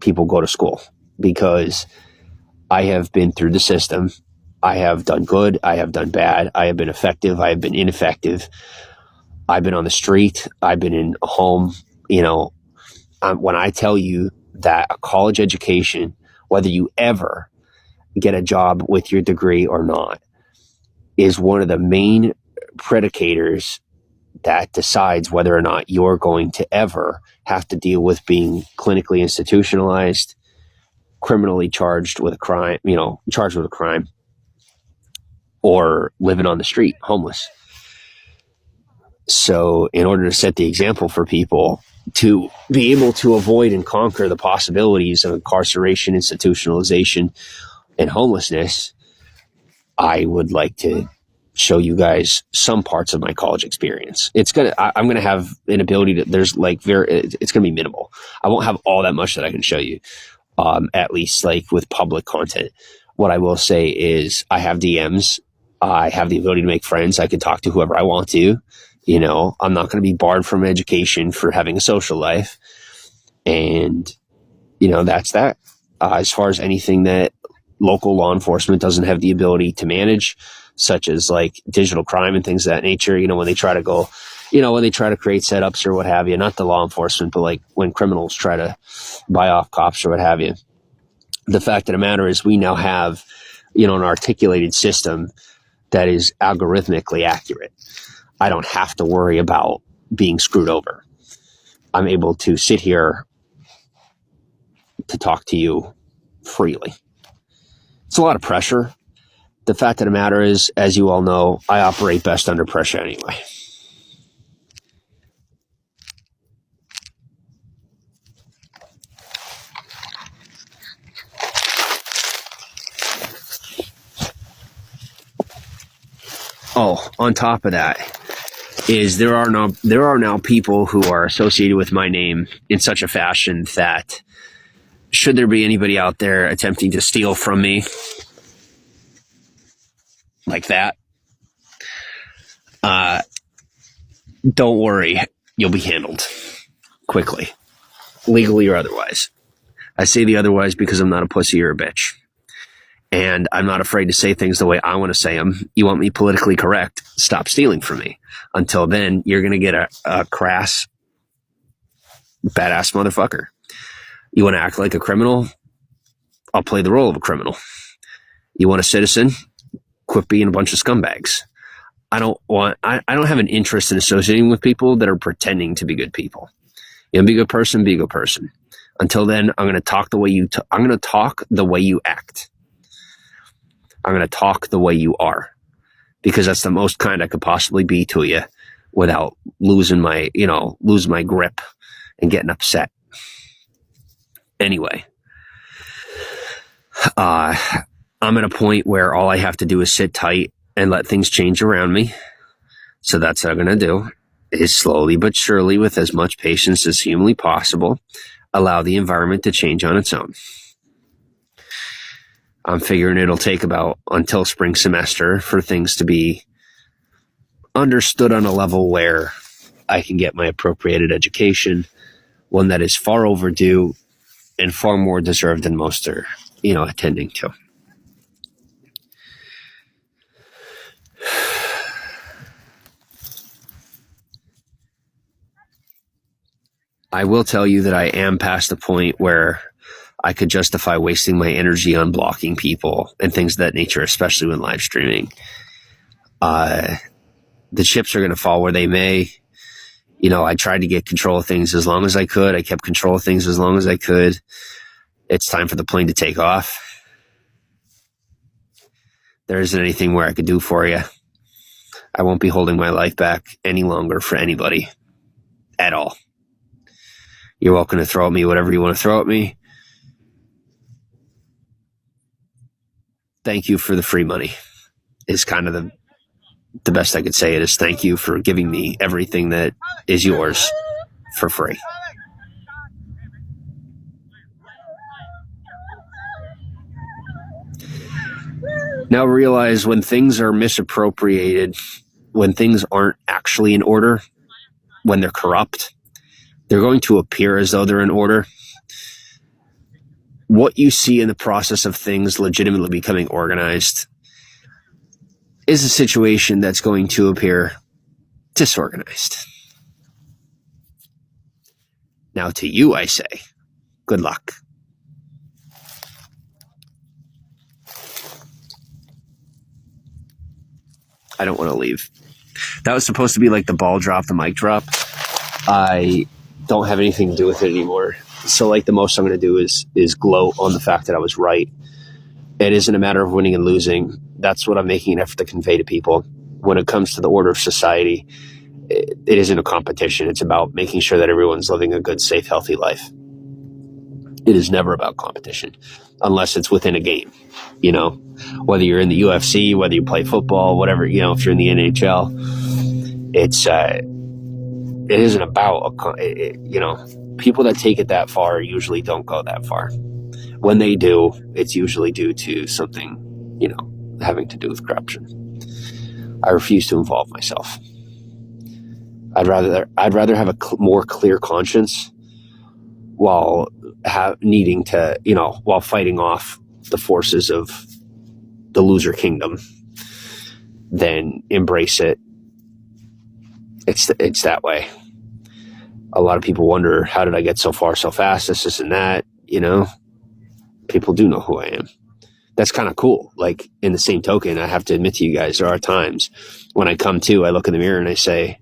people go to school, because I have been through the system. I have done good. I have done bad. I have been effective. I have been ineffective. I've been on the street. I've been in a home. When I tell you that a college education, whether you ever get a job with your degree or not, is one of the main predicators that decides whether or not you're going to ever have to deal with being clinically institutionalized, criminally charged with a crime, or living on the street, homeless. So in order to set the example for people to be able to avoid and conquer the possibilities of incarceration, institutionalization, and homelessness, I would like to show you guys some parts of my college experience. I'm going to have an ability to, it's going to be minimal. I won't have all that much that I can show you, at least like with public content. What I will say is I have DMs. I have the ability to make friends. I can talk to whoever I want to. I'm not going to be barred from education for having a social life. And, that's that. As far as anything that local law enforcement doesn't have the ability to manage, such as like digital crime and things of that nature, when they try to create setups or what have you, not the law enforcement, but like when criminals try to buy off cops or what have you. The fact of the matter is we now have, an articulated system that is algorithmically accurate. I don't have to worry about being screwed over. I'm able to sit here to talk to you freely. It's a lot of pressure. The fact of the matter is, as you all know, I operate best under pressure anyway. Oh, on top of that is there are now people who are associated with my name in such a fashion that should there be anybody out there attempting to steal from me like that, don't worry, you'll be handled quickly, legally or otherwise. I say the otherwise because I'm not a pussy or a bitch. And I'm not afraid to say things the way I want to say them. You want me politically correct? Stop stealing from me. Until then, you're going to get a crass, badass motherfucker. You want to act like a criminal? I'll play the role of a criminal. You want a citizen? Quit being a bunch of scumbags. I don't have an interest in associating with people that are pretending to be good people. Be a good person, be a good person. Until then, I'm going to talk the way I'm going to talk the way you act. I'm going to talk the way you are, because that's the most kind I could possibly be to you without losing my grip and getting upset. Anyway, I'm at a point where all I have to do is sit tight and let things change around me. So that's what I'm going to do, is slowly but surely, with as much patience as humanly possible, allow the environment to change on its own. I'm figuring it'll take about until spring semester for things to be understood on a level where I can get my appropriated education, one that is far overdue and far more deserved than most are, attending to. I will tell you that I am past the point where I could justify wasting my energy on blocking people and things of that nature, especially when live streaming. The chips are going to fall where they may. I tried to get control of things as long as I could. I kept control of things as long as I could. It's time for the plane to take off. There isn't anything more I could do for you. I won't be holding my life back any longer for anybody at all. You're welcome to throw at me whatever you want to throw at me. Thank you for the free money is kind of the best I could say. It is thank you for giving me everything that is yours for free. Now realize when things are misappropriated, when things aren't actually in order, when they're corrupt, they're going to appear as though they're in order. what you see in the process of things legitimately becoming organized is a situation that's going to appear disorganized. Now to you, I say, good luck. I don't want to leave. That was supposed to be like the ball drop, the mic drop. I don't have anything to do with it anymore. So like the most I'm going to do is gloat on the fact that I was right. It isn't a matter of winning and losing. That's what I'm making an effort to convey to people. When it comes to the order of society, it isn't a competition. It's about making sure that everyone's living a good, safe, healthy life. It is never about competition unless it's within a game, you know, whether you're in the UFC, whether you play football, whatever, you know, if you're in the NHL, it isn't about, you know, people that take it that far usually don't go that far. When they do, it's usually due to something, you know, having to do with corruption. I refuse to involve myself. I'd rather have a more clear conscience while needing to, you know, while fighting off the forces of the loser kingdom than embrace it. It's that way. A lot of people wonder, how did I get so far so fast? This and that, you know. People do know who I am. That's kind of cool. Like, in the same token, I have to admit to you guys, there are times when I come to, I look in the mirror and I say,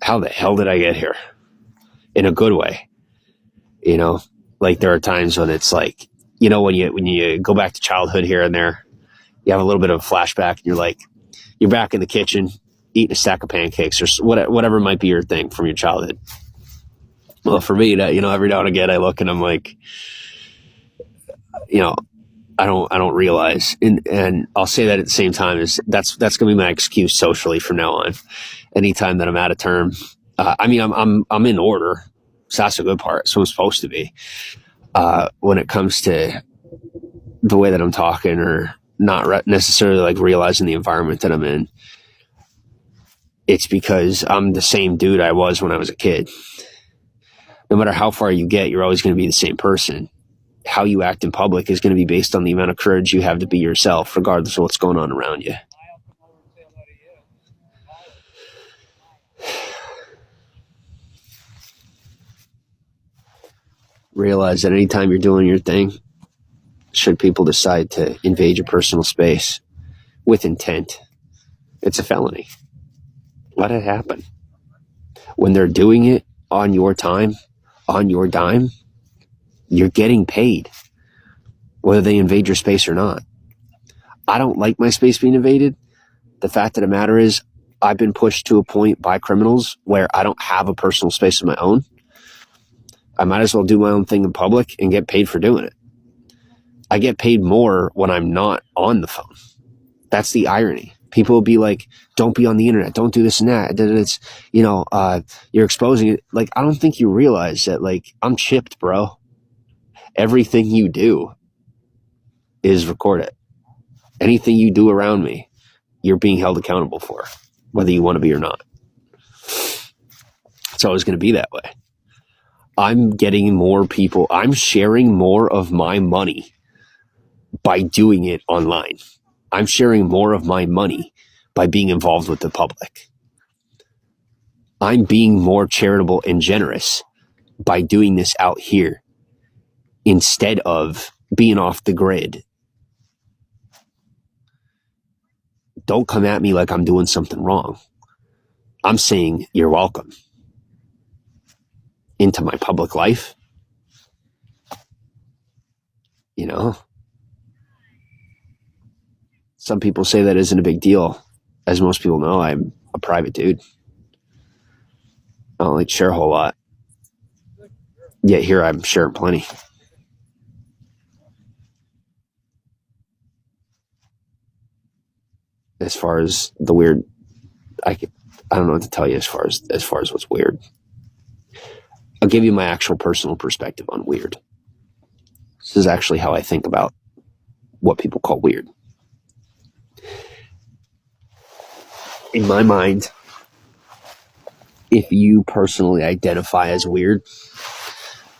how the hell did I get here? In a good way. You know, like there are times when it's like, you know, when you go back to childhood here and there, you have a little bit of a flashback and you're like, you're back in the kitchen eating a stack of pancakes or whatever might be your thing from your childhood. Well, for me, that, you know, every now and again I look and I'm like, you know, I don't realize, and I'll say that at the same time is that's going to be my excuse socially from now on. Anytime that I'm out of term, I mean, I'm in order, so that's a good part. So I'm supposed to be. When it comes to the way that I'm talking, or not necessarily like realizing the environment that I'm in, it's because I'm the same dude I was when I was a kid. No matter how far you get, you're always going to be the same person. How you act in public is going to be based on the amount of courage you have to be yourself, regardless of what's going on around you. Realize that anytime you're doing your thing, should people decide to invade your personal space with intent, it's a felony. Let it happen. When they're doing it on your time, on your dime, you're getting paid, whether they invade your space or not. I don't like my space being invaded. The fact of the matter is, I've been pushed to a point by criminals where I don't have a personal space of my own. I might as well do my own thing in public and get paid for doing it. I get paid more when I'm not on the phone. That's the irony. People will be like, don't be on the internet. Don't do this and that. It's, you know, you're exposing it. Like, I don't think you realize that, like, I'm chipped, bro. Everything you do is recorded. Anything you do around me, you're being held accountable for, whether you want to be or not. It's always going to be that way. I'm getting more people. I'm sharing more of my money by doing it online. I'm sharing more of my money by being involved with the public. I'm being more charitable and generous by doing this out here instead of being off the grid. Don't come at me like I'm doing something wrong. I'm saying you're welcome into my public life. You know, some people say that isn't a big deal. As most people know, I'm a private dude. I don't like share a whole lot. Yet here I'm sharing plenty. As far as the weird, I don't know what to tell you as far as what's weird. I'll give you my actual personal perspective on weird. This is actually how I think about what people call weird. In my mind, if you personally identify as weird,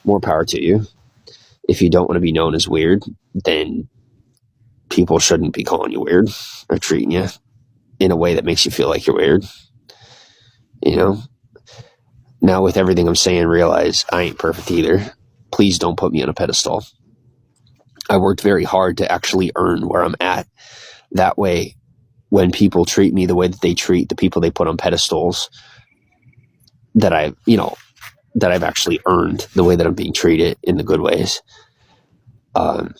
more power to you. if you don't want to be known as weird, then people shouldn't be calling you weird or treating you in a way that makes you feel like you're weird. You know? Now, with everything I'm saying, realize I ain't perfect either. Please don't put me on a pedestal. I worked very hard to actually earn where I'm at. That way, when people treat me the way that they treat the people they put on pedestals, that I've actually earned the way that I'm being treated in the good ways. I'm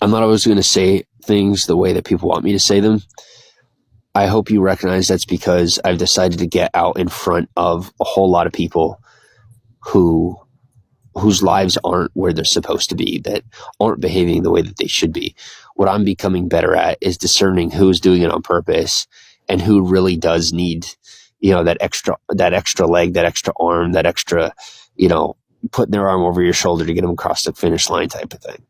not always going to say things the way that people want me to say them. I hope you recognize that's because I've decided to get out in front of a whole lot of people whose lives aren't where they're supposed to be, that aren't behaving the way that they should be. What I'm becoming better at is discerning who's doing it on purpose and who really does need, that extra leg, that extra arm, that extra, putting their arm over your shoulder to get them across the finish line type of thing.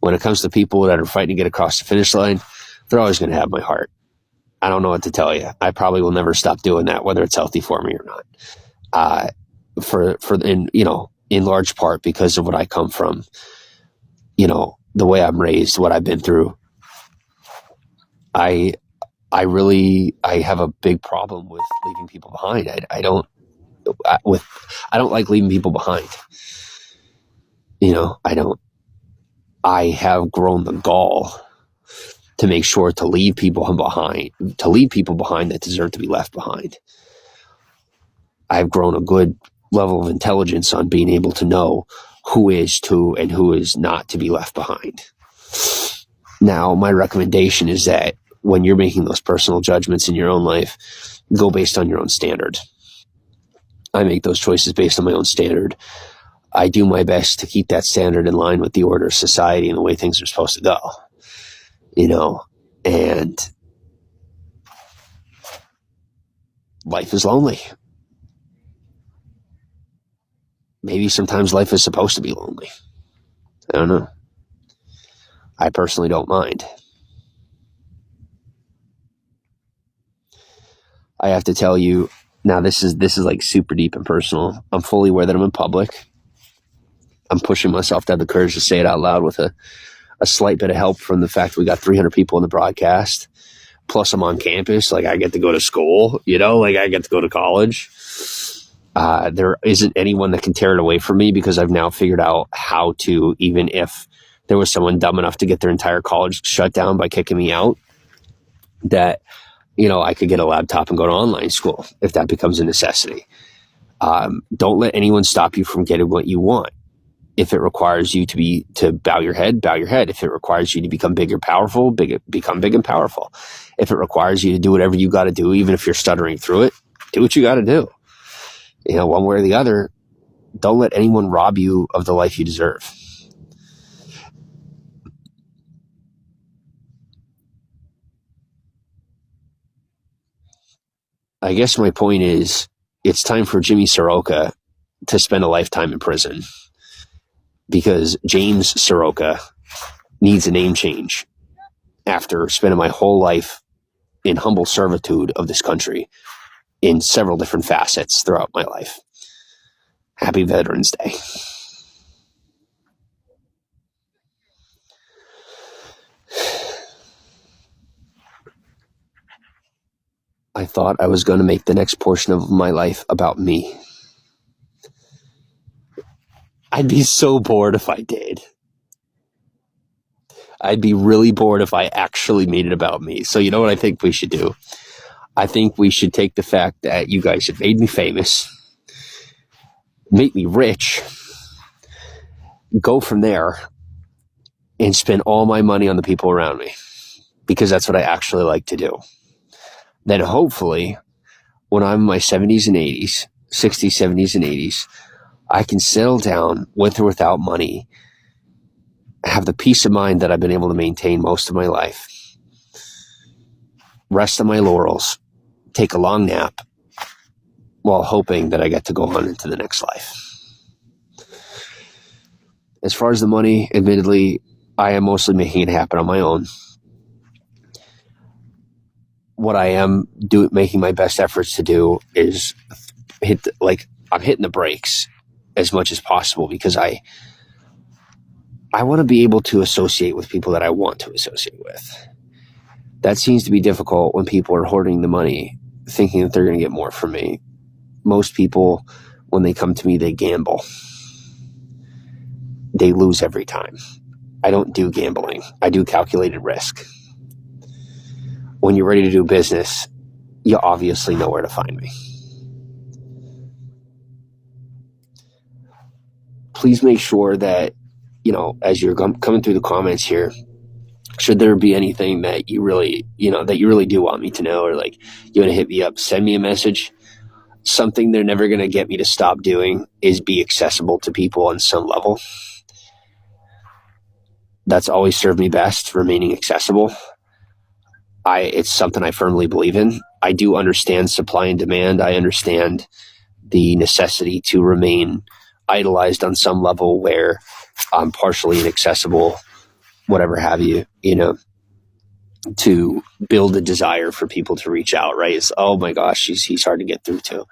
When it comes to people that are fighting to get across the finish line, they're always going to have my heart. I don't know what to tell you. I probably will never stop doing that, whether it's healthy for me or not. In large part because of what I come from, the way I'm raised, what I've been through. I have a big problem with leaving people behind. I don't like leaving people behind. I have grown the gall to make sure to leave people behind that deserve to be left behind. I've grown a good level of intelligence on being able to know who is to and who is not to be left behind. Now, my recommendation is that when you're making those personal judgments in your own life, go based on your own standard. I make those choices based on my own standard. I do my best to keep that standard in line with the order of society and the way things are supposed to go. And life is lonely. Maybe sometimes life is supposed to be lonely. I don't know. I personally don't mind. I have to tell you, now this is like super deep and personal. I'm fully aware that I'm in public. I'm pushing myself to have the courage to say it out loud with a slight bit of help from the fact we got 300 people in the broadcast. Plus I'm on campus. Like I get to go to school, like I get to go to college. There isn't anyone that can tear it away from me because I've now figured out how to, even if there was someone dumb enough to get their entire college shut down by kicking me out, that, I could get a laptop and go to online school if that becomes a necessity. Don't let anyone stop you from getting what you want. If it requires you to bow your head, bow your head. If it requires you to become big or powerful, become big and powerful. If it requires you to do whatever you got to do, even if you're stuttering through it, do what you got to do. One way or the other, don't let anyone rob you of the life you deserve. I guess my point is, it's time for Jimmy Saroka to spend a lifetime in prison because James Saroka needs a name change after spending my whole life in humble servitude of this country in several different facets throughout my life. Happy Veterans Day. I thought I was going to make the next portion of my life about me. I'd be so bored if I did. I'd be really bored if I actually made it about me. So you know what I think we should do? I think we should take the fact that you guys have made me famous, make me rich, go from there, and spend all my money on the people around me, because that's what I actually like to do. Then hopefully, when I'm in my 70s and 80s, 60s, 70s, and 80s, I can settle down with or without money, have the peace of mind that I've been able to maintain most of my life, rest on my laurels, take a long nap, while hoping that I get to go on into the next life. As far as the money, admittedly, I am mostly making it happen on my own. What I am making my best efforts to do is I'm hitting the brakes as much as possible, because I I want to be able to associate with people that I want to associate with. That seems to be difficult when people are hoarding the money, thinking that they're going to get more from me. Most people, when they come to me, they gamble. They lose every time. I don't do gambling. I do calculated risk. When you're ready to do business, you obviously know where to find me. Please make sure that, as you're coming through the comments here, should there be anything that you really do want me to know, or like you want to hit me up, send me a message. Something they're never going to get me to stop doing is be accessible to people on some level. That's always served me best, remaining accessible. It's something I firmly believe in. I do understand supply and demand. I understand the necessity to remain idolized on some level where I'm partially inaccessible, whatever have you, to build a desire for people to reach out, right? It's, oh my gosh, he's hard to get through to.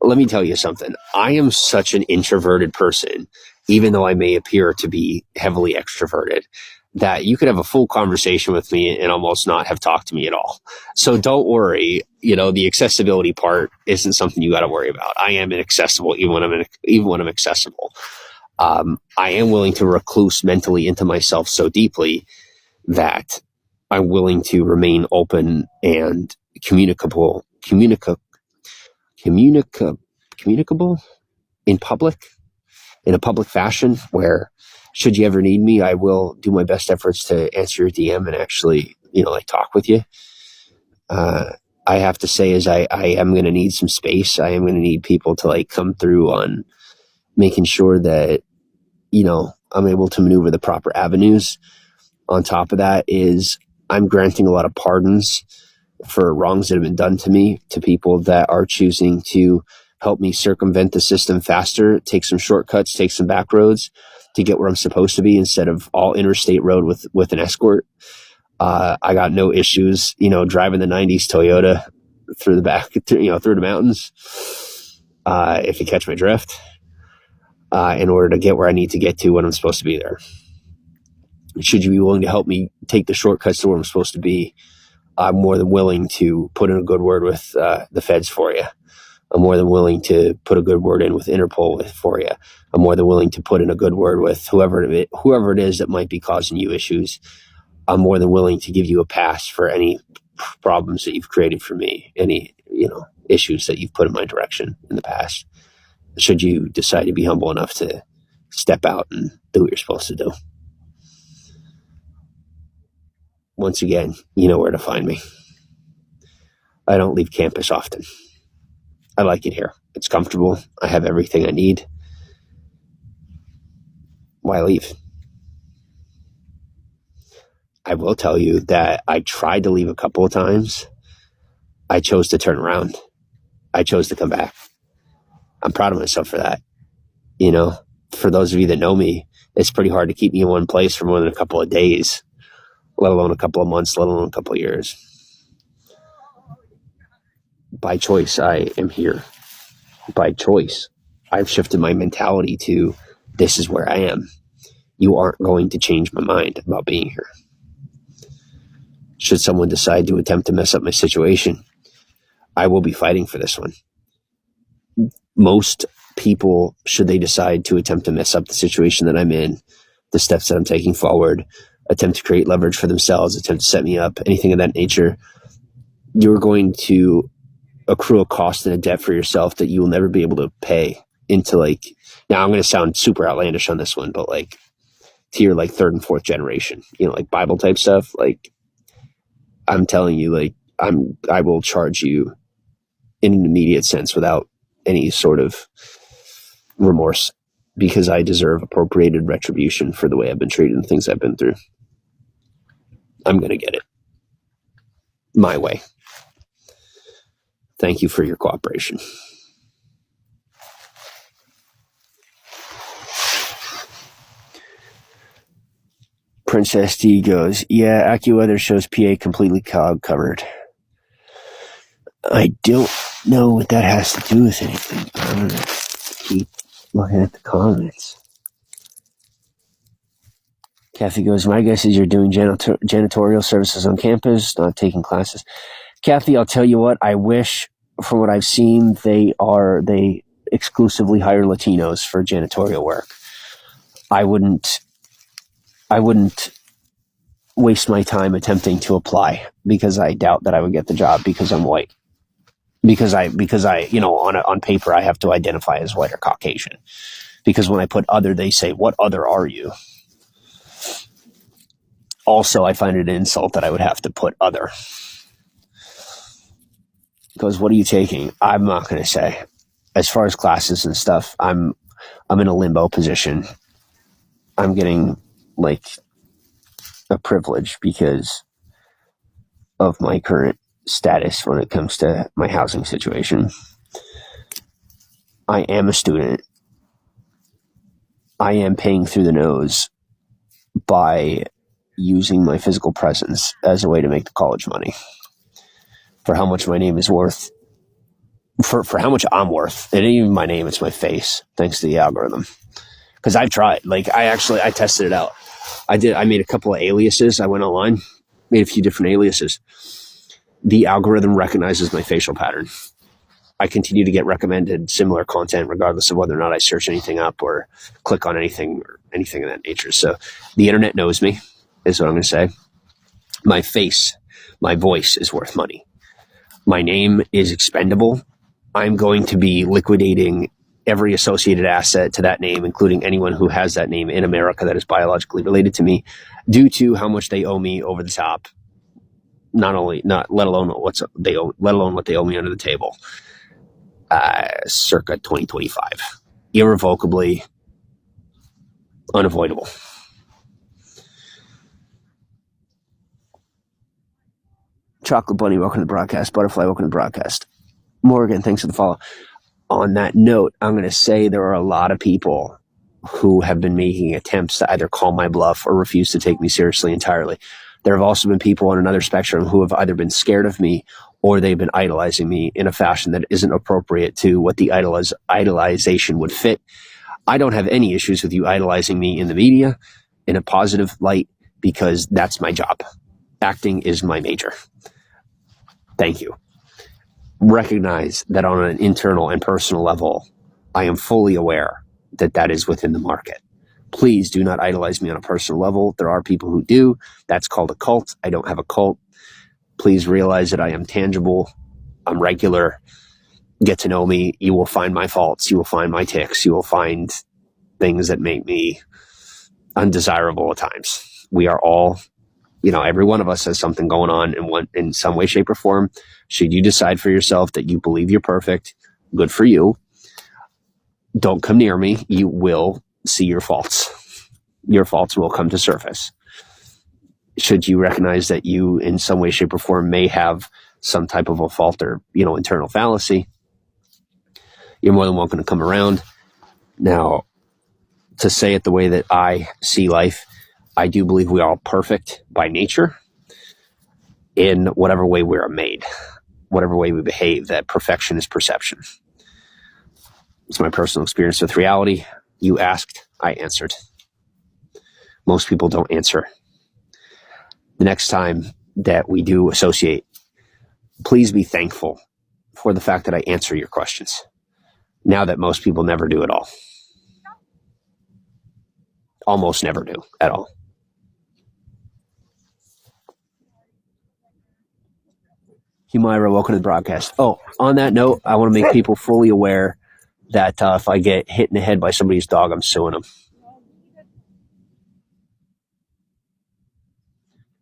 Let me tell you something. I am such an introverted person, even though I may appear to be heavily extroverted, that you could have a full conversation with me and almost not have talked to me at all. So don't worry. The accessibility part isn't something you got to worry about. I am inaccessible even when I'm accessible. I am willing to recluse mentally into myself so deeply that I'm willing to remain open and communicable in a public fashion, where should you ever need me, I will do my best efforts to answer your DM and actually, talk with you. I have to say is I am going to need some space. I am going to need people to come through on making sure that, I'm able to maneuver the proper avenues. On top of that is I'm granting a lot of pardons for wrongs that have been done to me, to people that are choosing to help me circumvent the system faster, take some shortcuts, take some back roads to get where I'm supposed to be instead of all interstate road with an escort. I got no issues, driving the 90s Toyota through the mountains, if you catch my drift, in order to get where I need to get to when I'm supposed to be there. Should you be willing to help me take the shortcuts to where I'm supposed to be, I'm more than willing to put in a good word with the feds for you. I'm more than willing to put a good word in with Interpol for you. I'm more than willing to put in a good word with whoever it is that might be causing you issues. I'm more than willing to give you a pass for any problems that you've created for me, any issues that you've put in my direction in the past, should you decide to be humble enough to step out and do what you're supposed to do. Once again, you know where to find me. I don't leave campus often. I like it here. It's comfortable. I have everything I need. Why leave? I will tell you that I tried to leave a couple of times. I chose to turn around. I chose to come back. I'm proud of myself for that. For those of you that know me, it's pretty hard to keep me in one place for more than a couple of days, let alone a couple of months, let alone a couple of years. By choice, I am here. By choice, I've shifted my mentality to this is where I am. You aren't going to change my mind about being here. Should someone decide to attempt to mess up my situation, I will be fighting for this one. Most people, should they decide to attempt to mess up the situation that I'm in, the steps that I'm taking forward, attempt to create leverage for themselves, attempt to set me up, anything of that nature, you're going to accrue a cost and a debt for yourself that you will never be able to pay into now I'm going to sound super outlandish on this one, but to your third and fourth generation, Bible type stuff. I'm telling you, I will charge you in an immediate sense without any sort of remorse, because I deserve appropriated retribution for the way I've been treated and things I've been through. I'm going to get it my way. Thank you for your cooperation. Princess D goes, yeah, AccuWeather shows PA completely cloud covered. I don't know what that has to do with anything. I'm going to keep looking at the comments. Kathy goes, my guess is you're doing janitorial services on campus, not taking classes. Kathy, I'll tell you what, I wish, from what I've seen, they exclusively hire Latinos for janitorial work. I wouldn't waste my time attempting to apply, because I doubt that I would get the job because I'm white. Because I on paper I have to identify as white or Caucasian. Because when I put other, they say, what other are you? Also, I find it an insult that I would have to put other. Because what are you taking? I'm not going to say. As far as classes and stuff, I'm in a limbo position. I'm getting like a privilege because of my current status when it comes to my housing situation. I am a student. I am paying through the nose by using my physical presence as a way to make the college money. For how much my name is worth, for how much I'm worth, it ain't even my name, it's my face, thanks to the algorithm. Because I've tried. Like, I tested it out. I made a couple of aliases. I went online, made a few different aliases. The algorithm recognizes my facial pattern. I continue to get recommended similar content regardless of whether or not I search anything up or click on anything or anything of that nature. So the internet knows me, is what I'm going to say. My face, my voice is worth money. My name is expendable. I'm going to be liquidating every associated asset to that name, including anyone who has that name in America that is biologically related to me, due to how much they owe me over the top. Let alone what they owe me under the table. Circa 2025. Irrevocably unavoidable. Chocolate Bunny, welcome to the broadcast. Butterfly, welcome to the broadcast. Morgan, thanks for the follow. On that note, I'm going to say there are a lot of people who have been making attempts to either call my bluff or refuse to take me seriously entirely. There have also been people on another spectrum who have either been scared of me or they've been idolizing me in a fashion that isn't appropriate to what the idolization would fit. I don't have any issues with you idolizing me in the media in a positive light, because that's my job. Acting is my major. Thank you. Recognize that on an internal and personal level, I am fully aware that that is within the market. Please do not idolize me on a personal level. There are people who do. That's called a cult. I don't have a cult. Please realize that I am tangible. I'm regular. Get to know me. You will find my faults. You will find my tics. You will find things that make me undesirable at times. We are all, every one of us has something going on in some way, shape, or form. Should you decide for yourself that you believe you're perfect, good for you. Don't come near me. You will see your faults. Your faults will come to surface. Should you recognize that you, in some way, shape, or form, may have some type of a fault or, internal fallacy, you're more than welcome to come around. Now, to say it the way that I see life, I do believe we are all perfect by nature in whatever way we are made, whatever way we behave. That perfection is perception. It's my personal experience with reality. You asked, I answered. Most people don't answer. The next time that we do associate, please be thankful for the fact that I answer your questions. Now that most people never do at all. Almost never do at all. Humaira, welcome to the broadcast. Oh, on that note, I want to make people fully aware that if I get hit in the head by somebody's dog, I'm suing them.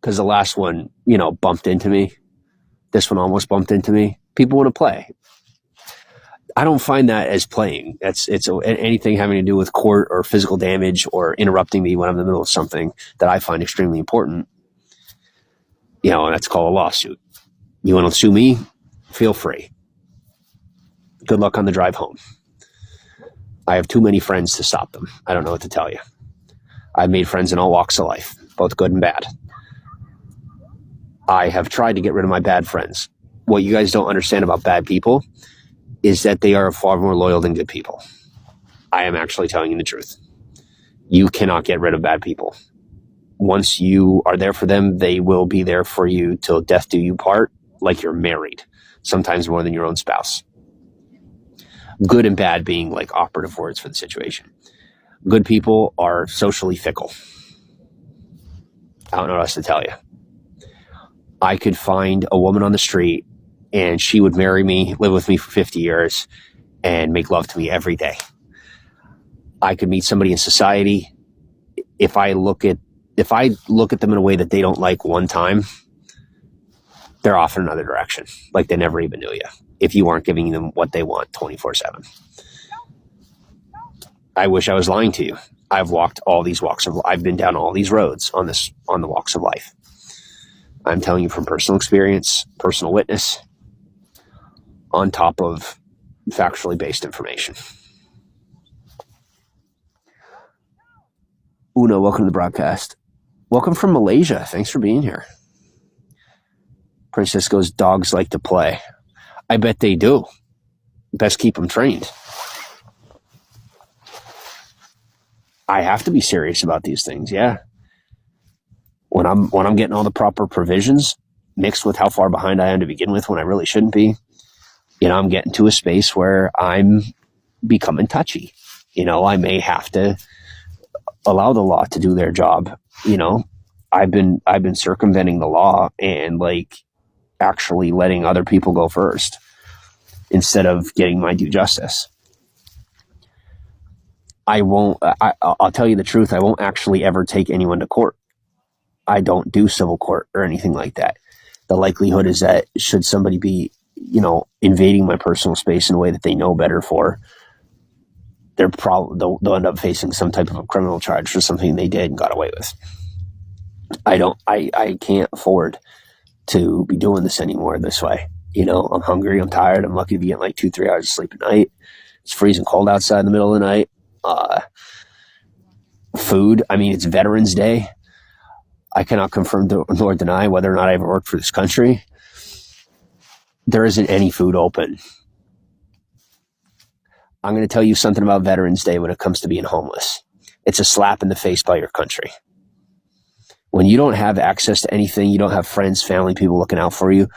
Because the last one, bumped into me. This one almost bumped into me. People want to play. I don't find that as playing. It's anything having to do with court or physical damage or interrupting me when I'm in the middle of something that I find extremely important. And that's called a lawsuit. You want to sue me? Feel free. Good luck on the drive home. I have too many friends to stop them. I don't know what to tell you. I've made friends in all walks of life, both good and bad. I have tried to get rid of my bad friends. What you guys don't understand about bad people is that they are far more loyal than good people. I am actually telling you the truth. You cannot get rid of bad people. once you are there for them, they will be there for you till death do you part, like you're married, sometimes more than your own spouse. Good and bad being like operative words for the situation. Good people are socially fickle. I don't know what else to tell you. I could find a woman on the street and she would marry me, live with me for 50 years, and make love to me every day. I could meet somebody in society. If I look at them in a way that they don't like one time, they're off in another direction. Like they never even knew you. If you aren't giving them what they want 24/7. I wish I was lying to you. I've walked all these I've been down all these roads on the walks of life. I'm telling you from personal experience, personal witness, on top of factually based information. Una, welcome to the broadcast. Welcome from Malaysia. Thanks for being here. Princess goes, dogs like to play. I bet they do. Best keep them trained. I have to be serious about these things, yeah. When I'm getting all the proper provisions mixed with how far behind I am to begin with when I really shouldn't be, I'm getting to a space where I'm becoming touchy. I may have to allow the law to do their job. I've been circumventing the law and like actually letting other people go first instead of getting my due justice. I'll tell you the truth. I won't actually ever take anyone to court. I don't do civil court or anything like that. The likelihood is that should somebody be, invading my personal space in a way that they know better for, they'll end up facing some type of a criminal charge for something they did and got away with. I can't afford to be doing this anymore this way. I'm hungry, I'm tired, I'm lucky to be getting like 2-3 hours of sleep a night. It's freezing cold outside in the middle of the night. Food, it's Veterans Day. I cannot confirm nor deny whether or not I ever worked for this country. There isn't any food open. I'm going to tell you something about Veterans Day when it comes to being homeless. It's a slap in the face by your country. When you don't have access to anything, you don't have friends, family, people looking out for you.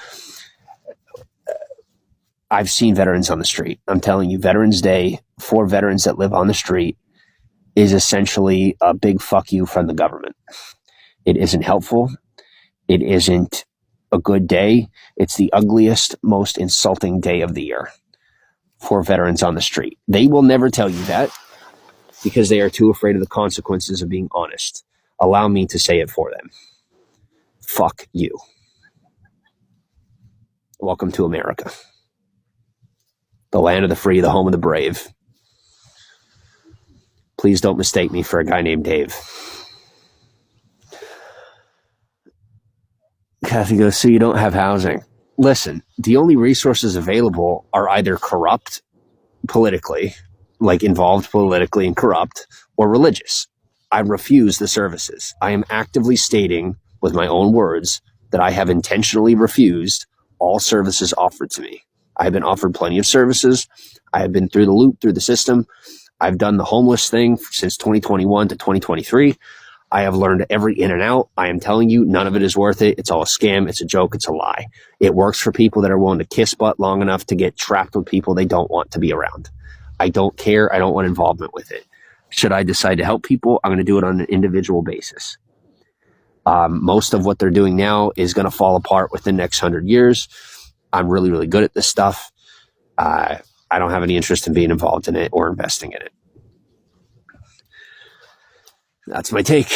I've seen veterans on the street. I'm telling you, Veterans Day for veterans that live on the street is essentially a big fuck you from the government. It isn't helpful. It isn't a good day. It's the ugliest, most insulting day of the year for veterans on the street. They will never tell you that because they are too afraid of the consequences of being honest. Allow me to say it for them. Fuck you. Welcome to America. The land of the free, the home of the brave. Please don't mistake me for a guy named Dave. Kathy goes, so you don't have housing. Listen, the only resources available are either corrupt politically, like involved politically and corrupt, or religious. I refuse the services. I am actively stating with my own words that I have intentionally refused all services offered to me. I have been offered plenty of services. I have been through the loop, through the system. I've done the homeless thing since 2021 to 2023. I have learned every in and out. I am telling you, none of it is worth it. It's all a scam. It's a joke. It's a lie. It works for people that are willing to kiss butt long enough to get trapped with people they don't want to be around. I don't care. I don't want involvement with it. Should I decide to help people, I'm going to do it on an individual basis. Most of what they're doing now is going to fall apart within the next 100 years. I'm really, really good at this stuff. I don't have any interest in being involved in it or investing in it. That's my take.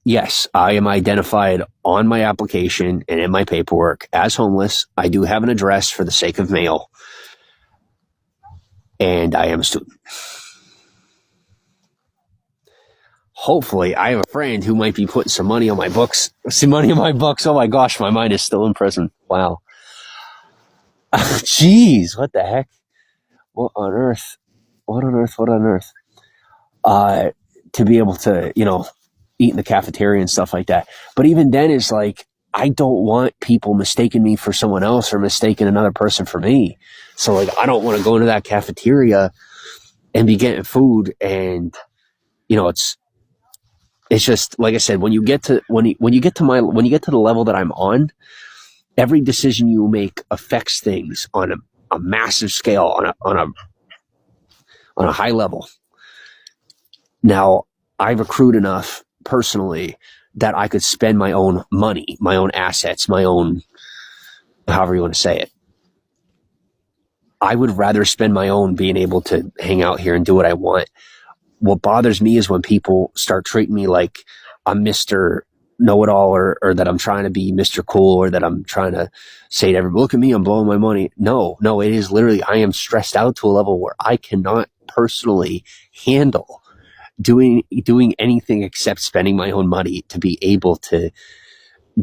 Yes, I am identified on my application and in my paperwork as homeless. I do have an address for the sake of mail. And I am a student. Hopefully, I have a friend who might be putting some money on my books. Some money on my books. Oh my gosh, my mind is still in prison. Wow. Jeez, what the heck? What on earth? What on earth? What on earth? To be able to, eat in the cafeteria and stuff like that. But even then, it's like, I don't want people mistaking me for someone else or mistaking another person for me. So like, I don't want to go into that cafeteria and be getting food. And, it's just, like I said, when you get to the level that I'm on, every decision you make affects things on a massive scale, on a high level. Now, I've accrued enough personally that I could spend my own money, my own assets, my own, however you want to say it. I would rather spend my own being able to hang out here and do what I want. What bothers me is when people start treating me like I'm Mr. Know-it-all, or that I'm trying to be Mr. Cool, or that I'm trying to say to everybody, look at me, I'm blowing my money. No, it is literally, I am stressed out to a level where I cannot personally handle doing anything except spending my own money to be able to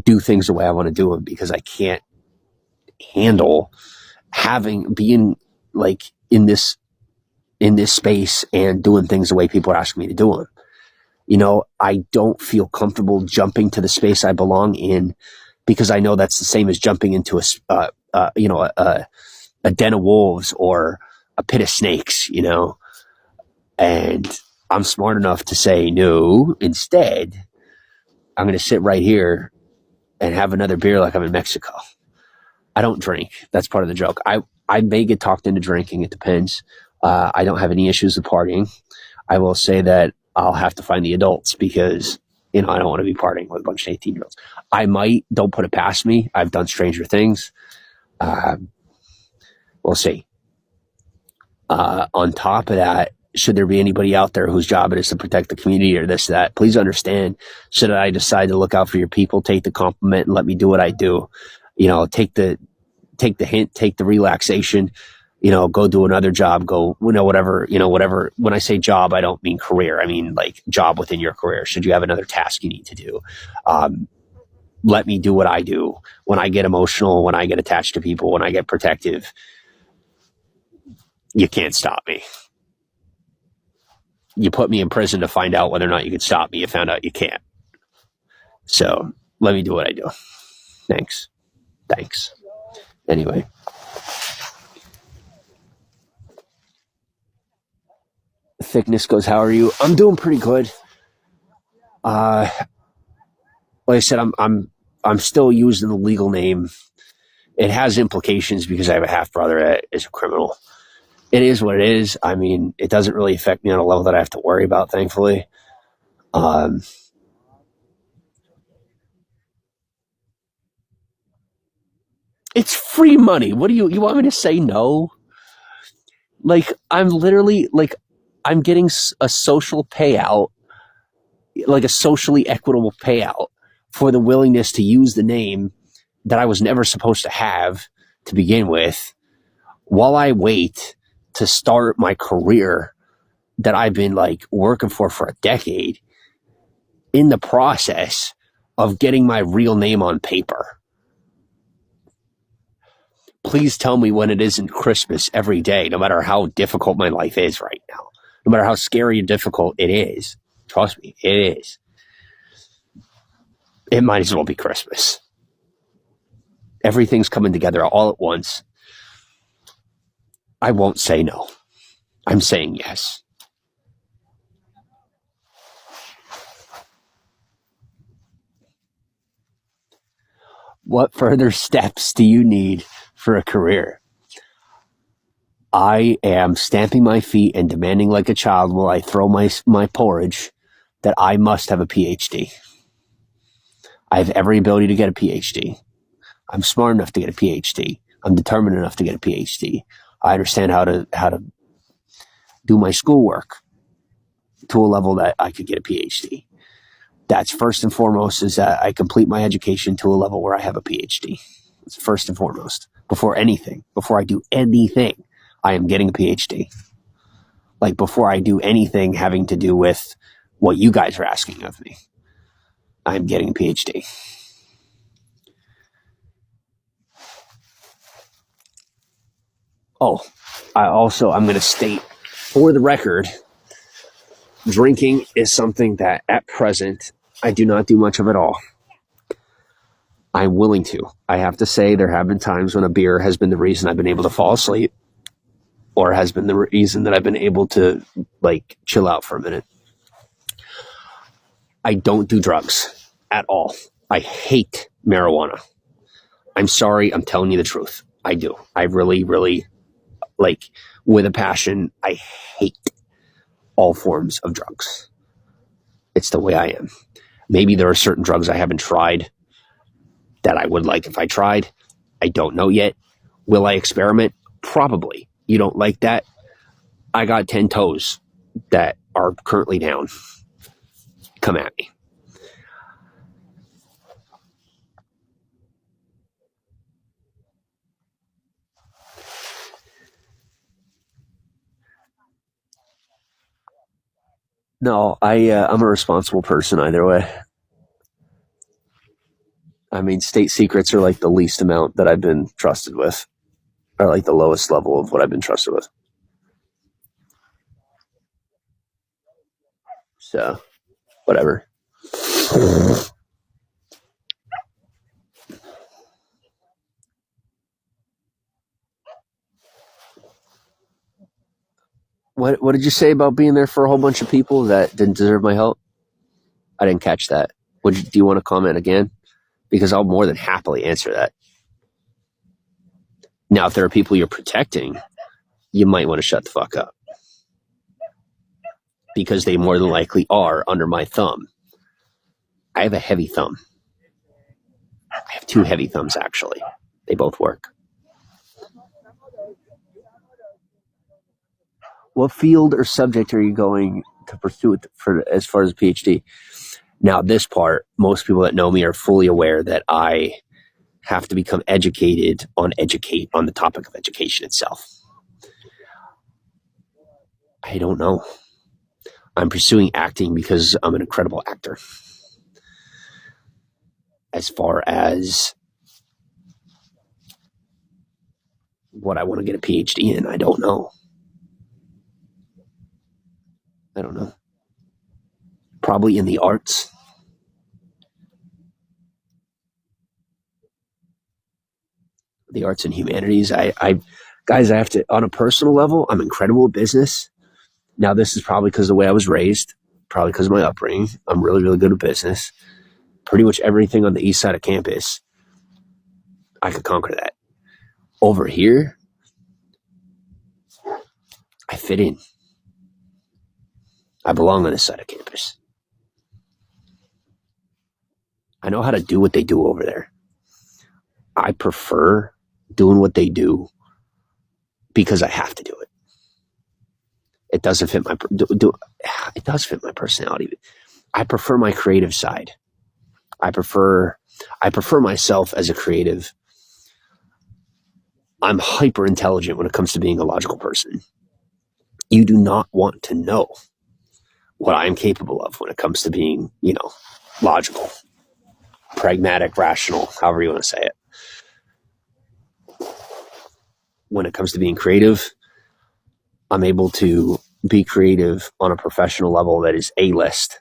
do things the way I want to do them, because I can't handle being like in this space and doing things the way people are asking me to do them. I don't feel comfortable jumping to the space I belong in, because I know that's the same as jumping into a den of wolves or a pit of snakes, and I'm smart enough to say, no, instead, I'm going to sit right here and have another beer like I'm in Mexico. I don't drink. That's part of the joke. I may get talked into drinking. It depends. I don't have any issues with partying. I will say that I'll have to find the adults, because, I don't want to be partying with a bunch of 18-year-olds. I might. Don't put it past me. I've done stranger things. We'll see. On top of that, should there be anybody out there whose job it is to protect the community or this, that, please understand, should I decide to look out for your people, take the compliment and let me do what I do. Take the hint, take the relaxation, go do another job, go, whatever. When I say job, I don't mean career. I mean like job within your career. Should you have another task you need to do? Let me do what I do. When I get emotional, when I get attached to people, when I get protective, you can't stop me. You put me in prison to find out whether or not you could stop me. You found out you can't. So let me do what I do. Thanks. Anyway. Thickness goes, how are you? I'm doing pretty good. Like I said, I'm still using the legal name. It has implications because I have a half brother that is a criminal. It is what it is. I mean, it doesn't really affect me on a level that I have to worry about, thankfully. It's free money. What do you want me to say no? Like, I'm literally, like, I'm getting a social payout, like a socially equitable payout for the willingness to use the name that I was never supposed to have to begin with, while I wait to start my career that I've been like working for a decade, in the process of getting my real name on paper. Please tell me when it isn't Christmas every day, no matter how difficult my life is right now, no matter how scary and difficult it is. Trust me, it is. It might as well be Christmas. Everything's coming together all at once. I won't say no. I'm saying yes. What further steps do you need for a career? I am stamping my feet and demanding like a child while I throw my porridge that I must have a PhD. I have every ability to get a PhD. I'm smart enough to get a PhD. I'm determined enough to get a PhD. I understand how to do my schoolwork to a level that I could get a PhD. That's first and foremost, is that I complete my education to a level where I have a PhD. It's first and foremost. Before I do anything, I am getting a PhD. Like before I do anything having to do with what you guys are asking of me, I'm getting a PhD. Oh, I'm going to state for the record, drinking is something that at present I do not do much of at all. I'm willing to. I have to say there have been times when a beer has been the reason I've been able to fall asleep, or has been the reason that I've been able to like chill out for a minute. I don't do drugs at all. I hate marijuana. I'm sorry, I'm telling you the truth. I do. I really, really, like, with a passion, I hate all forms of drugs. It's the way I am. Maybe there are certain drugs I haven't tried that I would like if I tried. I don't know yet. Will I experiment? Probably. You don't like that? I got 10 toes that are currently down. Come at me. No, I'm a responsible person either way. I mean, state secrets are like the least amount that I've been trusted with, or like the lowest level of what I've been trusted with. So, whatever. What did you say about being there for a whole bunch of people that didn't deserve my help? I didn't catch that. Do you want to comment again? Because I'll more than happily answer that. Now, if there are people you're protecting, you might want to shut the fuck up, because they more than likely are under my thumb. I have a heavy thumb. I have two heavy thumbs, actually. They both work. What field or subject are you going to pursue for as far as a PhD? Now, this part, most people that know me are fully aware that I have to become educated on the topic of education itself. I don't know. I'm pursuing acting because I'm an incredible actor. As far as what I want to get a PhD in, I don't know. Probably in the arts. The arts and humanities. Guys, I have to, on a personal level, I'm incredible at business. Now, this is probably because of the way I was raised, probably because of my upbringing. I'm really, really good at business. Pretty much everything on the east side of campus, I could conquer that. Over here, I fit in. I belong on this side of campus. I know how to do what they do over there. I prefer doing what they do because I have to do it. It doesn't fit it does fit my personality. I prefer my creative side. I prefer myself as a creative. I'm hyper intelligent when it comes to being a logical person. You do not want to know what I'm capable of when it comes to being, logical, pragmatic, rational, however you want to say it. When it comes to being creative, I'm able to be creative on a professional level that is A-list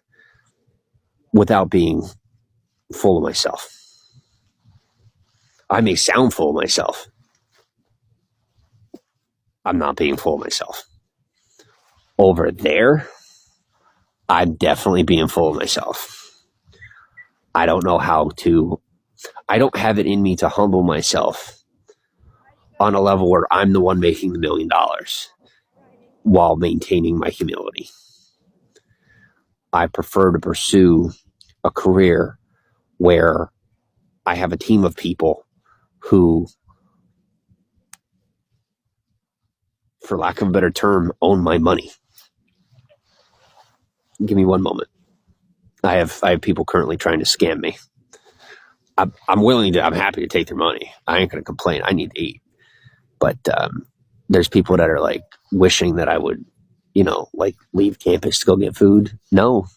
without being full of myself. I may sound full of myself. I'm not being full of myself. Over there, I'm definitely being full of myself. I don't know I don't have it in me to humble myself on a level where I'm the one making the $1 million while maintaining my humility. I prefer to pursue a career where I have a team of people who, for lack of a better term, own my money. Give me one moment. I have people currently trying to scam me. I'm happy to take their money. I ain't going to complain. I need to eat. But there's people that are like wishing that I would, leave campus to go get food. No.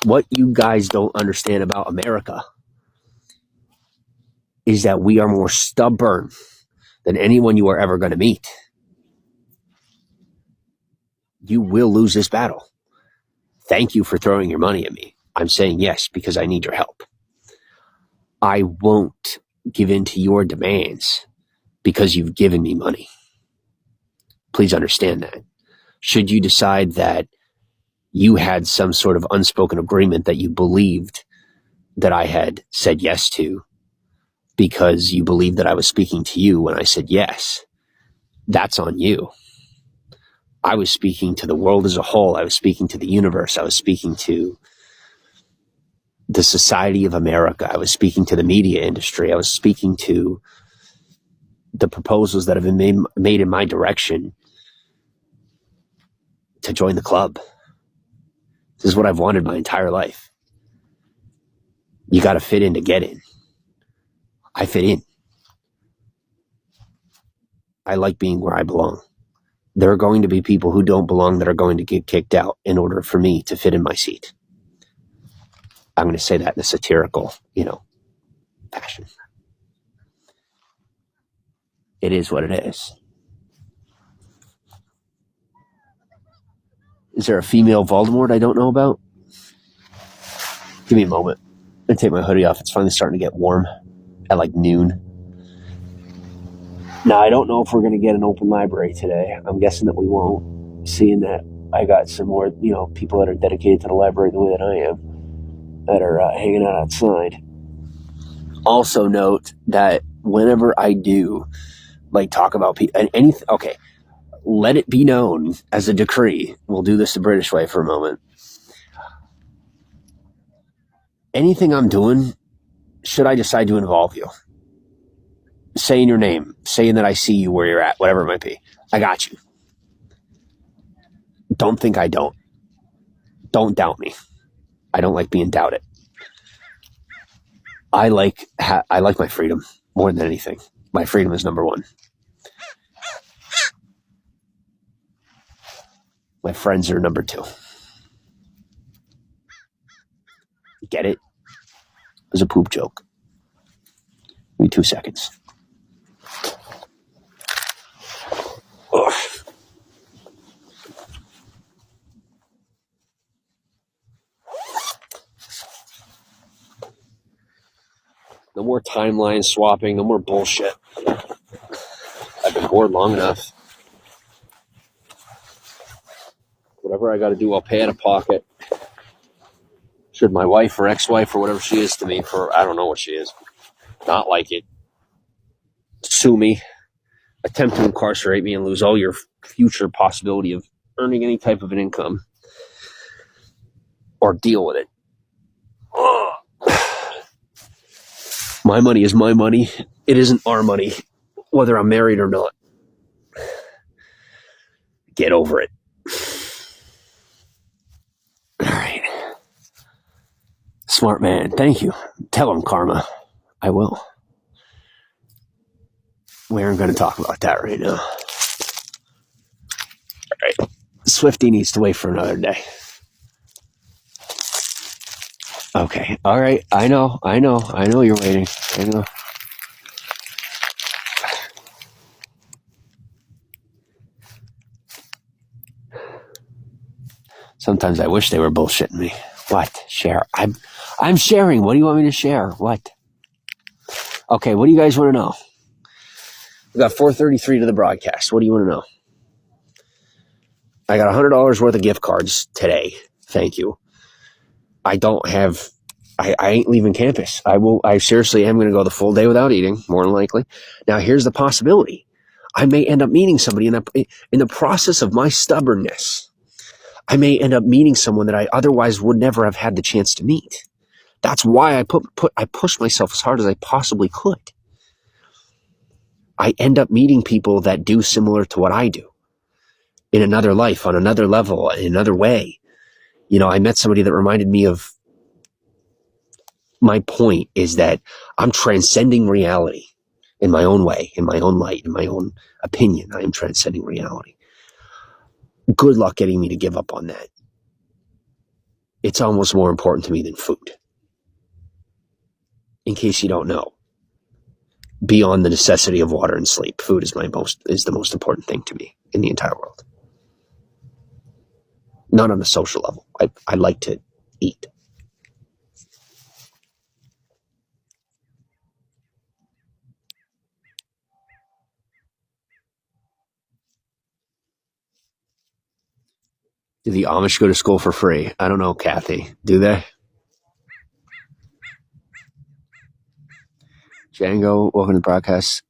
What you guys don't understand about America is that we are more stubborn than anyone you are ever going to meet. You will lose this battle. Thank you for throwing your money at me. I'm saying yes because I need your help. I won't give in to your demands because you've given me money. Please understand that. Should you decide that you had some sort of unspoken agreement that you believed that I had said yes to because you believed that I was speaking to you when I said yes, that's on you. I was speaking to the world as a whole. I was speaking to the universe. I was speaking to the society of America. I was speaking to the media industry. I was speaking to the proposals that have been made in my direction to join the club. This is what I've wanted my entire life. You got to fit in to get in. I fit in. I like being where I belong. There are going to be people who don't belong that are going to get kicked out in order for me to fit in my seat. I'm going to say that in a satirical, fashion. It is what it is. Is there a female Voldemort I don't know about? Give me a moment. I'm going to take my hoodie off. It's finally starting to get warm at like noon. Now, I don't know if we're going to get an open library today. I'm guessing that we won't, seeing that I got some more, people that are dedicated to the library the way that I am, that are hanging out outside. Also note that whenever I do, talk about people, and anything, okay, let it be known as a decree. We'll do this the British way for a moment. Anything I'm doing, should I decide to involve you, saying your name, saying that I see you where you're at, whatever it might be, I got you. Don't think I don't. Don't doubt me. I don't like being doubted. I like my freedom more than anything. My freedom is number one. My friends are number two. Get it? It was a poop joke. Give me 2 seconds. Ugh. No more timeline swapping. No more bullshit. I've been bored long enough. Whatever I got to do, I'll pay out of pocket. Should my wife or ex-wife or whatever she is to me for, I don't know what she is, not like it, sue me, attempt to incarcerate me and lose all your future possibility of earning any type of an income, or deal with it. My money is my money. It isn't our money, whether I'm married or not. Get over it. All right. Smart man. Thank you. Tell him, Karma. I will. We aren't going to talk about that right now. All right. Swifty needs to wait for another day. Okay. All right. I know you're waiting. I know. Sometimes I wish they were bullshitting me. What? Share. I'm sharing. What do you want me to share? What? Okay, what do you guys want to know? We got 4:33 to the broadcast. What do you want to know? I got $100 worth of gift cards today. Thank you. I ain't leaving campus. I seriously am going to go the full day without eating, more than likely. Now, here's the possibility. I may end up meeting somebody in the process of my stubbornness. I may end up meeting someone that I otherwise would never have had the chance to meet. That's why I pushed myself as hard as I possibly could. I end up meeting people that do similar to what I do in another life, on another level, in another way. I met somebody that reminded me of, my point is that I'm transcending reality in my own way, in my own light, in my own opinion. I am transcending reality. Good luck getting me to give up on that. It's almost more important to me than food. In case you don't know, beyond the necessity of water and sleep, food is the most important thing to me in the entire world. Not on a social level. I like to eat. Do the Amish go to school for free? I don't know, Kathy. Do they? Django, welcome to the broadcast.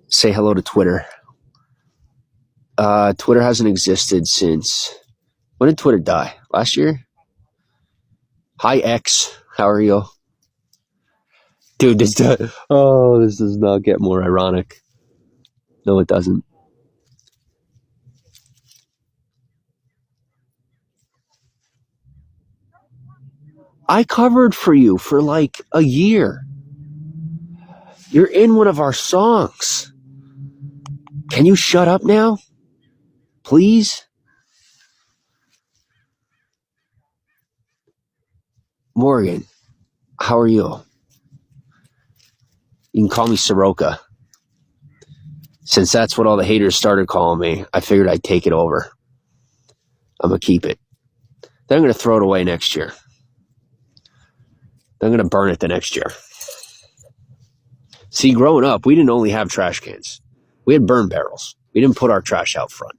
Say hello to Twitter. Twitter hasn't existed since... When did Twitter die? Last year? Hi, X. How are you? Dude, this does not get more ironic. No, it doesn't. I covered for you for like a year. You're in one of our songs. Can you shut up now? Please? Morgan, how are you? You can call me Saroka. Since that's what all the haters started calling me, I figured I'd take it over. I'm going to keep it. Then I'm going to throw it away next year. Then I'm going to burn it the next year. See, growing up, we didn't only have trash cans. We had burn barrels. We didn't put our trash out front.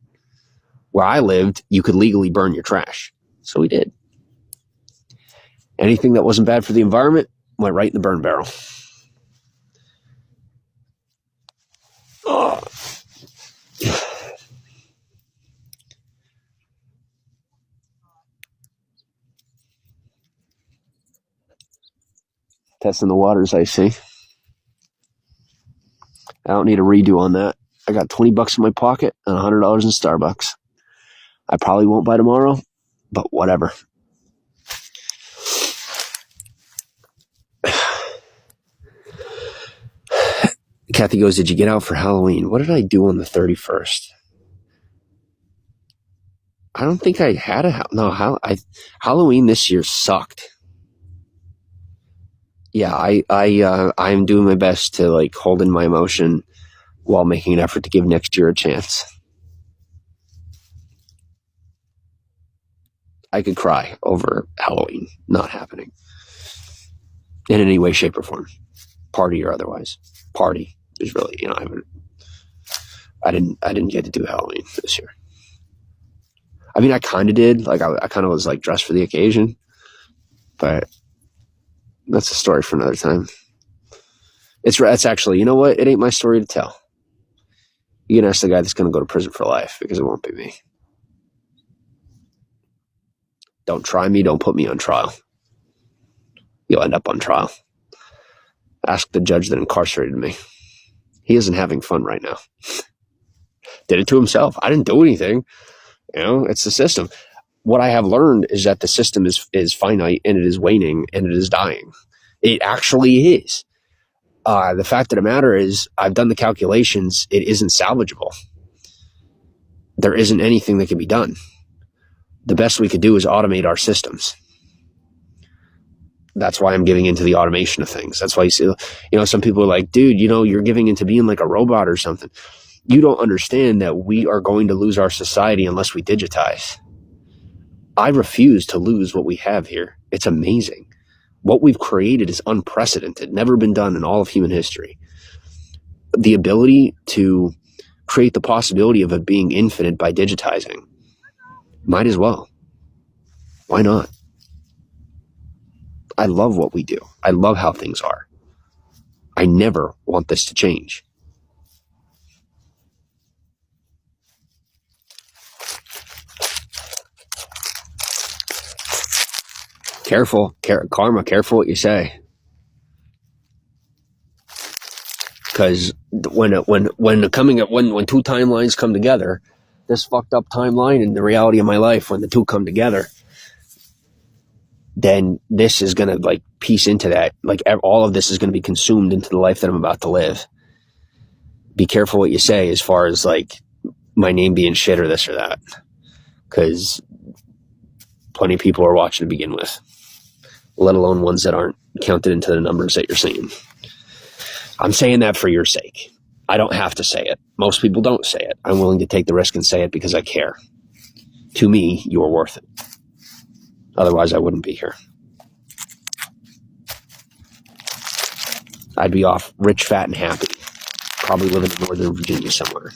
Where I lived, you could legally burn your trash. So we did. Anything that wasn't bad for the environment went right in the burn barrel. Oh. Testing the waters, I see. I don't need a redo on that. I got $20 in my pocket and $100 in Starbucks. I probably won't buy tomorrow, but whatever. Kathy goes, did you get out for Halloween? What did I do on the 31st? I don't think I had Halloween this year sucked. Yeah, I'm doing my best to like hold in my emotion while making an effort to give next year a chance. I could cry over Halloween not happening in any way, shape, or form, party or otherwise. Party is really, I didn't get to do Halloween this year. I mean, I kind of did. Like, I kind of was like dressed for the occasion, but that's a story for another time. It's actually, you know what? It ain't my story to tell. You can ask the guy that's going to go to prison for life, because it won't be me. Don't try me. Don't put me on trial. You'll end up on trial. Ask the judge that incarcerated me. He isn't having fun right now. Did it to himself. I didn't do anything. It's the system. What I have learned is that the system is finite, and it is waning, and it is dying. It actually is. The fact of the matter is, I've done the calculations. It isn't salvageable. There isn't anything that can be done. The best we could do is automate our systems. That's why I'm giving into the automation of things. That's why you see, some people are like, dude, you're giving into being like a robot or something. You don't understand that we are going to lose our society unless we digitize. I refuse to lose what we have here. It's amazing. What we've created is unprecedented, never been done in all of human history. The ability to create the possibility of it being infinite by digitizing. Might as well. Why not? I love what we do. I love how things are. I never want this to change. Careful, karma, careful what you say. Because when two timelines come together, this fucked up timeline and the reality of my life, when the two come together, then this is going to like piece into that. Like all of this is going to be consumed into the life that I'm about to live. Be careful what you say as far as like my name being shit or this or that. Because plenty of people are watching to begin with, let alone ones that aren't counted into the numbers that you're seeing. I'm saying that for your sake. I don't have to say it. Most people don't say it. I'm willing to take the risk and say it because I care. To me, you're worth it. Otherwise, I wouldn't be here. I'd be off rich, fat, and happy. Probably living in Northern Virginia somewhere.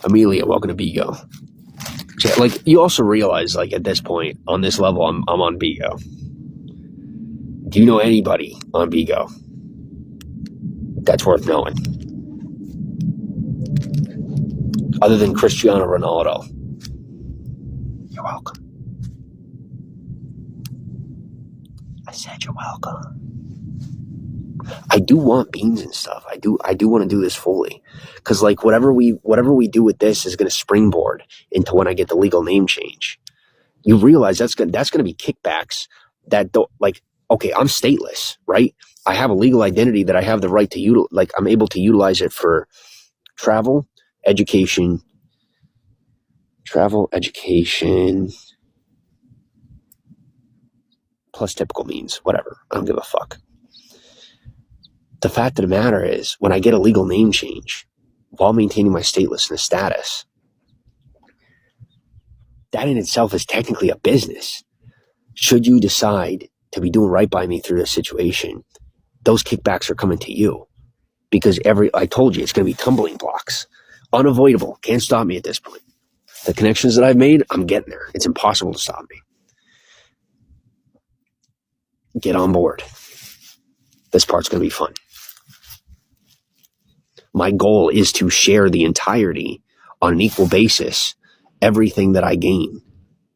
Amelia, welcome to Bigo. Like, you also realize, like, at this point, on this level, I'm on Bigo. Do you know anybody on Bigo that's worth knowing? Other than Cristiano Ronaldo. You're welcome. I said you're welcome. I do want beans and stuff. I do want to do this fully. Because, like, whatever we do with this is going to springboard into when I get the legal name change. You realize that's going to be kickbacks that don't, like, okay, I'm stateless, right? I have a legal identity that I have the right to utilize. Like, I'm able to utilize it for travel, education, plus typical means, whatever. I don't give a fuck. The fact of the matter is, when I get a legal name change while maintaining my statelessness status, that in itself is technically a business. Should you decide to be doing right by me through this situation, those kickbacks are coming to you. Because I told you, it's going to be tumbling blocks. Unavoidable. Can't stop me at this point. The connections that I've made, I'm getting there. It's impossible to stop me. Get on board. This part's going to be fun. My goal is to share the entirety on an equal basis, everything that I gain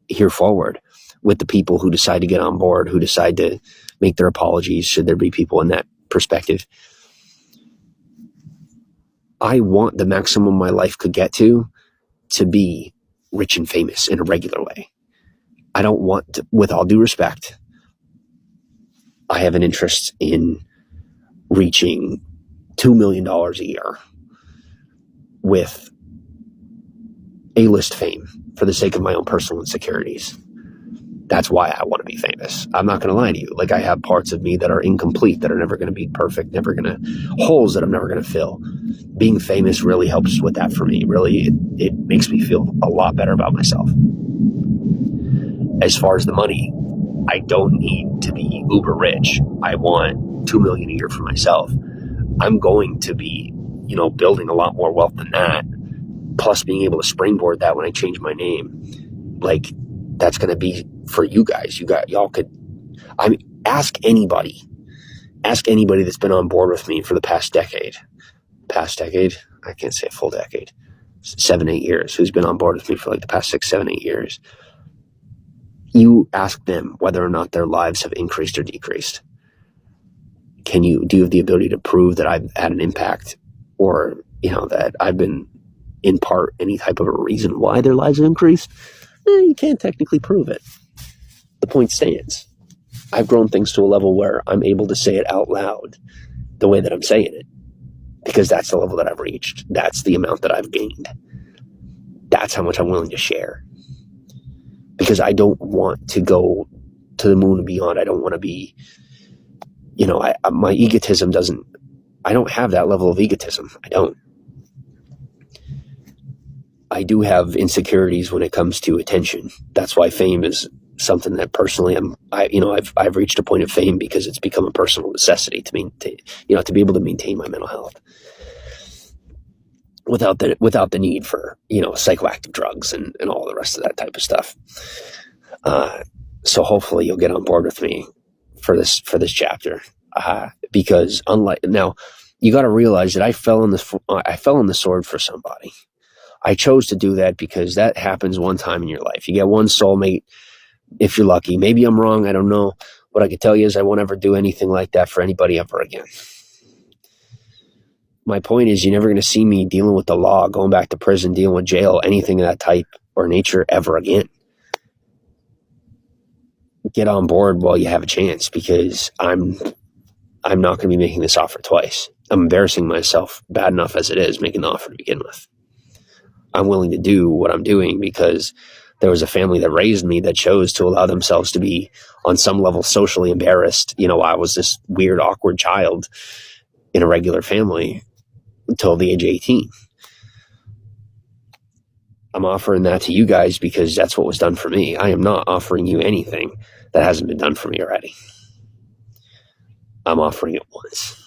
here forward, with the people who decide to get on board, who decide to make their apologies, should there be people in that perspective. I want the maximum my life could get to be rich and famous in a regular way. I don't want to, with all due respect, I have an interest in reaching $2 million a year with A-list fame for the sake of my own personal insecurities. That's why I want to be famous. I'm not going to lie to you. Like, I have parts of me that are incomplete, that are never going to be perfect, holes that I'm never going to fill. Being famous really helps with that for me. Really, it makes me feel a lot better about myself. As far as the money, I don't need to be uber rich. I want $2 million a year for myself. I'm going to be, building a lot more wealth than that. Plus being able to springboard that when I change my name. Like, that's going to be for you guys. Y'all could, ask anybody that's been on board with me for the past decade. I can't say a full decade. 7-8 years. Who's been on board with me for like the past 6-7-8 years. You ask them whether or not their lives have increased or decreased. Do you have the ability to prove that I've had an impact, or, that I've been in part any type of a reason why their lives have increased? You can't technically prove it. The point stands. I've grown things to a level where I'm able to say it out loud the way that I'm saying it, because that's the level that I've reached. That's the amount that I've gained. That's how much I'm willing to share. Because I don't want to go to the moon and beyond. I don't want to be, my egotism I don't have that level of egotism. I don't. I do have insecurities when it comes to attention. That's why fame is something that personally I've reached a point of fame, because it's become a personal necessity to maintain, to be able to maintain my mental health without the need for, psychoactive drugs and all the rest of that type of stuff. So hopefully you'll get on board with me for this chapter, because now, you got to realize that I fell on the sword for somebody. I chose to do that because that happens one time in your life. You get one soulmate, if you're lucky. Maybe I'm wrong. I don't know. What I can tell you is I won't ever do anything like that for anybody ever again. My point is, you're never going to see me dealing with the law, going back to prison, dealing with jail, anything of that type or nature ever again. Get on board while you have a chance, because I'm not going to be making this offer twice. I'm embarrassing myself bad enough as it is making the offer to begin with. I'm willing to do what I'm doing because there was a family that raised me that chose to allow themselves to be on some level socially embarrassed. I was this weird, awkward child in a regular family until the age of 18. I'm offering that to you guys because that's what was done for me. I am not offering you anything that hasn't been done for me already. I'm offering it once.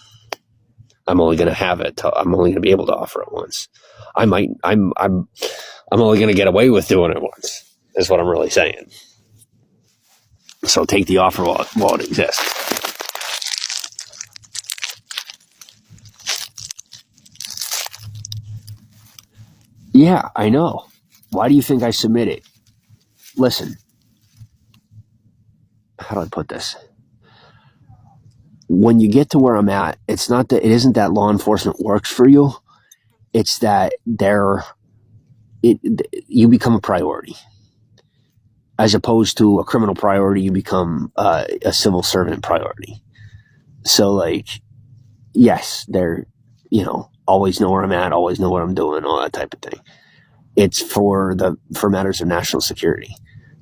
I'm only going to have it. I'm only going to be able to offer it once. I'm only going to get away with doing it once, is what I'm really saying. So take the offer while it exists. Yeah, I know. Why do you think I submit it? Listen, how do I put this? When you get to where I'm at, it isn't that law enforcement works for you. It's that you become a priority. As opposed to a criminal priority, you become a civil servant priority. So, like, yes, they're, always know where I'm at, always know what I'm doing, all that type of thing. It's for matters of national security.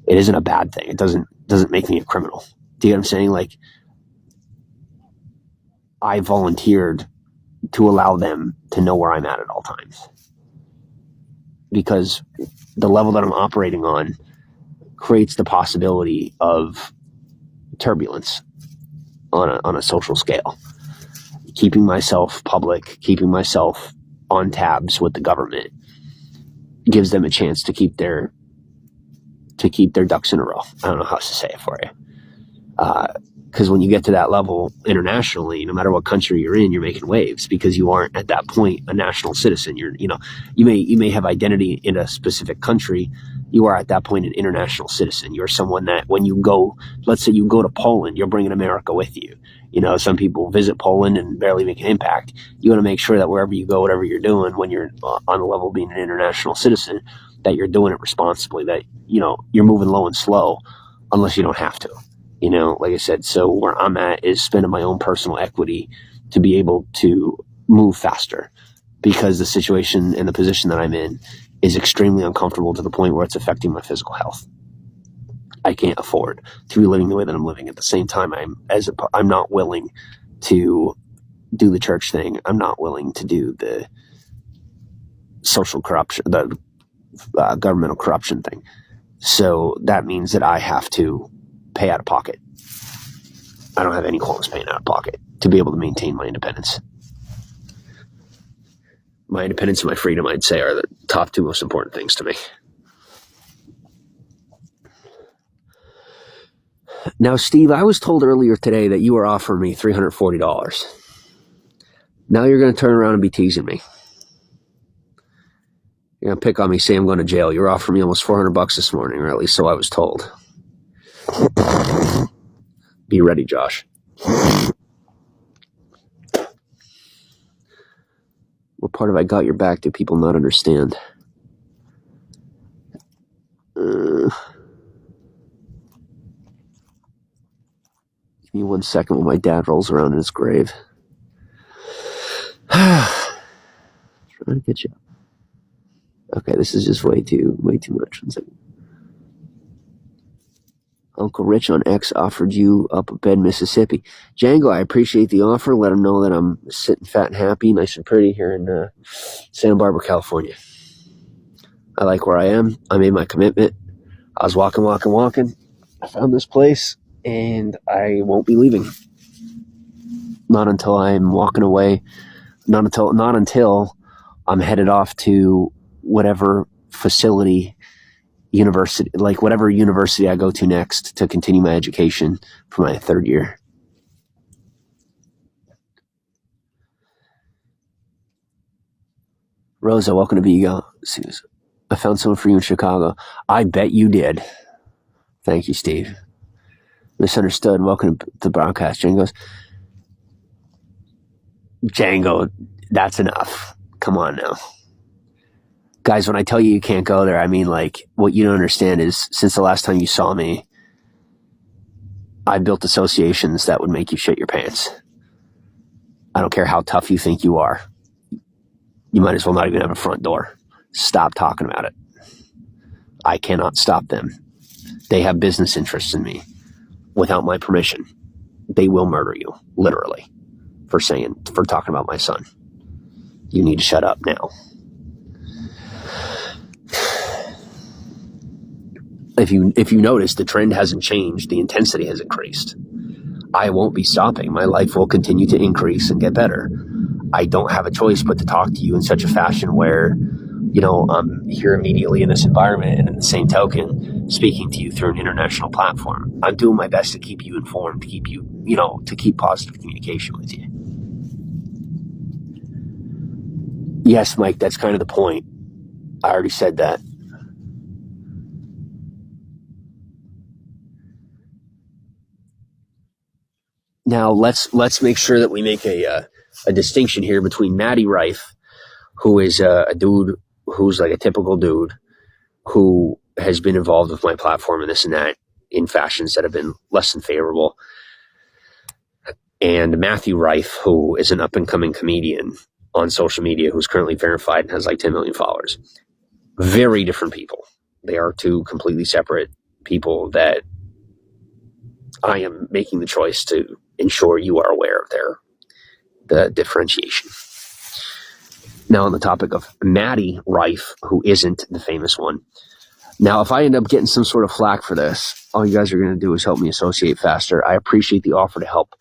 It isn't a bad thing. It doesn't make me a criminal. Do you get what I'm saying? Like, I volunteered to allow them to know where I'm at all times. Because the level that I'm operating on creates the possibility of turbulence on a social scale. Keeping myself public, keeping myself on tabs with the government gives them a chance to keep their ducks in a row. I don't know how else to say it for you. Because when you get to that level internationally, no matter what country you're in, you're making waves because you aren't at that point a national citizen. You may have identity in a specific country. You are at that point an international citizen. You're someone that when you go, let's say you go to Poland, you're bringing America with you. Some people visit Poland and barely make an impact. You want to make sure that wherever you go, whatever you're doing, when you're on the level of being an international citizen, that you're doing it responsibly, that, you're moving low and slow unless you don't have to. Like I said, so where I'm at is spending my own personal equity to be able to move faster because the situation and the position that I'm in is extremely uncomfortable to the point where it's affecting my physical health. I can't afford to be living the way that I'm living. At the same time, I'm not willing to do the church thing. I'm not willing to do the social corruption, the governmental corruption thing. So that means that I have to pay out of pocket. I don't have any qualms paying out of pocket to be able to maintain my independence. My independence and my freedom, I'd say, are the top two most important things to me. Now, Steve, I was told earlier today that you were offering me $340. Now you're going to turn around and be teasing me. You're going to pick on me, say I'm going to jail. You're offering me almost $400 this morning, or at least so I was told. Be ready, Josh. What part of I got your back do people not understand? Give me 1 second when my dad rolls around in his grave. Trying to get you. Okay, this is just way too much. 1 second. Uncle Rich on X offered you up a bed, Mississippi. Django, I appreciate the offer. Let him know that I'm sitting fat and happy, nice and pretty here in Santa Barbara, California. I like where I am. I made my commitment. I was walking. I found this place, and I won't be leaving. Not until I'm walking away. Not until I'm headed off to whatever facility, university, like whatever university I go to next to continue my education for my third year. Rosa, welcome to Vigo. I found someone for you in Chicago. I bet you did. Thank you, Steve. Misunderstood. Welcome to the broadcast. Django, that's enough. Come on now. Guys, when I tell you can't go there, I mean, like, what you don't understand is since the last time you saw me, I built associations that would make you shit your pants. I don't care how tough you think you are. You might as well not even have a front door. Stop talking about it. I cannot stop them. They have business interests in me. Without my permission, they will murder you, literally, for talking about my son. You need to shut up now. If you notice, the trend hasn't changed. The intensity has increased. I won't be stopping. My life will continue to increase and get better. I don't have a choice but to talk to you in such a fashion where, I'm here immediately in this environment, and in the same token, speaking to you through an international platform. I'm doing my best to keep you informed, to keep you, to keep positive communication with you. Yes, Mike, that's kind of the point. I already said that. Now let's make sure that we make a distinction here between Matty Rife, who is a dude who's like a typical dude who has been involved with my platform and this and that in fashions that have been less than favorable, and Matthew Rife, who is an up-and-coming comedian on social media who's currently verified and has like 10 million followers. Very different people. They are two completely separate people that I am making the choice to ensure you are aware of the differentiation. Now, on the topic of Matty Rife, who isn't the famous one. Now, if I end up getting some sort of flack for this, all you guys are going to do is help me associate faster. I appreciate the offer to help.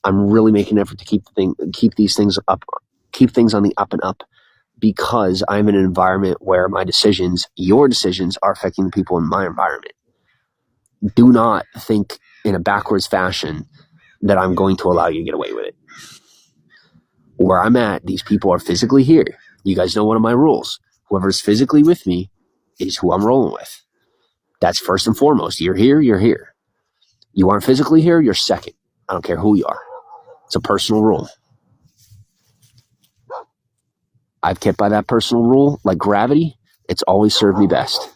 I'm really making an effort to keep these things up, keep things on the up and up, because I'm in an environment where my decisions, your decisions, are affecting the people in my environment. Do not think in a backwards fashion that I'm going to allow you to get away with it. Where I'm at, these people are physically here. You guys know one of my rules. Whoever's physically with me is who I'm rolling with. That's first and foremost. You're here, you're here. You aren't physically here, you're second. I don't care who you are. It's a personal rule. I've kept by that personal rule like gravity. It's always served me best.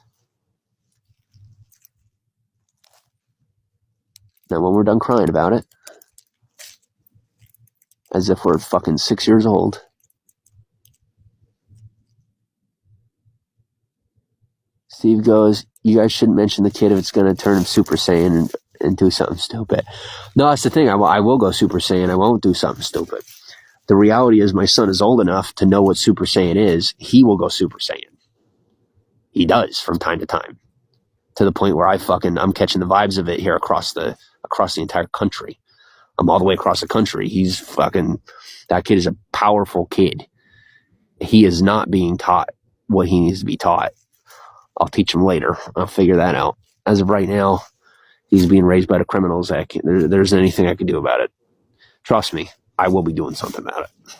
Now, when we're done crying about it, as if we're fucking 6 years old, Steve goes, you guys shouldn't mention the kid if it's going to turn him Super Saiyan and do something stupid. No, that's the thing. I will go Super Saiyan. I won't do something stupid. The reality is my son is old enough to know what Super Saiyan is. He will go Super Saiyan. He does from time to time, to the point where I'm catching the vibes of it here across the entire country. I'm all the way across the country. That kid is a powerful kid. He is not being taught what he needs to be taught. I'll teach him later. I'll figure that out. As of right now, he's being raised by the criminals. There isn't anything I can do about it. Trust me, I will be doing something about it.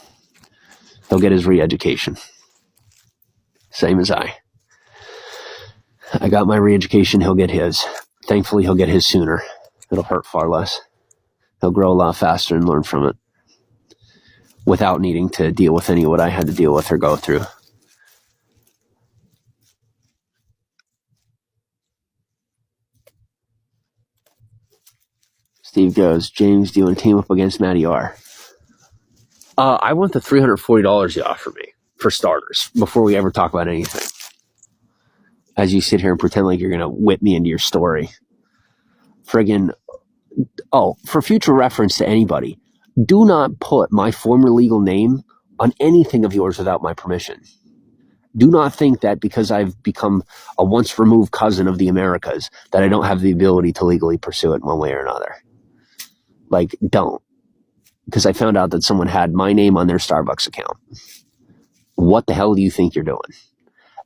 He'll get his re-education. Same as I. I got my re-education, he'll get his. Thankfully, he'll get his sooner. It'll hurt far less. He'll grow a lot faster and learn from it without needing to deal with any of what I had to deal with or go through. Steve goes, James, do you want to team up against Matty R? I want the $340 you offer me, for starters, before we ever talk about anything. As you sit here and pretend like you're going to whip me into your story. For future reference to anybody, do not put my former legal name on anything of yours without my permission. Do not think that because I've become a once removed cousin of the Americas that I don't have the ability to legally pursue it one way or another. Like, don't. Because I found out that someone had my name on their Starbucks account. What the hell do you think you're doing?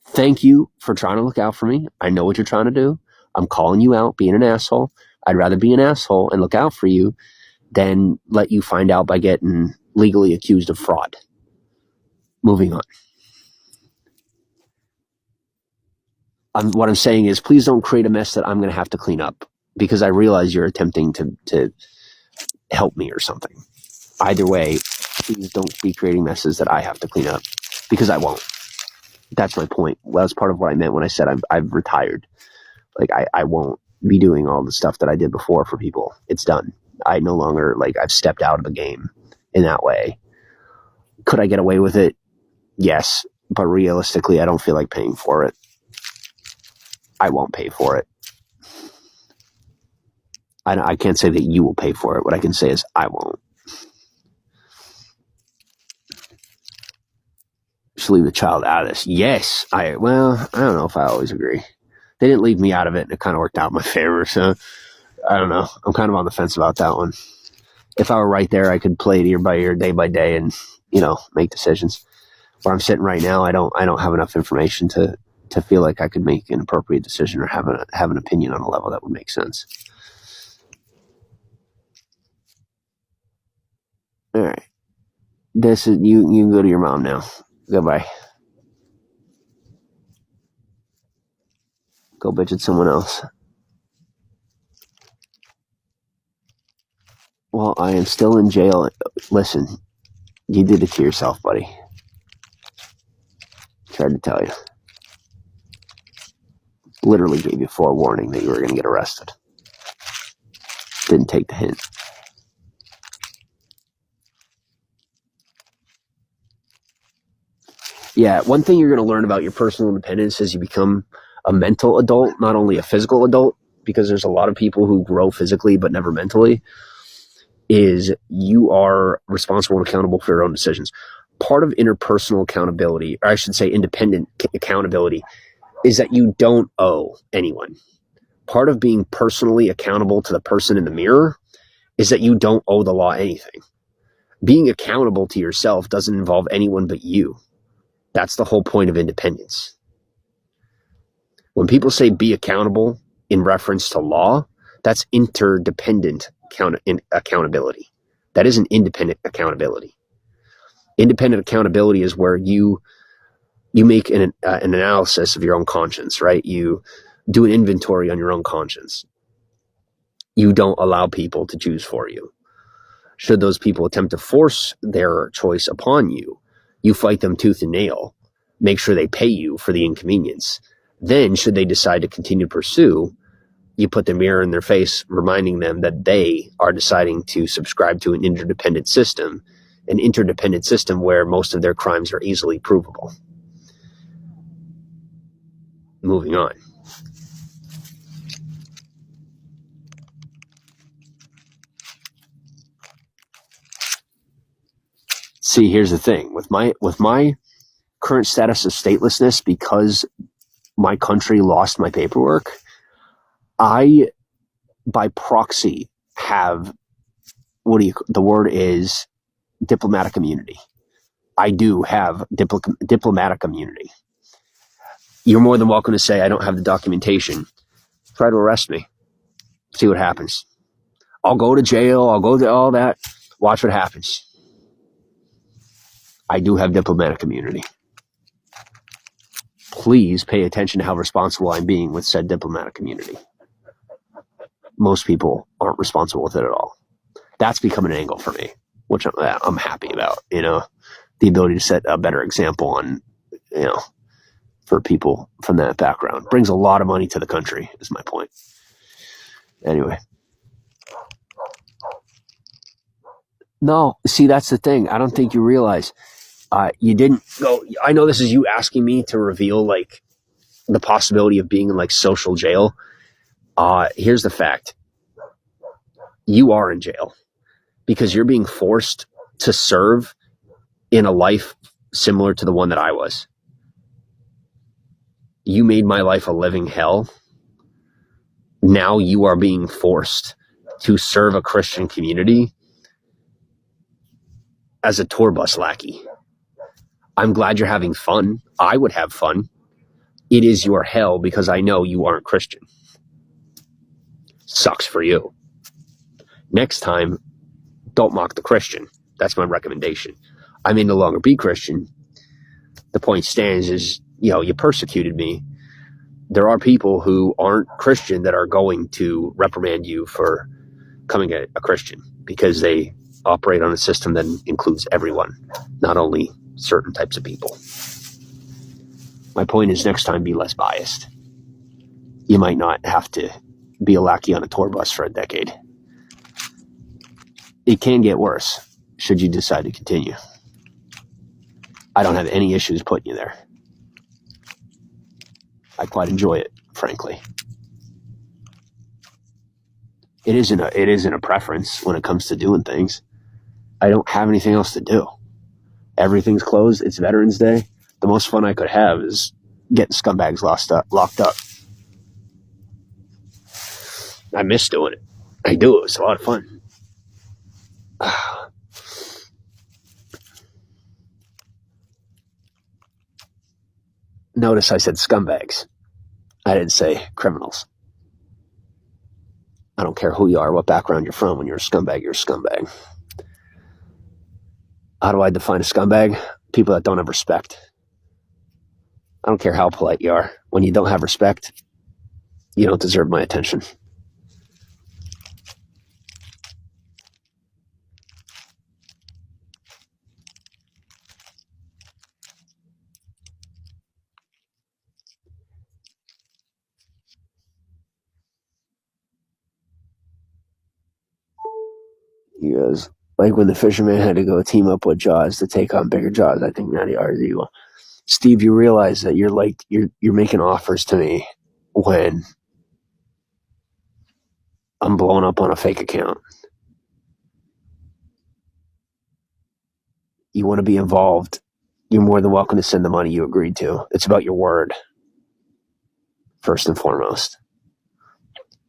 Thank you for trying to look out for me. I know what you're trying to do. I'm calling you out, being an asshole. I'd rather be an asshole and look out for you than let you find out by getting legally accused of fraud. Moving on. What I'm saying is, please don't create a mess that I'm going to have to clean up, because I realize you're attempting to help me or something. Either way, please don't be creating messes that I have to clean up, because I won't. That's my point. Well, that's part of what I meant when I said I've retired. Like, I won't be doing all the stuff that I did before for people. It's done. I no longer, I've stepped out of the game in that way. Could I get away with it? Yes. But realistically, I don't feel like paying for it. I won't pay for it. I can't say that you will pay for it. What I can say is I won't. Just leave the child out of this. Yes. I don't know if I always agree. They didn't leave me out of it, and it kind of worked out in my favor. So I don't know. I'm kind of on the fence about that one. If I were right there, I could play it year by year, day by day, and make decisions. Where I'm sitting right now, I don't have enough information to feel like I could make an appropriate decision or have an opinion on a level that would make sense. All right. This is you can go to your mom now. Goodbye. Go bitch at someone else. Well, I am still in jail. Listen, you did it to yourself, buddy. Tried to tell you. Literally gave you forewarning that you were going to get arrested. Didn't take the hint. Yeah, one thing you're going to learn about your personal independence as you become a mental adult, not only a physical adult, because there's a lot of people who grow physically but never mentally, is you are responsible and accountable for your own decisions. Part of interpersonal accountability, or I should say independent accountability, is that you don't owe anyone. Part of being personally accountable to the person in the mirror is that you don't owe the law anything. Being accountable to yourself doesn't involve anyone but you. That's the whole point of independence. When people say be accountable in reference to law, that's interdependent accountability. That isn't independent accountability. Independent accountability is where you make an analysis of your own conscience, right? You do an inventory on your own conscience. You don't allow people to choose for you. Should those people attempt to force their choice upon you, you fight them tooth and nail, make sure they pay you for the inconvenience. Then, should they decide to continue to pursue, you put the mirror in their face, reminding them that they are deciding to subscribe to an interdependent system where most of their crimes are easily provable. Moving on. See, here's the thing. With my current status of statelessness, because my country lost my paperwork, I, by proxy, have the word is diplomatic immunity. I do have diplomatic immunity. You're more than welcome to say I don't have the documentation. Try to arrest me. See what happens. I'll go to jail. I'll go to all that. Watch what happens. I do have diplomatic immunity. Please pay attention to how responsible I'm being with said diplomatic immunity. Most people aren't responsible with it at all. That's become an angle for me, which I'm happy about. The ability to set a better example on, for people from that background. Brings a lot of money to the country, is my point. Anyway. No, see, that's the thing. I don't think you realize. You didn't go. I know this is you asking me to reveal like the possibility of being in like social jail. Here's the fact. You are in jail because you're being forced to serve in a life similar to the one that I was. You made my life a living hell. Now you are being forced to serve a Christian community as a tour bus lackey. I'm glad you're having fun. I would have fun. It is your hell because I know you aren't Christian. Sucks for you. Next time, don't mock the Christian. That's my recommendation. I may no longer be Christian. The point stands is, you persecuted me. There are people who aren't Christian that are going to reprimand you for becoming a Christian because they operate on a system that includes everyone, not only certain types of people. My point is, next time, be less biased. You might not have to be a lackey on a tour bus for a decade. It can get worse should you decide to continue. I don't have any issues putting you there. I quite enjoy it, frankly. It isn't a preference when it comes to doing things. I don't have anything else to do. Everything's closed. It's Veterans Day. The most fun I could have is getting scumbags locked up. I miss doing it. I do. It's a lot of fun. Notice I said scumbags. I didn't say criminals. I don't care who you are, what background you're from. When you're a scumbag, you're a scumbag. How do I define a scumbag? People that don't have respect. I don't care how polite you are. When you don't have respect, you don't deserve my attention. He goes, like when the fisherman had to go team up with Jaws to take on bigger Jaws. I think Matty argued, well, Steve, you realize that you're making offers to me when I'm blowing up on a fake account. You want to be involved, you're more than welcome to send the money you agreed to. It's about your word, first and foremost.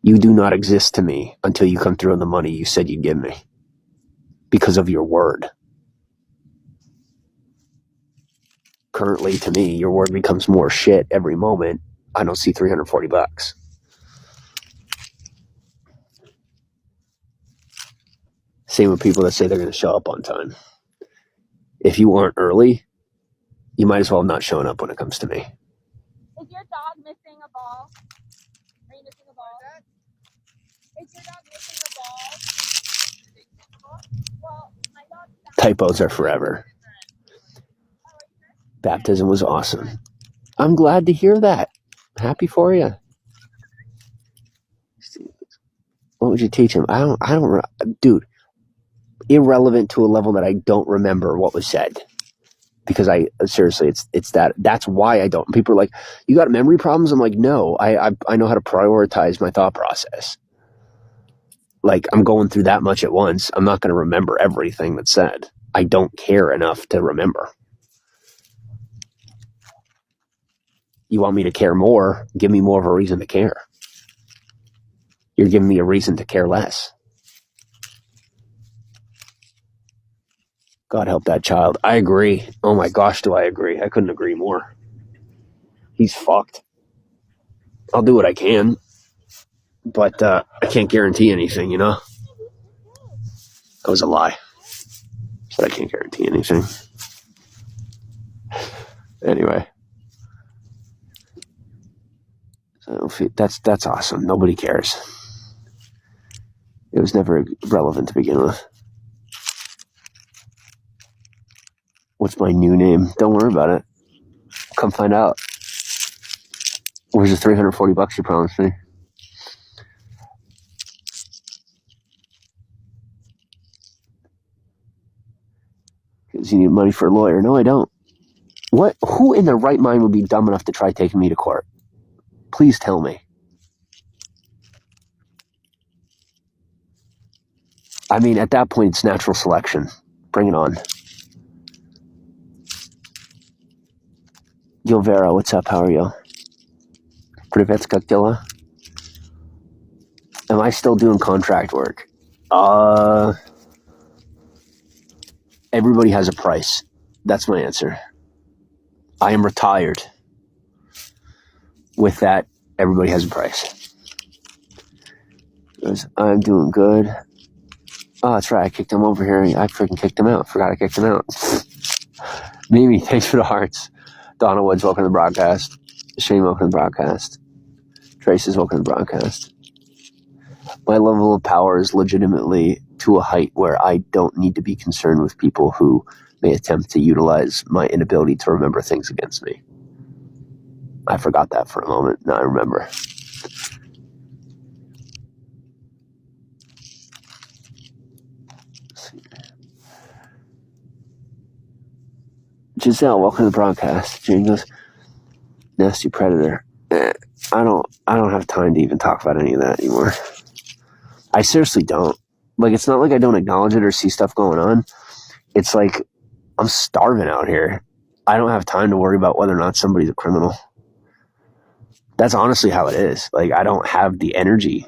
You do not exist to me until you come through on the money you said you'd give me because of your word. Currently, to me, your word becomes more shit every moment. I don't see $340. Same with people that say they're going to show up on time. If you aren't early, you might as well have not shown up when it comes to me. Is your dog missing a ball? Are you missing a ball? Is your dog missing a ball? Well, my dog... Typos are forever. Baptism was awesome. I'm glad to hear that. Happy for you. What would you teach him? Dude, irrelevant to a level that I don't remember what was said. Because seriously, that's why I don't. People are like, you got memory problems? I'm like, no, I know how to prioritize my thought process. Like, I'm going through that much at once. I'm not going to remember everything that's said. I don't care enough to remember. You want me to care more? Give me more of a reason to care. You're giving me a reason to care less. God help that child. I agree. Oh my gosh, do I agree. I couldn't agree more. He's fucked. I'll do what I can, but I can't guarantee anything, you know? That was a lie. Said I can't guarantee anything. Anyway. So that's awesome. Nobody cares. It was never relevant to begin with. What's my new name? Don't worry about it. Come find out. Where's the $340 you promised me? Because you need money for a lawyer. No, I don't. What? Who in their right mind would be dumb enough to try taking me to court? Please tell me. I mean, at that point, it's natural selection. Bring it on. Yo, Vera, what's up? How are you? Privetska Dilla. Am I still doing contract work? Everybody has a price. That's my answer. I am retired. With that, everybody has a price. I'm doing good. Oh, that's right. I kicked him over here. I freaking kicked him out. Forgot I kicked him out. Mimi, thanks for the hearts. Donna Woods, welcome to the broadcast. Shane, welcome to the broadcast. Trace welcome to the broadcast. My level of power is legitimately to a height where I don't need to be concerned with people who may attempt to utilize my inability to remember things against me. I forgot that for a moment. Now I remember. Giselle, welcome to the broadcast. Jane goes, nasty predator. I don't have time to even talk about any of that anymore. I seriously don't. Like, it's not like I don't acknowledge it or see stuff going on. It's like I'm starving out here. I don't have time to worry about whether or not somebody's a criminal. That's honestly how it is. Like, I don't have the energy.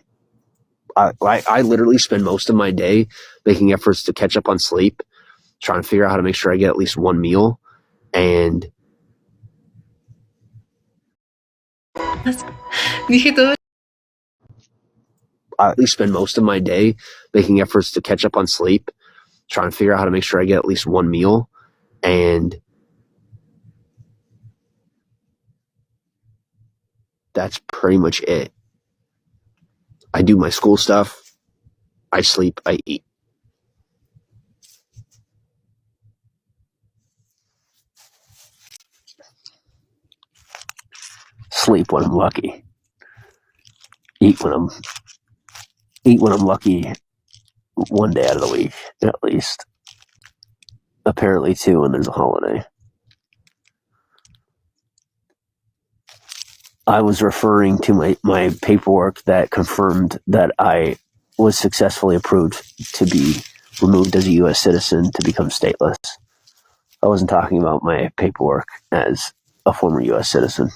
I literally spend most of my day making efforts to catch up on sleep, trying to figure out how to make sure I get at least one meal, and Dije todo. I at least spend most of my day making efforts to catch up on sleep, trying to figure out how to make sure I get at least one meal, and that's pretty much it. I do my school stuff, I sleep, I eat. Sleep when I'm lucky. Eat when I'm lucky one day out of the week, at least. Apparently two when there's a holiday. I was referring to my paperwork that confirmed that I was successfully approved to be removed as a U.S. citizen to become stateless. I wasn't talking about my paperwork as a former U.S. citizen.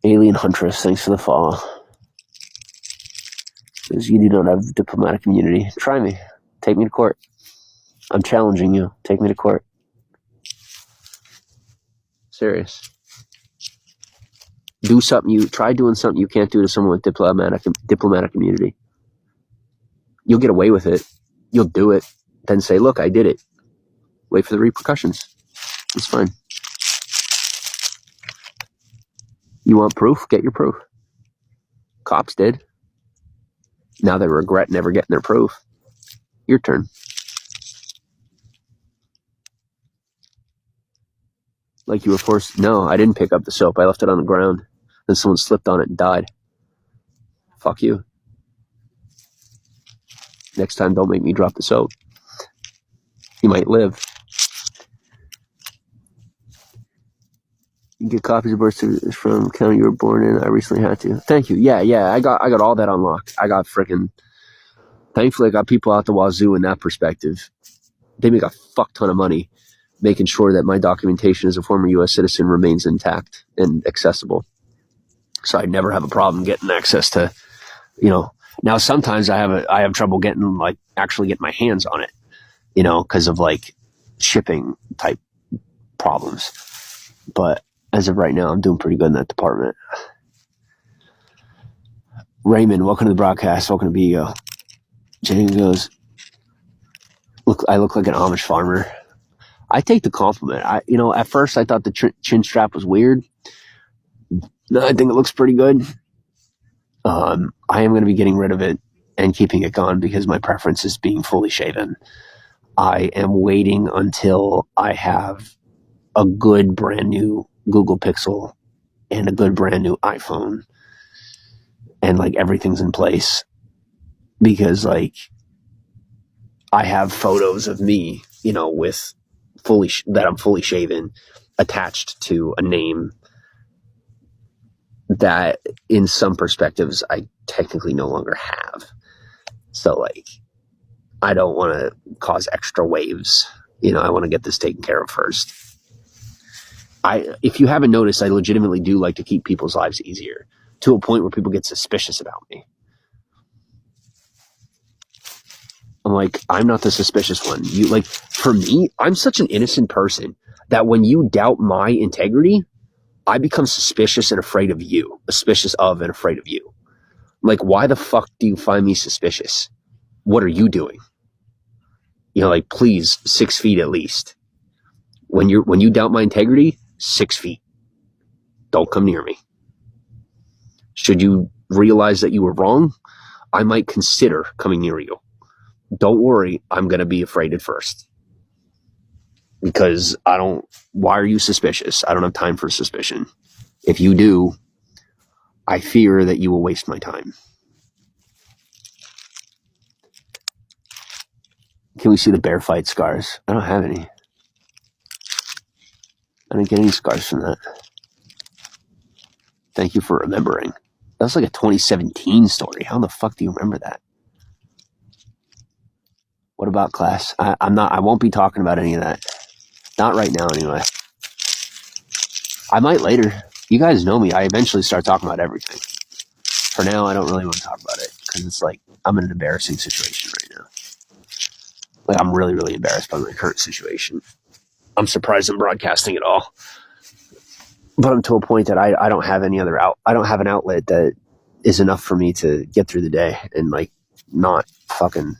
Alien Huntress, thanks for the follow. Because you do not have diplomatic immunity. Try me. Take me to court. I'm challenging you. Take me to court. Serious. Try doing something you can't do to someone with diplomatic immunity. You'll get away with it. You'll do it. Then say, look, I did it. Wait for the repercussions. It's fine. You want proof? Get your proof. Cops did. Now they regret never getting their proof. Your turn. Like you were forced. No, I didn't pick up the soap. I left it on the ground. Then someone slipped on it and died. Fuck you. Next time, don't make me drop the soap. You might live. You can get copies of birth certificates from the county you were born in. I recently had to. Thank you. Yeah. I got all that unlocked. I got thankfully I got people out the wazoo in that perspective. They make a fuck ton of money making sure that my documentation as a former U.S. citizen remains intact and accessible. So I never have a problem getting access to, now sometimes I have trouble actually getting my hands on it, because of shipping type problems. But as of right now, I'm doing pretty good in that department. Raymond, welcome to the broadcast. Welcome to BEO. Jane goes, I look like an Amish farmer. I take the compliment. At first I thought the chin strap was weird. No, I think it looks pretty good. I am going to be getting rid of it and keeping it gone because my preference is being fully shaven. I am waiting until I have a good brand new Google Pixel and a good brand new iPhone and everything's in place, because I have photos of me, with that I'm fully shaven, attached to a name that in some perspectives I technically no longer have. So I don't want to cause extra waves. I want to get this taken care of first. If you haven't noticed, I legitimately do like to keep people's lives easier, to a point where people get suspicious about me. I'm not the suspicious one. For me, I'm such an innocent person that when you doubt my integrity, I become suspicious and afraid of you. Suspicious of and afraid of you. Why the fuck do you find me suspicious? What are you doing? Please, 6 feet at least. When you doubt my integrity, 6 feet. Don't come near me. Should you realize that you were wrong, I might consider coming near you. Don't worry, I'm going to be afraid at first. Because why are you suspicious? I don't have time for suspicion. If you do, I fear that you will waste my time. Can we see the bear fight scars? I don't have any. I didn't get any scars from that. Thank you for remembering. That's like a 2017 story. How the fuck do you remember that? What about class? I won't be talking about any of that. Not right now, anyway. I might later. You guys know me. I eventually start talking about everything. For now, I don't really want to talk about it. because it's like I'm in an embarrassing situation right now. Like I'm really, really embarrassed by my current situation. I'm surprised I'm broadcasting at all. But I'm to a point that I don't have any other I don't have an outlet that is enough for me to get through the day and like not fucking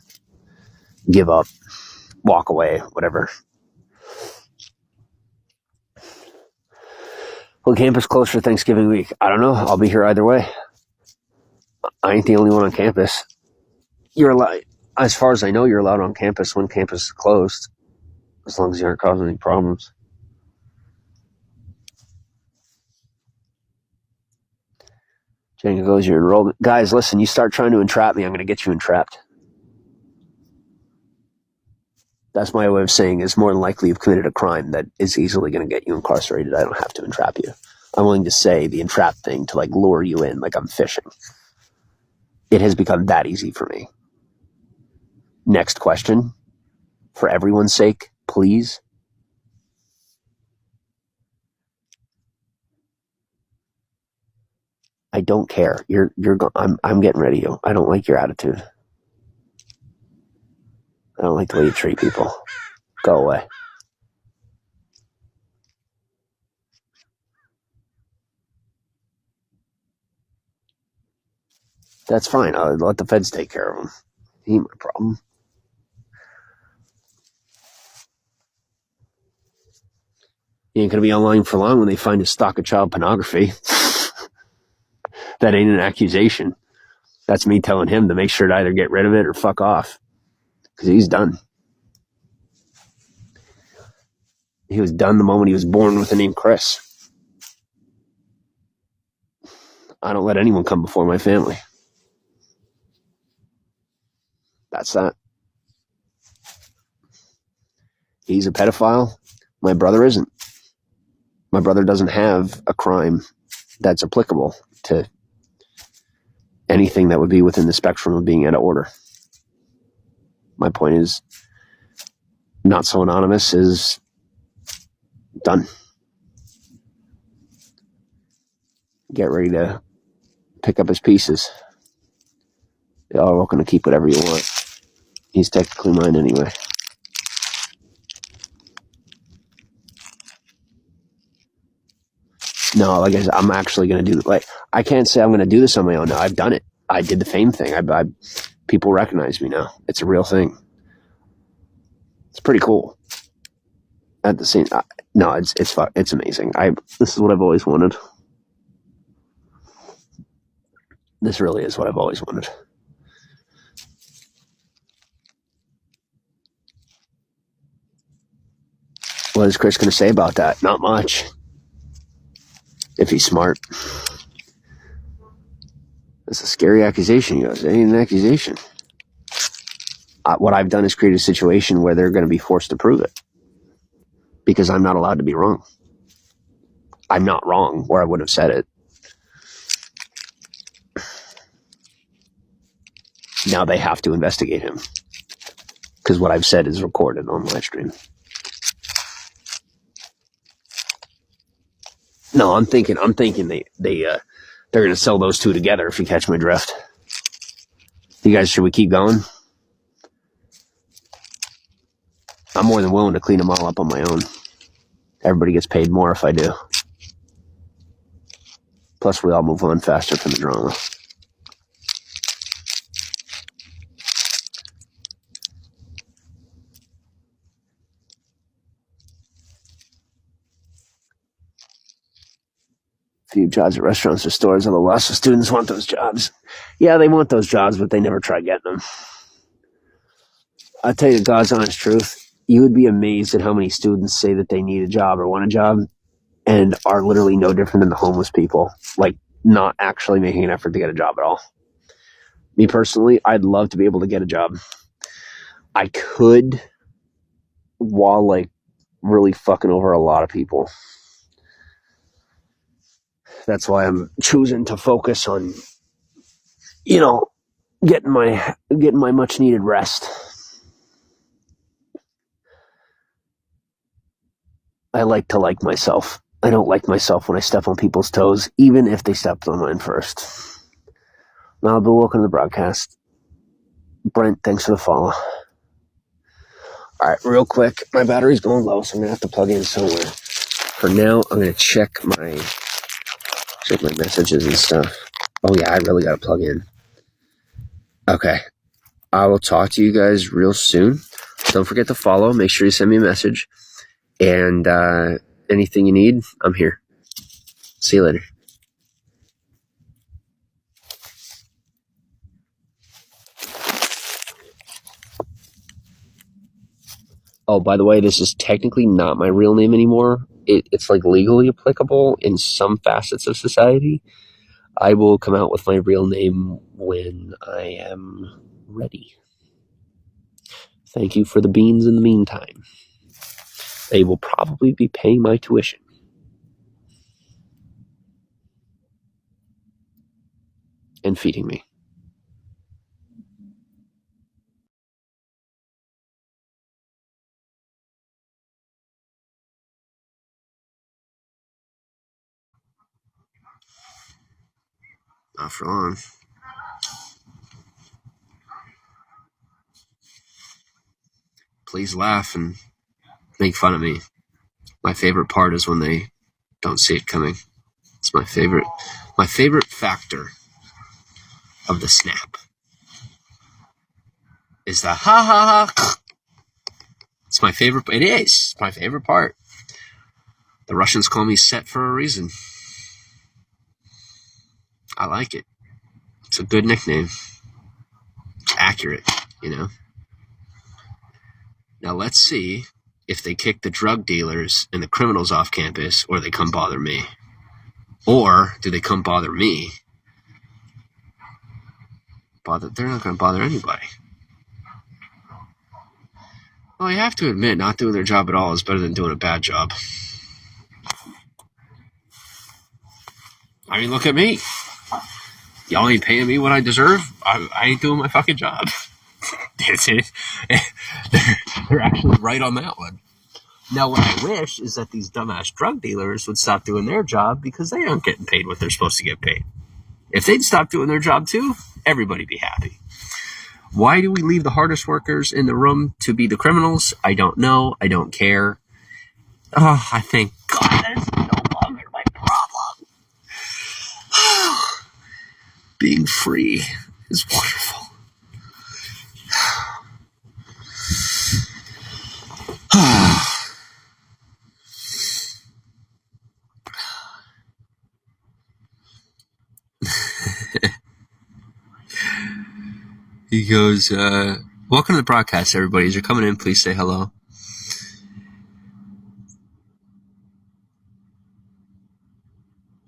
give up, walk away, whatever. Well, campus closed for Thanksgiving week. I don't know. I'll be here either way. I ain't the only one on campus. You're allowed, as far as I know, you're allowed on campus when campus is closed, as long as you aren't causing any problems. Jenga goes, your enrollment. Guys, listen, you start trying to entrap me, I'm going to get you entrapped. That's my way of saying is more than likely you've committed a crime that is easily going to get you incarcerated. I don't have to entrap you. I'm willing to say the entrap thing to like lure you in like I'm fishing. It has become that easy for me. Next question. For everyone's sake, please. I don't care. I'm getting rid of you. I don't like your attitude. I don't like the way you treat people. Go away. That's fine. I'll let the feds take care of him. He ain't my problem. He ain't gonna be online for long when they find a stock of child pornography. That ain't an accusation. That's me telling him to make sure to either get rid of it or fuck off. Because he's done. He was done the moment he was born with the name Chris. I don't let anyone come before my family. That's that. He's a pedophile. My brother isn't. My brother doesn't have a crime that's applicable to anything that would be within the spectrum of being out of order. My point is, Not So Anonymous is done. Get ready to pick up his pieces. Y'all are welcome to keep whatever you want. He's technically mine anyway. No, like I said, I'm actually going to do, like, I can't say I'm going to do this on my own now. I've done it. I did the fame thing. People recognize me now. It's a real thing. It's pretty cool. At the same, no, it's amazing. This is what I've always wanted. This really is what I've always wanted. What is Chris going to say about that? Not much. If he's smart. It's a scary accusation. He goes, it ain't an accusation. What I've done is create a situation where they're going to be forced to prove it. Because I'm not allowed to be wrong. I'm not wrong where I would have said it. Now they have to investigate him. Because what I've said is recorded on live stream. No, I'm thinking they're going to sell those two together, if you catch my drift. You guys, should we keep going? I'm more than willing to clean them all up on my own. Everybody gets paid more if I do. Plus, we all move on faster from the drama. Few jobs at restaurants or stores, although lots of students want those jobs. Yeah, they want those jobs, but they never try getting them. I'll tell you the God's honest truth. You would be amazed at how many students say that they need a job or want a job and are literally no different than the homeless people. Like, not actually making an effort to get a job at all. Me personally, I'd love to be able to get a job. I could, while like really fucking over a lot of people. That's why I'm choosing to focus on, getting my much needed rest. I like to like myself. I don't like myself when I step on people's toes, even if they stepped on mine first. Malibu, welcome to the broadcast. Brent, thanks for the follow. All right, real quick, my battery's going low, so I'm gonna have to plug in somewhere. For now, I'm gonna check my messages and stuff. Oh yeah, I really gotta plug in. Okay, I will talk to you guys real soon. Don't forget to follow. Make sure you send me a message, and anything you need, I'm here. See you later. Oh, by the way, this is technically not my real name anymore. It's like legally applicable in some facets of society. I will come out with my real name when I am ready. Thank you for the beans in the meantime. They will probably be paying my tuition and feeding me. Not for long. Please laugh and make fun of me. My favorite part is when they don't see it coming. It's my favorite factor of the snap is the ha ha ha. It's my favorite. It is my favorite part. The Russians call me Set for a reason. I like it. It's a good nickname. It's accurate, you know. Now let's see if they kick the drug dealers and the criminals off campus, or they come bother me. Or do they come bother me? They're not going to bother anybody. Well, you have to admit, not doing their job at all is better than doing a bad job. I mean, look at me. Y'all ain't paying me what I deserve. I ain't doing my fucking job. They're actually right on that one. Now, what I wish is that these dumbass drug dealers would stop doing their job, because they aren't getting paid what they're supposed to get paid. If they'd stop doing their job too, everybody'd be happy. Why do we leave the hardest workers in the room to be the criminals? I don't know. I don't care. Oh, I thank God that's no longer my problem. Being free is wonderful. He goes, welcome to the broadcast, everybody. As you're coming in, please say hello.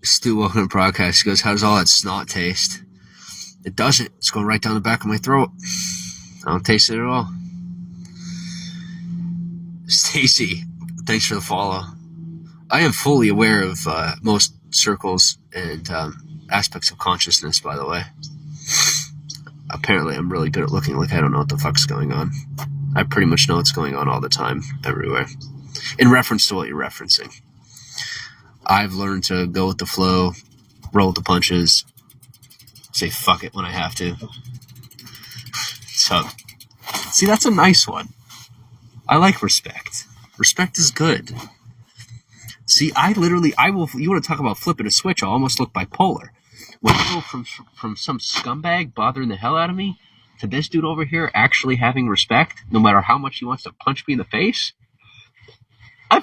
Stu, welcome to the broadcast. He goes, how does all that snot taste? It doesn't. It's going right down the back of my throat. I don't taste it at all. Stacy, thanks for the follow. I am fully aware of most circles and aspects of consciousness, by the way. Apparently, I'm really good at looking like I don't know what the fuck's going on. I pretty much know what's going on all the time, everywhere. In reference to what you're referencing. I've learned to go with the flow, roll with the punches, say fuck it when I have to. So, see, that's a nice one. I like respect. Respect is good. See, you want to talk about flipping a switch, I'll almost look bipolar. When I go from some scumbag bothering the hell out of me to this dude over here actually having respect, no matter how much he wants to punch me in the face, I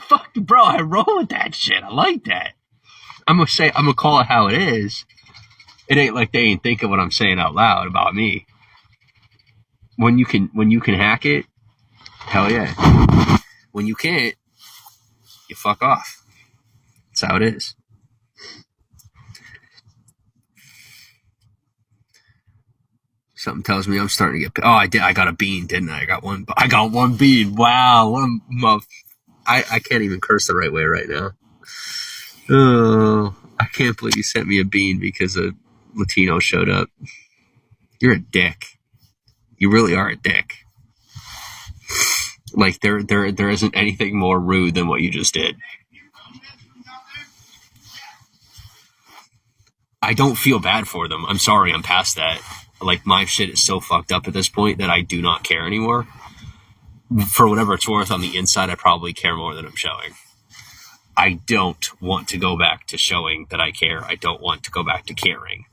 roll with that shit. I like that. I'm going to call it how it is. It ain't like they ain't thinking what I'm saying out loud about me. When you can hack it, hell yeah. When you can't, you fuck off. That's how it is. Something tells me I'm starting to get. Oh, I did. I got a bean, didn't I? I got one bean. Wow. I can't even curse the right way right now. Oh, I can't believe you sent me a bean because a Latino showed up. You're a dick. You really are a dick. Like there isn't anything more rude than what you just did. I don't feel bad for them. I'm sorry, I'm past that. Like, my shit is so fucked up at this point that I do not care anymore. For whatever it's worth, on the inside, I probably care more than I'm showing. I don't want to go back to showing that I care. I don't want to go back to caring.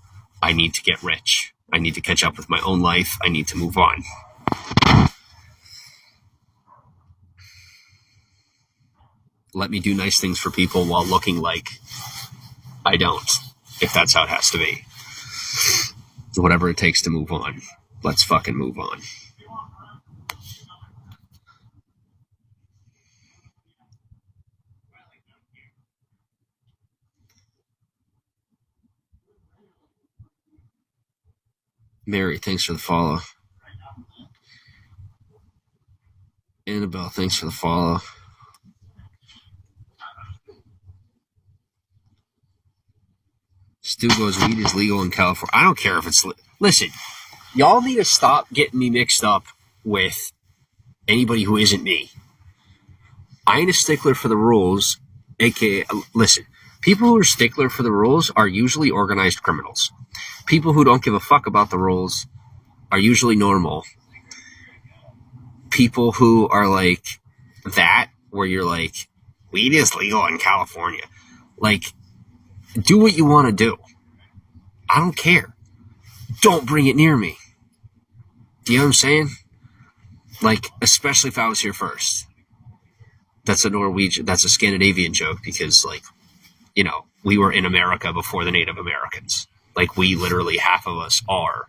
I need to get rich. I need to catch up with my own life. I need to move on. Let me do nice things for people while looking like I don't, if that's how it has to be. Whatever it takes to move on. Let's fucking move on. Mary, thanks for the follow. Annabelle, thanks for the follow. Stu goes, weed is legal in California. I don't care if it's... Listen, y'all need to stop getting me mixed up with anybody who isn't me. I ain't a stickler for the rules, aka... Listen, people who are stickler for the rules are usually organized criminals. People who don't give a fuck about the rules are usually normal. People who are like that, where you're like, weed is legal in California. Like, do what you want to do. I don't care. Don't bring it near me. Do you know what I'm saying? Like, especially if I was here first. That's a Scandinavian joke because, like, you know, we were in America before the Native Americans. Like, we literally, half of us are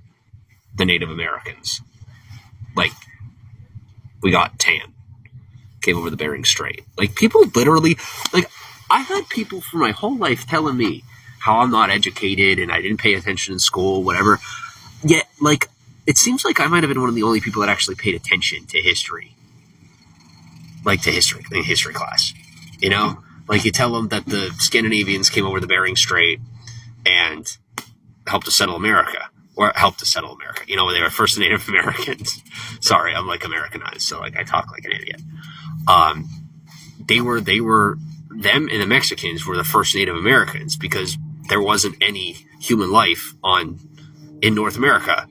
the Native Americans. Like, we got tan. Came over the Bering Strait. Like, people literally, like, I had people for my whole life telling me how I'm not educated and I didn't pay attention in school, whatever. Yet, like, it seems like I might have been one of the only people that actually paid attention to history. Like, to history, in history class. You know? Like, you tell them that the Scandinavians came over the Bering Strait and helped to settle America. Or helped to settle America. You know, they were first Native Americans. Sorry, I'm, like, Americanized, so, like, I talk like an idiot. Them and the Mexicans were the first Native Americans because there wasn't any human life in North America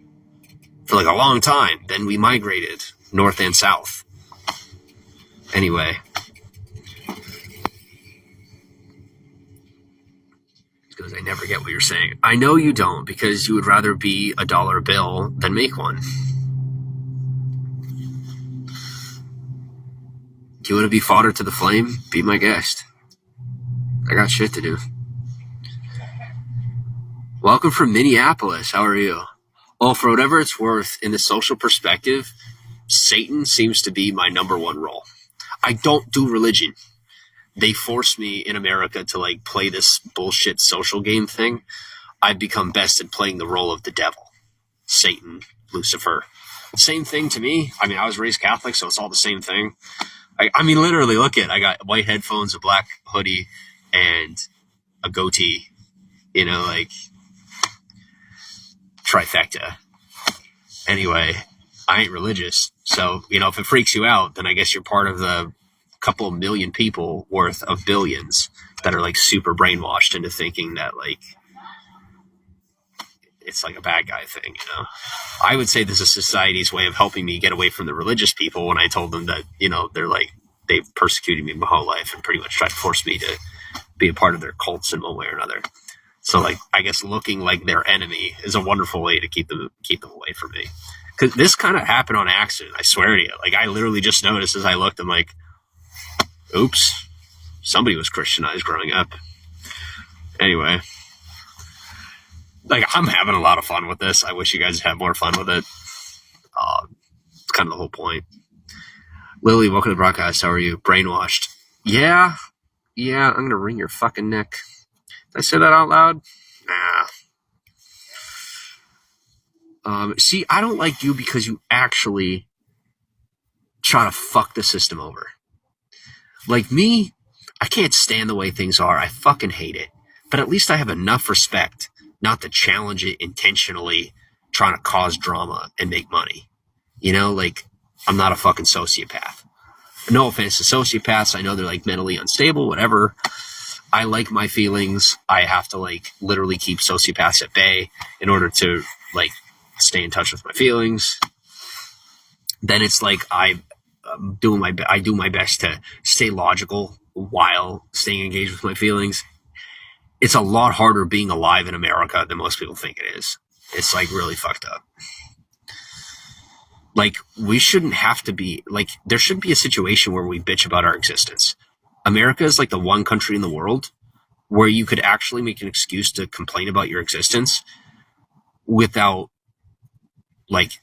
for like a long time. Then we migrated north and south. Anyway. Because I never get what you're saying. I know you don't, because you would rather be a dollar bill than make one. Do you want to be fodder to the flame? Be my guest. I got shit to do. Welcome from Minneapolis. How are you? Well, for whatever it's worth, in the social perspective, Satan seems to be my number one role. I don't do religion. They force me in America to like play this bullshit social game thing. I've become best at playing the role of the devil. Satan, Lucifer. Same thing to me. I mean, I was raised Catholic, so it's all the same thing. I mean, literally, look at, I got white headphones, a black hoodie, and a goatee. You know, like, trifecta. Anyway, I ain't religious. So, you know, if it freaks you out, then I guess you're part of the couple million people worth of billions that are, like, super brainwashed into thinking that, like, it's like a bad guy thing, you know? I would say this is society's way of helping me get away from the religious people when I told them that, you know, they're like, they've persecuted me my whole life and pretty much tried to force me to be a part of their cults in one way or another. So, like, I guess looking like their enemy is a wonderful way to keep them away from me. Because this kind of happened on accident, I swear to you. Like, I literally just noticed as I looked, I'm like, oops, somebody was Christianized growing up. Anyway. Like, I'm having a lot of fun with this. I wish you guys had more fun with it. It's kind of the whole point. Lily, welcome to the broadcast. How are you? Brainwashed. Yeah, I'm going to wring your fucking neck. Did I say that out loud? Nah. See, I don't like you because you actually try to fuck the system over. Like me, I can't stand the way things are. I fucking hate it. But at least I have enough respect not to challenge it intentionally, trying to cause drama and make money. You know, like, I'm not a fucking sociopath. No offense to sociopaths. I know they're, like, mentally unstable, whatever. I like my feelings. I have to like literally keep sociopaths at bay in order to like stay in touch with my feelings. Then it's like I do my best to stay logical while staying engaged with my feelings. It's a lot harder being alive in America than most people think it is. It's like really fucked up. Like we shouldn't have to be like there shouldn't be a situation where we bitch about our existence. America is like the one country in the world where you could actually make an excuse to complain about your existence without like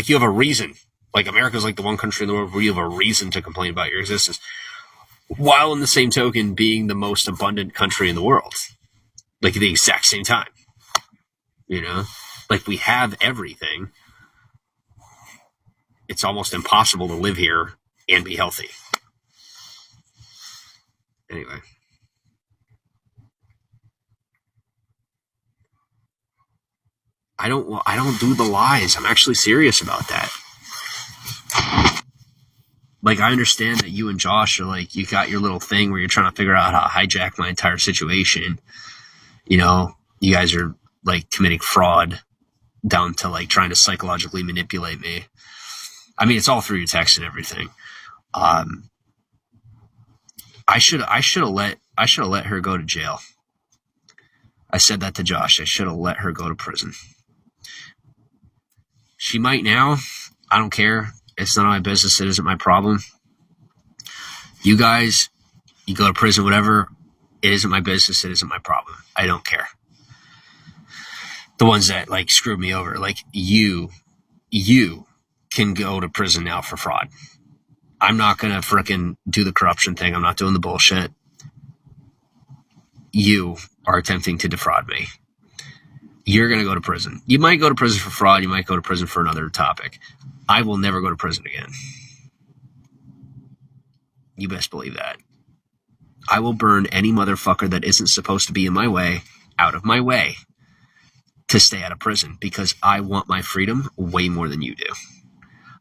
you have a reason. Like America's like the one country in the world where you have a reason to complain about your existence, while in the same token being the most abundant country in the world, like at the exact same time. You know, like we have everything. It's almost impossible to live here and be healthy. Anyway. I don't do the lies. I'm actually serious about that. Like, I understand that you and Josh are like, you got your little thing where you're trying to figure out how to hijack my entire situation. You know, you guys are like committing fraud down to like trying to psychologically manipulate me. I mean, it's all through your text and everything. I should have let her go to jail. I said that to Josh. I should have let her go to prison. She might now. I don't care. It's none of my business. It isn't my problem. You guys, you go to prison, whatever. It isn't my business. It isn't my problem. I don't care. The ones that like screwed me over, like you can go to prison now for fraud. I'm not going to frickin' do the corruption thing. I'm not doing the bullshit. You are attempting to defraud me. You're going to go to prison. You might go to prison for fraud. You might go to prison for another topic. I will never go to prison again. You best believe that. I will burn any motherfucker that isn't supposed to be in my way out of my way to stay out of prison because I want my freedom way more than you do.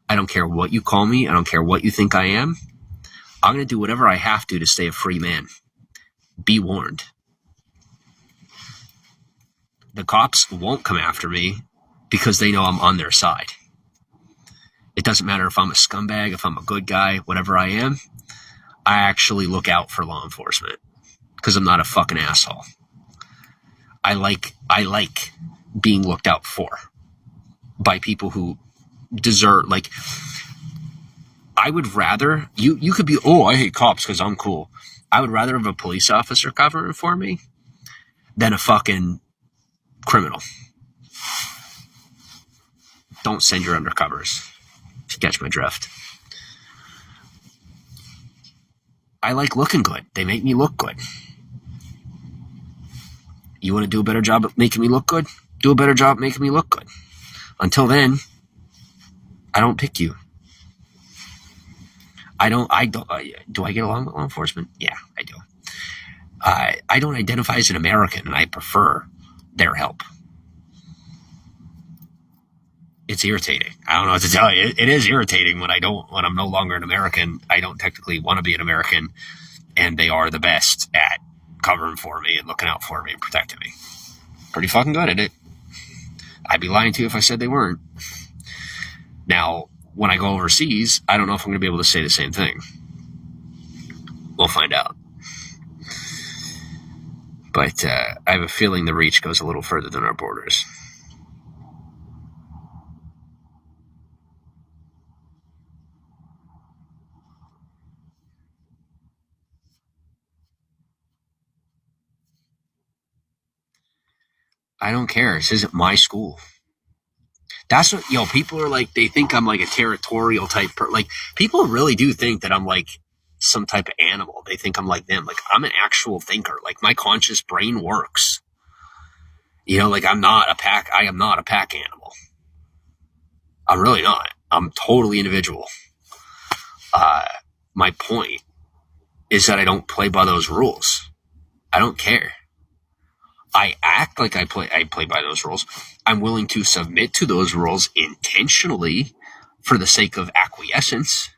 I don't care what you call me. I don't care what you think I am. I'm going to do whatever I have to stay a free man. Be warned. The cops won't come after me because they know I'm on their side. It doesn't matter if I'm a scumbag, if I'm a good guy, whatever I am. I actually look out for law enforcement because I'm not a fucking asshole. I like being looked out for by people who deserve, like, I would rather, you could be, oh, I hate cops because I'm cool. I would rather have a police officer covering for me than a fucking criminal. Don't send your undercovers. To catch my drift. I like looking good. They make me look good. You want to do a better job at making me look good? Do a better job at making me look good. Until then, I don't pick you. Do I get along with law enforcement? Yeah, I do. I don't identify as an American, and I prefer their help. It's irritating. I don't know what to tell you. It is irritating when I'm no longer an American. I don't technically want to be an American, and they are the best at covering for me and looking out for me and protecting me. Pretty fucking good at it. I'd be lying to you if I said they weren't. Now, when I go overseas, I don't know if I'm going to be able to say the same thing. We'll find out. But I have a feeling the reach goes a little further than our borders. I don't care. This isn't my school. That's what, people are like, they think I'm like a territorial type like, people really do think that I'm like some type of animal. They think I'm like them. Like, I'm an actual thinker. Like, my conscious brain works. Like, I am not a pack animal. I'm really not. I'm totally individual. My point is that I don't play by those rules. I don't care. I act like I play by those rules. I'm willing to submit to those rules intentionally for the sake of acquiescence.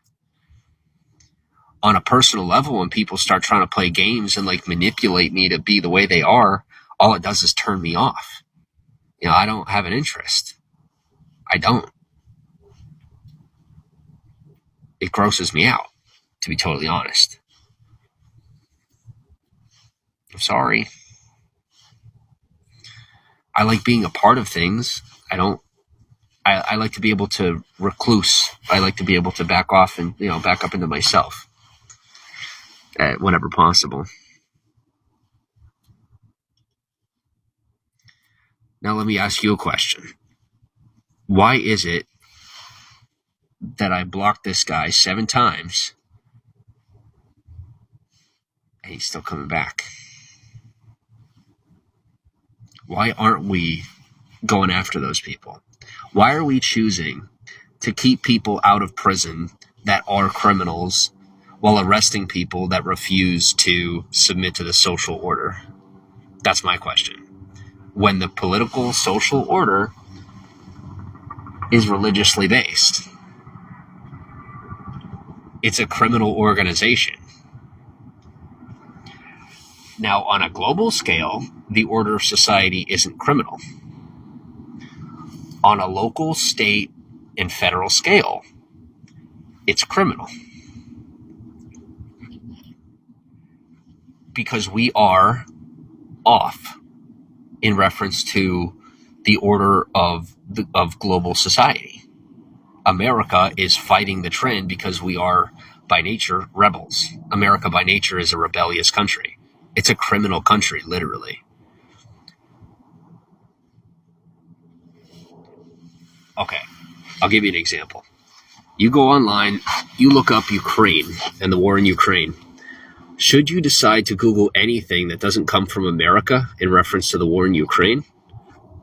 on a personal level, when people start trying to play games and like manipulate me to be the way they are, all it does is turn me off. I don't have an interest. I don't. It grosses me out, to be totally honest. I'm sorry. I like being a part of things. I like to be able to recluse. I like to be able to back off and, back up into myself whenever possible. Now let me ask you a question. Why is it that I blocked this guy 7 times and he's still coming back? Why aren't we going after those people? Why are we choosing to keep people out of prison that are criminals while arresting people that refuse to submit to the social order? That's my question. When the political social order is religiously based, it's a criminal organization. Now, on a global scale, the order of society isn't criminal. On a local, state, and federal scale, it's criminal. Because we are off in reference to the order of global society. America is fighting the trend because we are, by nature, rebels. America, by nature, is a rebellious country. It's a criminal country, literally. Okay, I'll give you an example. You go online, you look up Ukraine and the war in Ukraine. Should you decide to Google anything that doesn't come from America in reference to the war in Ukraine,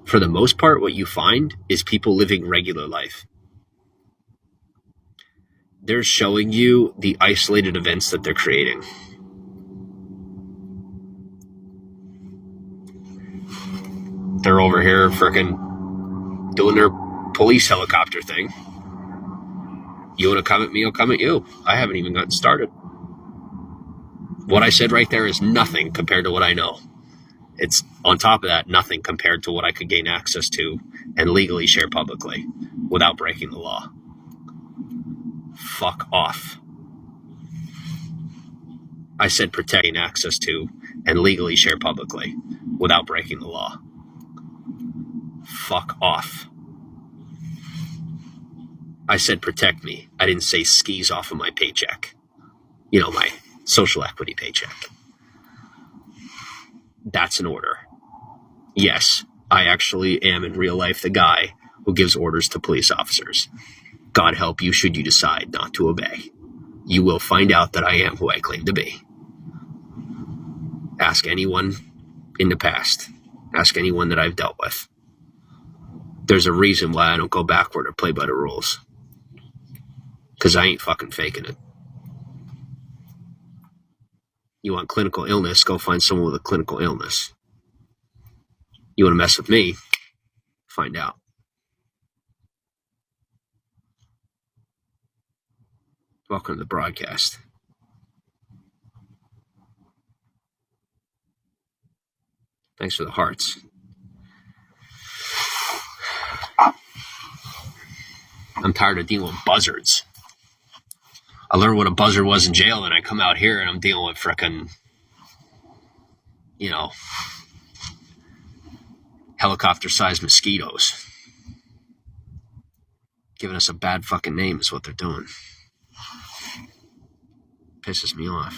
for the most part, what you find is people living regular life. They're showing you the isolated events that they're creating. They're over here freaking doing their police helicopter thing. You want to come at me, I'll come at you. I haven't even gotten started. What I said right there is nothing compared to what I know. It's, on top of that, nothing compared to what I could gain access to and legally share publicly without breaking the law. Fuck off. I said protecting access to and legally share publicly without breaking the law. Fuck off. I said protect me. I didn't say skis off of my paycheck. My social equity paycheck. That's an order. Yes, I actually am in real life the guy who gives orders to police officers. God help you should you decide not to obey. You will find out that I am who I claim to be. Ask anyone in the past. Ask anyone that I've dealt with. There's a reason why I don't go backward or play by the rules. Because I ain't fucking faking it. You want clinical illness, go find someone with a clinical illness. You want to mess with me? Find out. Welcome to the broadcast. Thanks for the hearts. I'm tired of dealing with buzzards. I learned what a buzzard was in jail, and I come out here and I'm dealing with frickin', helicopter-sized mosquitoes. Giving us a bad fucking name is what they're doing. Pisses me off.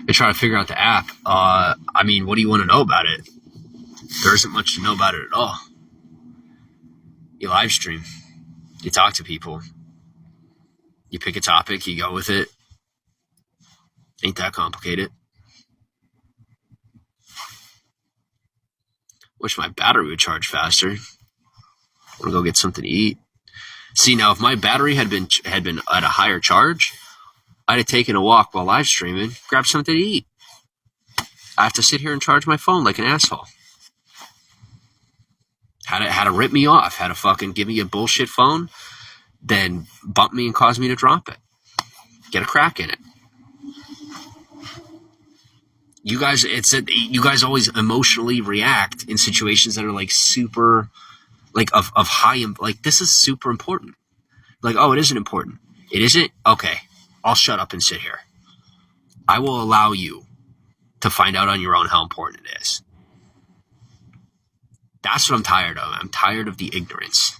I try to figure out the app. What do you want to know about it? There isn't much to know about it at all. You live stream. You talk to people. You pick a topic, you go with it. Ain't that complicated. Wish my battery would charge faster. Want to go get something to eat. See, now if my battery had been at a higher charge, I'd have taken a walk while live streaming, grab something to eat. I have to sit here and charge my phone like an asshole. Had to rip me off, had to fucking give me a bullshit phone, then bump me and cause me to drop it. get a crack in it. You guys, you guys always emotionally react in situations that are like super, like of high, like this is super important. Like, oh, it isn't important. It isn't? Okay. I'll shut up and sit here. I will allow you to find out on your own how important it is. That's what I'm tired of. I'm tired of the ignorance.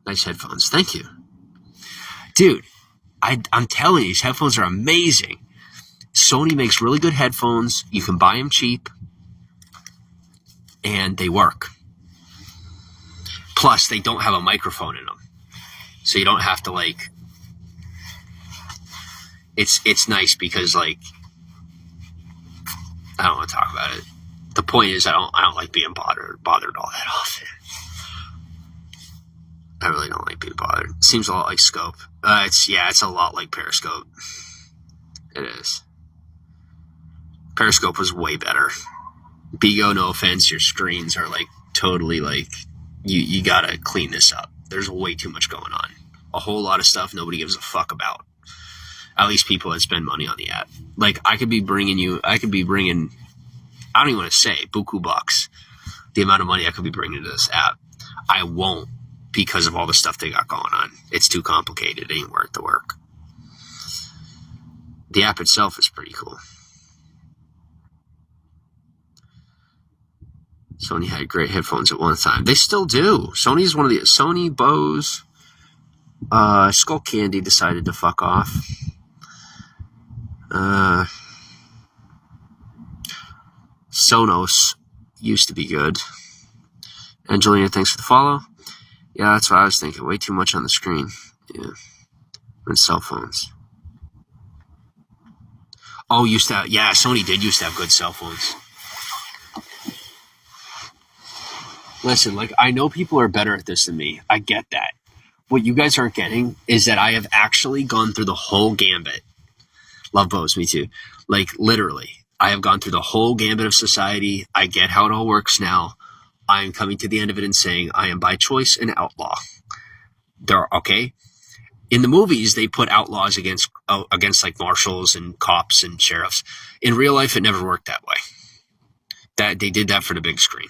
Nice headphones. Thank you. Dude, I'm telling you, these headphones are amazing. Sony makes really good headphones. You can buy them cheap. And they work. Plus, they don't have a microphone in them. So you don't have to, like... It's nice because, like... I don't want to talk about it. The point is, I don't like being bothered all that often. I really don't like being bothered. It seems a lot like Scope. It's a lot like Periscope. It is. Periscope was way better. Bigo, no offense, your screens are like totally like you gotta clean this up. There's way too much going on. A whole lot of stuff nobody gives a fuck about. At least people that spend money on the app. Like I could be bringing, I don't even want to say buku bucks, the amount of money I could be bringing to this app. I won't because of all the stuff they got going on. It's too complicated. It ain't worth the work. The app itself is pretty cool. Sony had great headphones at one time. They still do. Sony's one of the... Sony, Bose, Skull Candy decided to fuck off. Sonos used to be good. Angelina, thanks for the follow. Yeah, that's what I was thinking. Way too much on the screen. Yeah. And cell phones. Oh, Sony did used to have good cell phones. Listen, like, I know people are better at this than me. I get that. What you guys aren't getting is that I have actually gone through the whole gambit. Love Bose, me too. Like, literally. I have gone through the whole gambit of society. I get how it all works now. I am coming to the end of it and saying I am by choice an outlaw. Okay? In the movies, they put outlaws against like marshals and cops and sheriffs. In real life, it never worked that way. That they did that for the big screen.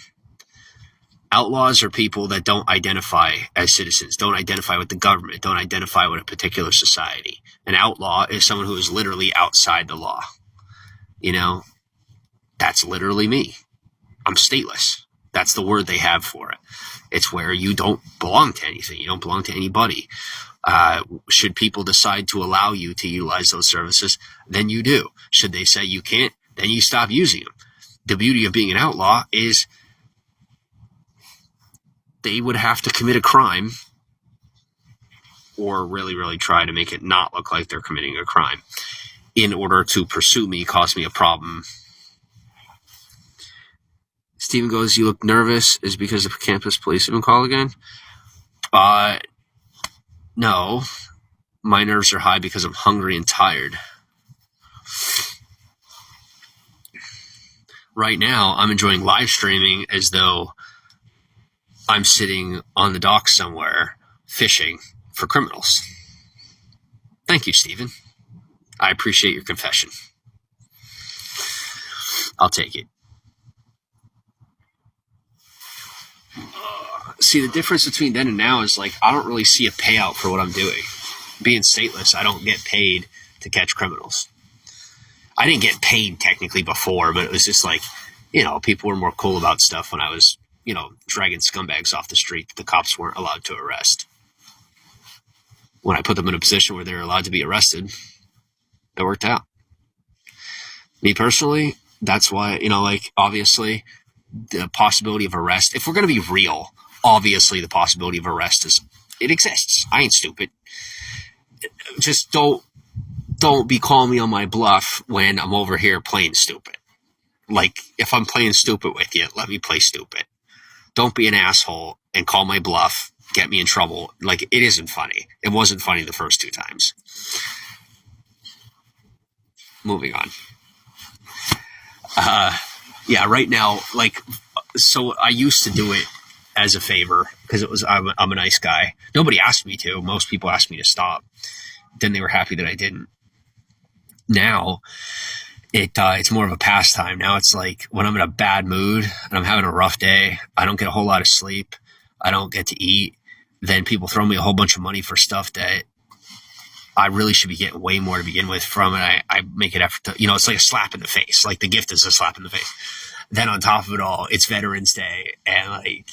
Outlaws are people that don't identify as citizens, don't identify with the government, don't identify with a particular society. An outlaw is someone who is literally outside the law. You know, that's literally me. I'm stateless. That's the word they have for it. It's where you don't belong to anything. You don't belong to anybody. Should people decide to allow you to utilize those services, then you do. Should they say you can't, then you stop using them. The beauty of being an outlaw is they would have to commit a crime or really, really try to make it not look like they're committing a crime in order to pursue me, cause me a problem. Steven goes, you look nervous. Is it because the campus police have been called again? No. My nerves are high because I'm hungry and tired. Right now, I'm enjoying live streaming as though I'm sitting on the dock somewhere fishing for criminals. Thank you, Stephen. I appreciate your confession. I'll take it. See, the difference between then and now is like I don't really see a payout for what I'm doing. Being stateless, I don't get paid to catch criminals. I didn't get paid technically before, but it was just like, you know, people were more cool about stuff when I was, you know, dragging scumbags off the street that the cops weren't allowed to arrest. When I put them in a position where they were allowed to be arrested, it worked out. Me personally, that's why, you know, like, obviously, the possibility of arrest, if we're going to be real, obviously the possibility of arrest it exists. I ain't stupid. Just don't be calling me on my bluff when I'm over here playing stupid. Like, if I'm playing stupid with you, let me play stupid. Don't be an asshole and call my bluff, get me in trouble. Like, it isn't funny. It wasn't funny the first 2 times. Moving on. Yeah, right now, like, so I used to do it as a favor because I'm a nice guy. Nobody asked me to. Most people asked me to stop. Then they were happy that I didn't. Now it's more of a pastime. Now it's like when I'm in a bad mood and I'm having a rough day, I don't get a whole lot of sleep, I don't get to eat, then people throw me a whole bunch of money for stuff that I really should be getting way more to begin with from it. I make an effort to, it's like a slap in the face. Like the gift is a slap in the face. Then on top of it all, it's Veterans Day, and like,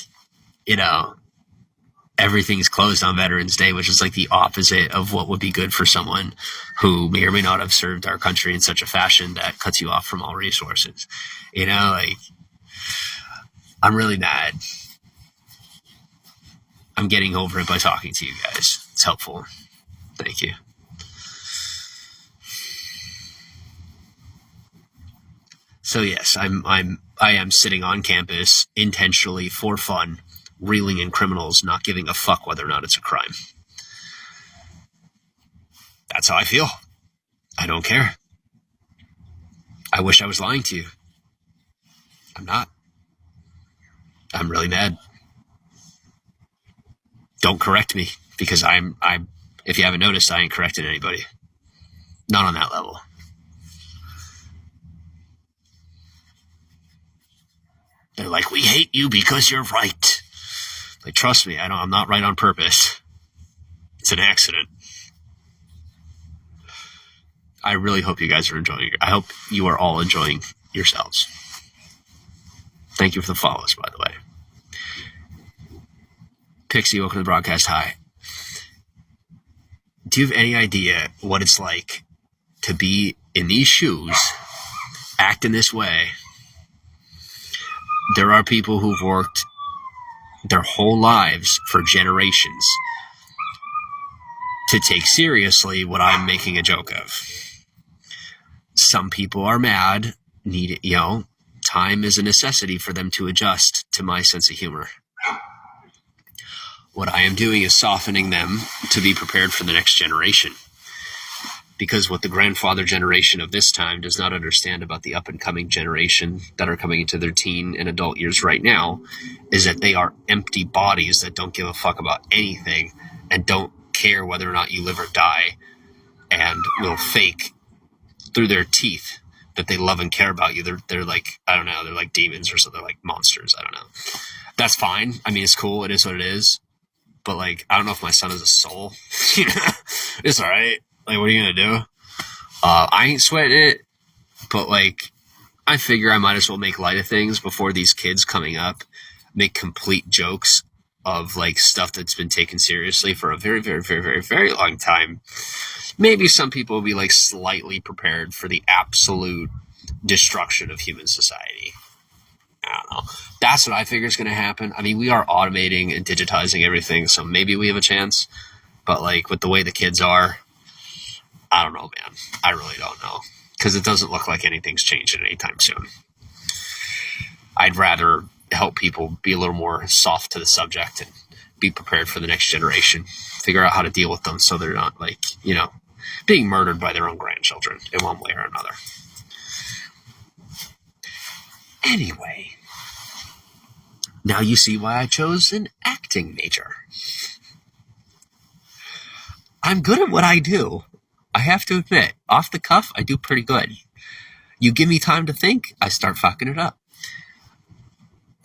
everything's closed on Veterans Day, which is like the opposite of what would be good for someone who may or may not have served our country in such a fashion that cuts you off from all resources. Like, I'm really mad. I'm getting over it by talking to you guys. It's helpful. Thank you. So yes, I am sitting on campus intentionally for fun, reeling in criminals, not giving a fuck whether or not it's a crime. That's how I feel. I don't care. I wish I was lying to you. I'm not. I'm really mad. Don't correct me, because I'm if you haven't noticed, I ain't correcting anybody. Not on that level. They're like, we hate you because you're right. Like, trust me, I'm not right on purpose. It's an accident. I really hope you guys are enjoying it. I hope you are all enjoying yourselves. Thank you for the follows, by the way. Pixie, welcome to the broadcast. Hi. Do you have any idea what it's like to be in these shoes, act in this way? There are people who've worked their whole lives for generations to take seriously what I'm making a joke of. Some people are mad, need it, time is a necessity for them to adjust to my sense of humor. What I am doing is softening them to be prepared for the next generation. Because what the grandfather generation of this time does not understand about the up-and-coming generation that are coming into their teen and adult years right now is that they are empty bodies that don't give a fuck about anything and don't care whether or not you live or die, and will fake through their teeth that they love and care about you. They're like, I don't know, they're like demons or something, like monsters. I don't know. That's fine. I mean, it's cool. It is what it is. But like, I don't know if my son has a soul. It's all right. Like, what are you going to do? I ain't sweating it, but like, I figure I might as well make light of things before these kids coming up make complete jokes of like stuff that's been taken seriously for a very, very, very, very, very long time. Maybe some people will be like slightly prepared for the absolute destruction of human society. I don't know. That's what I figure is going to happen. I mean, we are automating and digitizing everything, so maybe we have a chance. But like with the way the kids are, I don't know, man. I really don't know. Because it doesn't look like anything's changing anytime soon. I'd rather help people be a little more soft to the subject and be prepared for the next generation. Figure out how to deal with them so they're not like, being murdered by their own grandchildren in one way or another. Anyway, now you see why I chose an acting major. I'm good at what I do. I have to admit, off the cuff, I do pretty good. You give me time to think, I start fucking it up.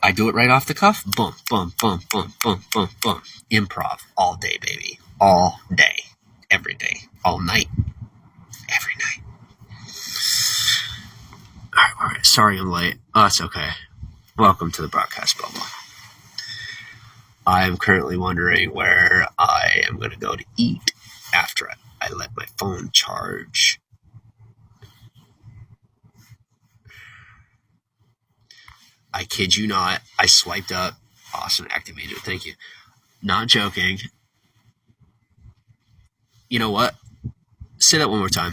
I do it right off the cuff. Boom, boom, boom, boom, boom, boom, boom. Improv all day, baby. All day. Every day. All night. Every night. All right. Sorry I'm late. Oh, it's okay. Welcome to the broadcast bubble. I am currently wondering where I am going to go to eat after I let my phone charge. I kid you not. I swiped up. Awesome, activated. Thank you. Not joking. You know what? Say that one more time.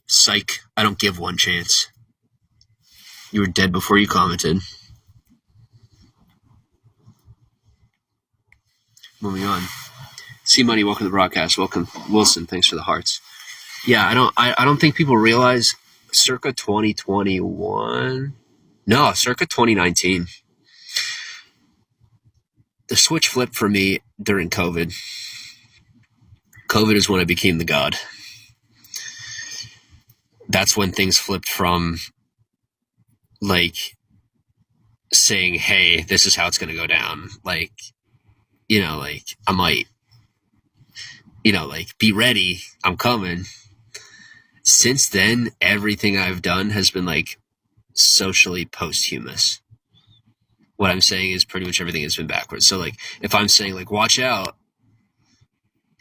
Psych. I don't give one chance. You were dead before you commented. Moving on. C Money, welcome to the broadcast. Welcome, Wilson. Thanks for the hearts. Yeah, I don't think people realize circa 2021. No, circa 2019. The switch flipped for me during COVID. COVID is when I became the god. That's when things flipped from like saying, hey, this is how it's going to go down. Like, you know, like I might, you know, like be ready. I'm coming. Since then, everything I've done has been like socially posthumous. What I'm saying is pretty much everything has been backwards. So like if I'm saying like watch out,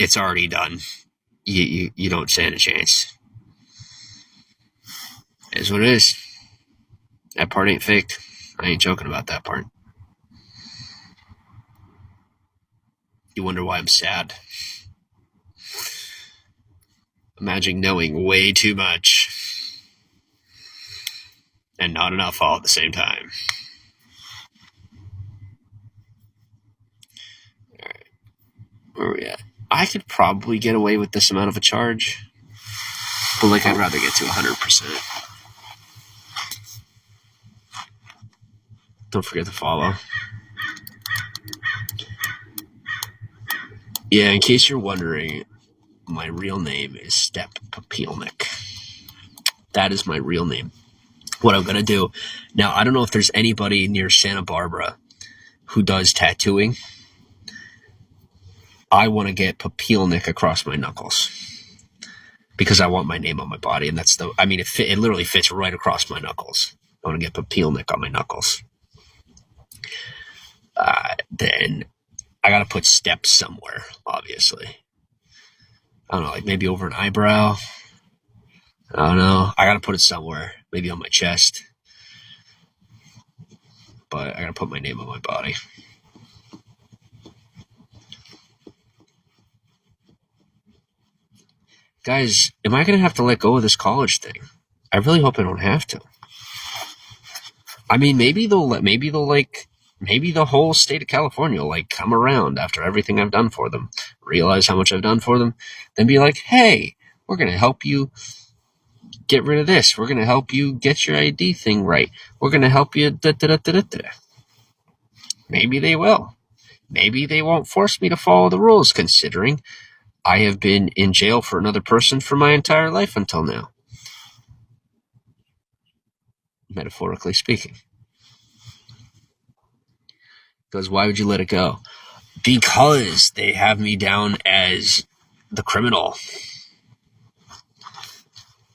it's already done. You don't stand a chance. It is what it is. That part ain't faked. I ain't joking about that part. You wonder why I'm sad. Imagine knowing way too much and not enough all at the same time. All right. Where are we at? I could probably get away with this amount of a charge, but like I'd rather get to 100%. Don't forget to follow. Yeah, in case you're wondering, my real name is Step Popilnik. That is my real name. What I'm going to do now, I don't know if there's anybody near Santa Barbara who does tattooing. I want to get Popilnik across my knuckles because I want my name on my body, and that's it literally fits right across my knuckles. I want to get Popilnik on my knuckles. Then I got to put steps somewhere, obviously. I don't know, like maybe over an eyebrow. I don't know. I got to put it somewhere, maybe on my chest. But I got to put my name on my body. Guys, am I going to have to let go of this college thing? I really hope I don't have to. I mean, maybe the whole state of California will like come around after everything I've done for them, realize how much I've done for them, then be like, hey, we're going to help you get rid of this. We're going to help you get your ID thing right. We're going to help you da-da-da-da-da-da. Maybe they will. Maybe they won't force me to follow the rules, considering I have been in jail for another person for my entire life until now. Metaphorically speaking. Because why would you let it go? Because they have me down as the criminal.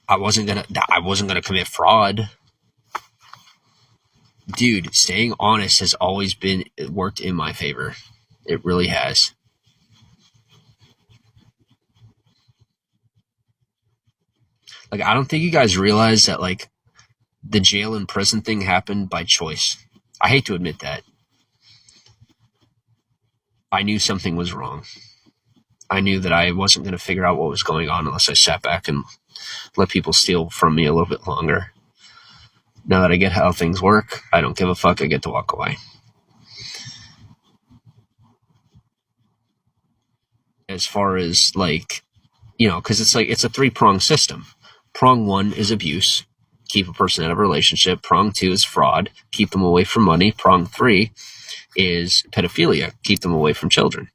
I wasn't gonna commit fraud. Dude, staying honest has always worked in my favor. It really has. Like, I don't think you guys realize that, like, the jail and prison thing happened by choice. I hate to admit that. I knew something was wrong. I knew that I wasn't going to figure out what was going on unless I sat back and let people steal from me a little bit longer. Now that I get how things work, I don't give a fuck. I get to walk away. As far as, like, you know, because it's a 3-pronged system. Prong 1 is abuse. Keep a person out of a relationship. Prong 2 is fraud. Keep them away from money. Prong 3 is pedophilia. Keep them away from children.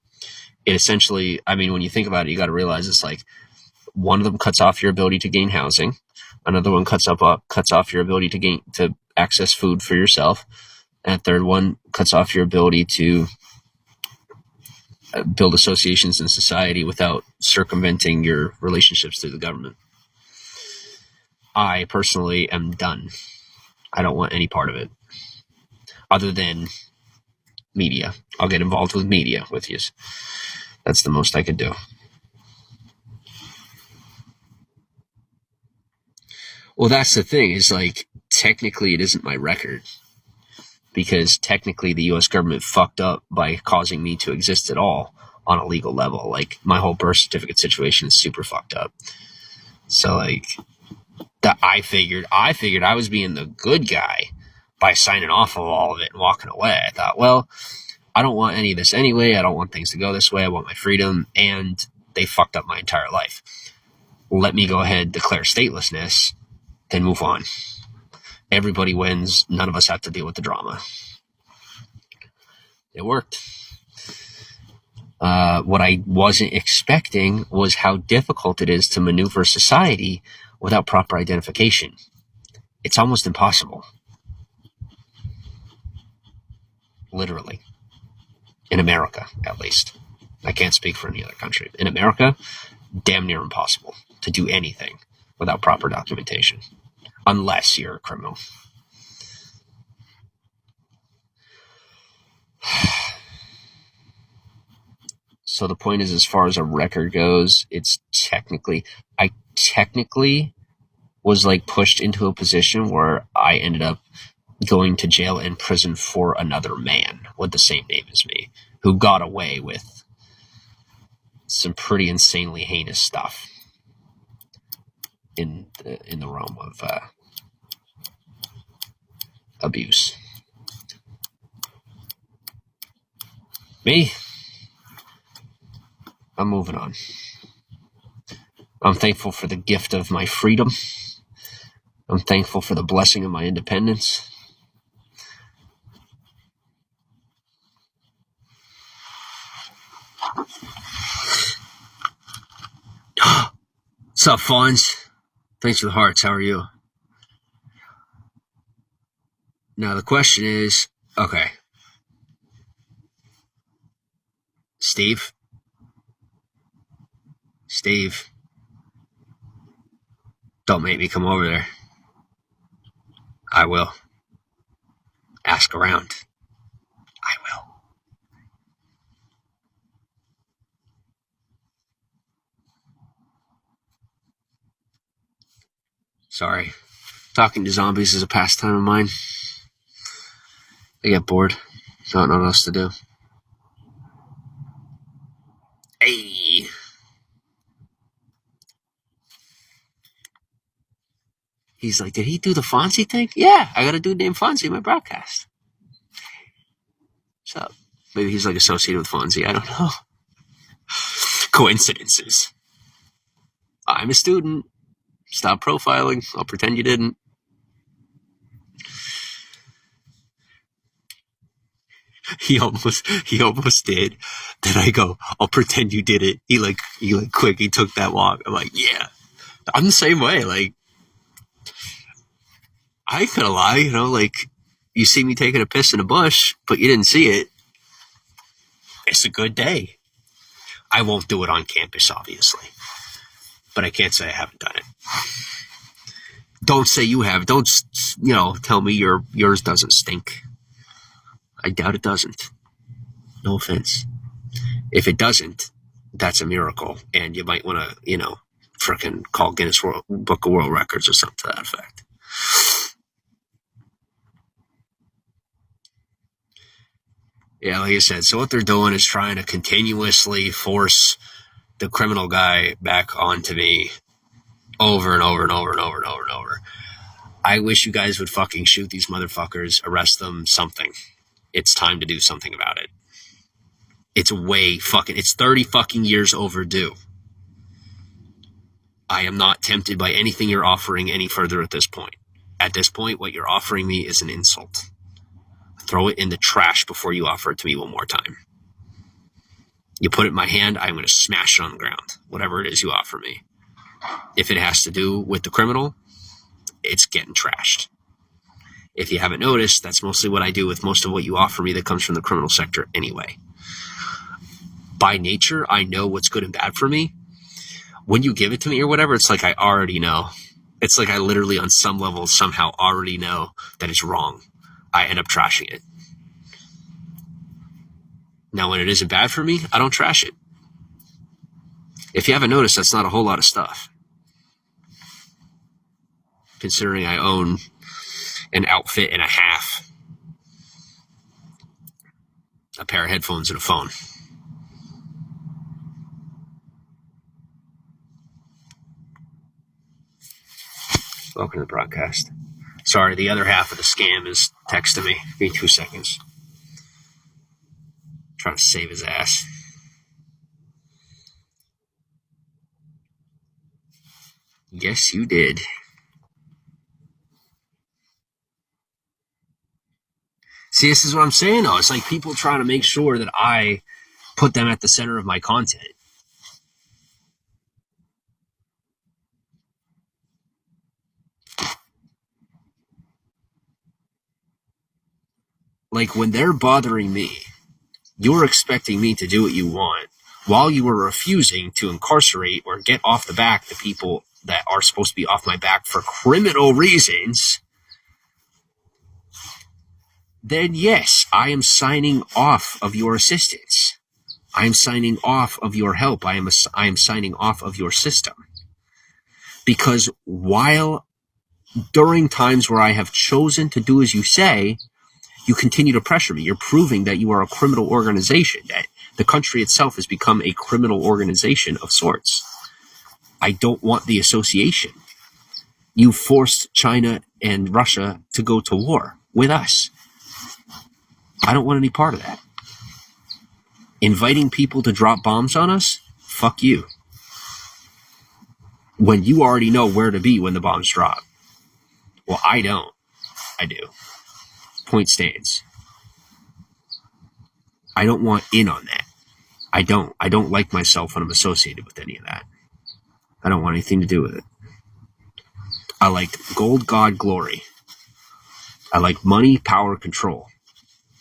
It essentially, I mean, when you think about it, you got to realize it's like one of them cuts off your ability to gain housing. Another one cuts off your ability to access food for yourself. And a third one cuts off your ability to build associations in society without circumventing your relationships through the government. I personally am done. I don't want any part of it other than media. I'll get involved with media with you. That's the most I could do. Well, that's the thing, is like, technically it isn't my record, because technically the U.S. government fucked up by causing me to exist at all on a legal level. Like, my whole birth certificate situation is super fucked up. So, like, I figured I was being the good guy by signing off of all of it and walking away. I thought, well, I don't want any of this anyway. I don't want things to go this way. I want my freedom. And they fucked up my entire life. Let me go ahead, declare statelessness, then move on. Everybody wins. None of us have to deal with the drama. It worked. What I wasn't expecting was how difficult it is to maneuver society without proper identification. It's almost impossible. Literally. In America, at least. I can't speak for any other country. In America, damn near impossible to do anything without proper documentation. Unless you're a criminal. So the point is, as far as a record goes, I technically was like pushed into a position where I ended up going to jail and prison for another man with the same name as me, who got away with some pretty insanely heinous stuff in the realm of abuse. Me, I'm moving on. I'm thankful for the gift of my freedom. I'm thankful for the blessing of my independence. What's up, Fawns? Thanks for the hearts. How are you? Now, the question is, okay. Steve, don't make me come over there. I will. Ask around. I will. Sorry. Talking to zombies is a pastime of mine. I get bored. Don't know what else to do. Hey. He's like, did he do the Fonzie thing? Yeah, I got a dude named Fonzie in my broadcast. What's up? Maybe he's like associated with Fonzie. I don't know. Coincidences. I'm a student. Stop profiling. I'll pretend you didn't. He almost did. Then I go, I'll pretend you did it. He took that walk. I'm like, yeah. I'm the same way. Like, I ain't gonna lie, like, you see me taking a piss in a bush, but you didn't see it. It's a good day. I won't do it on campus, obviously. But I can't say I haven't done it. Don't say you have. Don't, tell me yours doesn't stink. I doubt it doesn't. No offense. If it doesn't, that's a miracle. And you might want to, frickin' call Guinness Book of World Records or something to that effect. Yeah, like I said, so what they're doing is trying to continuously force the criminal guy back onto me over and over and over and over and over and over. I wish you guys would fucking shoot these motherfuckers, arrest them, something. It's time to do something about it. It's it's 30 fucking years overdue. I am not tempted by anything you're offering any further at this point. At this point, what you're offering me is an insult. Throw it in the trash before you offer it to me one more time. You put it in my hand, I'm going to smash it on the ground. Whatever it is you offer me. If it has to do with the criminal, it's getting trashed. If you haven't noticed, that's mostly what I do with most of what you offer me that comes from the criminal sector anyway. By nature, I know what's good and bad for me. When you give it to me or whatever, it's like I already know. It's like I literally, on some level, somehow already know that it's wrong. I end up trashing it. Now, when it isn't bad for me, I don't trash it. If you haven't noticed, that's not a whole lot of stuff. Considering I own an outfit and a half, a pair of headphones and a phone. Welcome to the broadcast. Sorry, the other half of the scam is texting me. Give me 2 seconds. Trying to save his ass. Yes, you did. See, this is what I'm saying, though. It's like people trying to make sure that I put them at the center of my content. Like, when they're bothering me, you're expecting me to do what you want while you were refusing to incarcerate or get off the back the people that are supposed to be off my back for criminal reasons. Then yes, I am signing off of your assistance. I am signing off of your help. I am signing off of your system. Because while during times where I have chosen to do as you say, you continue to pressure me. You're proving that you are a criminal organization, that the country itself has become a criminal organization of sorts. I don't want the association. You forced China and Russia to go to war with us. I don't want any part of that. Inviting people to drop bombs on us? Fuck you. When you already know where to be when the bombs drop. Well, I don't. I do. Point stands. I don't want in on that. I don't like myself when I'm associated with any of that. I don't want anything to do with it. I like gold, God, glory. I like money, power, control.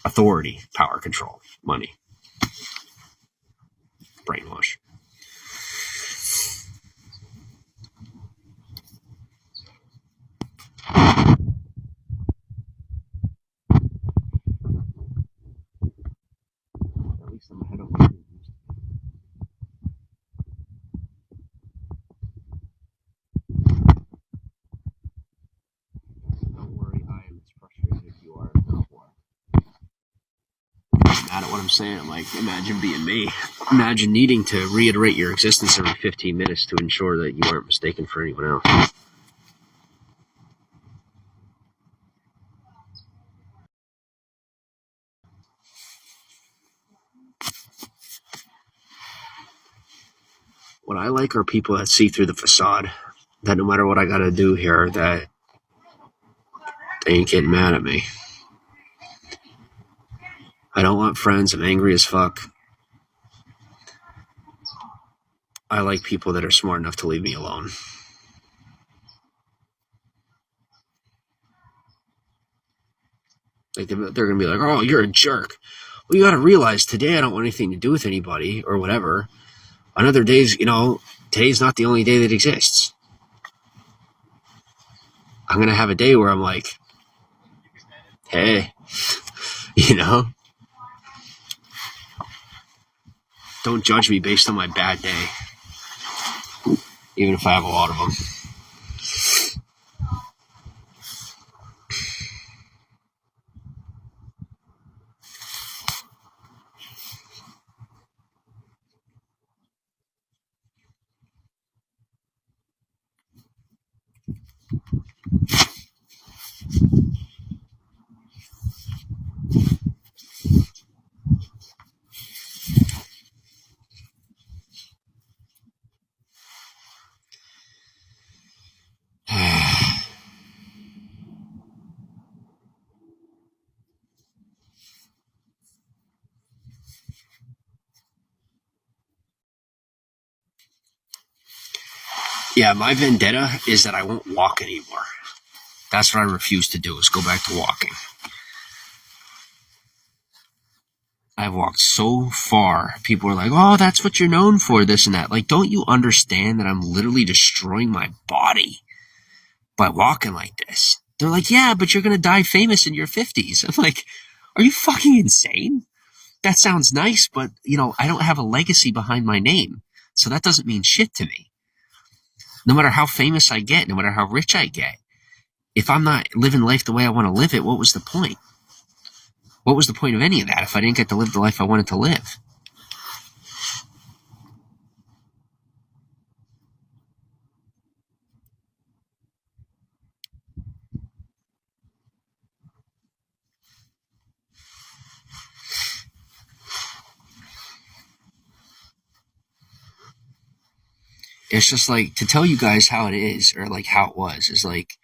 Authority, power, control. Money. Brainwash. At least I'm ahead of my dreams. Don't worry, I am as frustrated as you are, if not more. Mad at what I'm saying. I'm like, imagine being me. Imagine needing to reiterate your existence every 15 minutes to ensure that you aren't mistaken for anyone else. What I like are people that see through the facade. That no matter what I gotta do here, that they ain't getting mad at me. I don't want friends. I'm angry as fuck. I like people that are smart enough to leave me alone. Like they're gonna be like, "Oh, you're a jerk." Well, you gotta realize today I don't want anything to do with anybody or whatever. On other days, today's not the only day that exists. I'm gonna have a day where I'm like, "Hey, you know, don't judge me based on my bad day, even if I have a lot of them." Yeah, my vendetta is that I won't walk anymore. That's what I refuse to do, is go back to walking. I've walked so far. People are like, "Oh, that's what you're known for, this and that." Like, don't you understand that I'm literally destroying my body by walking like this? They're like, "Yeah, but you're going to die famous in your 50s. I'm like, are you fucking insane? That sounds nice, but, I don't have a legacy behind my name. So that doesn't mean shit to me. No matter how famous I get, no matter how rich I get, if I'm not living life the way I want to live it, what was the point? What was the point of any of that if I didn't get to live the life I wanted to live? it's just like, to tell you guys how it is, or like how it was, is like,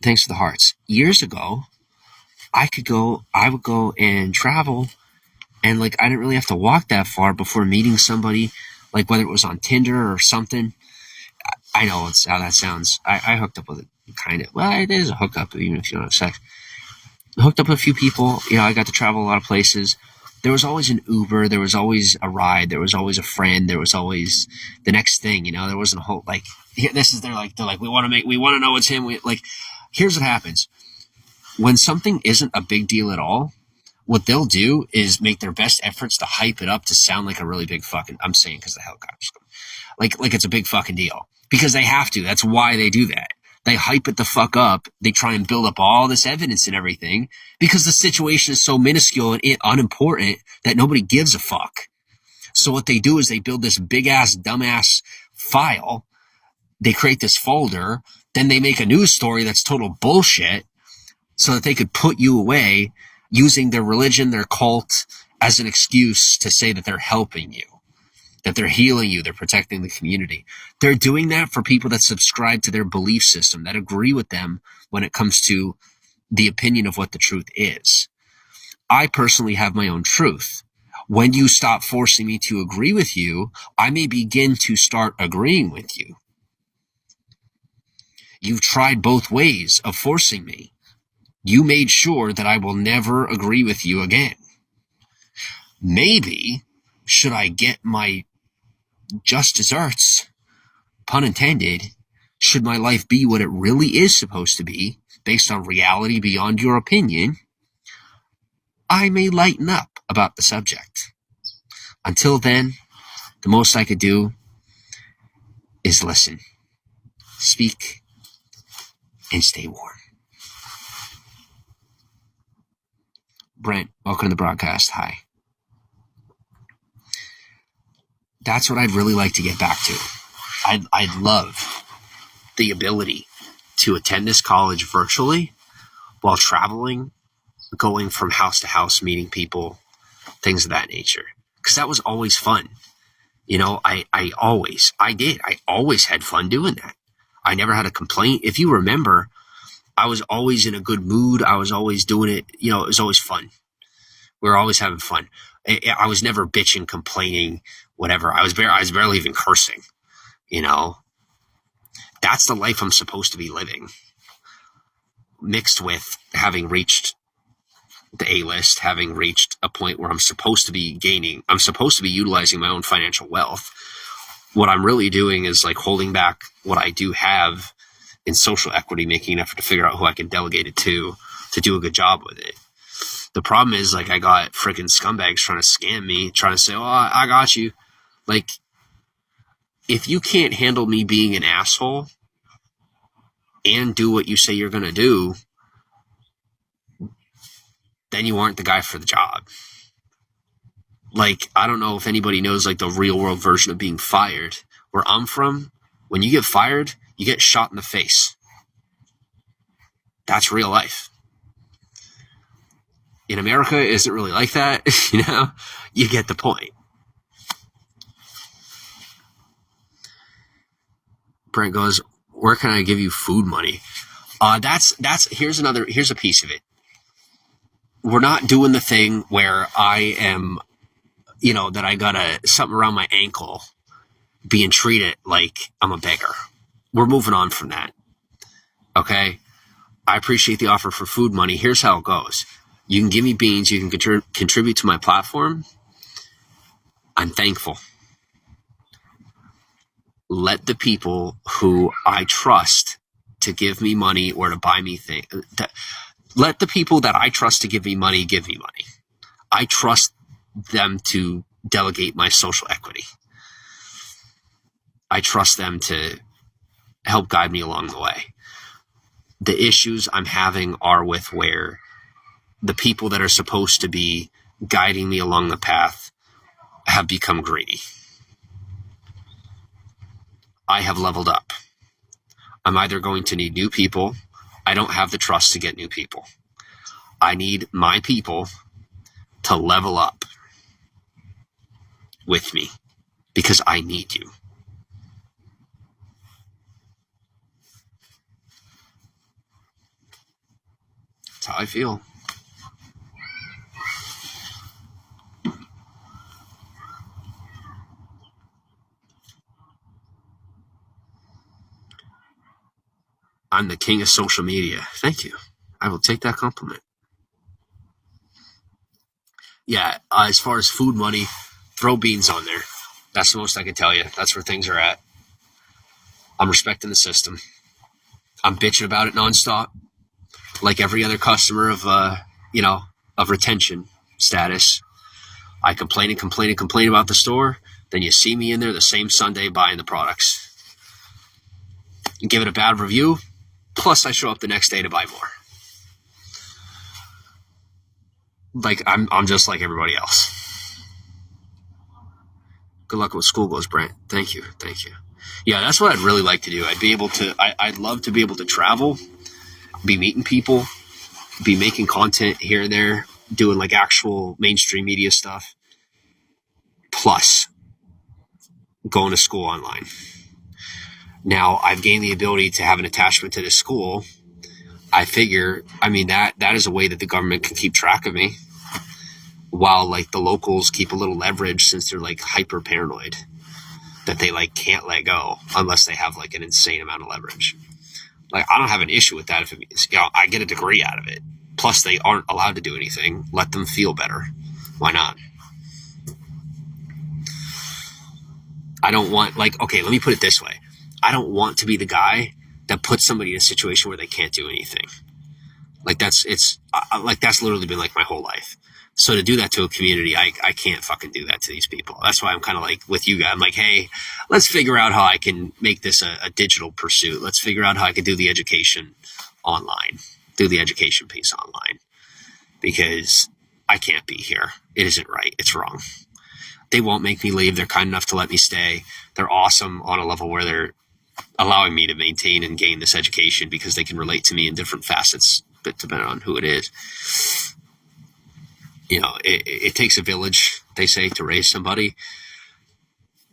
thanks for the hearts. Years ago, I would go and travel, and like I didn't really have to walk that far before meeting somebody, like whether it was on Tinder or something. I know it's how that sounds. I hooked up with it, kind of. Well, it is a hookup, even if you don't have sex. I hooked up with a few people. I got to travel a lot of places. There was always an Uber. There was always a ride. There was always a friend. There was always the next thing. There wasn't a whole like. They're like we want to know it's him. Here's what happens when something isn't a big deal at all. What they'll do is make their best efforts to hype it up to sound like a really big fucking. I'm saying because the helicopter's coming. Like it's a big fucking deal because they have to. That's why they do that. They hype it the fuck up. They try and build up all this evidence and everything because the situation is so minuscule and unimportant that nobody gives a fuck. So what they do is they build this big ass dumbass file. They create this folder. Then they make a news story that's total bullshit so that they could put you away using their religion, their cult as an excuse to say that they're helping you, that they're healing you, they're protecting the community. They're doing that for people that subscribe to their belief system, that agree with them when it comes to the opinion of what the truth is. I personally have my own truth. When you stop forcing me to agree with you, I may begin to start agreeing with you. You've tried both ways of forcing me. You made sure that I will never agree with you again. Maybe, should I get my just desserts, pun intended, should my life be what it really is supposed to be, based on reality beyond your opinion, I may lighten up about the subject. Until then, the most I could do is listen, speak, and stay warm. Brent, welcome to the broadcast. Hi. That's what I'd really like to get back to. I'd love the ability to attend this college virtually while traveling, going from house to house, meeting people, things of that nature. Because that was always fun. I always had fun doing that. I never had a complaint. If you remember, I was always in a good mood. I was always doing it. It was always fun. We were always having fun. I was never bitching, complaining, whatever. I was barely even cursing. That's the life I'm supposed to be living. Mixed with having reached the A-list, having reached a point where I'm supposed to be utilizing my own financial wealth. What I'm really doing is like holding back what I do have in social equity, making an effort to figure out who I can delegate it to do a good job with it. The problem is, like, I got freaking scumbags trying to scam me, trying to say, oh, I got you. Like, if you can't handle me being an asshole and do what you say you're going to do, then you aren't the guy for the job. Like, I don't know if anybody knows, like, the real world version of being fired. Where I'm from, when you get fired, you get shot in the face. That's real life. In America, it isn't really like that. You get the point. Brent goes, where can I give you food money? Here's a piece of it. We're not doing the thing where I am, that I got something around my ankle being treated like I'm a beggar. We're moving on from that. Okay? I appreciate the offer for food money. Here's how it goes. You can give me beans. You can contribute to my platform. I'm thankful. Let the people who I trust to give me money or to buy me things, let the people that I trust to give me money give me money. I trust them to delegate my social equity. I trust them to help guide me along the way. The issues I'm having are with where the people that are supposed to be guiding me along the path have become greedy. I have leveled up. I'm either going to need new people. I don't have the trust to get new people. I need my people to level up with me because I need you. That's how I feel. I'm the king of social media. Thank you. I will take that compliment. Yeah, as far as food money, throw beans on there. That's the most I can tell you. That's where things are at. I'm respecting the system. I'm bitching about it nonstop, like every other customer of retention status. I complain about the store. Then you see me in there the same Sunday buying the products. You give it a bad review, plus I show up the next day to buy more. Like I'm just like everybody else. Good luck with school goes, Brent. Thank you. Yeah, that's what I'd really like to do. I'd love to be able to travel, be meeting people, be making content here and there, doing like actual mainstream media stuff, plus going to school online. Now I've gained the ability to have an attachment to this school. I figure, that is a way that the government can keep track of me, while like the locals keep a little leverage, since they're like hyper paranoid that they like can't let go unless they have like an insane amount of leverage. Like, I don't have an issue with that if it means, I get a degree out of it. Plus they aren't allowed to do anything. Let them feel better. Why not? I don't want, okay, let me put it this way. I don't want to be the guy that puts somebody in a situation where they can't do anything. That's literally been like my whole life. So to do that to a community, I can't fucking do that to these people. That's why I'm kind of like with you guys. I'm like, hey, let's figure out how I can make this a digital pursuit. Let's figure out how I can do the education online, do the education piece online, because I can't be here. It isn't right. It's wrong. They won't make me leave. They're kind enough to let me stay. They're awesome on a level where they're allowing me to maintain and gain this education because they can relate to me in different facets, but depending on who it is. It takes a village, they say, to raise somebody.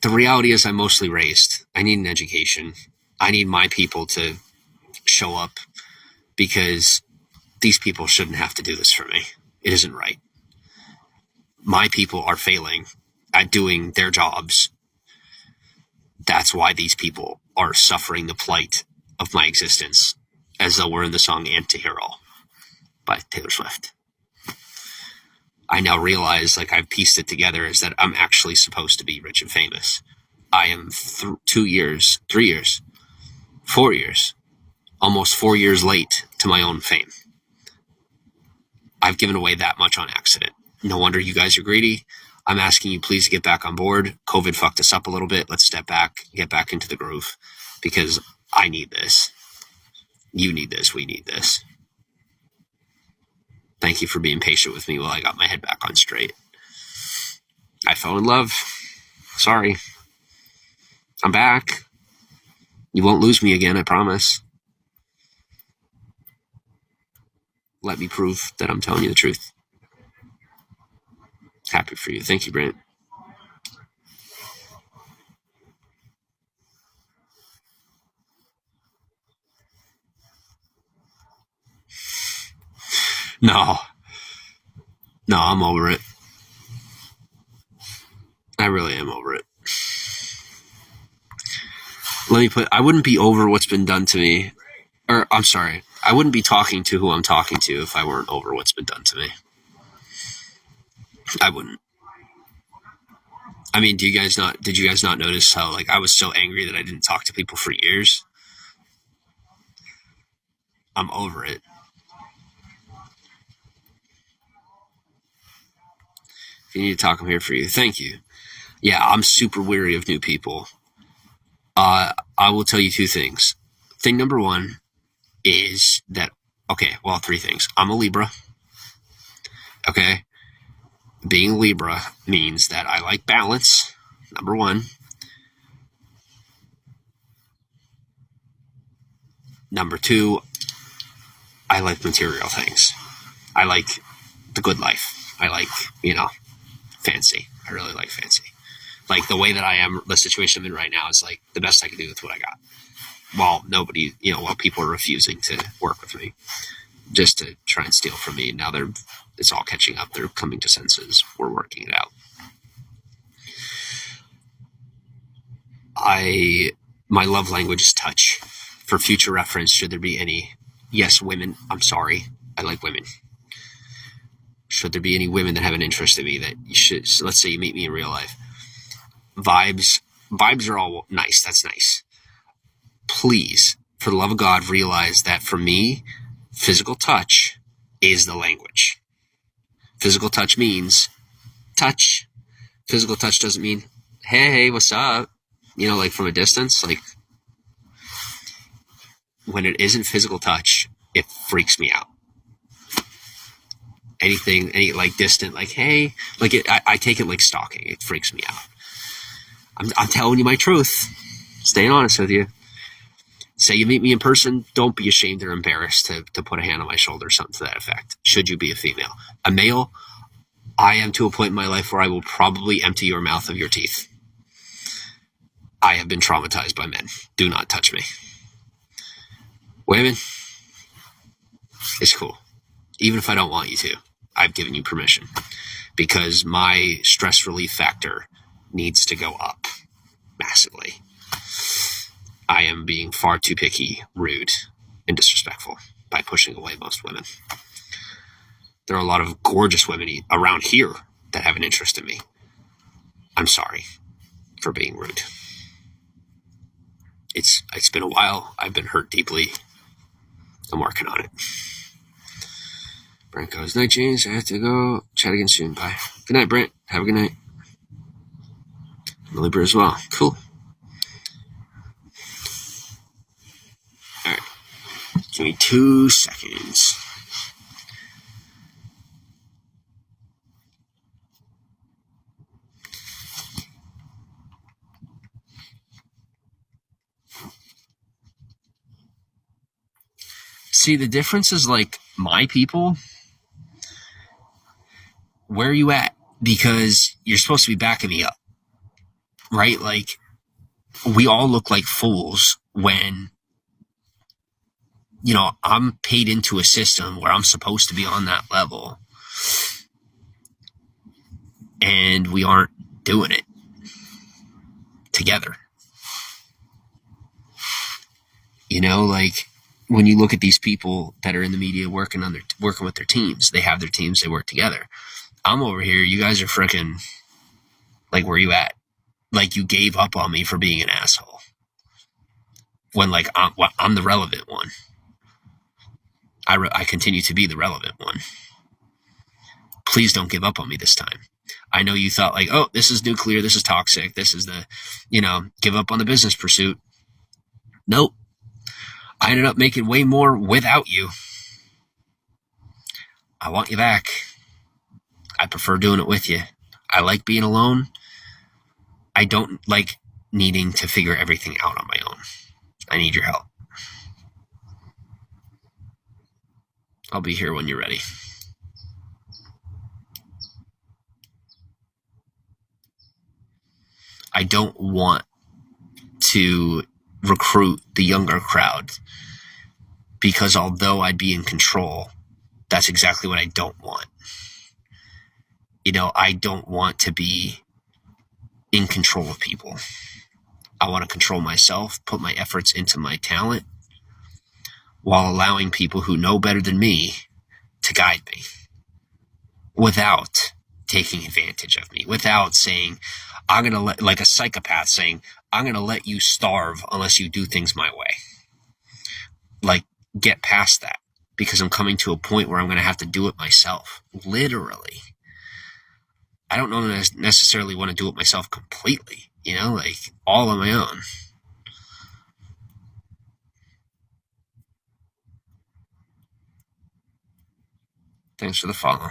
The reality is I'm mostly raised. I need an education. I need my people to show up, because these people shouldn't have to do this for me. It isn't right. My people are failing at doing their jobs. That's why these people are suffering the plight of my existence, as though we're in the song Antihero by Taylor Swift. I now realize, I've pieced it together, is that I'm actually supposed to be rich and famous. I am 2 years, 3 years, 4 years, almost 4 years late to my own fame. I've given away that much on accident. No wonder you guys are greedy. I'm asking you please to get back on board. COVID fucked us up a little bit. Let's step back, get back into the groove, because I need this. You need this. We need this. Thank you for being patient with me while I got my head back on straight. I fell in love. Sorry. I'm back. You won't lose me again, I promise. Let me prove that I'm telling you the truth. Happy for you. Thank you, Brent. No, I'm over it. I really am over it. I wouldn't be over what's been done to me. Or, I'm sorry, I wouldn't be talking to who I'm talking to if I weren't over what's been done to me. I wouldn't. Did you guys not notice how, I was so angry that I didn't talk to people for years? I'm over it. If you need to talk, I'm here for you. Thank you. Yeah, I'm super weary of new people. I will tell you 2 things. Thing number 1 is that, well, 3 things. I'm a Libra. Okay? Being a Libra means that I like balance, number 1. Number 2, I like material things. I like the good life. I like, fancy. I really like fancy. The way that I am, the situation I'm in right now is the best I can do with what I got. While people are refusing to work with me. just to try and steal from me. Now it's all catching up. They're coming to senses. We're working it out. My love language is touch. For future reference, should there be any, yes, women, I'm sorry, I like women. Should there be any women that have an interest in me that you should, so let's say you meet me in real life, vibes are all nice. That's nice. Please, for the love of God, realize that for me, physical touch is the language. Physical touch means touch. Physical touch doesn't mean, hey, what's up? Like from a distance, like when it isn't physical touch, it freaks me out. Any like distant, like, hey, like I take it like stalking. It freaks me out. I'm telling you my truth. Staying honest with you. Say you meet me in person, don't be ashamed or embarrassed to put a hand on my shoulder or something to that effect. Should you be a female. A male, I am to a point in my life where I will probably empty your mouth of your teeth. I have been traumatized by men. Do not touch me. Women, it's cool. Even if I don't want you to, I've given you permission because my stress relief factor needs to go up massively. I am being far too picky, rude, and disrespectful by pushing away most women. There are a lot of gorgeous women around here that have an interest in me. I'm sorry for being rude. It's been a while. I've been hurt deeply. I'm working on it. Brent goes, night, James. I have to go. Chat again soon. Bye. Good night, Brent. Have a good night. Libra as well. Cool. All right. Give me 2 seconds. See, the difference is like my people, where are you at? Because you're supposed to be backing me up, right? Like, we all look like fools when, I'm paid into a system where I'm supposed to be on that level and we aren't doing it together. Like when you look at these people that are in the media working with their teams, they have their teams, they work together. I'm over here. You guys are freaking like, where are you at? Like you gave up on me for being an asshole when like I'm the relevant one. I continue to be the relevant one. Please don't give up on me this time. I know you thought like, oh, this is nuclear. This is toxic. This is give up on the business pursuit. Nope. I ended up making way more without you. I want you back. I prefer doing it with you. I like being alone. I don't like needing to figure everything out on my own. I need your help. I'll be here when you're ready. I don't want to recruit the younger crowd because although I'd be in control, that's exactly what I don't want. I don't want to be in control of people. I want to control myself, put my efforts into my talent while allowing people who know better than me to guide me without taking advantage of me, without saying, I'm going to let, like a psychopath saying, I'm going to let you starve unless you do things my way. Like, get past that because I'm coming to a point where I'm going to have to do it myself. Literally. I don't know that I necessarily want to do it myself completely, like all on my own. Thanks for the follow.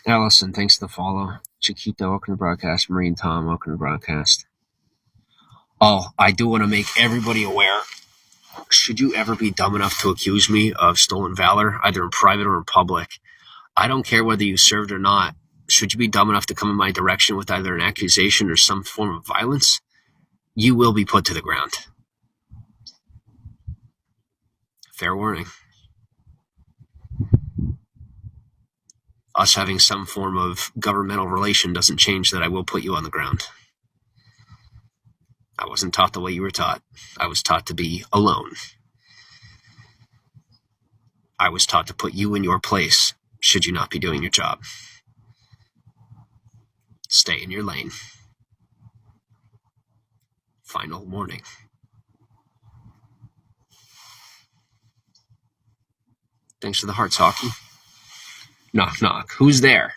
Allison, thanks for the follow. Chiquita, welcome to the broadcast. Marie and Tom, welcome to the broadcast. Oh, I do want to make everybody aware. Should you ever be dumb enough to accuse me of stolen valor, either in private or in public, I don't care whether you served or not. Should you be dumb enough to come in my direction with either an accusation or some form of violence, you will be put to the ground. Fair warning. Us having some form of governmental relation doesn't change that I will put you on the ground. I wasn't taught the way you were taught. I was taught to be alone. I was taught to put you in your place should you not be doing your job. Stay in your lane. Final warning. Thanks for the hearts, Hockey. Knock, knock. Who's there?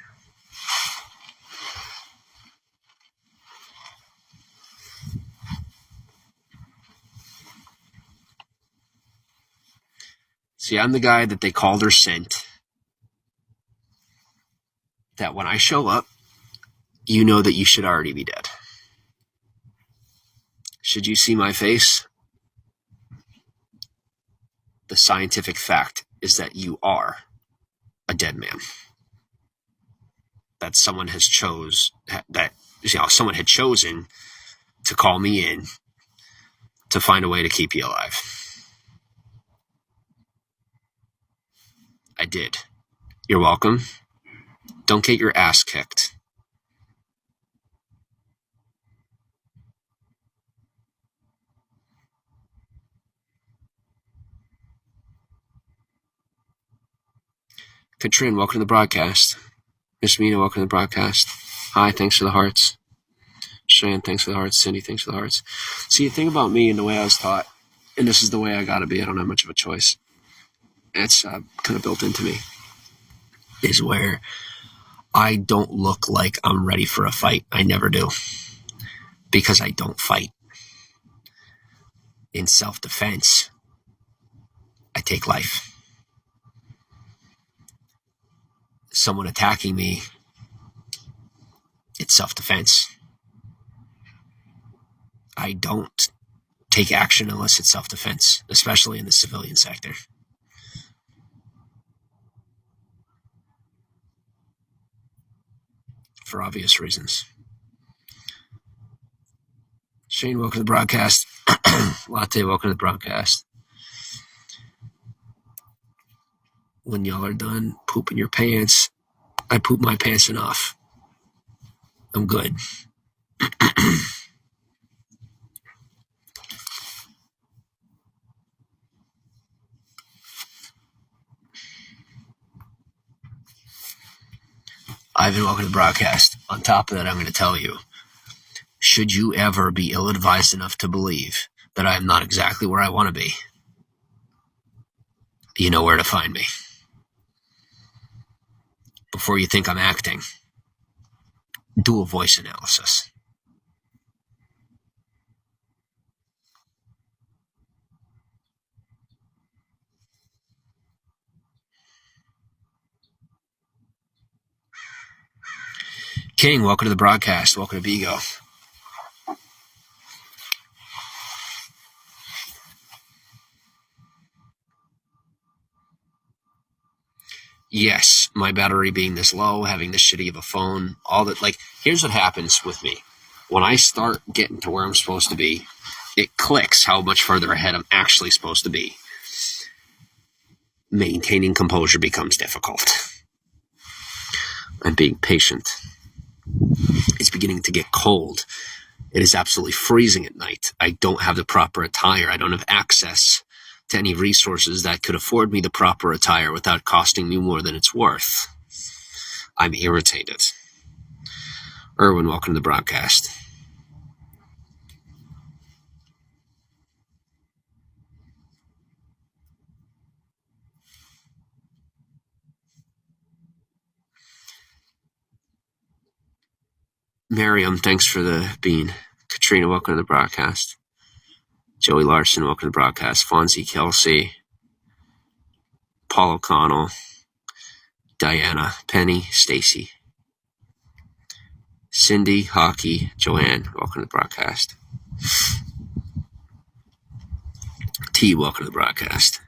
See, I'm the guy that they called or sent. That when I show up, you know that you should already be dead. Should you see my face, the scientific fact is that you are a dead man. That someone has someone had chosen to call me in to find a way to keep you alive. I did. You're welcome. Don't get your ass kicked. Katrin, welcome to the broadcast. Miss Mina, welcome to the broadcast. Hi, thanks for the hearts. Cheyenne, thanks for the hearts. Cindy, thanks for the hearts. See, the thing about me and the way I was taught, and this is the way I gotta be, I don't have much of a choice. It's kind of built into me, is where I don't look like I'm ready for a fight. I never do. Because I don't fight. In self-defense, I take life. Someone attacking me, it's self-defense. I don't take action unless it's self-defense, especially in the civilian sector. For obvious reasons. Shane, welcome to the broadcast. Latte, welcome to the broadcast. When y'all are done pooping your pants, I poop my pants enough. I'm good. Ivan, welcome to the broadcast. On top of that, I'm going to tell you, should you ever be ill-advised enough to believe that I am not exactly where I want to be, you know where to find me. Before you think I'm acting, do a voice analysis. King, welcome to the broadcast. Welcome to Vigo. Yes, my battery being this low, having this shitty of a phone, all that. Like, here's what happens with me. When I start getting to where I'm supposed to be, it clicks how much further ahead I'm actually supposed to be. Maintaining composure becomes difficult. I'm being patient. It's beginning to get cold. It is absolutely freezing at night. I don't have the proper attire. I don't have access to any resources that could afford me the proper attire without costing me more than it's worth. I'm irritated. Erwin, welcome to the broadcast. Miriam, thanks for the bean. Katrina, welcome to the broadcast. Joey Larson, welcome to the broadcast. Fonzie Kelsey, Paul O'Connell, Diana, Penny, Stacy, Cindy, Hockey, Joanne, welcome to the broadcast. T, welcome to the broadcast.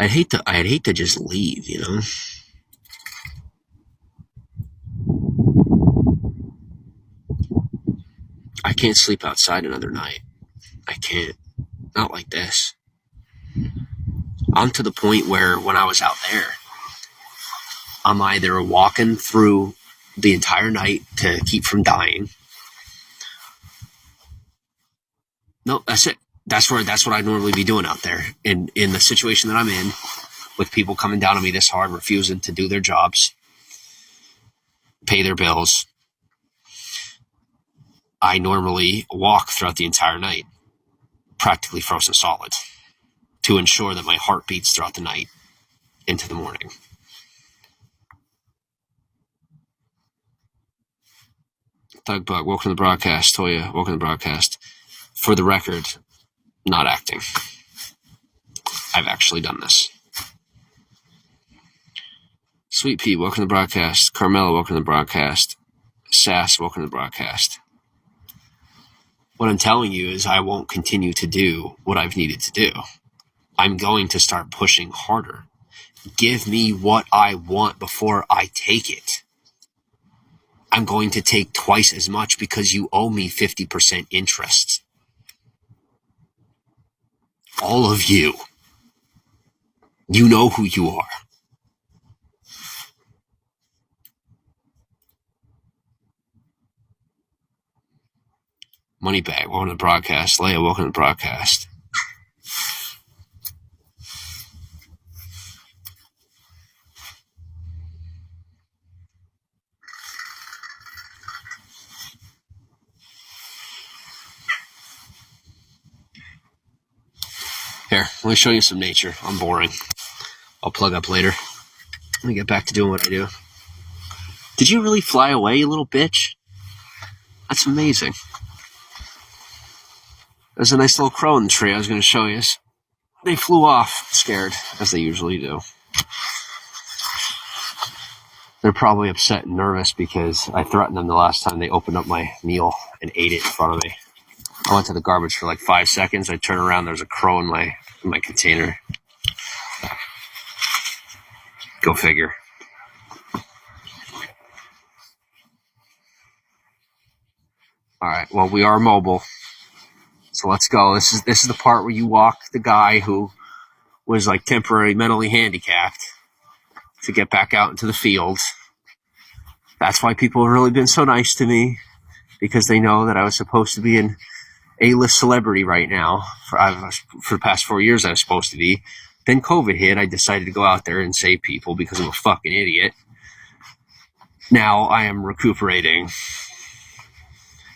I'd hate to just leave, you know. I can't sleep outside another night. I can't. Not like this. I'm to the point where when I was out there, I'm either walking through the entire night to keep from dying. No, that's it. That's what I'd normally be doing out there. In the situation that I'm in, with people coming down on me this hard, refusing to do their jobs, pay their bills, I normally walk throughout the entire night, practically frozen solid, to ensure that my heart beats throughout the night into the morning. Thug Bug, welcome to the broadcast. Toya, welcome to the broadcast. For the record, not acting. I've actually done this. Sweet Pea, welcome to the broadcast. Carmela, welcome to the broadcast. Sass, welcome to the broadcast. What I'm telling you is I won't continue to do what I've needed to do. I'm going to start pushing harder. Give me what I want before I take it. I'm going to take twice as much because you owe me 50% interest. All of you. You know who you are. Moneybag, welcome to the broadcast. Leia, welcome to the broadcast. Here, let me show you some nature. I'm boring. I'll plug up later. Let me get back to doing what I do. Did you really fly away, you little bitch? That's amazing. There's a nice little crow in the tree I was going to show you. They flew off, scared, as they usually do. They're probably upset and nervous because I threatened them the last time they opened up my meal and ate it in front of me. I went to the garbage for like 5 seconds. I turn around, there's a crow in my container. Go figure. All right, well, we are mobile. So let's go. This is the part where you walk the guy who was like temporarily mentally handicapped to get back out into the field. That's why people have really been so nice to me, because they know that I was supposed to be an A-list celebrity right now. For the past 4 years I was supposed to be. Then COVID hit. I decided to go out there and save people because I'm a fucking idiot. Now I am recuperating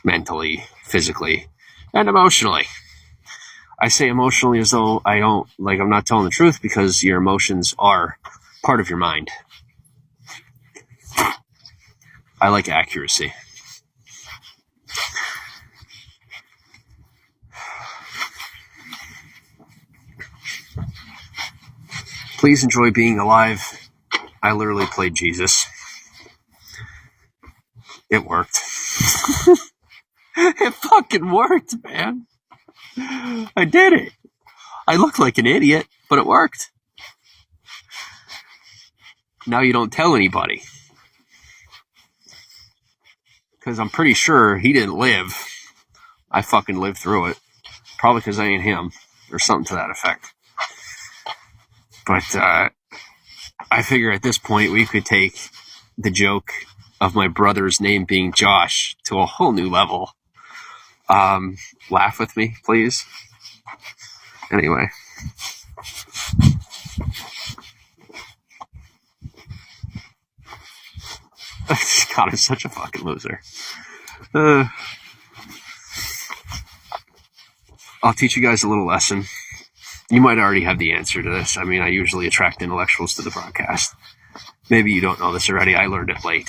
mentally, physically, and emotionally. I say emotionally as though I'm not telling the truth, because your emotions are part of your mind. I like accuracy. Please enjoy being alive. I literally played Jesus. It worked. It fucking worked, man. I did it. I looked like an idiot, but it worked. Now you don't tell anybody. Because I'm pretty sure he didn't live. I fucking lived through it. Probably because I ain't him. Or something to that effect. But I figure at this point we could take the joke of my brother's name being Josh to a whole new level. Laugh with me, please. Anyway. God, I'm such a fucking loser. I'll teach you guys a little lesson. You might already have the answer to this. I mean, I usually attract intellectuals to the broadcast. Maybe you don't know this already. I learned it late,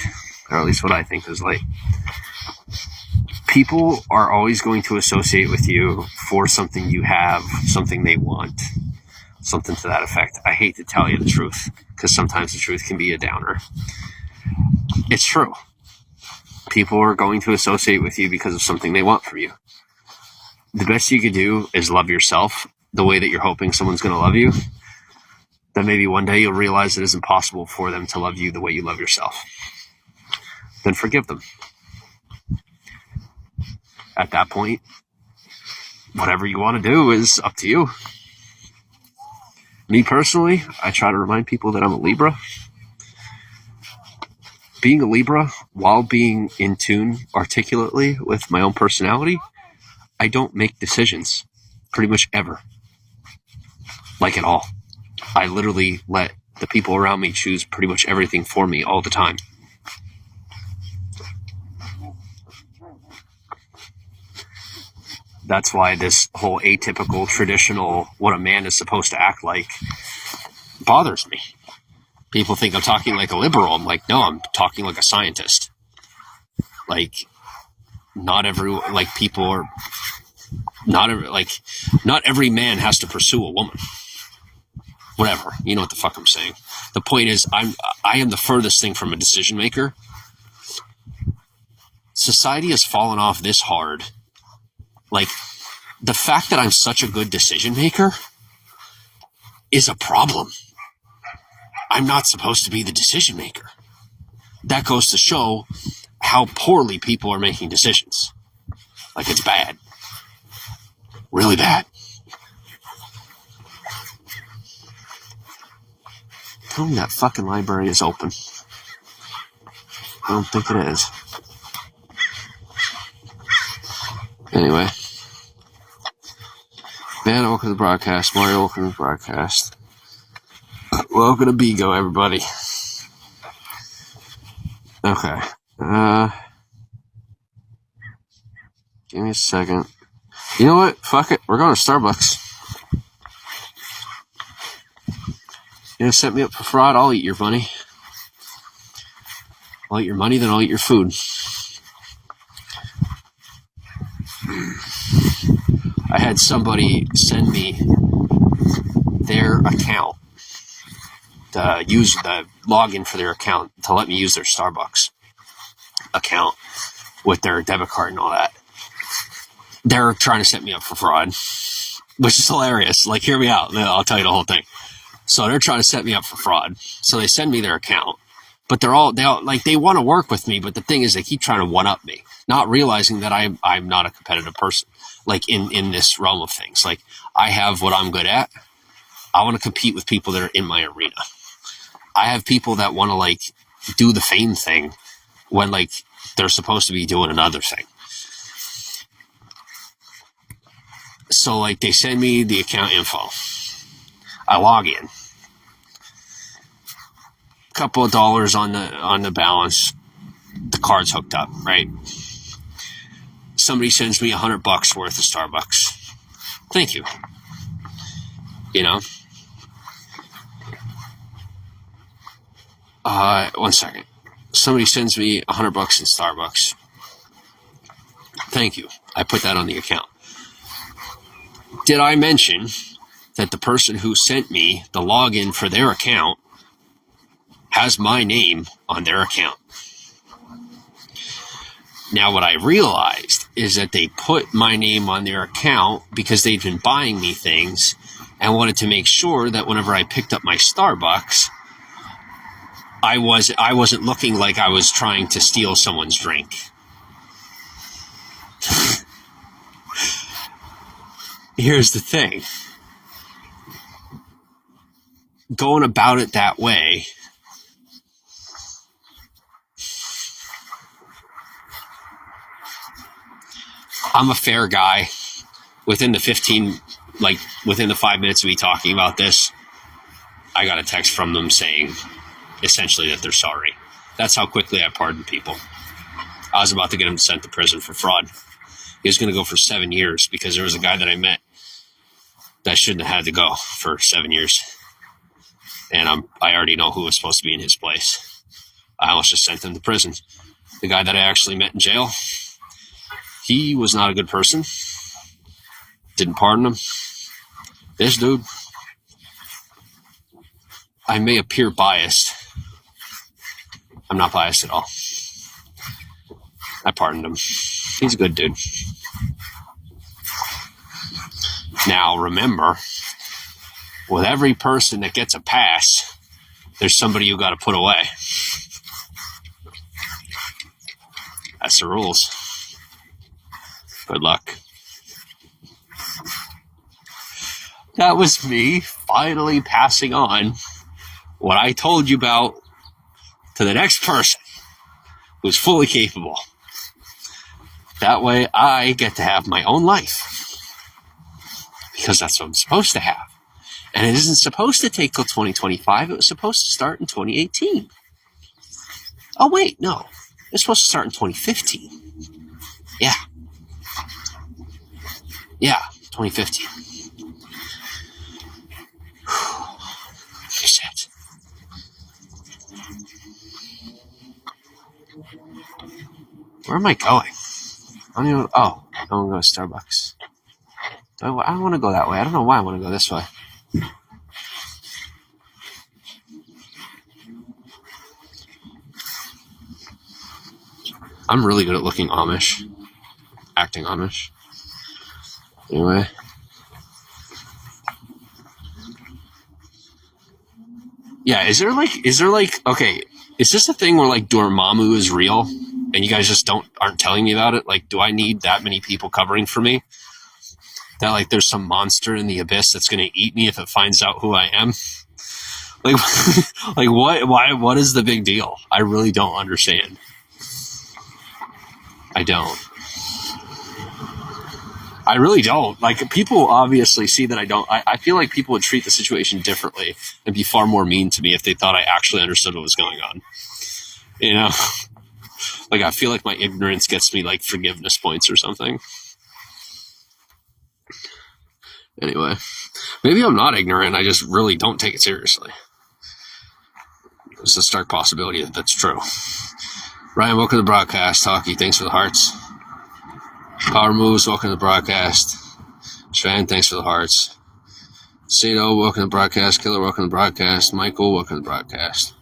or at least what I think is late. People are always going to associate with you for something you have, something they want, something to that effect. I hate to tell you the truth, because sometimes the truth can be a downer. It's true. People are going to associate with you because of something they want from you. The best you could do is love yourself the way that you're hoping someone's going to love you. Then maybe one day you'll realize it isn't possible for them to love you the way you love yourself. Then forgive them. At that point, whatever you want to do is up to you. Me personally, I try to remind people that I'm a Libra. Being a Libra, while being in tune articulately with my own personality, I don't make decisions pretty much ever. Like at all. I literally let the people around me choose pretty much everything for me all the time. That's why this whole atypical, traditional, what a man is supposed to act like bothers me. People think I'm talking like a liberal. I'm like, no, I'm talking like a scientist. Like, not every man has to pursue a woman. Whatever, you know what the fuck I'm saying. The point is, I am the furthest thing from a decision maker. Society has fallen off this hard. Like, the fact that I'm such a good decision maker is a problem. I'm not supposed to be the decision maker. That goes to show how poorly people are making decisions. Like, it's bad. Really bad. Tell me that fucking library is open. I don't think it is. Anyway. Man, welcome to the broadcast. Mario, welcome to the broadcast. Welcome to Bigo, everybody. Okay. Give me a second. You know what? Fuck it. We're going to Starbucks. You gonna set me up for fraud? I'll eat your money. I'll eat your money, then I'll eat your food. I had somebody send me their account to use the login for their account to let me use their Starbucks account with their debit card and all that. They're trying to set me up for fraud, which is hilarious. Like, hear me out. I'll tell you the whole thing. So they're trying to set me up for fraud. So they send me their account, but they want to work with me. But the thing is, they keep trying to one up me, not realizing that I'm not a competitive person. Like in this realm of things, like I have what I'm good at. I want to compete with people that are in my arena. I have people that want to like do the fame thing when like they're supposed to be doing another thing. So like they send me the account info. I log in. A couple of dollars on the balance. The card's hooked up, right? Somebody sends me $100 worth of Starbucks. Thank you. You know? 1 second. Somebody sends me $100 in Starbucks. Thank you. I put that on the account. Did I mention that the person who sent me the login for their account has my name on their account? Now, what I realized is that they put my name on their account because they'd been buying me things and wanted to make sure that whenever I picked up my Starbucks, I wasn't looking like I was trying to steal someone's drink. Here's the thing. Going about it that way I'm a fair guy. Within the 5 minutes of me talking about this, I got a text from them saying essentially that they're sorry. That's how quickly I pardon people. I was about to get him sent to prison for fraud. He was going to go for 7 years because there was a guy that I met that shouldn't have had to go for 7 years. And I already know who was supposed to be in his place. I almost just sent him to prison. The guy that I actually met in jail, He was not a good person. Didn't pardon him. This dude, I may appear biased. I'm not biased at all. I pardoned him. He's a good dude. Now, remember, with every person that gets a pass, there's somebody you got to put away. That's the rules. Good luck. That was me finally passing on what I told you about to the next person who's fully capable. That way I get to have my own life. Because that's what I'm supposed to have. And it isn't supposed to take till 2025. It was supposed to start in 2018. Oh, wait, no. It's supposed to start in 2015. Yeah. Yeah, 2015. Shit. Where am I going? I don't even. Oh, I want to go to Starbucks. I don't want to go that way. I don't know why I want to go this way. I'm really good at looking Amish. Acting Amish. Anyway. Yeah, is there like, okay, is this a thing where like Dormammu is real and you guys just aren't telling me about it? Like, do I need that many people covering for me? That like there's some monster in the abyss that's going to eat me if it finds out who I am? Like, like what is the big deal? I really don't understand. I don't. I really don't. Like, people obviously see that I don't. I feel like people would treat the situation differently and be far more mean to me if they thought I actually understood what was going on. You know? Like, I feel like my ignorance gets me, like, forgiveness points or something. Anyway. Maybe I'm not ignorant. I just really don't take it seriously. There's a stark possibility that that's true. Ryan, welcome to the broadcast. Hockey, thanks for the hearts. Power Moves, welcome to the broadcast. Sven, thanks for the hearts. Sato, welcome to the broadcast. Killer, welcome to the broadcast. Michael, welcome to the broadcast.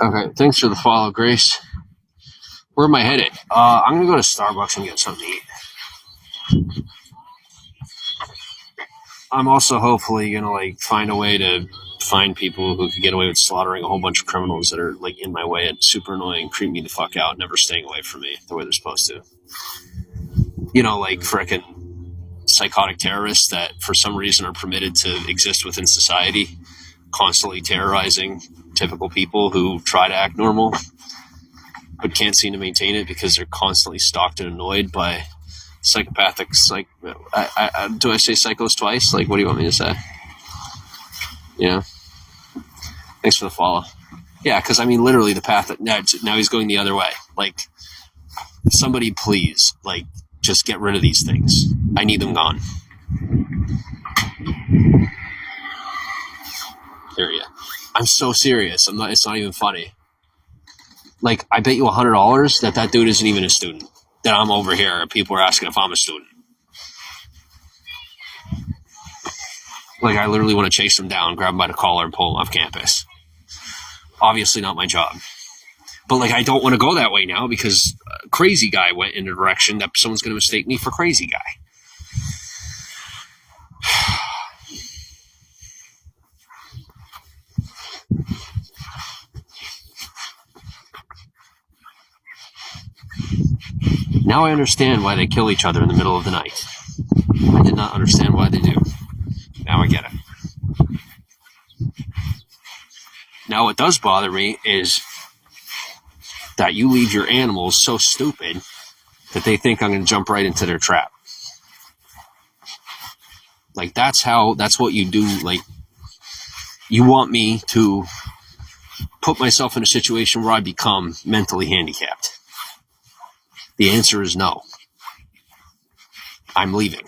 Okay, thanks for the follow, Grace. Where am I headed? I'm going to go to Starbucks and get something to eat. I'm also hopefully going to, like, find a way to find people who could get away with slaughtering a whole bunch of criminals that are, like, in my way and super annoying, creep me the fuck out, never staying away from me the way they're supposed to. You know, like, frickin' psychotic terrorists that for some reason are permitted to exist within society, constantly terrorizing typical people who try to act normal but can't seem to maintain it because they're constantly stalked and annoyed by psychopathic do I say psychos twice? Like, what do you want me to say? Yeah. Thanks for the follow. Yeah, because I mean, literally the path that now he's going the other way. Like, somebody please, like, just get rid of these things. I need them gone. Period. I'm so serious. It's not even funny. Like, I bet you $100 that dude isn't even a student. That I'm over here and people are asking if I'm a student. Like, I literally want to chase him down, grab him by the collar, and pull him off campus. Obviously not my job. But, like, I don't want to go that way now because a crazy guy went in a direction that someone's going to mistake me for crazy guy. Now I understand why they kill each other in the middle of the night. I did not understand why they do. Now I get it. Now what does bother me is that you leave your animals so stupid that they think I'm going to jump right into their trap. Like, that's what you do. Like, You want me to put myself in a situation where I become mentally handicapped? The answer is no. I'm leaving.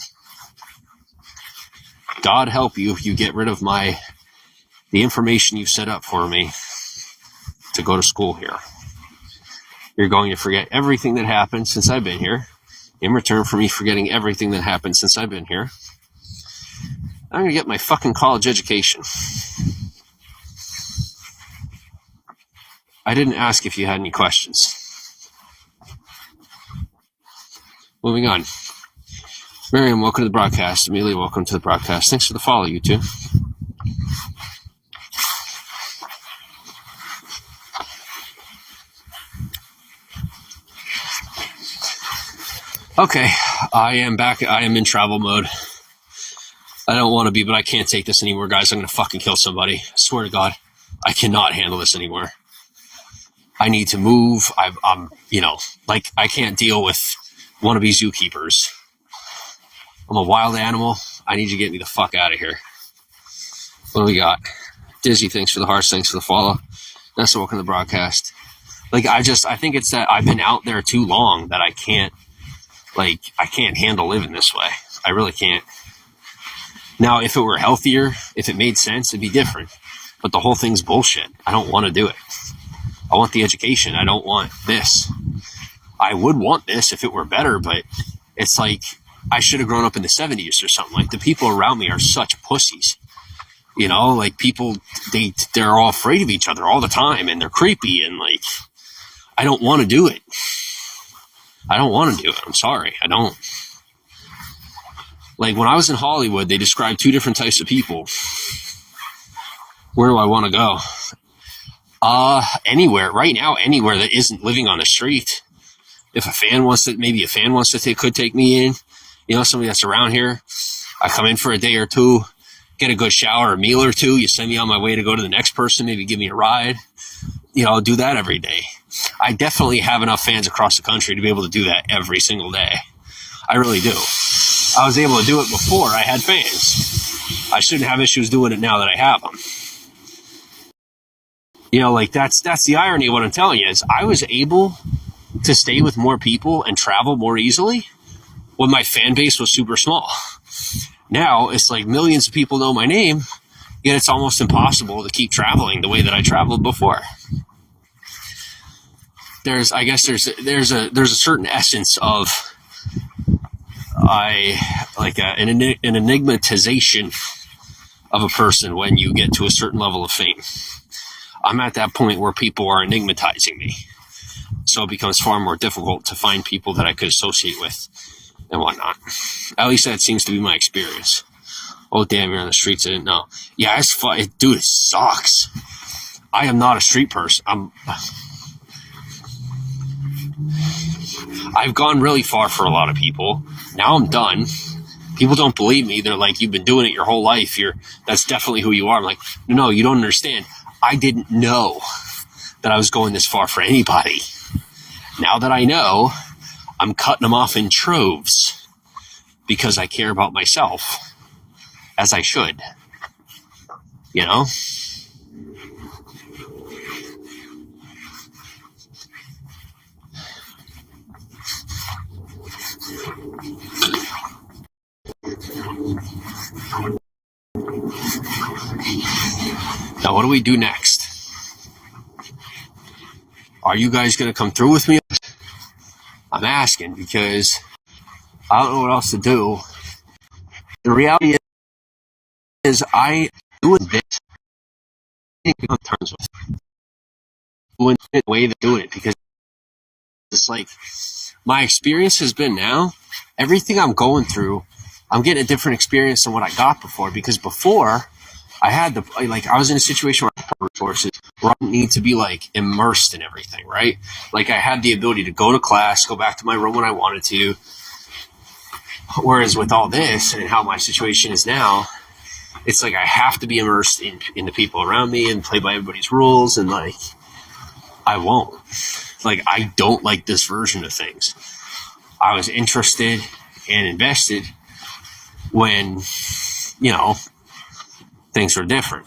God help you if you get rid of the information you've set up for me to go to school here. You're going to forget everything that happened since I've been here. In return for me forgetting everything that happened since I've been here, I'm going to get my fucking college education. I didn't ask if you had any questions. Moving on. Miriam, welcome to the broadcast. Amelia, welcome to the broadcast. Thanks for the follow, you two. Okay, I am back. I am in travel mode. I don't want to be, but I can't take this anymore, guys. I'm going to fucking kill somebody. I swear to God. I cannot handle this anymore. I need to move. I'm I can't deal with wannabe zookeepers. I'm a wild animal. I need you to get me the fuck out of here. What do we got? Dizzy, thanks for the hearts. Thanks for the follow. That's welcome to the broadcast. I think it's that I've been out there too long that I can't handle living this way. I really can't. Now, if it were healthier, if it made sense, it'd be different. But the whole thing's bullshit. I don't want to do it. I want the education. I don't want this. I would want this if it were better, but it's like I should have grown up in the 70s or something. Like, the people around me are such pussies. You know, like, people, they're all afraid of each other all the time, and they're creepy, and I don't want to do it. I don't want to do it. I'm sorry. I don't. When I was in Hollywood, they described two different types of people. Where do I want to go? Anywhere. Right now, anywhere that isn't living on the street. If maybe a fan wants to could take me in. You know, somebody that's around here. I come in for a day or two, get a good shower, a meal or two. You send me on my way to go to the next person, maybe give me a ride. You know, do that every day. I definitely have enough fans across the country to be able to do that every single day. I really do. I was able to do it before I had fans. I shouldn't have issues doing it now that I have them. You know, that's the irony of what I'm telling you is I was able to stay with more people and travel more easily when my fan base was super small. Now it's like millions of people know my name, yet it's almost impossible to keep traveling the way that I traveled before. There's a certain essence of an enigmatization of a person when you get to a certain level of fame. I'm at that point where people are enigmatizing me. So it becomes far more difficult to find people that I could associate with and whatnot. At least that seems to be my experience. Oh, damn, you're on the streets. I didn't know. Yeah, it's fun. Dude, it sucks. I am not a street person. I've gone really far for a lot of people. Now I'm done. People don't believe me. They're like, you've been doing it your whole life. That's definitely who you are. I'm like, no, you don't understand. I didn't know that I was going this far for anybody. Now that I know, I'm cutting them off in troves because I care about myself, as I should. You know? Now, what do we do next? Are you guys going to come through with me? I'm asking because I don't know what else to do. The reality is I doing this. I think on terms with doing it the way they're doing it because it's like my experience has been now, everything I'm going through, I'm getting a different experience than what I got before because before I had I was in a situation where I had resources where I didn't need to be immersed in everything, right? I had the ability to go to class, go back to my room when I wanted to. Whereas with all this and how my situation is now, it's I have to be immersed in the people around me and play by everybody's rules. And I won't. I don't like this version of things. I was interested and invested when, things were different.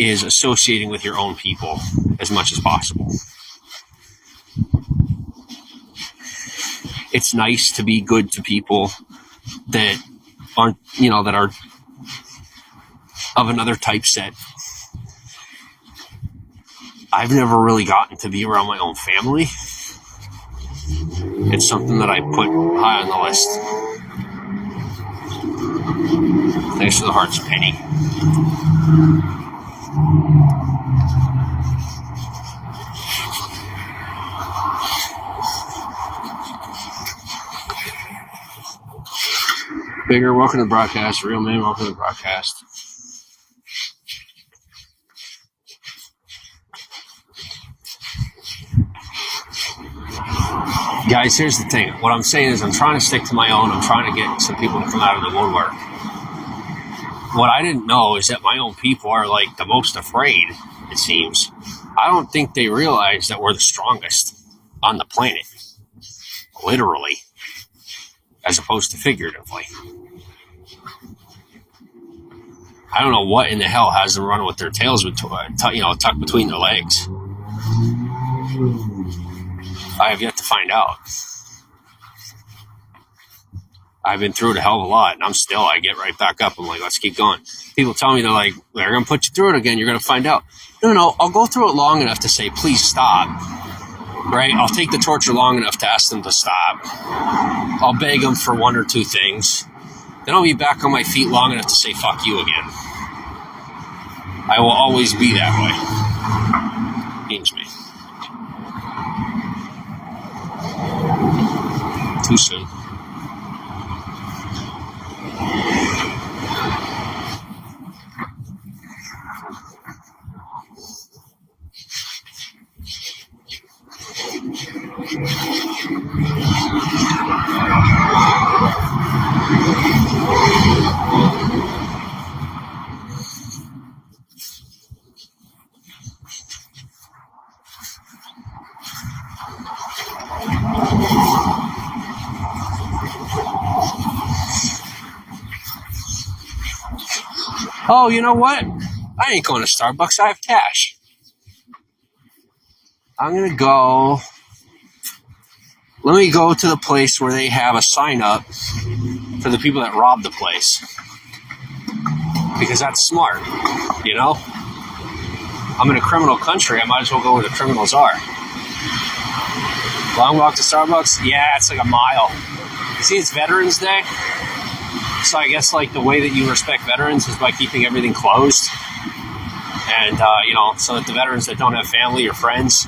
is associating with your own people as much as possible. It's nice to be good to people that aren't, that are of another typeset. I've never really gotten to be around my own family. It's something that I put high on the list. Thanks for the hearts, Penny. Bigger, welcome to the broadcast. Real man, welcome to the broadcast. Guys, here's the thing. What I'm saying is I'm trying to stick to my own. I'm trying to get some people to come out of the woodwork. What I didn't know is that my own people are like the most afraid, it seems. I don't think they realize that we're the strongest on the planet. Literally. As opposed to figuratively. I don't know what in the hell has them running with their tails tucked between their legs. I have yet to find out. I've been through it a hell of a lot, and I get right back up. I'm like, let's keep going. People tell me, they're going to put you through it again. You're going to find out. No, I'll go through it long enough to say, please stop. Right? I'll take the torture long enough to ask them to stop. I'll beg them for one or two things. Then I'll be back on my feet long enough to say, fuck you again. I will always be that way. Means me. Too soon. Oh, you know what? I ain't going to Starbucks. I have cash. I'm going to go. Let me go to the place where they have a sign up for the people that robbed the place. Because that's smart, you know? I'm in a criminal country. I might as well go where the criminals are. Long walk to Starbucks? Yeah, it's like a mile. You see, it's Veterans Day. So I guess like the way that you respect veterans is by keeping everything closed. And, so that the veterans that don't have family or friends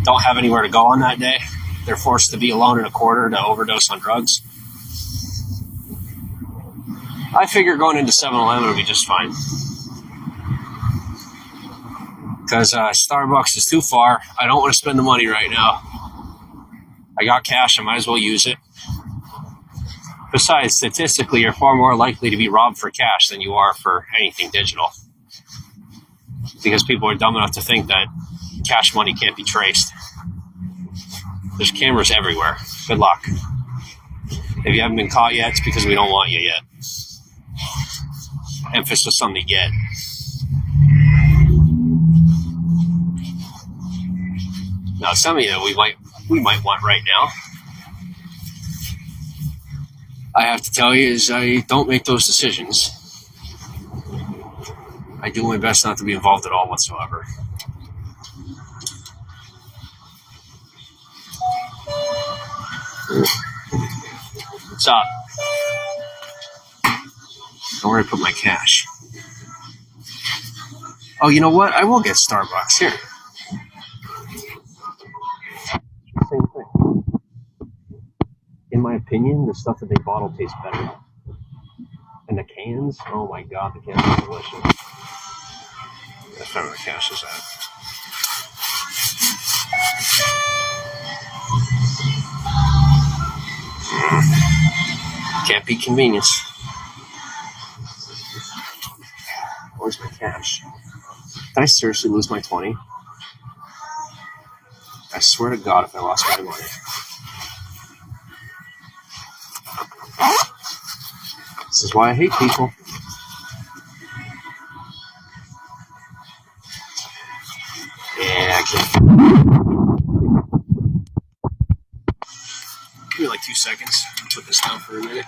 don't have anywhere to go on that day. They're forced to be alone in a quarter to overdose on drugs. I figure going into 7-Eleven will be just fine. Because Starbucks is too far. I don't want to spend the money right now. I got cash. I might as well use it. Besides, statistically, you're far more likely to be robbed for cash than you are for anything digital. Because people are dumb enough to think that cash money can't be traced. There's cameras everywhere. Good luck. If you haven't been caught yet, it's because we don't want you yet. Emphasis on the yet. Now, something that we might want right now, I have to tell you, is I don't make those decisions. I do my best not to be involved at all whatsoever. What's up? Where do I put my cash? Oh, you know what? I will get Starbucks. Here. Same thing. In my opinion, the stuff that they bottle tastes better. And the cans, oh my god, the cans are delicious. That's not where the cash is at. Can't beat convenience. Where's my cash? Did I seriously lose my 20? I swear to God if I lost my money. This is why I hate people. Give me like 2 seconds. I'll put this down for a minute.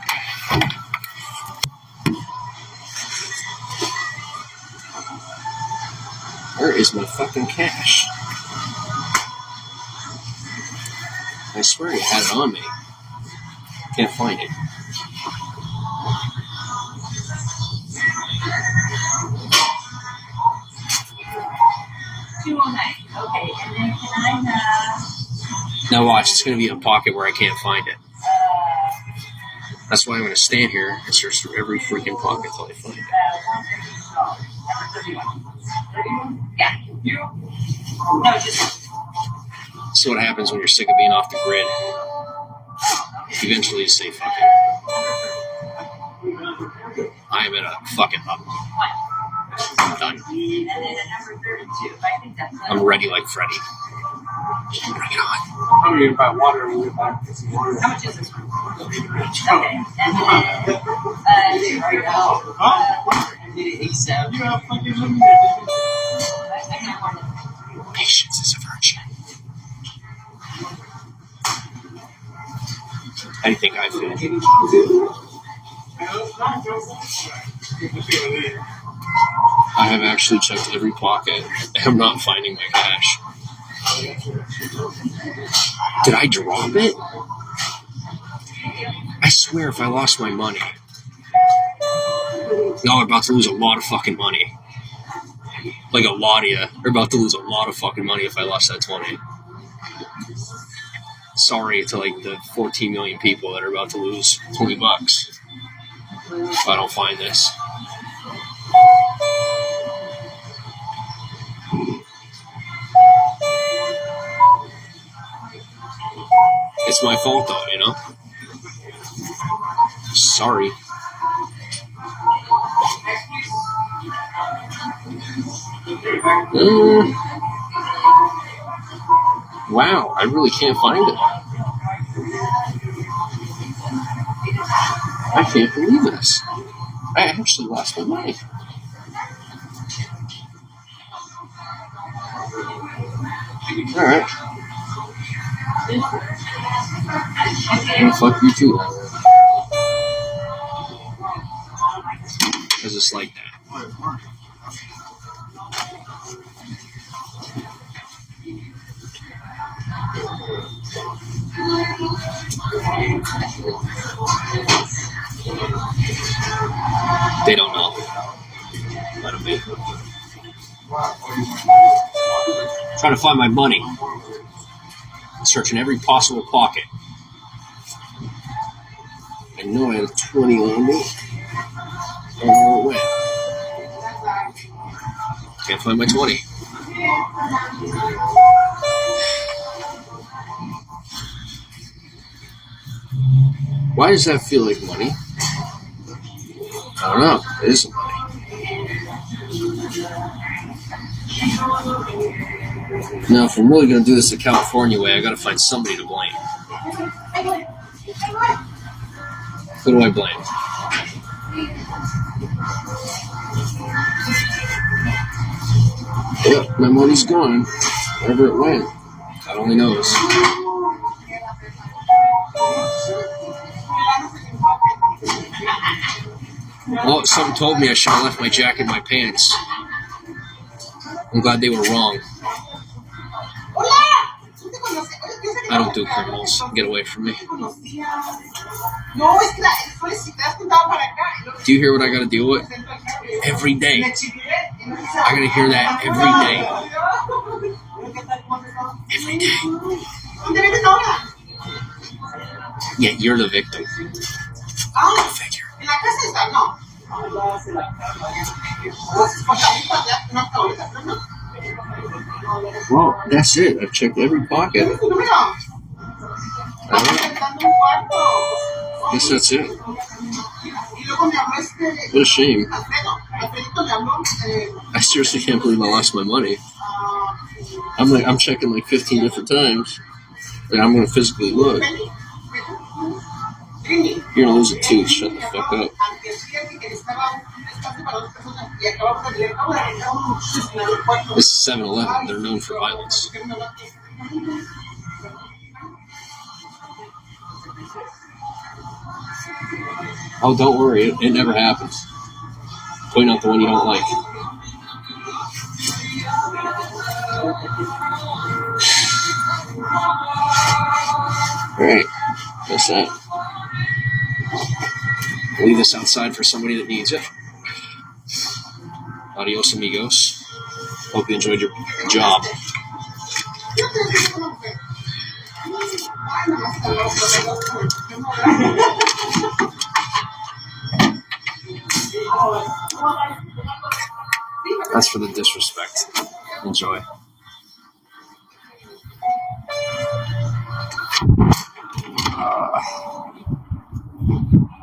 Where is my fucking cash? I swear I had it on me. Can't find it. Okay, and then can I Now watch, it's going to be in a pocket where I can't find it. That's why I'm going to stand here and search through every freaking pocket until I find it. Yeah. No, just. This is what happens when you're sick of being off the grid. Eventually you say, fuck it. I'm at a fuck it up. I'm done. I'm ready like Freddy. Bring it on. I'm going to buy water and we'll buy some water. How much is this? Okay. And Patience is a virtue. How do you think I feel? I have actually checked every pocket. I'm not finding my cash. Did I drop it? I swear if I lost my money. Y'all are about to lose a lot of fucking money. Like a lot of you are about to lose a lot of fucking money if I lost that 20. Sorry to like the 14 million people that are about to lose $20 if I don't find this. It's my fault though, you know? Sorry. Wow, I really can't find it. I can't believe this. I actually lost my money. Alright. Well, fuck you too, then. Because it's like that. They don't know. Let them be. Trying to find my money. Searching every possible pocket. I know I have 20 on me. I don't know where it went. Can't find my 20. Why does that feel like money? I don't know. It is money. Now, if I'm really going to do this the California way, I got to find somebody to blame. Who do I blame? Yep, my money's gone. Wherever it went. God only knows. Well, something told me I should have left my jacket in my pants. I'm glad they were wrong. I don't do criminals. Get away from me. Do you hear what I gotta deal with? Every day. I gotta hear that every day. Every day. Yeah, you're the victim. Go figure. Well, that's it. I've checked every pocket. Guess that's it. What a shame. I seriously can't believe I lost my money. I'm checking like 15 different times. And I'm gonna physically look. You're gonna lose a tooth. Shut the fuck up. This is 7-Eleven. They're known for violence. Oh, don't worry. It never happens. Point out the one you don't like. Alright. That's that. Leave this outside for somebody that needs it. Adios, amigos. Hope you enjoyed your job. That's for the disrespect. Enjoy.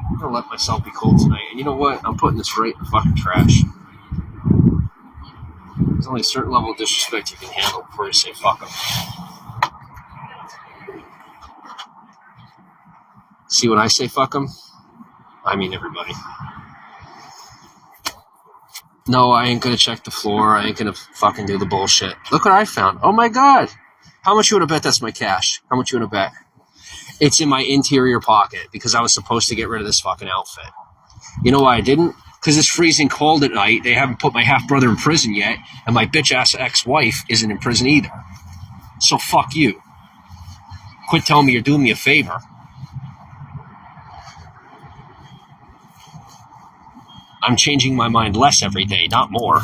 I'm gonna let myself be cold tonight. And you know what? I'm putting this right in the fucking trash. There's only a certain level of disrespect you can handle before you say fuck them. See, when I say fuck them, I mean everybody. No, I ain't gonna check the floor. I ain't gonna fucking do the bullshit. Look what I found. Oh my god. How much you wanna bet that's my cash? How much you wanna bet? It's in my interior pocket because I was supposed to get rid of this fucking outfit. You know why I didn't? Because it's freezing cold at night. They haven't put my half-brother in prison yet, and my bitch-ass ex-wife isn't in prison either. So fuck you. Quit telling me you're doing me a favor. I'm changing my mind less every day, not more.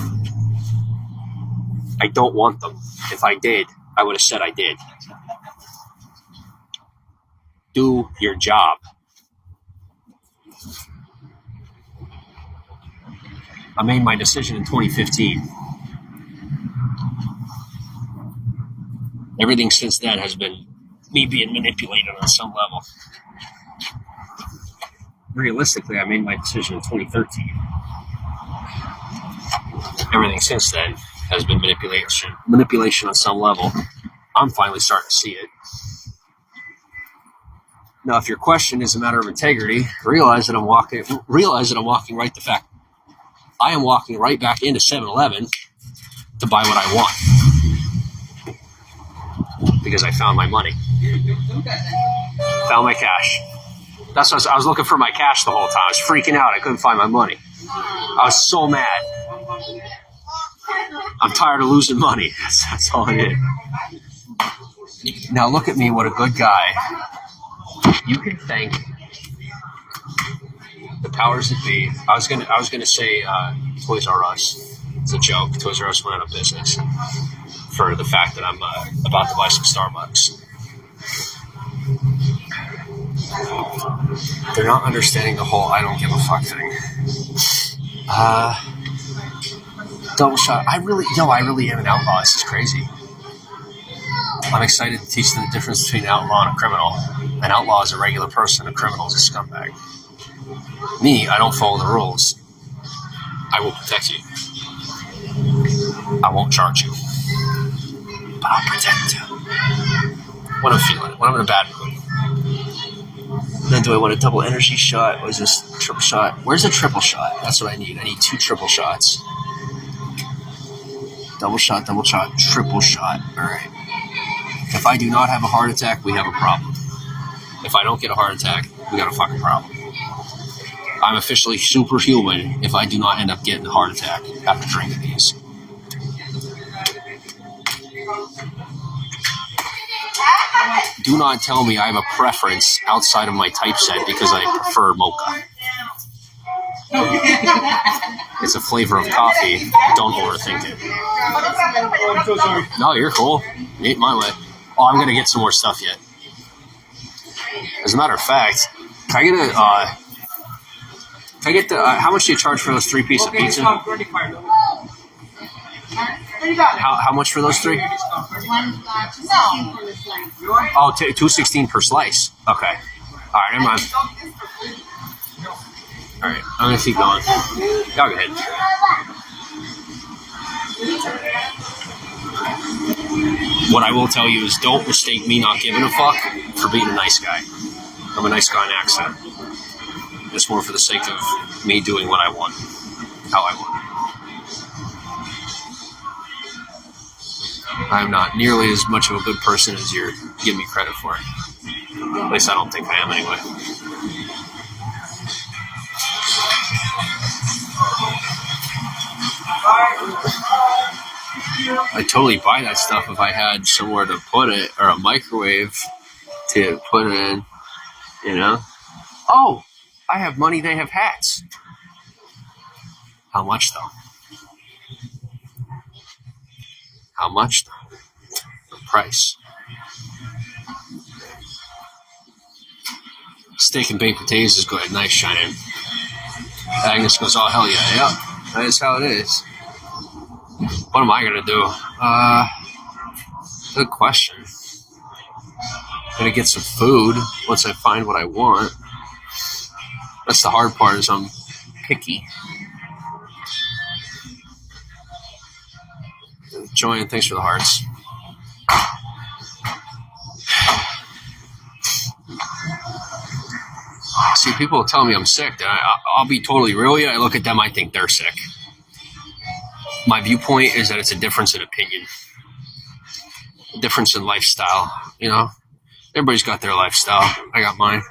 I don't want them. If I did, I would have said I did. Do your job. I made my decision in 2015. Everything since then has been me being manipulated on some level. Realistically, I made my decision in 2013. Everything since then has been manipulation on some level. I'm finally starting to see it. Now, if your question is a matter of integrity, realize that I'm walking right the fact. I am walking right back into 7-Eleven to buy what I want because I found my money, found my cash. That's what I was looking for, my cash the whole time. I was freaking out. I couldn't find my money. I was so mad. I'm tired of losing money. That's all it is. Now look at me, what a good guy. You can thank the powers that be. I was gonna say Toys R Us. It's a joke. Toys R Us went out of business for the fact that I'm about to buy some Starbucks. They're not understanding the whole I don't give a fuck thing. Double shot. I really am an outlaw. This is crazy. I'm excited to teach them the difference between an outlaw and a criminal. An outlaw is a regular person. A criminal is a scumbag. Me, I don't follow the rules. I will protect you. I won't charge you. But I'll protect you. When I'm feeling it. When I'm in a bad mood. Then do I want a double energy shot? Or is this triple shot? Where's a triple shot? That's what I need. I need 2 triple shots. Double shot, triple shot. Alright. If I do not have a heart attack, we have a problem. If I don't get a heart attack, we got a fucking problem. I'm officially superhuman if I do not end up getting a heart attack after drinking these. Do not tell me I have a preference outside of my typeset because I prefer mocha. It's a flavor of coffee. Don't overthink it. No, you're cool. You ain't my way. Oh, I'm going to get some more stuff yet. As a matter of fact, can I get the, how much do you charge for those 3 pieces of pizza? How much for those 3? Oh, $2.16 per slice. Okay. All right, never mind. All right, I'm going to keep going. Y'all go ahead. What I will tell you is don't mistake me not giving a fuck for being a nice guy. I'm a nice guy in accent. It's more for the sake of me doing what I want, how I want. I'm not nearly as much of a good person as you're giving me credit for. At least I don't think I am anyway. I'd totally buy that stuff if I had somewhere to put it or a microwave to put it in, you know? Oh, I have money, they have hats. How much though? How much though? The price. Steak and baked potatoes is good. Nice, Shannon. Agnes goes, oh, hell yeah. Yep, that is how it is. What am I going to do? Good question. I'm going to get some food once I find what I want. That's the hard part, is I'm picky. Joanne, thanks for the hearts. See, people tell me I'm sick. I'll be totally real with you. I look at them, I think they're sick. My viewpoint is that it's a difference in opinion. A difference in lifestyle, you know? Everybody's got their lifestyle. I got mine.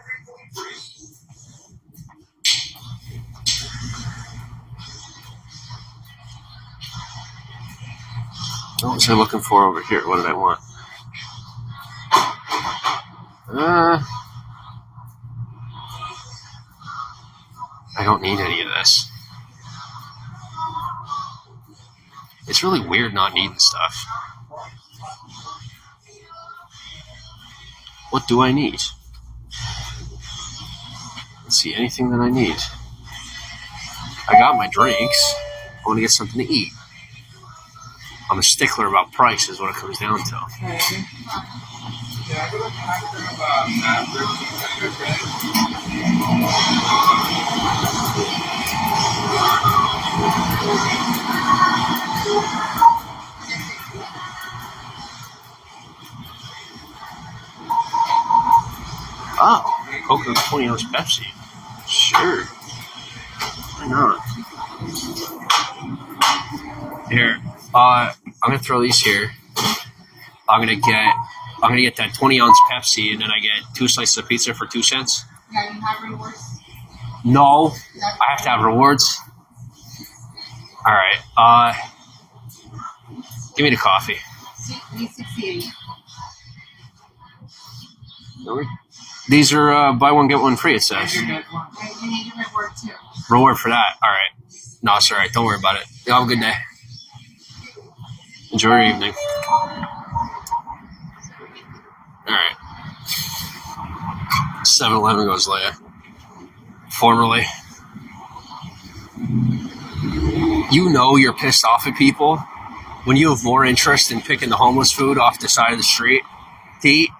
What was I looking for over here? What did I want? I don't need any of this. It's really weird not needing stuff. What do I need? Let's see, anything that I need. I got my drinks. I want to get something to eat. I'm a stickler about price is what it comes down to. Oh, Coke 20-ounce Pepsi. Sure. Why not? Here, I'm gonna throw these here. I'm gonna get that 20-ounce Pepsi, and then I get 2 slices of pizza for 2 cents. Yeah, you have rewards. No, I have to have rewards. All right. Give me the coffee. 68. These are buy one get one free. It says. You need a reward too. Reward for that. All right. No, it's all right. Don't worry about it. You have a good day. Enjoy your evening. All right. 7-Eleven goes Leia. Formerly. You know you're pissed off at people when you have more interest in picking the homeless food off the side of the street to eat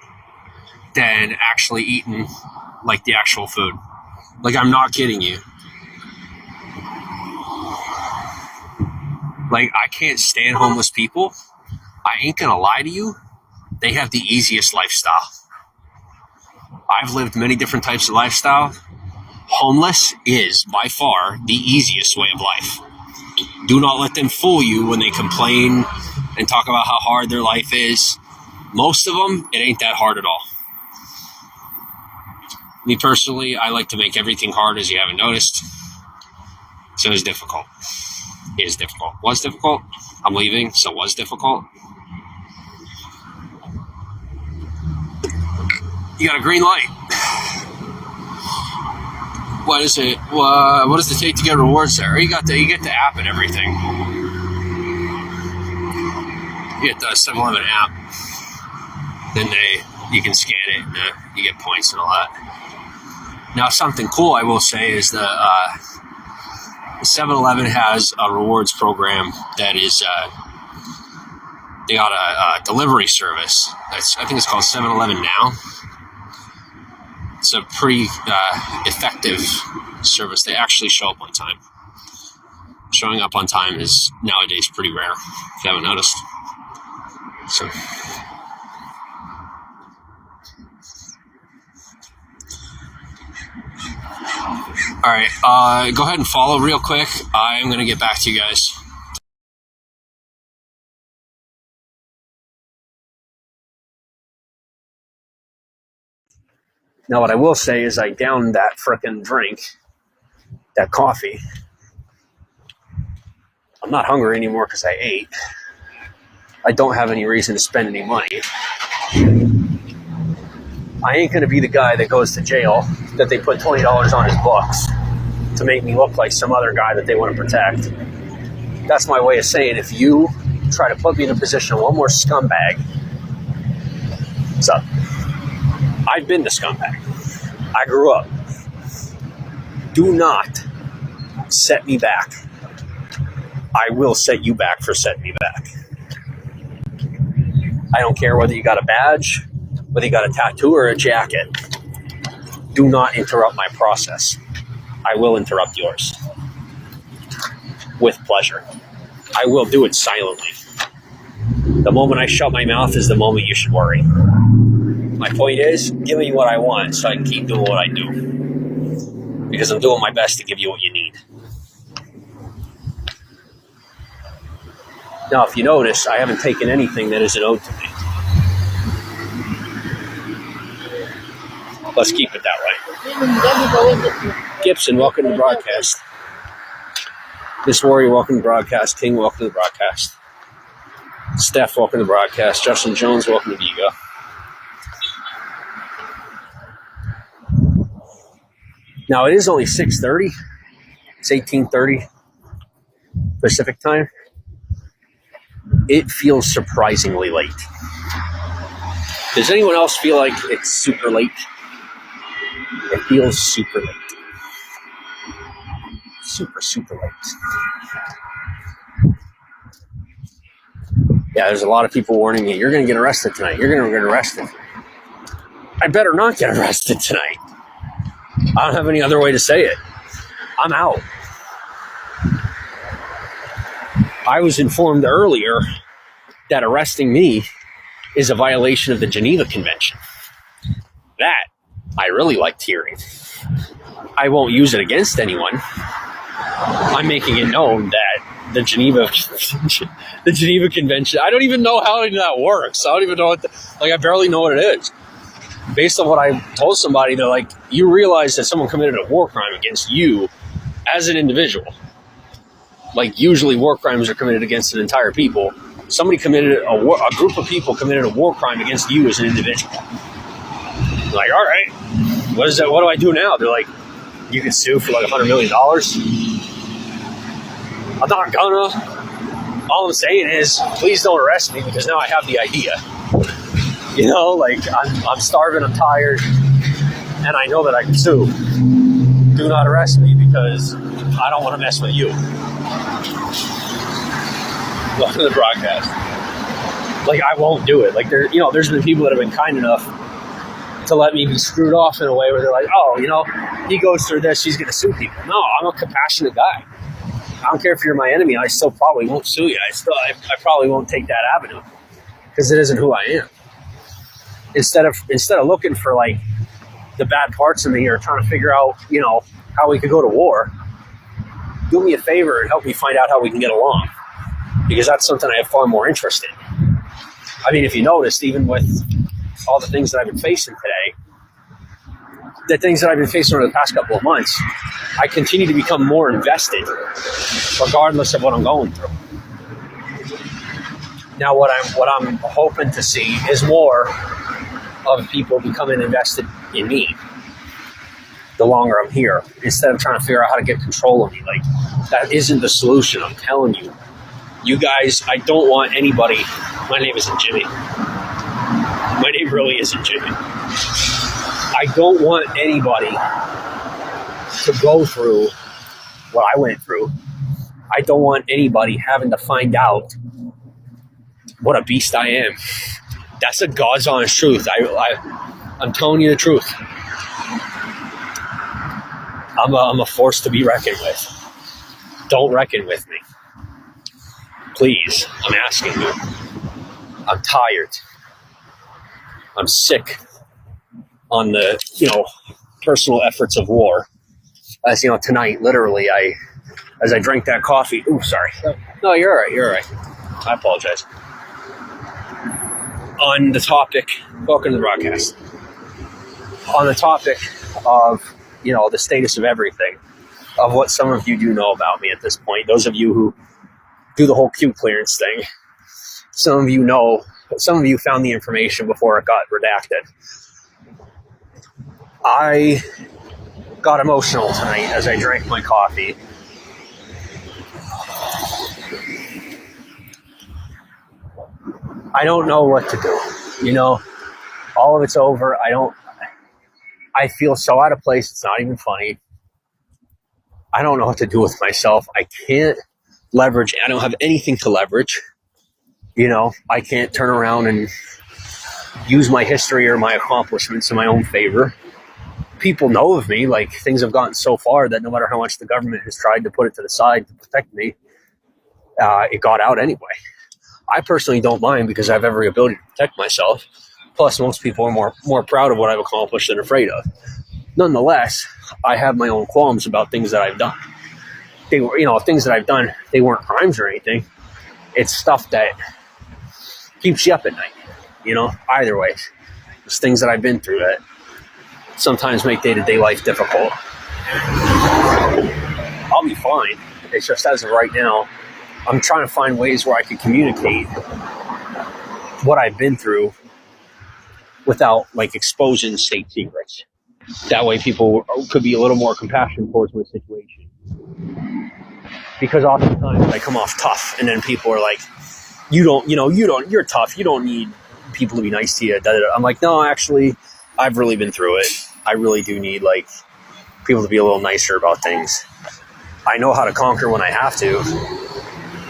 than actually eating like the actual food. Like, I'm not kidding you. Like, I can't stand homeless people. I ain't gonna lie to you. They have the easiest lifestyle. I've lived many different types of lifestyle. Homeless is by far the easiest way of life. Do not let them fool you when they complain and talk about how hard their life is. Most of them, it ain't that hard at all. Me personally, I like to make everything hard, as you haven't noticed. So it's difficult. It is difficult. Was difficult. I'm leaving, so was difficult. You got a green light. What is it? What does it take to get rewards there? You get the app and everything. You get the 7-Eleven app. Then you can scan it and you get points and all that. Now, something cool I will say is the 7-Eleven has a rewards program that is they got a delivery service. I think it's called 7-Eleven Now. It's a pretty effective service. They actually show up on time. Showing up on time is nowadays pretty rare, if you haven't noticed. So, all right, go ahead and follow real quick. I'm going to get back to you guys. Now, what I will say is I downed that frickin' drink, that coffee. I'm not hungry anymore because I ate. I don't have any reason to spend any money. I ain't going to be the guy that goes to jail that they put $20 on his books to make me look like some other guy that they want to protect. That's my way of saying if you try to put me in a position of one more scumbag, what's up? I've been the scumbag. I grew up. Do not set me back. I will set you back for setting me back. I don't care whether you got a badge, whether you got a tattoo or a jacket. Do not interrupt my process. I will interrupt yours. With pleasure. I will do it silently. The moment I shut my mouth is the moment you should worry. My point is, give me what I want so I can keep doing what I do. Because I'm doing my best to give you what you need. Now, if you notice, I haven't taken anything that isn't owed to me. Let's keep it that way. Gibson, welcome to the broadcast. Miss Warrior, welcome to the broadcast. King, welcome to the broadcast. Steph, welcome to the broadcast. Justin Jones, welcome to Vigo. Now, it is only 6:30. It's 18:30 Pacific time. It feels surprisingly late. Does anyone else feel like it's super late? It feels super late. Super, super late. Yeah, there's a lot of people warning me, you're going to get arrested tonight. You're going to get arrested. I better not get arrested tonight. I don't have any other way to say it. I'm out. I was informed earlier that arresting me is a violation of the Geneva Convention. That I really liked hearing. I won't use it against anyone. I'm making it known that the Geneva Convention, I don't even know how that works. I don't even know what, I barely know what it is. Based on what I told somebody, they're like, you realize that someone committed a war crime against you as an individual. Like, usually war crimes are committed against an entire people. Somebody committed a group of people committed a war crime against you as an individual. I'm like, all right, what is that? What do I do now? They're like, you can sue for like $100 million. I'm not gonna. All I'm saying is, please don't arrest me because now I have the idea. You know, like I'm starving, I'm tired, and I know that I can sue. Do not arrest me because I don't want to mess with you. Welcome to the broadcast. Like, I won't do it. Like, there's been people that have been kind enough to let me be screwed off in a way where they're like, oh, he goes through this, he's going to sue people. No, I'm a compassionate guy. I don't care if you're my enemy, I still probably won't sue you. I probably won't take that avenue because it isn't who I am. Instead of looking for like the bad parts of me or trying to figure out, how we could go to war, do me a favor and help me find out how we can get along. Because that's something I have far more interest in. I mean, if you noticed, even with all the things that I've been facing today, the things that I've been facing over the past couple of months, I continue to become more invested, regardless of what I'm going through. Now, what I'm hoping to see is more of people becoming invested in me the longer I'm here, instead of trying to figure out how to get control of me. Like, that isn't the solution, I'm telling you. You guys, I don't want anybody. My name isn't Jimmy. My name really isn't Jimmy. I don't want anybody to go through what I went through. I don't want anybody having to find out what a beast I am. That's the God's honest truth. I'm telling you the truth. I'm a force to be reckoned with. Don't reckon with me. Please, I'm asking you. I'm tired. I'm sick on the, personal efforts of war. As tonight, literally, as I drank that coffee. Ooh, sorry. No, you're all right. You're all right. I apologize. On the topic, welcome to the broadcast. on the topic of, the status of everything, of what some of you do know about me at this point. Those of you who do the whole Q clearance thing, some of you found the information before it got redacted. I got emotional tonight as I drank my coffee. I don't know what to do. All of it's over. I feel so out of place. It's not even funny. I don't know what to do with myself. I can't leverage. I don't have anything to leverage. I can't turn around and use my history or my accomplishments in my own favor. People know of me, like things have gotten so far that no matter how much the government has tried to put it to the side to protect me, it got out anyway. I personally don't mind because I have every ability to protect myself. Plus, most people are more proud of what I've accomplished than afraid of. Nonetheless, I have my own qualms about things that I've done. They were, things that I've done, they weren't crimes or anything. It's stuff that keeps you up at night, either way. It's things that I've been through that sometimes make day-to-day life difficult. I'll be fine. It's just as of right now, I'm trying to find ways where I can communicate what I've been through without exposing state secrets. That way people could be a little more compassionate towards my situation. Because oftentimes I come off tough and then people are like, you're tough. You don't need people to be nice to you. I'm like, no, actually, I've really been through it. I really do need people to be a little nicer about things. I know how to conquer when I have to.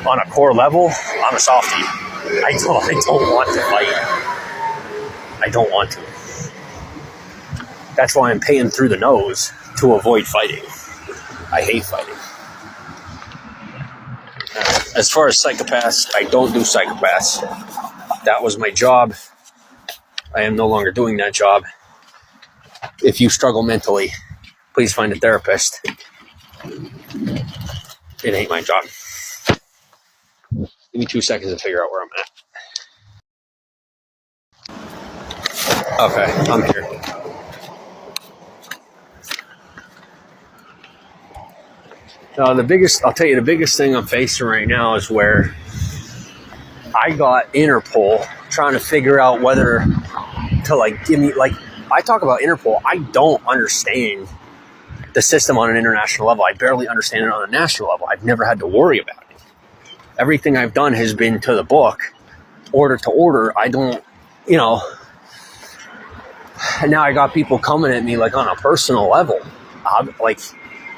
On a core level, I'm a softie. I don't want to fight. I don't want to. That's why I'm paying through the nose to avoid fighting. I hate fighting. As far as psychopaths, I don't do psychopaths. That was my job. I am no longer doing that job. If you struggle mentally, please find a therapist. It ain't my job. Give me 2 seconds to figure out where I'm at. Okay, I'm here. I'll tell you the biggest thing I'm facing right now is where I got Interpol trying to figure out whether to give me, I talk about Interpol. I don't understand the system on an international level. I barely understand it on a national level. I've never had to worry about it. Everything I've done has been to the book, order to order. I don't, and now I got people coming at me on a personal level.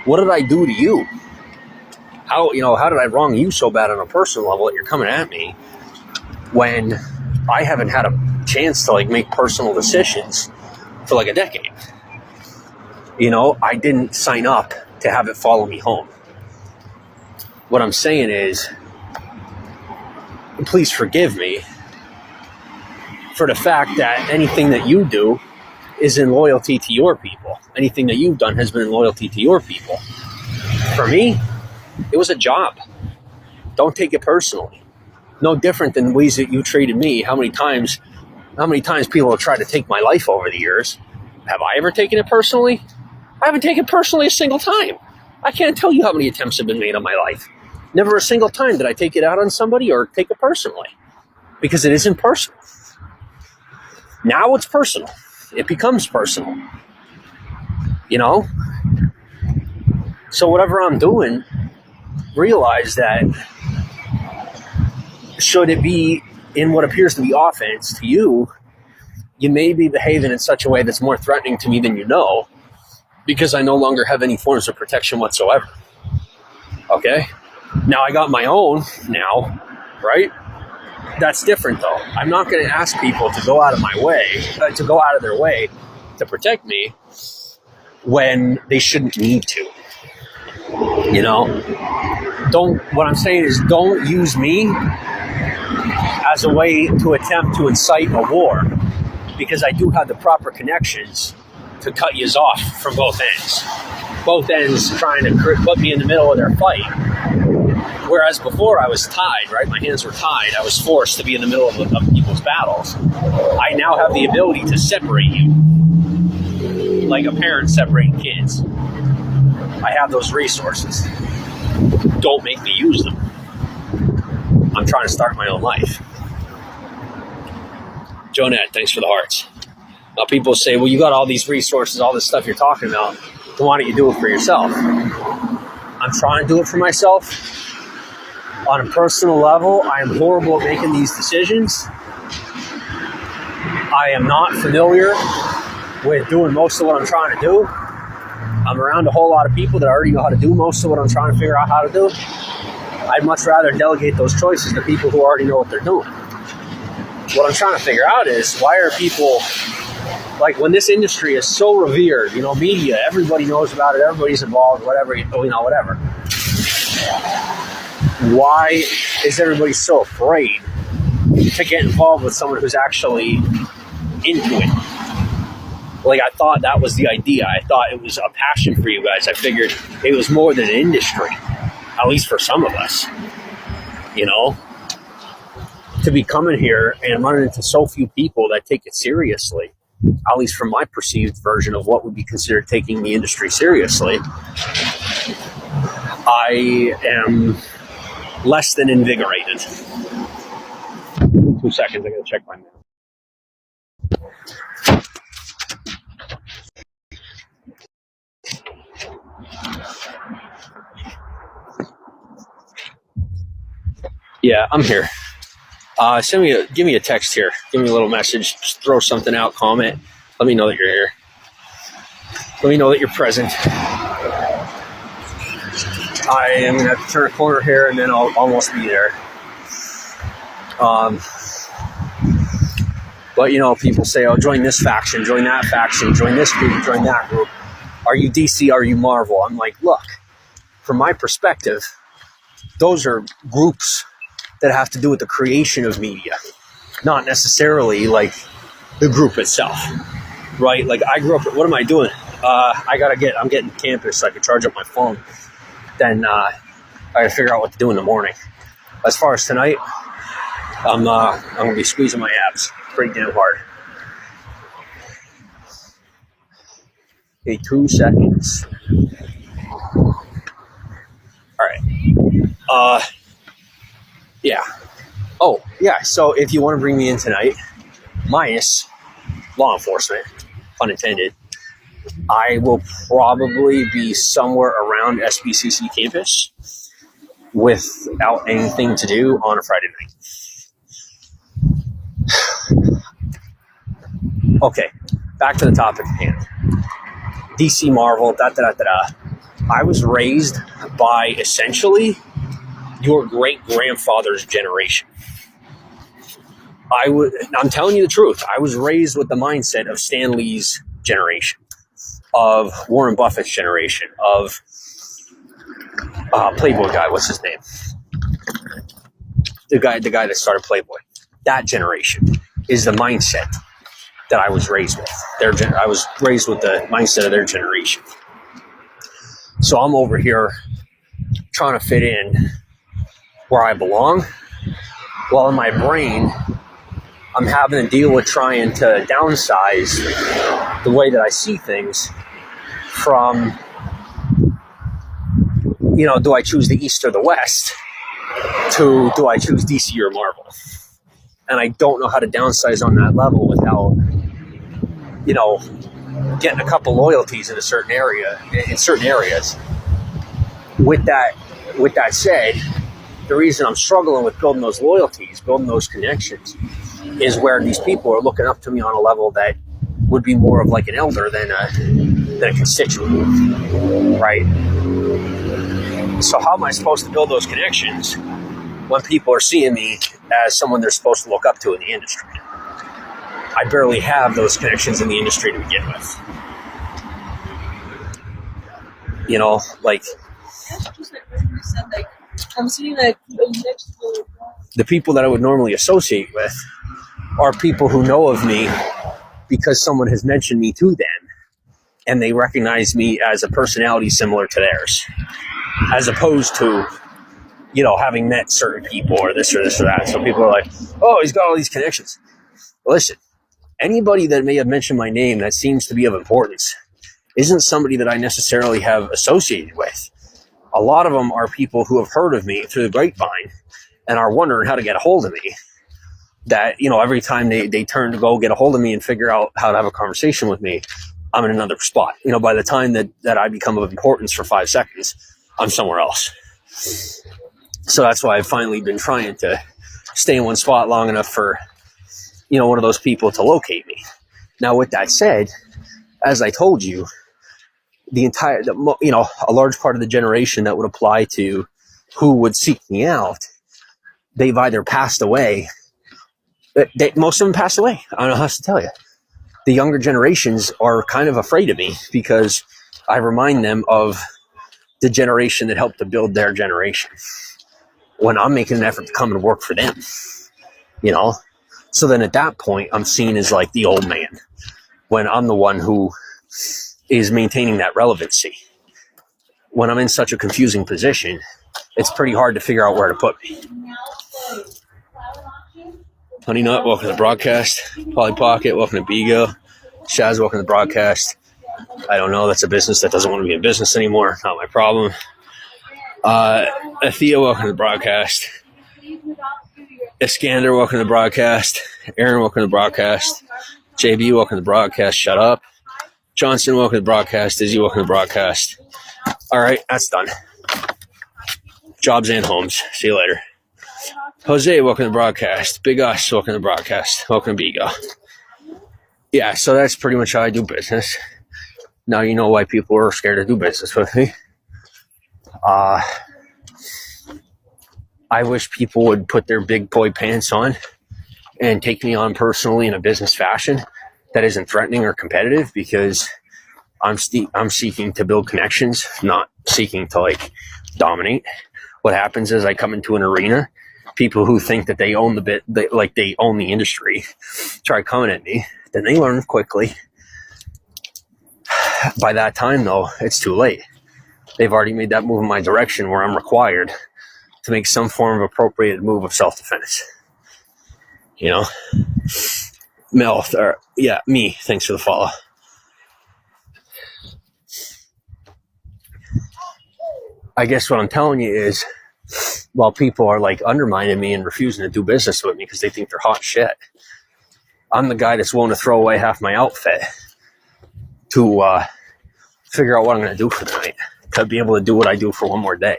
What did I do to you? How did I wrong you so bad on a personal level that you're coming at me when I haven't had a chance to make personal decisions for a decade? I didn't sign up to have it follow me home. What I'm saying is, please forgive me for the fact that anything that you do is in loyalty to your people. Anything that you've done has been in loyalty to your people. For me, it was a job. Don't take it personally. No different than ways that you treated me. How many times people have tried to take my life over the years? Have I ever taken it personally? I haven't taken it personally a single time. I can't tell you how many attempts have been made on my life. Never a single time did I take it out on somebody or take it personally. Because it isn't personal. Now it's personal. It becomes personal. So whatever I'm doing, realize that should it be in what appears to be offense to you, you may be behaving in such a way that's more threatening to me than you know, because I no longer have any forms of protection whatsoever. Okay? Now I got my own now, right? That's different though. I'm not going to ask people to go out of their way to protect me when they shouldn't need to. What I'm saying is don't use me as a way to attempt to incite a war, because I do have the proper connections to cut yous off from both ends. Both ends trying to put me in the middle of their fight. Whereas before I was tied, right? My hands were tied. I was forced to be in the middle of people's battles. I now have the ability to separate you. like a parent separating kids. I have those resources. Don't make me use them. I'm trying to start my own life. Jonette, thanks for the hearts. Now people say, well, you got all these resources, all this stuff you're talking about. So why don't you do it for yourself? I'm trying to do it for myself. On a personal level, I am horrible at making these decisions. I am not familiar with doing most of what I'm trying to do. I'm around a whole lot of people that already know how to do most of what I'm trying to figure out how to do. I'd much rather delegate those choices to people who already know what they're doing. What I'm trying to figure out is, why are people, like, when this industry is so revered, media, everybody knows about it, everybody's involved, whatever, whatever. Why is everybody so afraid to get involved with someone who's actually into it? Like, I thought that was the idea. I thought it was a passion for you guys. I figured it was more than an industry, at least for some of us, to be coming here and running into so few people that take it seriously, at least from my perceived version of what would be considered taking the industry seriously. I am less than invigorated. 2 seconds, I gotta check my mail. Yeah, I'm here. Give me a text here. Give me a little message. Just throw something out, comment. Let me know that you're here. Let me know that you're present. I am going to have to turn a corner here and then I'll almost be there. But, people say, oh, join this faction, join that faction, join this group, join that group. Are you DC? Are you Marvel? I'm like, look, from my perspective, those are groups that have to do with the creation of media, not necessarily like the group itself, right? Like, I grew up, what am I doing? I'm getting campus so I can charge up my phone. Then I gotta figure out what to do in the morning. As far as tonight, I'm gonna be squeezing my abs pretty damn hard. Okay, 2 seconds. All right. Yeah. Oh, yeah. So if you want to bring me in tonight, minus law enforcement, pun intended, I will probably be somewhere around SBCC campus without anything to do on a Friday night. Okay, back to the topic at hand. DC, Marvel, I was raised by essentially your great-grandfather's generation. I'm telling you the truth. I was raised with the mindset of Stan Lee's generation, of Warren Buffett's generation, of Playboy guy. What's his name? The guy that started Playboy. That generation is the mindset that I was raised with. I was raised with the mindset of their generation. So I'm over here trying to fit in where I belong, while in my brain, I'm having to deal with trying to downsize the way that I see things from, do I choose the East or the West, to do I choose DC or Marvel? And I don't know how to downsize on that level without, getting a couple loyalties in certain areas. With that said, the reason I'm struggling with building those loyalties, building those connections, is where these people are looking up to me on a level that would be more of like an elder than a constituent, right? So how am I supposed to build those connections when people are seeing me as someone they're supposed to look up to in the industry? I barely have those connections in the industry to begin with. I'm sitting like next to the people that I would normally associate with are people who know of me because someone has mentioned me to them and they recognize me as a personality similar to theirs, as opposed to, having met certain people or this or that. So people are like, oh, he's got all these connections. Listen, anybody that may have mentioned my name that seems to be of importance isn't somebody that I necessarily have associated with. A lot of them are people who have heard of me through the grapevine and are wondering how to get a hold of me. That, every time they turn to go get a hold of me and figure out how to have a conversation with me, I'm in another spot. By the time that I become of importance for 5 seconds, I'm somewhere else. So that's why I've finally been trying to stay in one spot long enough for, one of those people to locate me. Now, with that said, as I told you, a large part of the generation that would apply to who would seek me out, they've either passed away. Most of them passed away. I don't know how else to tell you. The younger generations are kind of afraid of me because I remind them of the generation that helped to build their generation when I'm making an effort to come and work for them, So then at that point, I'm seen as like the old man when I'm the one who is maintaining that relevancy. When I'm in such a confusing position, it's pretty hard to figure out where to put me. Honey Nut, welcome to the broadcast. Polly Pocket, welcome to Bigo. Shaz, welcome to the broadcast. I don't know, that's a business that doesn't want to be in business anymore. Not my problem. Thea, welcome to the broadcast. Iskander, welcome to the broadcast. Aaron, welcome to the broadcast. JB, welcome to the broadcast. Shut up. Johnson, welcome to the broadcast. Izzy, welcome to the broadcast. All right, that's done. Jobs and homes. See you later. Jose, welcome to the broadcast. Big Us, welcome to the broadcast. Welcome to Bigo. Yeah, so that's pretty much how I do business. Now you know why people are scared to do business with me. I wish people would put their big boy pants on and take me on personally in a business fashion that isn't threatening or competitive, because I'm seeking to build connections, not seeking to dominate. What happens is I come into an arena, people who think that they own they own the industry, try coming at me, then they learn quickly. By that time, though, it's too late. They've already made that move in my direction where I'm required to make some form of appropriated move of self-defense. Mel, me, thanks for the follow. I guess what I'm telling you is, while people are undermining me and refusing to do business with me because they think they're hot shit, I'm the guy that's willing to throw away half my outfit to figure out what I'm going to do for the night, to be able to do what I do for one more day.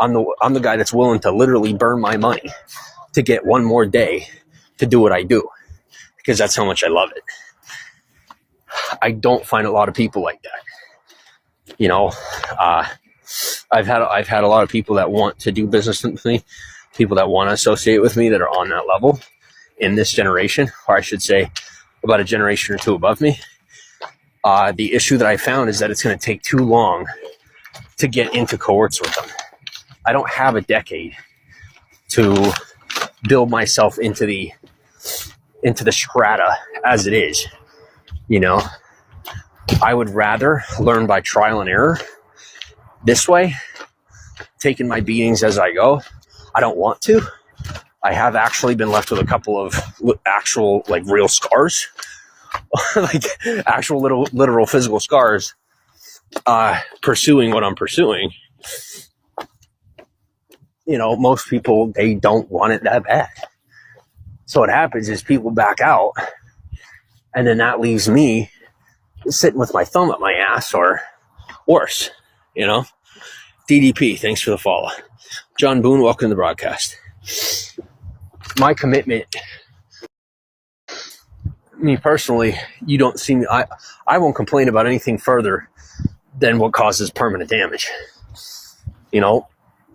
I'm the guy that's willing to literally burn my money to get one more day to do what I do, because that's how much I love it. I don't find a lot of people like that. I've had a lot of people that want to do business with me, people that want to associate with me that are on that level in this generation, or I should say about a generation or two above me. The issue that I found is that it's going to take too long to get into cohorts with them. I don't have a decade to build myself into the strata as it is. I would rather learn by trial and error this way, taking my beatings as I go. I don't want to. I have actually been left with a couple of actual real scars, actual literal physical scars, pursuing what I'm pursuing. Most people, they don't want it that bad. So what happens is people back out, and then that leaves me sitting with my thumb up my ass, or worse, DDP, thanks for the follow. John Boone, welcome to the broadcast. My commitment, me personally, you don't see me, I won't complain about anything further than what causes permanent damage.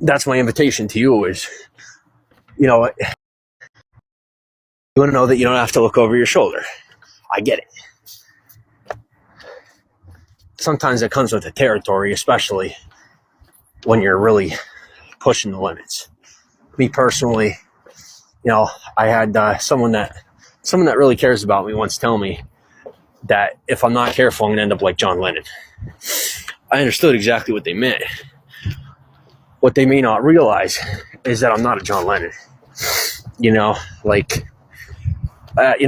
That's my invitation to you is, you want to know that you don't have to look over your shoulder. I get it. Sometimes it comes with the territory, especially when you're really pushing the limits. Me personally, I had someone that really cares about me once tell me that if I'm not careful, I'm going to end up like John Lennon. I understood exactly what they meant. What they may not realize is that I'm not a John Lennon. In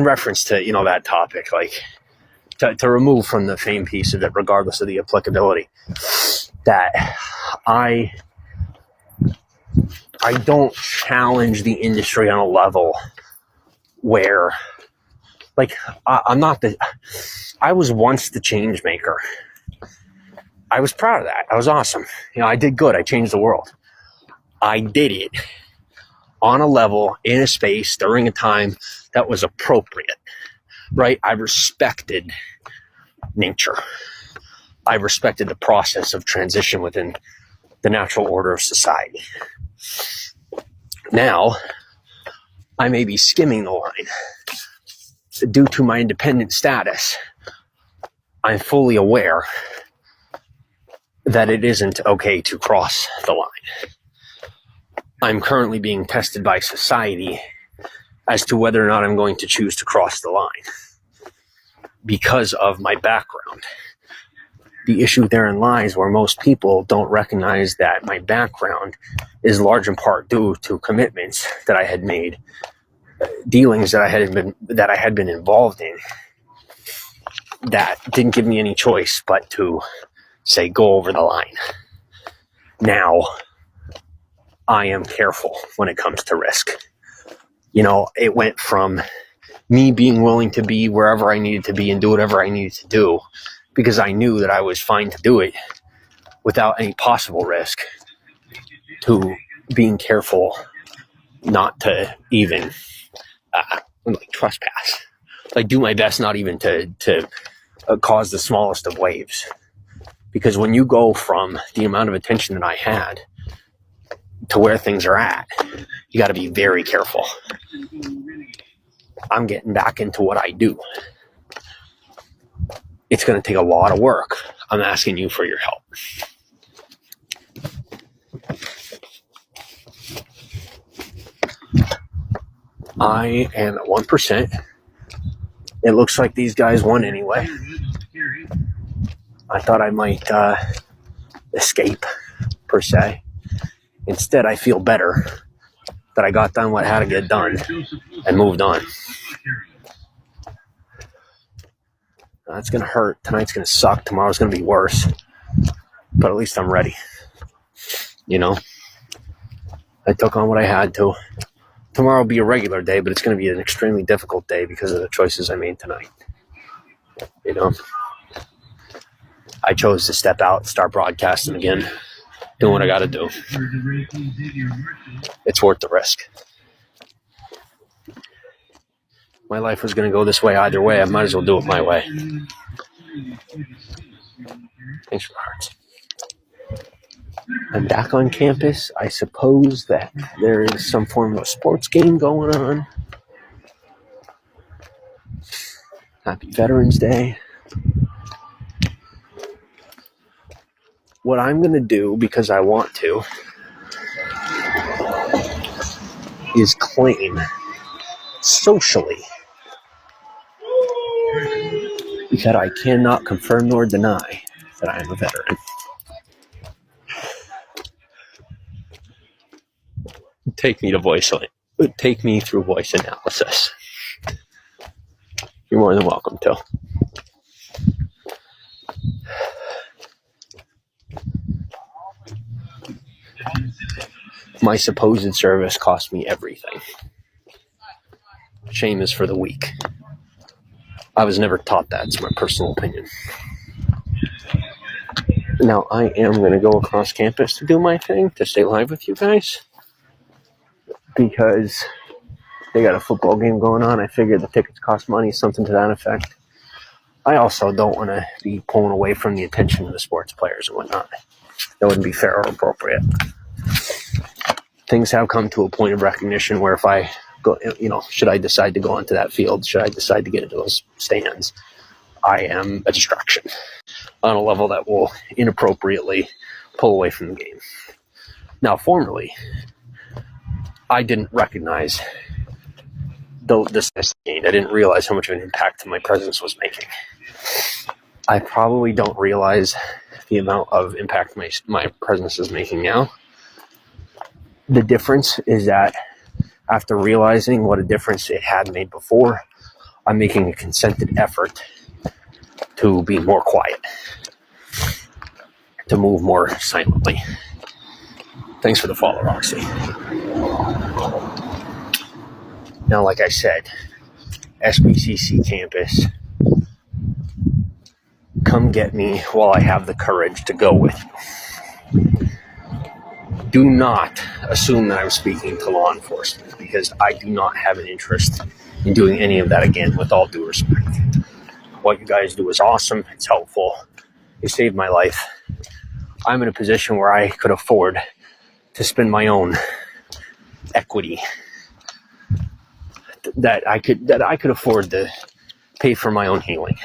reference to, that topic, to remove from the fame piece of it, regardless of the applicability, that I don't challenge the industry on a level where, like, I was once the change maker. I was proud of that. I was awesome. I did good. I changed the world. I did it on a level, in a space, during a time that was appropriate, right? I respected nature. I respected the process of transition within the natural order of society. Now, I may be skimming the line. Due to my independent status, I'm fully aware that it isn't okay to cross the line. I'm currently being tested by society as to whether or not I'm going to choose to cross the line because of my background. The issue therein lies where most people don't recognize that my background is large in part due to commitments that I had made, dealings that I had been involved in, that didn't give me any choice but to say, go over the line. Now, I am careful when it comes to risk. It went from me being willing to be wherever I needed to be and do whatever I needed to do because I knew that I was fine to do it without any possible risk, to being careful not to even trespass. Do my best not even to cause the smallest of waves. Because when you go from the amount of attention that I had to where things are at, you got to be very careful. I'm getting back into what I do. It's going to take a lot of work. I'm asking you for your help. I am at 1%. It looks like these guys won anyway. I thought I might escape, per se. Instead, I feel better that I got done what had to get done and moved on. That's going to hurt. Tonight's going to suck. Tomorrow's going to be worse. But at least I'm ready. I took on what I had to. Tomorrow will be a regular day, but it's going to be an extremely difficult day because of the choices I made tonight. I chose to step out and start broadcasting again, doing what I got to do. It's worth the risk. My life was going to go this way either way. I might as well do it my way. Thanks for the hearts. I'm back on campus. I suppose that there is some form of a sports game going on. Happy Veterans Day. What I'm going to do, because I want to, is claim socially that I cannot confirm nor deny that I am a veteran. Take me through voice analysis. You're more than welcome to. My supposed service cost me everything. Shame is for the weak. I was never taught that. It's my personal opinion. Now, I am going to go across campus to do my thing, to stay live with you guys, because they got a football game going on. I figured the tickets cost money, something to that effect. I also don't want to be pulling away from the attention of the sports players and whatnot. That wouldn't be fair or appropriate. Things have come to a point of recognition where if I go, should I decide to go onto that field, should I decide to get into those stands, I am a distraction on a level that will inappropriately pull away from the game. Now, formerly, I didn't recognize this gain. I didn't realize how much of an impact my presence was making. I probably don't realize the amount of impact my presence is making now. The difference is that after realizing what a difference it had made before, I'm making a concerted effort to be more quiet, to move more silently. Thanks for the follow, Roxy. Now, like I said, SBCC campus, come get me while I have the courage to go with you. Do not assume that I'm speaking to law enforcement, because I do not have an interest in doing any of that again, with all due respect. What you guys do is awesome. It's helpful. You saved my life. I'm in a position where I could afford to spend my own equity, that I could afford to pay for my own healing.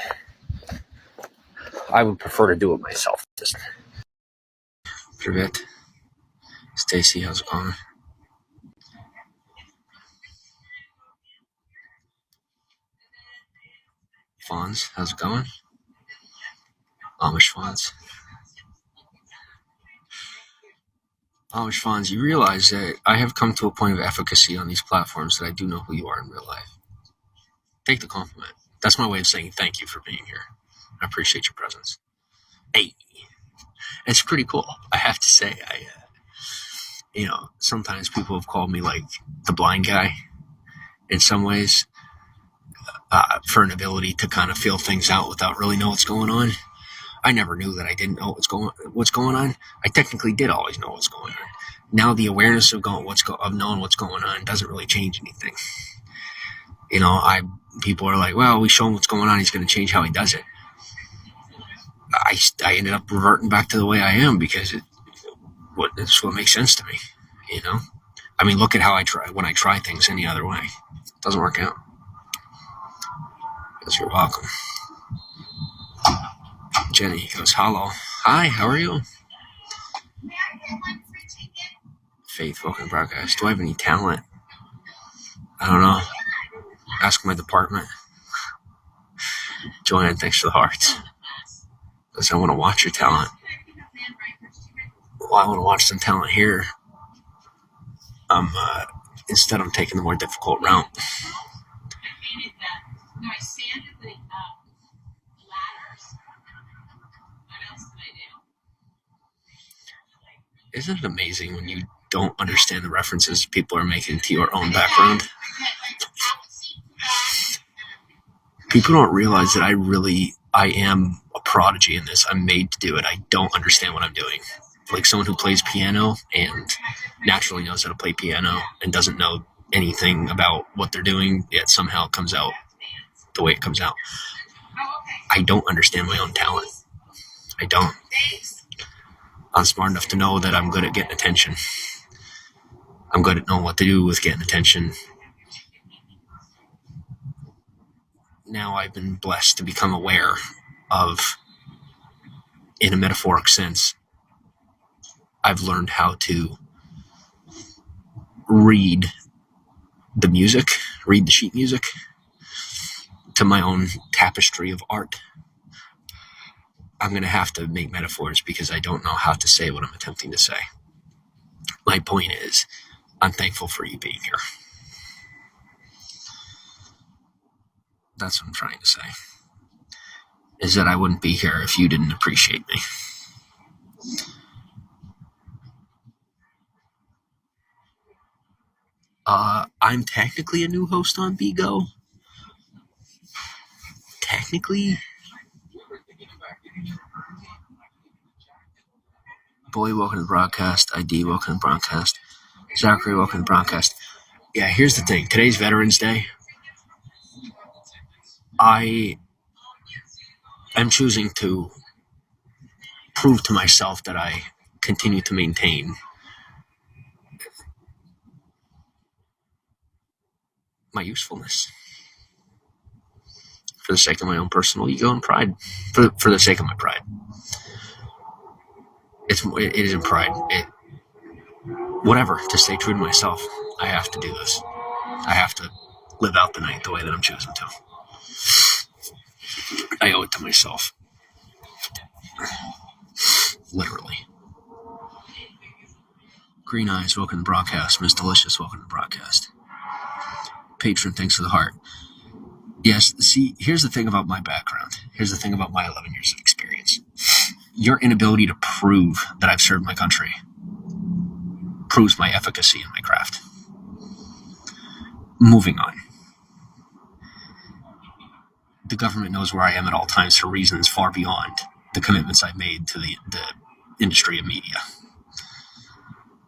I would prefer to do it myself. Privet. Stacy, how's it going? Fonz, how's it going? Amish Fonz. Amish Fonz, you realize that I have come to a point of efficacy on these platforms that I do know who you are in real life. Take the compliment. That's my way of saying thank you for being here. I appreciate your presence. Hey, it's pretty cool. I have to say, sometimes people have called me like the blind guy in some ways, for an ability to kind of feel things out without really know what's going on. I never knew that I didn't know what's going on. I technically did always know what's going on. Now the awareness of knowing what's going on doesn't really change anything. People are like, well, we show him what's going on, he's going to change how he does it. I ended up reverting back to the way I am because it's what makes sense to me. I mean, look at how I try when I try things any other way. It doesn't work out. Because you're welcome. Jenny goes, hello. Hi, how are you? Faith, welcome to broadcast. Do I have any talent? I don't know. Ask my department. Joanne, thanks for the hearts. Because I want to watch your talent. Well, I want to watch some talent here. Instead, I'm taking the more difficult route. Isn't it amazing when you don't understand the references people are making to your own background? People don't realize that I am a prodigy in this. I'm made to do it. I don't understand what I'm doing. Like someone who plays piano and naturally knows how to play piano and doesn't know anything about what they're doing, yet somehow it comes out the way it comes out. I don't understand my own talent. I don't. I'm smart enough to know that I'm good at getting attention. I'm good at knowing what to do with getting attention. Now I've been blessed to become aware of, in a metaphoric sense, I've learned how to read the sheet music to my own tapestry of art. I'm going to have to make metaphors because I don't know how to say what I'm attempting to say. My point is, I'm thankful for you being here. That's what I'm trying to say. Is that I wouldn't be here if you didn't appreciate me. I'm technically a new host on Bigo. Technically. Boy, welcome to the broadcast. ID, welcome to the broadcast. Zachary, welcome to the broadcast. Yeah, here's the thing. Today's Veterans Day. I am choosing to prove to myself that I continue to maintain my usefulness for the sake of my own personal ego and pride. For the sake of my pride. It isn't pride. Whatever, to stay true to myself, I have to do this. I have to live out the night the way that I'm choosing to. I owe it to myself. Literally. Green Eyes, welcome to the broadcast. Miss Delicious, welcome to the broadcast. Patron, thanks for the heart. Yes, see, here's the thing about my background. Here's the thing about my 11 years of experience. Your inability to prove that I've served my country proves my efficacy in my craft. Moving on. The government knows where I am at all times for reasons far beyond the commitments I've made to the industry of media.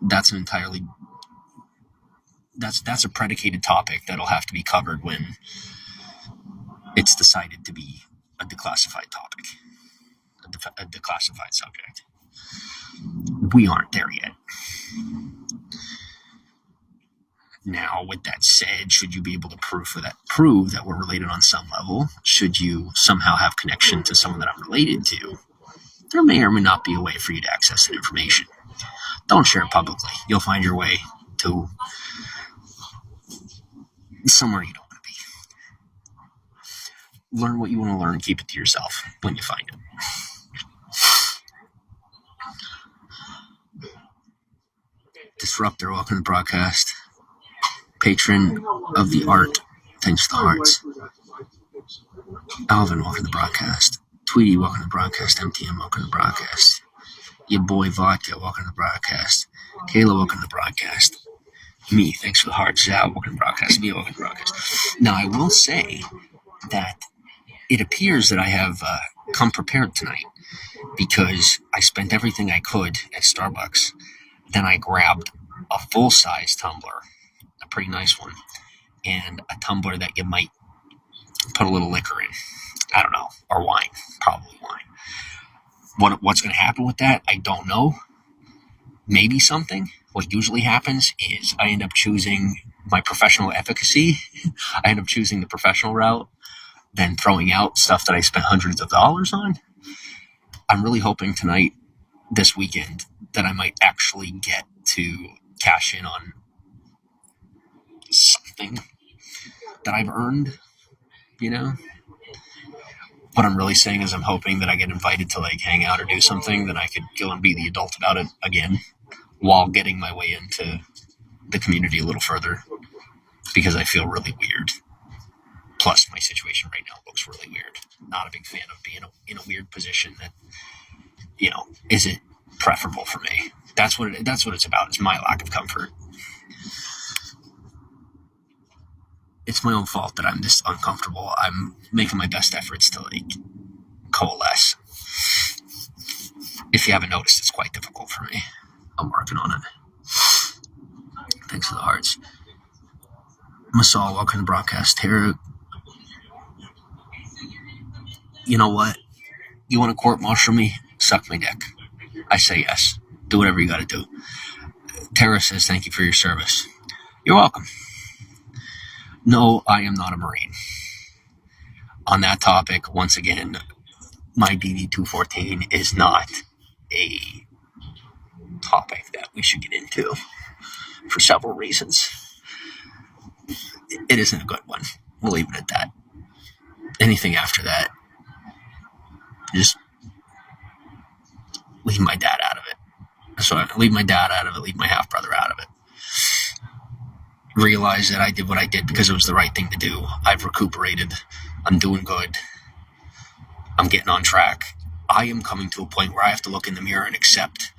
That's an entirely... That's a predicated topic that'll have to be covered when it's decided to be a declassified topic, a declassified subject. We aren't there yet. Now, with that said, should you be able to prove that we're related on some level, should you somehow have connection to someone that I'm related to, there may or may not be a way for you to access that information. Don't share it publicly. You'll find your way to somewhere you don't want to be. Learn what you want to learn and keep it to yourself when you find it. Disruptor, welcome to the broadcast. Patron of the art, thanks to the hearts. Alvin, welcome to the broadcast. Tweety, welcome to the broadcast. MTM, welcome to the broadcast. Your boy Vodka, welcome to the broadcast. Kayla, welcome to the broadcast. Me, thanks for the hearts. Zao, welcome to the broadcast. Me, welcome to the broadcast. Now, I will say that it appears that I have come prepared tonight because I spent everything I could at Starbucks. Then I grabbed a full-size tumbler, a pretty nice one, and a tumbler that you might put a little liquor in. I don't know, or wine, probably wine. What's going to happen with that, I don't know. Maybe something. What usually happens is I end up choosing my professional efficacy. I end up choosing the professional route, then throwing out stuff that I spent hundreds of dollars on. I'm really hoping tonight, this weekend, that I might actually get to cash in on something that I've earned, you know? What I'm really saying is I'm hoping that I get invited to like hang out or do something, then I could go and be the adult about it again while getting my way into the community a little further, because I feel really weird. Plus, my situation right now looks really weird. Not a big fan of being in a weird position that, you know, isn't preferable for me. That's what it's about. It's my lack of comfort. It's my own fault that I'm this uncomfortable. I'm making my best efforts to like coalesce. If you haven't noticed, it's quite difficult for me. I'm working on it. Thanks for the hearts. Masal, welcome to the broadcast. Tara, you know what? You want to court-martial me? Suck my dick. I say yes. Do whatever you got to do. Tara says thank you for your service. You're welcome. No, I am not a Marine. On that topic, once again, my DD-214 is not a topic that we should get into for several reasons. It isn't a good one. We'll leave it at that. Anything after that, just leave my dad out of it. So leave my dad out of it, leave my half-brother out of it. Realize that I did what I did because it was the right thing to do. I've recuperated. I'm doing good. I'm getting on track. I am coming to a point where I have to look in the mirror and accept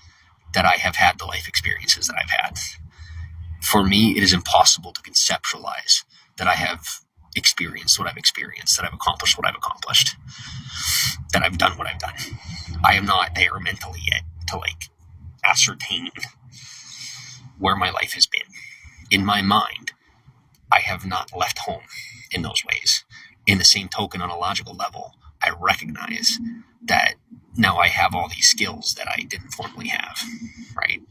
that I have had the life experiences that I've had. For me, it is impossible to conceptualize that I have experienced what I've experienced, that I've accomplished what I've accomplished, that I've done what I've done. I am not there mentally yet to like ascertain where my life has been. In my mind, I have not left home in those ways. In the same token, on a logical level, I recognize that now I have all these skills that I didn't formerly have, right?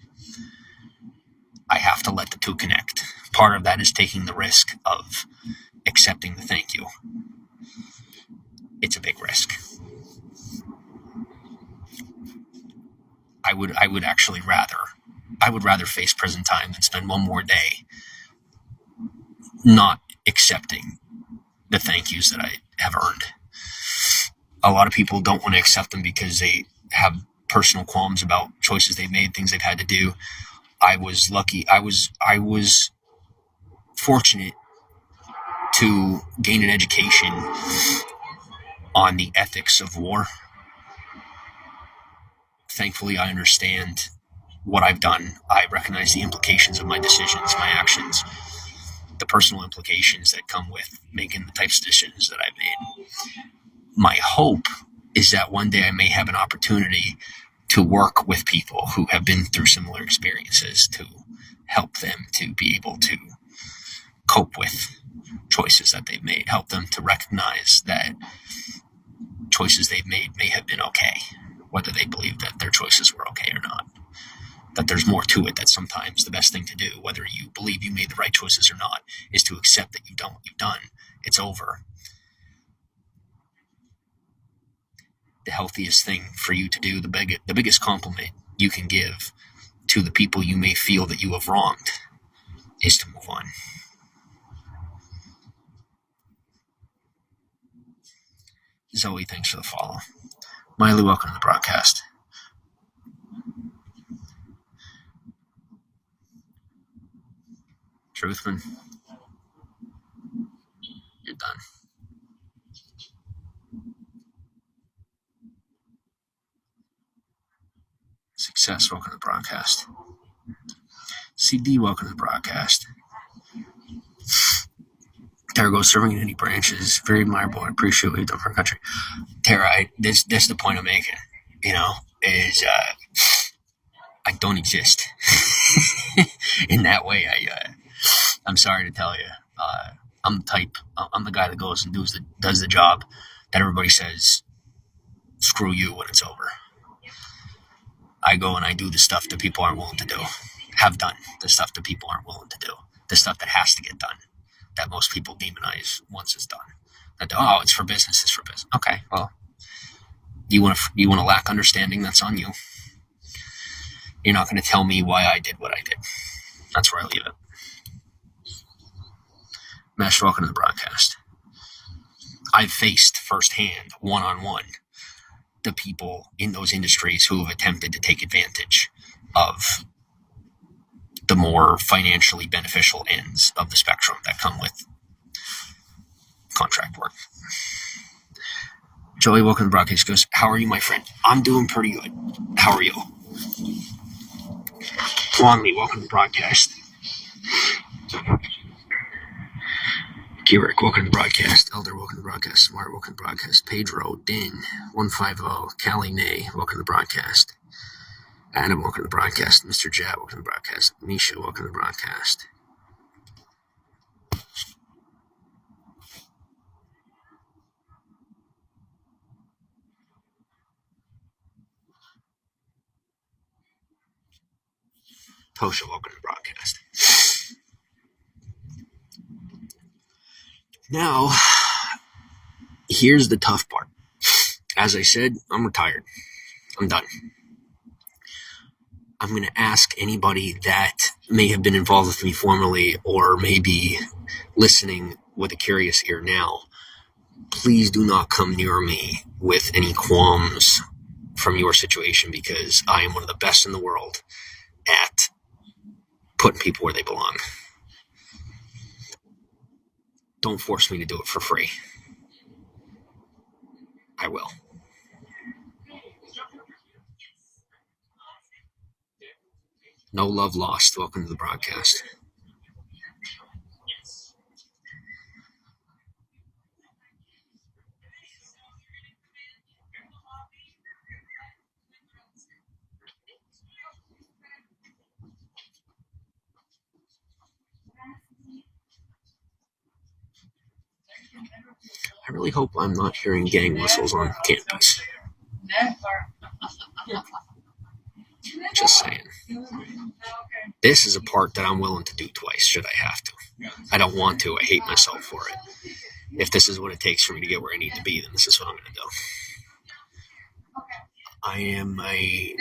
I have to let the two connect. Part of that is taking the risk of accepting the thank you. It's a big risk. I would rather face prison time than spend one more day not accepting the thank yous that I have earned. A lot of people don't want to accept them because they have personal qualms about choices they've made, things they've had to do. I was lucky. I was fortunate to gain an education on the ethics of war. Thankfully, I understand what I've done. I recognize the implications of my decisions, my actions, the personal implications that come with making the types of decisions that I've made. My hope is that one day I may have an opportunity to work with people who have been through similar experiences to help them to be able to cope with choices that they've made, help them to recognize that choices they've made may have been okay, whether they believe that their choices were okay or not. That there's more to it, that sometimes the best thing to do, whether you believe you made the right choices or not, is to accept that you've done what you've done. It's over. The healthiest thing for you to do, the biggest compliment you can give to the people you may feel that you have wronged, is to move on. Zoe, thanks for the follow. Miley, welcome to the broadcast. Truthman, you're done. Success, welcome to the broadcast. CD, welcome to the broadcast. Tara goes, serving in any branches, very admirable. I appreciate what you've done for our country. Tara, this is the point I'm making, is I don't exist. In that way, I'm sorry to tell you. I'm the guy that goes and does the job that everybody says, screw you when it's over. I go and I do the stuff that people aren't willing to do. Have done the stuff that people aren't willing to do. The stuff that has to get done. That most people demonize once it's done. That, it's for business, it's for business. Okay, well, you want to lack understanding, that's on you. You're not going to tell me why I did what I did. That's where I leave it. Mesh, welcome to the broadcast. I've faced firsthand, one-on-one, the people in those industries who have attempted to take advantage of the more financially beneficial ends of the spectrum that come with contract work. Joey, welcome to the broadcast. Goes, how are you, my friend? I'm doing pretty good. How are you? Longley, welcome to the broadcast. Kirik, welcome to the broadcast. Elder, welcome to the broadcast. Smart, welcome to the broadcast. Pedro, Din, 150, Callie Nay, welcome to the broadcast. Adam, welcome to the broadcast. Mr. Jab, welcome to the broadcast. Misha, welcome to the broadcast. Tosha, welcome to the broadcast. Now, here's the tough part. As I said, I'm retired. I'm done. I'm going to ask anybody that may have been involved with me formerly or may be listening with a curious ear now, please do not come near me with any qualms from your situation, because I am one of the best in the world at putting people where they belong. Don't force me to do it for free. I will. No love lost. Welcome to the broadcast. I really hope I'm not hearing gang whistles on campus. Just saying. This is a part that I'm willing to do twice, should I have to. I don't want to. I hate myself for it. If this is what it takes for me to get where I need to be, then this is what I'm going to do. I am a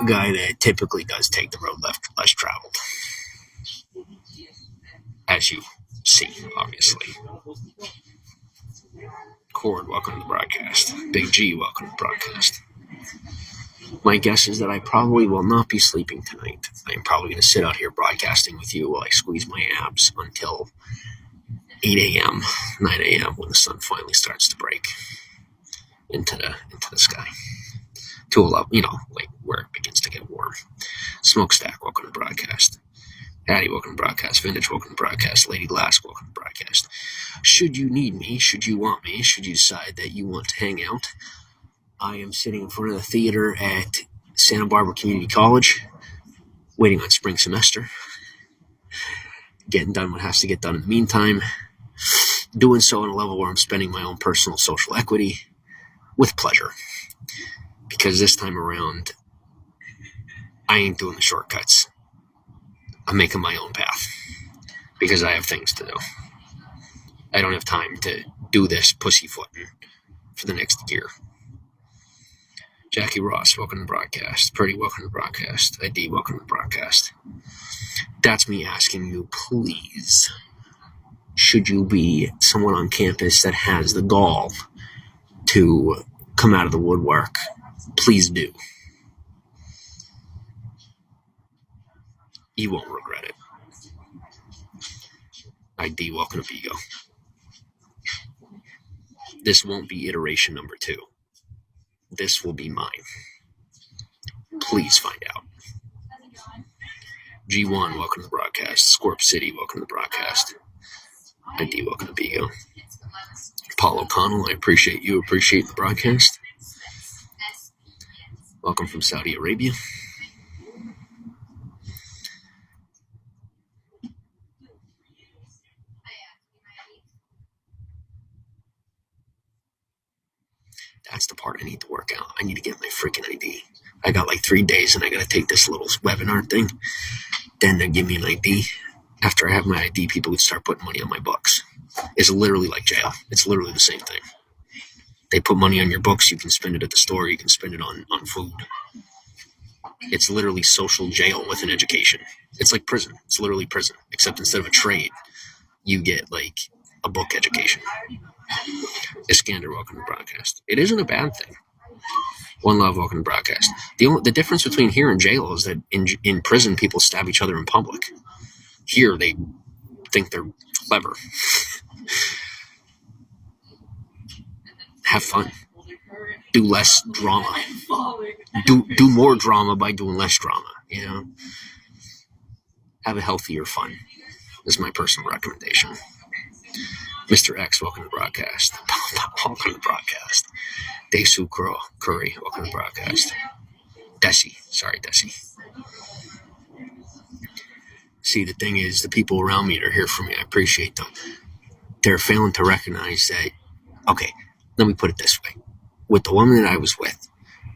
guy that typically does take the road less traveled. As you see, obviously. Cord, welcome to the broadcast. Big G, welcome to the broadcast. My guess is that I probably will not be sleeping tonight. I'm probably going to sit out here broadcasting with you while I squeeze my abs until 8 a.m., 9 a.m. when the sun finally starts to break into the sky. To 11, like where it begins to get warm. Smokestack, welcome to the broadcast. Patty, welcome to the broadcast. Vintage, welcome to the broadcast. Lady Glass, welcome to the broadcast. Should you need me, should you want me, should you decide that you want to hang out, I am sitting in front of the theater at Santa Barbara Community College, waiting on spring semester, getting done what has to get done in the meantime, doing so on a level where I'm spending my own personal social equity with pleasure. Because this time around, I ain't doing the shortcuts. I'm making my own path because I have things to do. I don't have time to do this pussyfooting for the next year. Jackie Ross, welcome to the broadcast. Purdy, welcome to the broadcast. ID, welcome to the broadcast. That's me asking you, please, should you be someone on campus that has the gall to come out of the woodwork, please do. You won't regret it. ID, welcome to Vigo. This won't be iteration number 2. This will be mine. Please find out. G1, welcome to the broadcast. Scorp City, welcome to the broadcast. ID, welcome to Vigo. Paul O'Connell, I appreciate you. Appreciate the broadcast. Welcome from Saudi Arabia. That's the part I need to work out. I need to get my freaking ID. I got like 3 days and I got to take this little webinar thing. Then they give me an ID. After I have my ID, people would start putting money on my books. It's literally like jail. It's literally the same thing. They put money on your books. You can spend it at the store. You can spend it on food. It's literally social jail with an education. It's like prison. It's literally prison. Except instead of a trade, you get like a book education. Iskander, welcome to the broadcast. It isn't a bad thing. One Love, welcome to the broadcast. The difference between here and jail is that in prison, people stab each other in public. Here, they think they're clever. Have fun. Do less drama. Do more drama by doing less drama. Have a healthier fun. This is my personal recommendation. Mr. X, welcome to the broadcast. Welcome to the broadcast. Desu Curry, welcome to the broadcast. Desi. See, the thing is, the people around me that are here for me, I appreciate them. They're failing to recognize that, okay, let me put it this way. With the woman that I was with,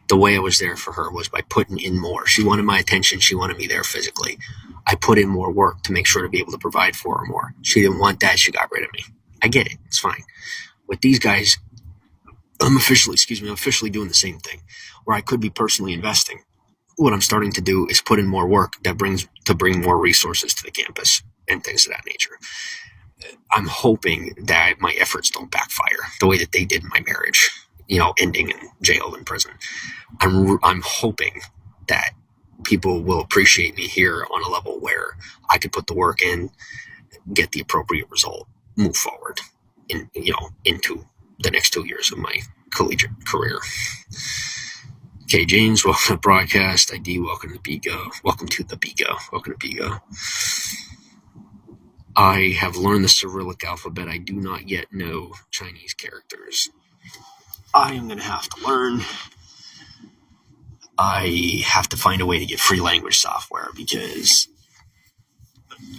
the way I was there for her was by putting in more. She wanted my attention. She wanted me there physically. I put in more work to make sure to be able to provide for her more. She didn't want that. She got rid of me. I get it. It's fine. With these guys, I'm officially doing the same thing, where I could be personally investing. What I'm starting to do is put in more work that bring more resources to the campus and things of that nature. I'm hoping that my efforts don't backfire the way that they did in my marriage, ending in jail and prison. I'm hoping that people will appreciate me here on a level where I could put the work in, get the appropriate result, move forward into the next 2 years of my collegiate career. Okay, James, welcome to the broadcast. ID, welcome to Bigo. Welcome to Bigo. I have learned the Cyrillic alphabet. I do not yet know Chinese characters. I am going to have to learn. I have to find a way to get free language software because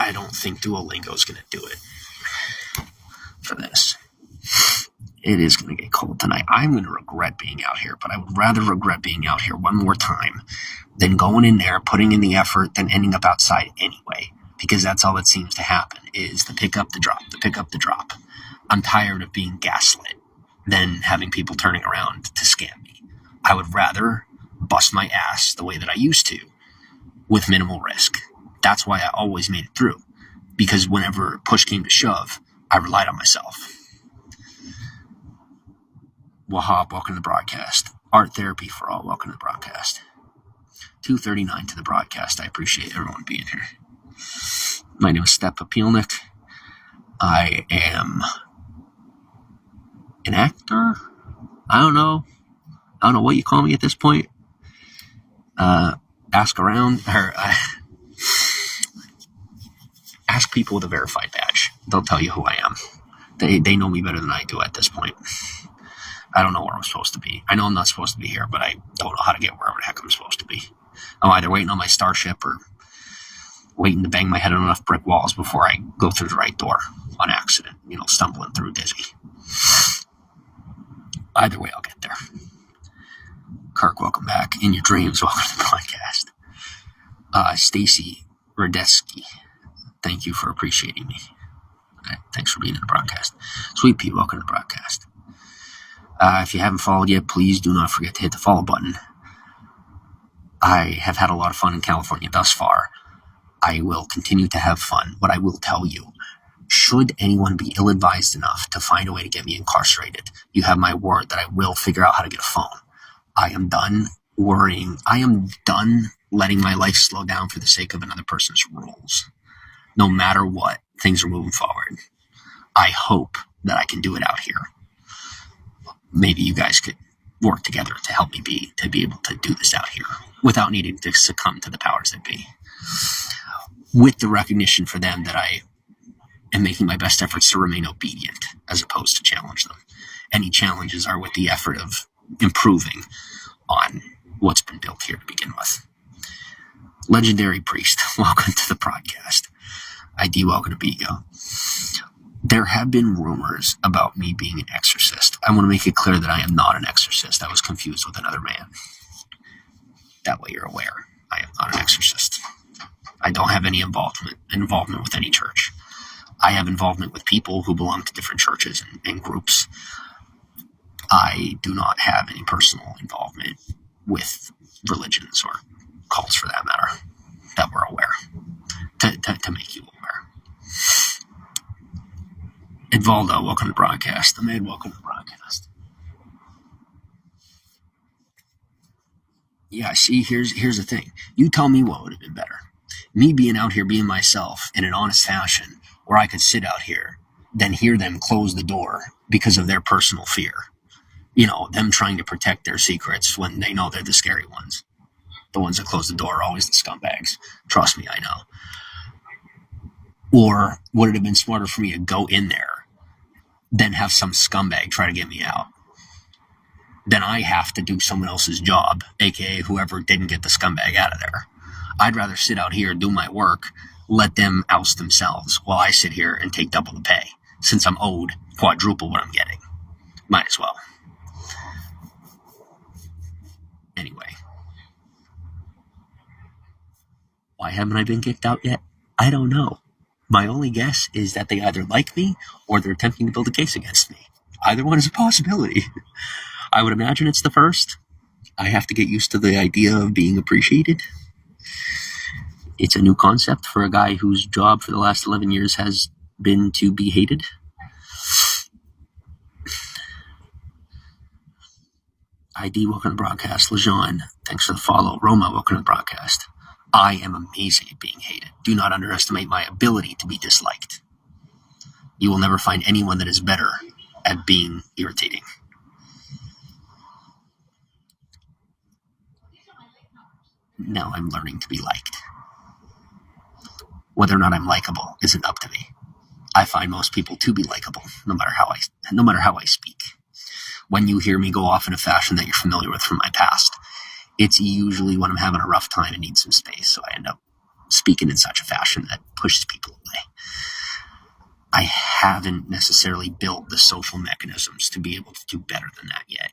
I don't think Duolingo is going to do it for this. It is going to get cold tonight. I'm going to regret being out here, but I would rather regret being out here one more time than going in there, putting in the effort, than ending up outside anyway, because that's all that seems to happen is the pick up, the drop. I'm tired of being gaslit than having people turning around to scam me. I would rather bust my ass the way that I used to with minimal risk. That's why I always made it through, because whenever push came to shove, I relied on myself. Wahab, welcome to the broadcast. Art Therapy for All, welcome to the broadcast. 2:39 to the broadcast. I appreciate everyone being here. My name is Step Papilnik. I am an actor. I don't know what you call me at this point. Ask around, or ask people with a verified badge. They'll tell you who I am. They know me better than I do at this point. I don't know where I'm supposed to be. I know I'm not supposed to be here, but I don't know how to get wherever the heck I'm supposed to be. I'm either waiting on my starship or waiting to bang my head on enough brick walls before I go through the right door on accident, stumbling through dizzy. Either way, I'll get there. Kirk, welcome back. In your dreams, welcome to the podcast. Stacy Radeski, thank you for appreciating me. Okay, thanks for being in the broadcast. Sweet Pea, welcome to the broadcast. If you haven't followed yet, please do not forget to hit the follow button. I have had a lot of fun in California thus far. I will continue to have fun. What I will tell you, should anyone be ill-advised enough to find a way to get me incarcerated, you have my word that I will figure out how to get a phone. I am done worrying. I am done letting my life slow down for the sake of another person's rules. No matter what, things are moving forward. I hope that I can do it out here. Maybe you guys could work together to help me be able to do this out here without needing to succumb to the powers that be. With the recognition for them that I am making my best efforts to remain obedient as opposed to challenge them. Any challenges are with the effort of improving on what's been built here to begin with. Legendary Priest, welcome to the podcast. ID, welcome to Bigo. There have been rumors about me being an exorcist. I want to make it clear that I am not an exorcist. I was confused with another man. That way you're aware. I am not an exorcist. I don't have any involvement with any church. I have involvement with people who belong to different churches and groups. I do not have any personal involvement with religions or cults, for that matter, that we're aware, to make you aware. Edvaldo, welcome to the broadcast. Ahmed, welcome to the broadcast. Yeah, see, here's the thing. You tell me what would have been better. Me being out here being myself in an honest fashion where I could sit out here, then hear them close the door because of their personal fear. Them trying to protect their secrets when they know they're the scary ones. The ones that close the door are always the scumbags. Trust me, I know. Or would it have been smarter for me to go in there, then have some scumbag try to get me out? Then I have to do someone else's job, aka whoever didn't get the scumbag out of there. I'd rather sit out here, do my work, let them oust themselves while I sit here and take double the pay, since I'm owed quadruple what I'm getting. Might as well. Anyway. Why haven't I been kicked out yet? I don't know. My only guess is that they either like me or they're attempting to build a case against me. Either one is a possibility. I would imagine it's the first. I have to get used to the idea of being appreciated. It's a new concept for a guy whose job for the last 11 years has been to be hated. ID, welcome to the broadcast. Lejean, thanks for the follow. Roma, welcome to the broadcast. I am amazing at being hated. Do not underestimate my ability to be disliked. You will never find anyone that is better at being irritating. Now I'm learning to be liked. Whether or not I'm likable isn't up to me. I find most people to be likable, no matter how I speak. When you hear me go off in a fashion that you're familiar with from my past, it's usually when I'm having a rough time and need some space, so I end up speaking in such a fashion that pushes people away. I haven't necessarily built the social mechanisms to be able to do better than that yet.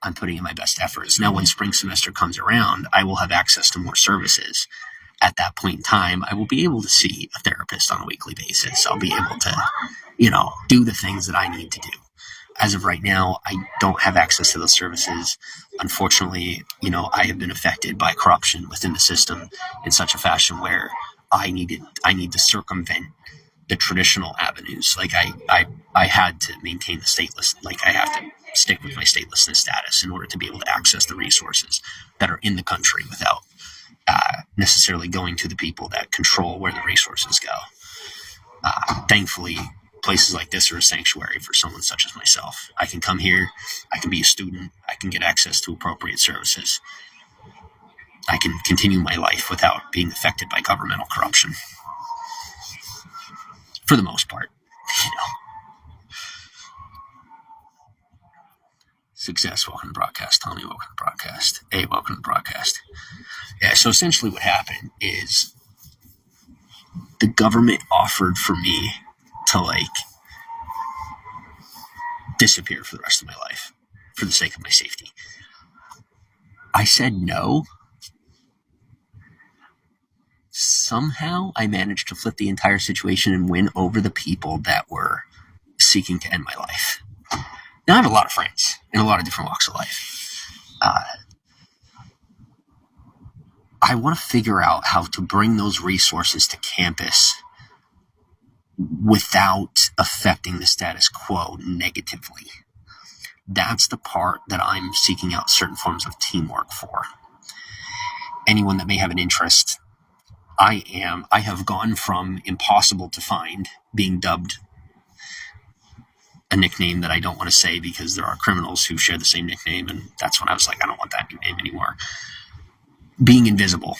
I'm putting in my best efforts. Now, when spring semester comes around, I will have access to more services. At that point in time, I will be able to see a therapist on a weekly basis. I'll be able to, do the things that I need to do. As of right now, I don't have access to those services. Unfortunately, I have been affected by corruption within the system in such a fashion where I need to circumvent the traditional avenues. Like I had to maintain the stateless, I have to stick with my statelessness status in order to be able to access the resources that are in the country without necessarily going to the people that control where the resources go. Thankfully, places like this are a sanctuary for someone such as myself. I can come here, I can be a student, I can get access to appropriate services. I can continue my life without being affected by governmental corruption. For the most part, you know. Success, welcome to the broadcast. Tommy, welcome to the broadcast. Hey, welcome to the broadcast. Yeah, so essentially what happened is the government offered for me to, like, disappear for the rest of my life for the sake of my safety. I said no. Somehow I managed to flip the entire situation and win over the people that were seeking to end my life. Now, I have a lot of friends in a lot of different walks of life. I want to figure out how to bring those resources to campus without affecting the status quo negatively. That's the part that I'm seeking out certain forms of teamwork for. Anyone that may have an interest, I have gone from impossible to find, being dubbed a nickname that I don't want to say because there are criminals who share the same nickname, and that's when I was like, I don't want that nickname anymore. Being invisible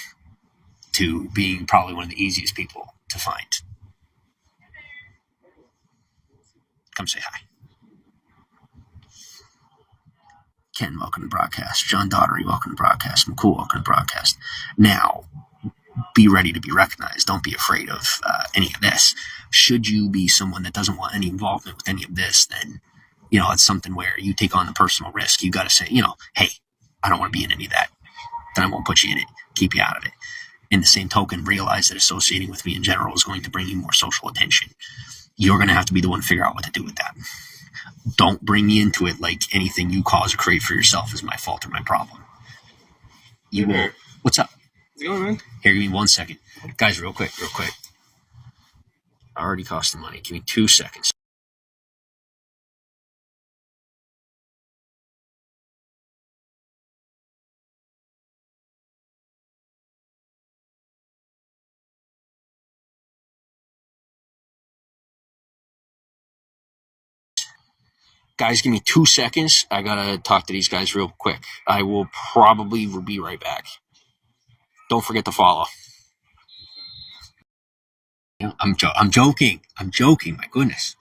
to being probably one of the easiest people to find. Come say hi. Ken, welcome to the broadcast. John Daughtery, welcome to the broadcast. McCool, welcome to the broadcast. Now, be ready to be recognized. Don't be afraid of any of this. Should you be someone that doesn't want any involvement with any of this, then, you know, it's something where you take on the personal risk. You got to say, you know, hey, I don't want to be in any of that. Then I won't put you in it. Keep you out of it. In the same token, realize that associating with me in general is going to bring you more social attention. You're going to have to be the one to figure out what to do with that. Don't bring me into it like anything you cause or create for yourself is my fault or my problem. You will. What's up? How's it going, man? Here, give me 1 second. Guys, real quick. I already cost the money. Give me 2 seconds. Guys, give me 2 seconds. I gotta talk to these guys real quick. I will probably be right back. Don't forget to follow. I'm joking. My goodness.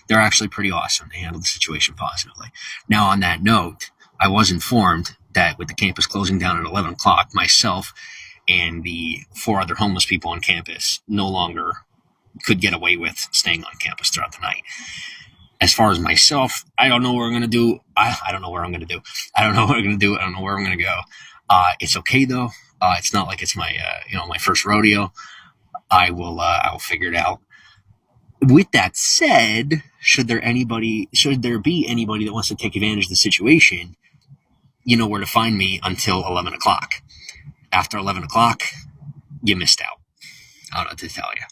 They're actually pretty awesome. They handled the situation positively. Now, on that note, I was informed that with the campus closing down at 11 o'clock, myself and the 4 other homeless people on campus no longer could get away with staying on campus throughout the night. As far as myself, I don't know what I'm going to do. I don't know where I'm going to do. I don't know what I'm going to do. I don't know where I'm going to go. It's okay though. It's not like it's my, my first rodeo. I will figure it out. With that said, should there be anybody that wants to take advantage of the situation, you know where to find me until 11 o'clock. After 11 o'clock, you missed out. I don't know what to tell you.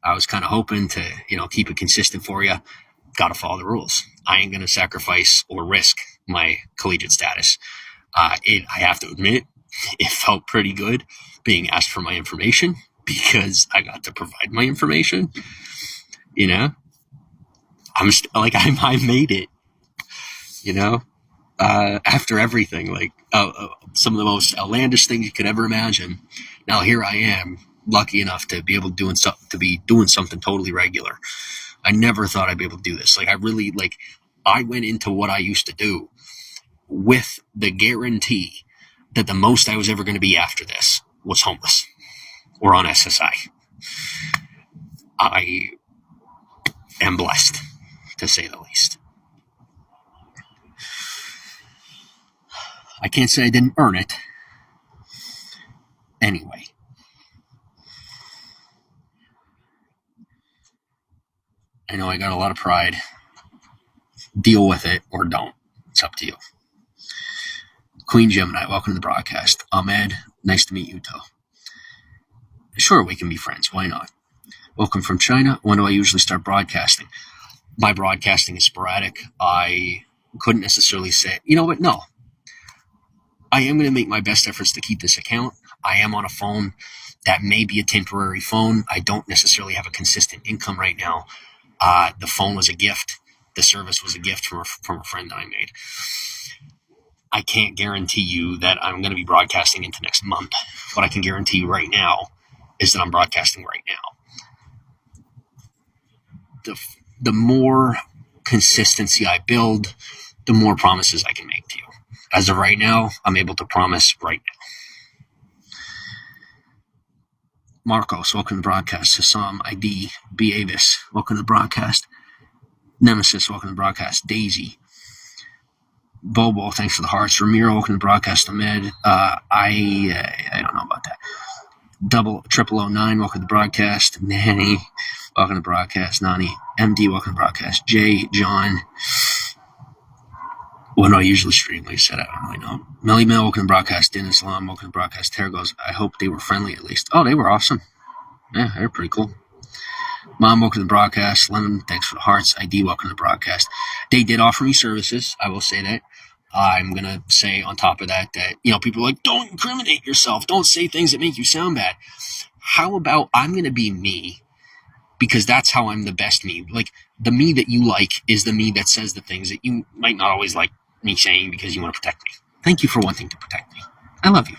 I was kind of hoping to, keep it consistent for you. Got to follow the rules. I ain't going to sacrifice or risk my collegiate status. I have to admit, it felt pretty good being asked for my information because I got to provide my information. I made it. After everything, some of the most outlandish things you could ever imagine. Now here I am, lucky enough to be able to be doing something totally regular. I never thought I'd be able to do this. I went into what I used to do with the guarantee that the most I was ever going to be after this was homeless or on SSI. I am blessed, to say the least. I can't say I didn't earn it. Anyway. I know I got a lot of pride. Deal with it or don't. It's up to you. Queen Gemini, welcome to the broadcast. Ahmed, nice to meet you, too. Sure, we can be friends. Why not? Welcome from China. When do I usually start broadcasting? My broadcasting is sporadic. I couldn't necessarily say, no. I am going to make my best efforts to keep this account. I am on a phone That may be a temporary phone. I don't necessarily have a consistent income right now. The phone was a gift. The service was a gift from a friend that I made. I can't guarantee you that I'm going to be broadcasting into next month. What I can guarantee you right now is that I'm broadcasting right now. The more consistency I build, the more promises I can make to you. As of right now, I'm able to promise right now. Marcos, welcome to the broadcast. Hassam, ID, B. Avis, welcome to the broadcast. Nemesis, welcome to the broadcast. Daisy, Bobo, thanks for the hearts. Ramiro, welcome to the broadcast. Ahmed, I don't know about that. 0009, welcome to the broadcast. Nanny, welcome to the broadcast. Nani, MD, welcome to the broadcast. Jay, John, what do I usually stream? Like I said, I don't really know. Melly Mel, welcome to the broadcast. Din Islam, welcome to the broadcast. Tara goes, I hope they were friendly at least. Oh, they were awesome. Yeah, they're pretty cool. Mom, welcome to the broadcast. Lemon, thanks for the hearts. ID, welcome to the broadcast. They did offer me services. I will say that. I'm going to say on top of that, people are like, don't incriminate yourself. Don't say things that make you sound bad. How about I'm going to be me, because that's how I'm the best me. Like, the me that you like is the me that says the things that you might not always like me saying because you want to protect me. Thank you for wanting to protect me. I love you.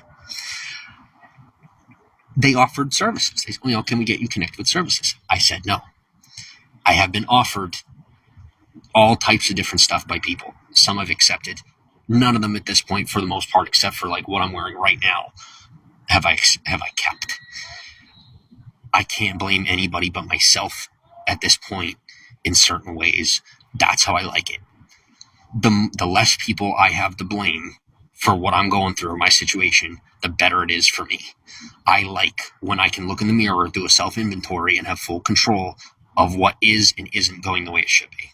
They offered services. They said, can we get you connected with services? I said no. I have been offered all types of different stuff by people. Some I've accepted. None of them at this point, for the most part, except for like what I'm wearing right now, have I kept. I can't blame anybody but myself at this point in certain ways. That's how I like it. The less people I have to blame for what I'm going through or my situation, the better it is for me. I like when I can look in the mirror, do a self-inventory, and have full control of what is and isn't going the way it should be.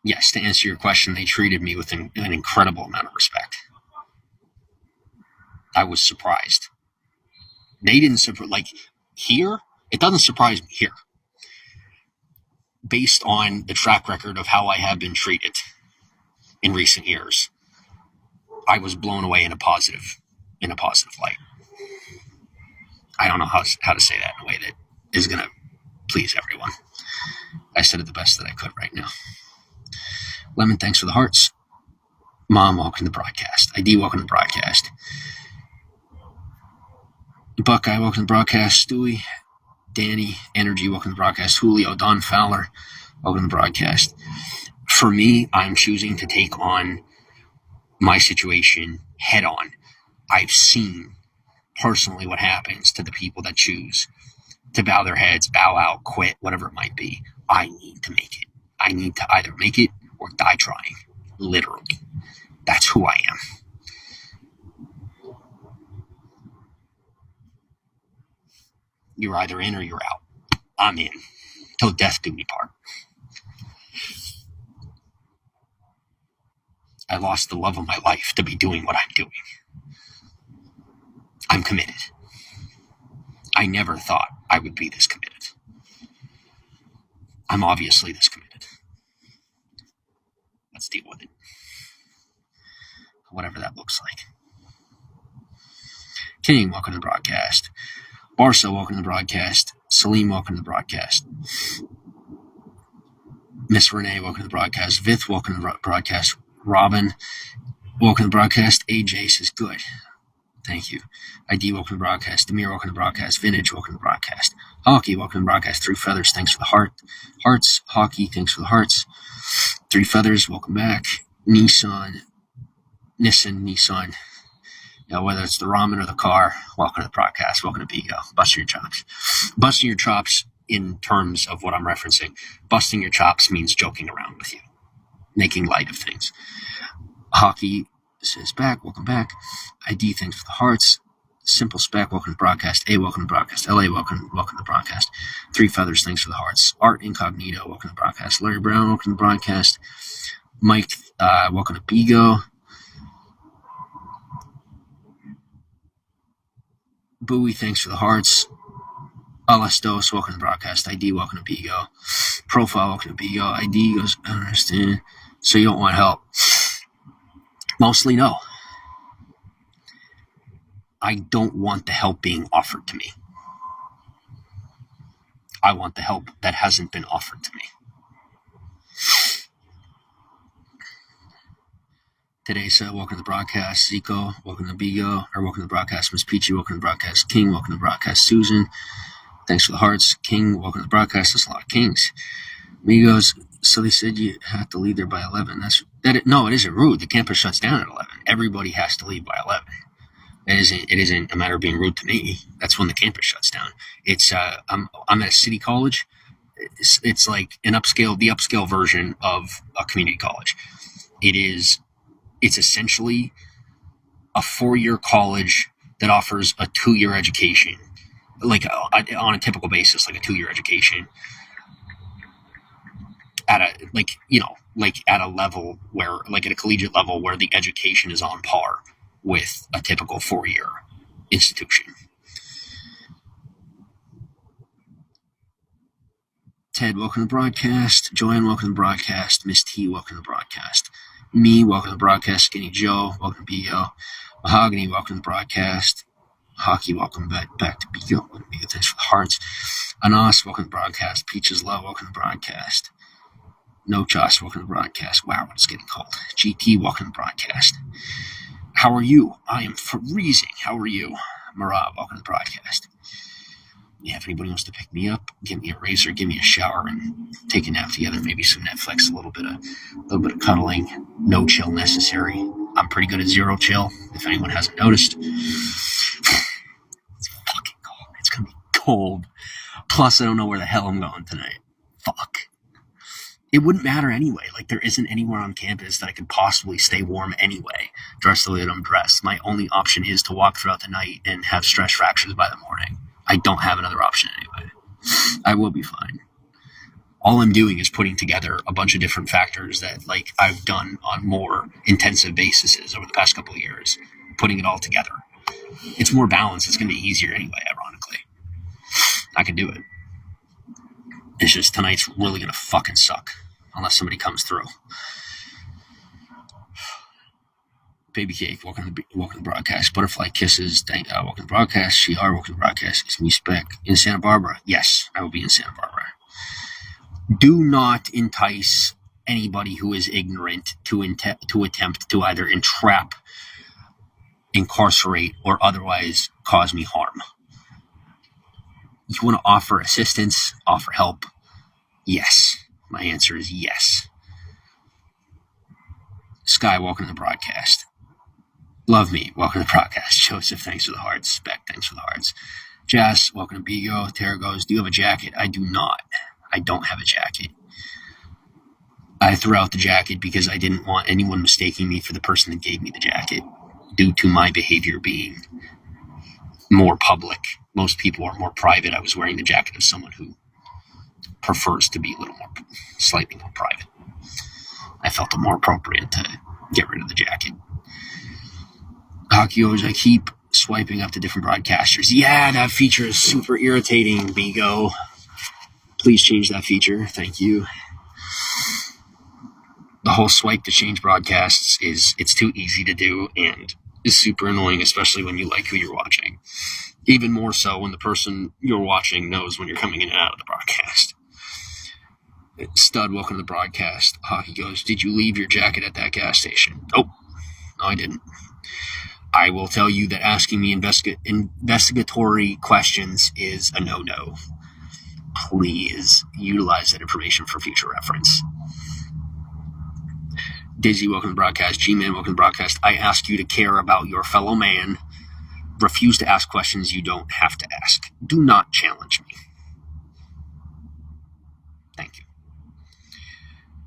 Yes, to answer your question, they treated me with an incredible amount of respect. I was surprised. They didn't surprise, like here, it doesn't surprise me here. Based on the track record of how I have been treated in recent years, I was blown away in a positive light. I don't know how to say that in a way that is going to please everyone. I said it the best that I could right now. Lemon, thanks for the hearts. Mom, welcome to the broadcast. ID, welcome to the broadcast. Buckeye, welcome to the broadcast. Stewie, Danny, Energy, welcome to the broadcast. Julio, Don Fowler, welcome to the broadcast. For me, I'm choosing to take on my situation head on. I've seen personally what happens to the people that choose to bow their heads, bow out, quit, whatever it might be. I need to make it. I need to either make it or die trying. Literally. That's who I am. You're either in or you're out. I'm in. Till death do me part. I lost the love of my life to be doing what I'm doing. I'm committed. I never thought I would be this committed. I'm obviously this committed. Let's deal with it. Whatever that looks like. King, welcome to the broadcast. Barca, welcome to the broadcast. Salim, welcome to the broadcast. Miss Renee, welcome to the broadcast. Vith, welcome to the broadcast. Robin, welcome to the broadcast. AJ says good. Thank you. ID, welcome to the broadcast. Demir, welcome to the broadcast. Vintage, welcome to the broadcast. Hockey, welcome to the broadcast. Three Feathers, thanks for the hearts. Hockey, thanks for the hearts. Three Feathers, welcome back. Nissan. Whether it's the ramen or the car, welcome to the broadcast. Welcome to Bigo. Busting your chops. Busting your chops in terms of what I'm referencing. Busting your chops means joking around with you. Making light of things. Hockey says back, welcome back. ID, thanks for the hearts. Simple Spec, welcome to broadcast. A, welcome to broadcast. LA, welcome to broadcast. Three Feathers, thanks for the hearts. Art Incognito, welcome to broadcast. Larry Brown, welcome to broadcast. Mike, welcome to Bigo. Bowie, thanks for the hearts. Alastos, welcome to the broadcast. ID, welcome to Bigo. Profile, welcome to Bigo. ID goes, I don't understand. So you don't want help? Mostly no. I don't want the help being offered to me. I want the help that hasn't been offered to me. Today, so welcome to the broadcast. Zico, welcome to Bigo. Or welcome to the broadcast. Miss Peachy, welcome to the broadcast. King, welcome to the broadcast. Susan, thanks for the hearts. King, welcome to the broadcast. That's a lot of kings. Amigos, so they said you have to leave there by 11. No, it isn't rude. The campus shuts down at 11. Everybody has to leave by 11. It isn't a matter of being rude to me. That's when the campus shuts down. It's I'm at a city college. It's like the upscale version of a community college. It's essentially a 4-year college that offers a 2-year education, like on a typical basis, like a 2-year education at a level where, like at a collegiate level, where the education is on par with a typical 4-year institution. Ted, welcome to the broadcast. Joanne, welcome to the broadcast. Miss T, welcome to the broadcast. Me, welcome to the broadcast. Skinny Joe, welcome to BO. Mahogany, welcome to the broadcast. Hockey, welcome back to BO. Thanks for the hearts. Anas, welcome to the broadcast. Peaches Love, welcome to the broadcast. No Josh, welcome to the broadcast. Wow, it's getting cold. GT, welcome to the broadcast. How are you? I am freezing. How are you? Marab, welcome to the broadcast. Yeah, if anybody wants to pick me up, give me a razor, give me a shower, and take a nap together. Maybe some Netflix, a little bit of cuddling. No chill necessary. I'm pretty good at zero chill. If anyone hasn't noticed, it's fucking cold. It's gonna be cold. Plus, I don't know where the hell I'm going tonight. Fuck. It wouldn't matter anyway. Like, there isn't anywhere on campus that I could possibly stay warm anyway, dressed the way that I'm dressed. My only option is to walk throughout the night and have stress fractures by the morning. I don't have another option anyway. I will be fine. All I'm doing is putting together a bunch of different factors that, like, I've done on more intensive bases over the past couple of years, putting it all together. It's more balanced. It's going to be easier anyway, ironically. I can do it. It's just tonight's really going to fucking suck unless somebody comes through. Baby Cake, welcome to the broadcast. Butterfly Kisses, welcome to the broadcast. Shiar, welcome to the broadcast. It's me, Spec. In Santa Barbara? Yes, I will be in Santa Barbara. Do not entice anybody who is ignorant to attempt to either entrap, incarcerate, or otherwise cause me harm. You want to offer assistance, offer help? Yes. My answer is yes. Sky, welcome to the broadcast. Love me, welcome to the broadcast. Joseph, thanks for the hearts. Spec, thanks for the hearts. Jess, welcome to Bigo. Tara goes, do you have a jacket? I do not. I don't have a jacket. I threw out the jacket because I didn't want anyone mistaking me for the person that gave me the jacket, due to my behavior being more public. Most people are more private. I was wearing the jacket of someone who prefers to be slightly more private. I felt it more appropriate to get rid of the jacket. Hakios, I keep swiping up to different broadcasters. Yeah, that feature is super irritating, Bigo. Please change that feature. Thank you. The whole swipe to change broadcasts it's too easy to do and is super annoying, especially when you like who you're watching. Even more so when the person you're watching knows when you're coming in and out of the broadcast. Stud, welcome to the broadcast. Hockey goes, did you leave your jacket at that gas station? Oh, no, I didn't. I will tell you that asking me investigatory questions is a no-no. Please utilize that information for future reference. Dizzy, welcome to the broadcast. G-Man, welcome to the broadcast. I ask you to care about your fellow man. Refuse to ask questions you don't have to ask. Do not challenge me. Thank you.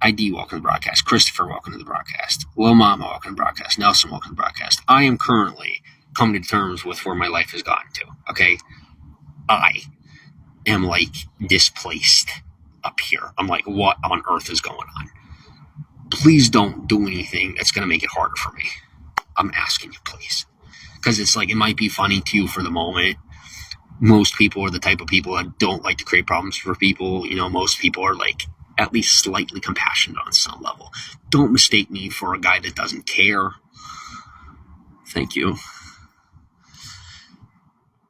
ID, welcome to the broadcast. Christopher, welcome to the broadcast. Lil Mama, welcome to the broadcast. Nelson, welcome to the broadcast. I am currently coming to terms with where my life has gotten to, okay? I am, like, displaced up here. I'm like, what on earth is going on? Please don't do anything that's going to make it harder for me. I'm asking you, please. Because it's like, it might be funny to you for the moment, most people are the type of people that don't like to create problems for people. Most people are like at least slightly compassionate on some level. Don't mistake me for a guy that doesn't care. Thank you.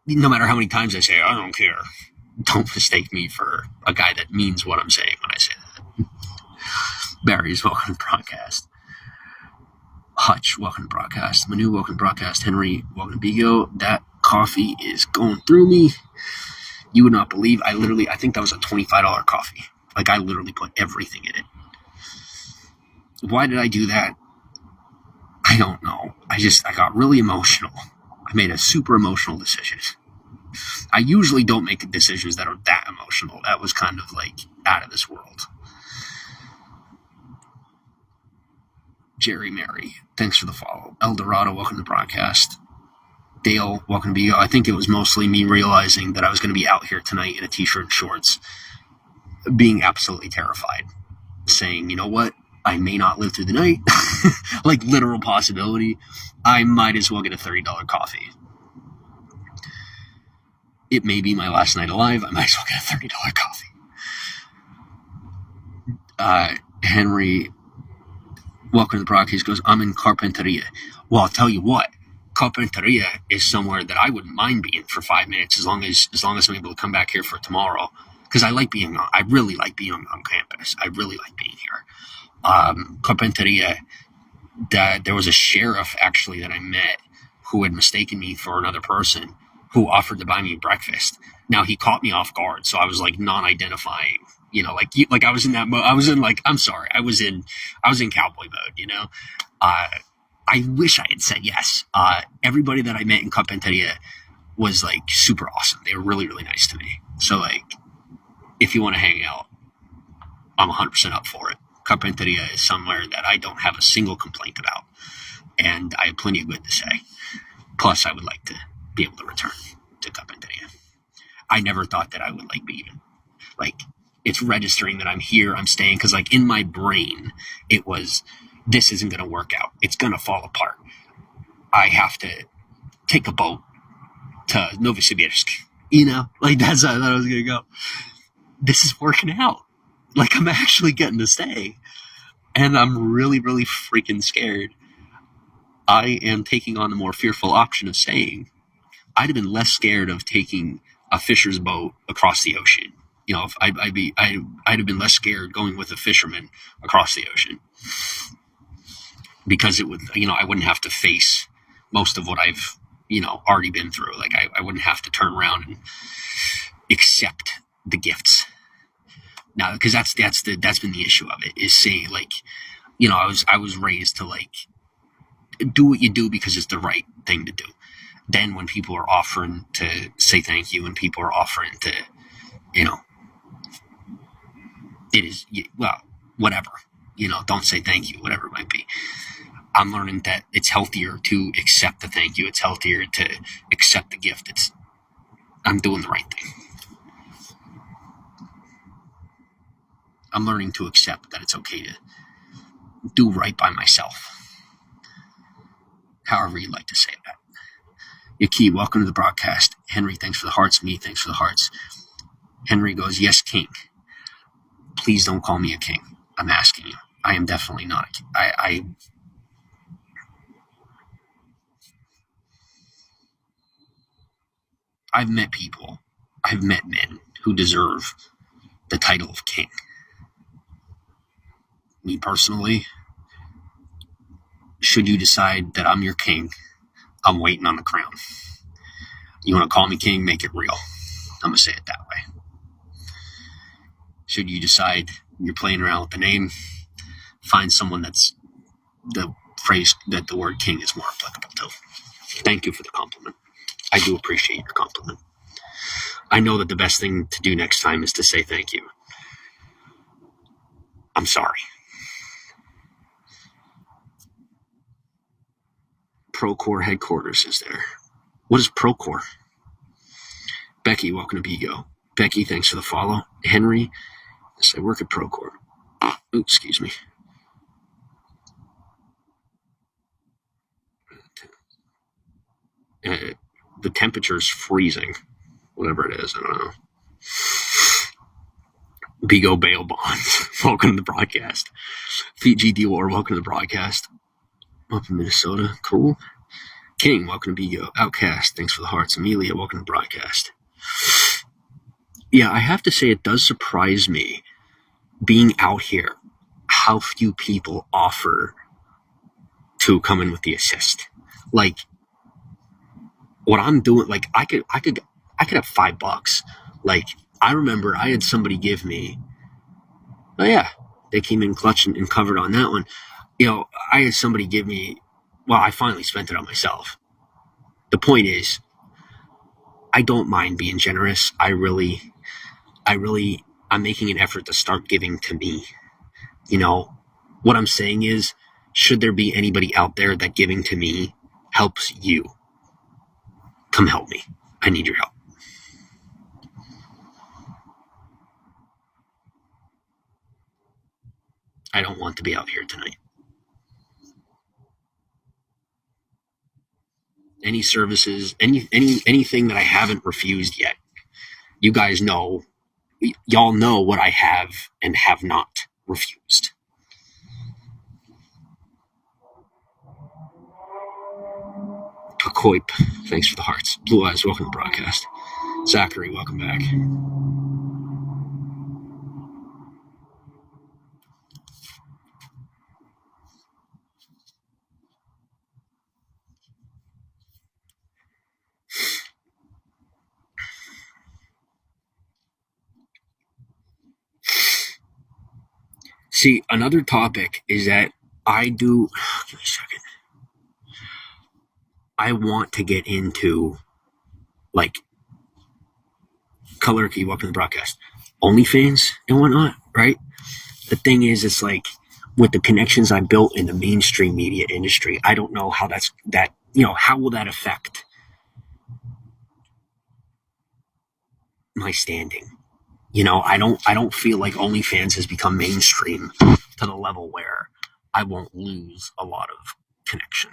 No matter how many times I say I don't care, don't mistake me for a guy that means what I'm saying when I say that. Barry's welcome to broadcast. Hutch, welcome to broadcast. Manu, welcome to broadcast. Henry, welcome to Bigo. That coffee is going through me. You would not believe, I think that was a $25 coffee. Like, I literally put everything in it. Why did I do that? I don't know. I got really emotional. I made a super emotional decision. I usually don't make decisions that are that emotional. That was kind of like out of this world. Jerry Mary, thanks for the follow. El Dorado, welcome to the broadcast. Dale, welcome to Bigo. I think it was mostly me realizing that I was going to be out here tonight in a t-shirt and shorts, being absolutely terrified, saying, you know what? I may not live through the night. Like, literal possibility. I might as well get a $30 coffee. It may be my last night alive. I might as well get a $30 coffee. Henry, welcome to the broadcast, goes, I'm in Carpinteria. Well, I'll tell you what. Carpinteria is somewhere that I wouldn't mind being for 5 minutes as long as I'm able to come back here for tomorrow. Because I really like being on campus. I really like being here. Carpinteria, there was a sheriff actually that I met who had mistaken me for another person who offered to buy me breakfast. Now, he caught me off guard, so I was like non-identifying, like I was in that mode. I was in cowboy mode, I wish I had said yes. Everybody that I met in Carpinteria was like super awesome. They were really, really nice to me. So like, if you want to hang out, I'm 100% up for it. Carpinteria is somewhere that I don't have a single complaint about, and I have plenty of good to say. Plus, I would like to be able to return to Carpinteria. I never thought that I would it's registering that I'm here, I'm staying, because like in my brain, it was, this isn't going to work out. It's going to fall apart. I have to take a boat to Novosibirsk. That's how I thought I was going to go. This is working out. Like, I'm actually getting to stay. And I'm really, really freaking scared. I am taking on the more fearful option of staying. I'd have been less scared of taking a fisher's boat across the ocean. I'd have been less scared going with a fisherman across the ocean. Because it would, I wouldn't have to face most of what I've, already been through. Like, I wouldn't have to turn around and accept the gifts. Now, because that's been the issue of it, is saying, like, I was raised to, like, do what you do because it's the right thing to do. Then when people are offering to say thank you and people are offering to, it is, well, whatever, don't say thank you, whatever it might be. I'm learning that it's healthier to accept the thank you. It's healthier to accept the gift. I'm doing the right thing. I'm learning to accept that it's okay to do right by myself. However you'd like to say that. Yaki, welcome to the broadcast. Henry, thanks for the hearts. Me, thanks for the hearts. Henry goes, yes, king. Please don't call me a king. I'm asking you. I am definitely not a king. I've met people. I've met men who deserve the title of king. Me personally, should you decide that I'm your king, I'm waiting on the crown. You want to call me king, make it real. I'm going to say it that way. Should you decide you're playing around with the name, find someone that's the phrase that the word king is more applicable to. Thank you for the compliment. I do appreciate your compliment. I know that the best thing to do next time is to say thank you. I'm sorry. Procore headquarters is there. What is Procore? Becky, welcome to Bigo. Becky, thanks for the follow. Henry, yes, I work at Procore. Ooh, excuse me. The temperature's freezing whatever it is. I don't know. Bigo Bail Bonds, welcome to the broadcast. Fiji Dior, welcome to the broadcast. Up in Minnesota, cool. King, welcome to Bigo. Outcast, thanks for the hearts. Amelia, welcome to the broadcast. Yeah, I have to say it does surprise me being out here how few people offer to come in with the assist. Like what I'm doing, like I could have $5. Like I remember I had somebody give me, oh yeah, they came in clutch and covered on that one. You know, I had somebody give me, well, I finally spent it on myself. The point is, I don't mind being generous. I'm making an effort to start giving to me. You know, what I'm saying is, should there be anybody out there that giving to me helps you, come help me. I need your help. I don't want to be out here tonight. Any services, anything that I haven't refused yet. You guys know, y'all know what I have and have not refused. Pacoip, thanks for the hearts. Blue Eyes, welcome to the broadcast. Zachary, welcome back. See, another topic is that give me a second. I want to get into, like, Color Key, welcome to the broadcast, OnlyFans and whatnot, right? The thing is, it's like, with the connections I built in the mainstream media industry, I don't know how how will that affect my standing? You know, I don't feel like OnlyFans has become mainstream to the level where I won't lose a lot of connection.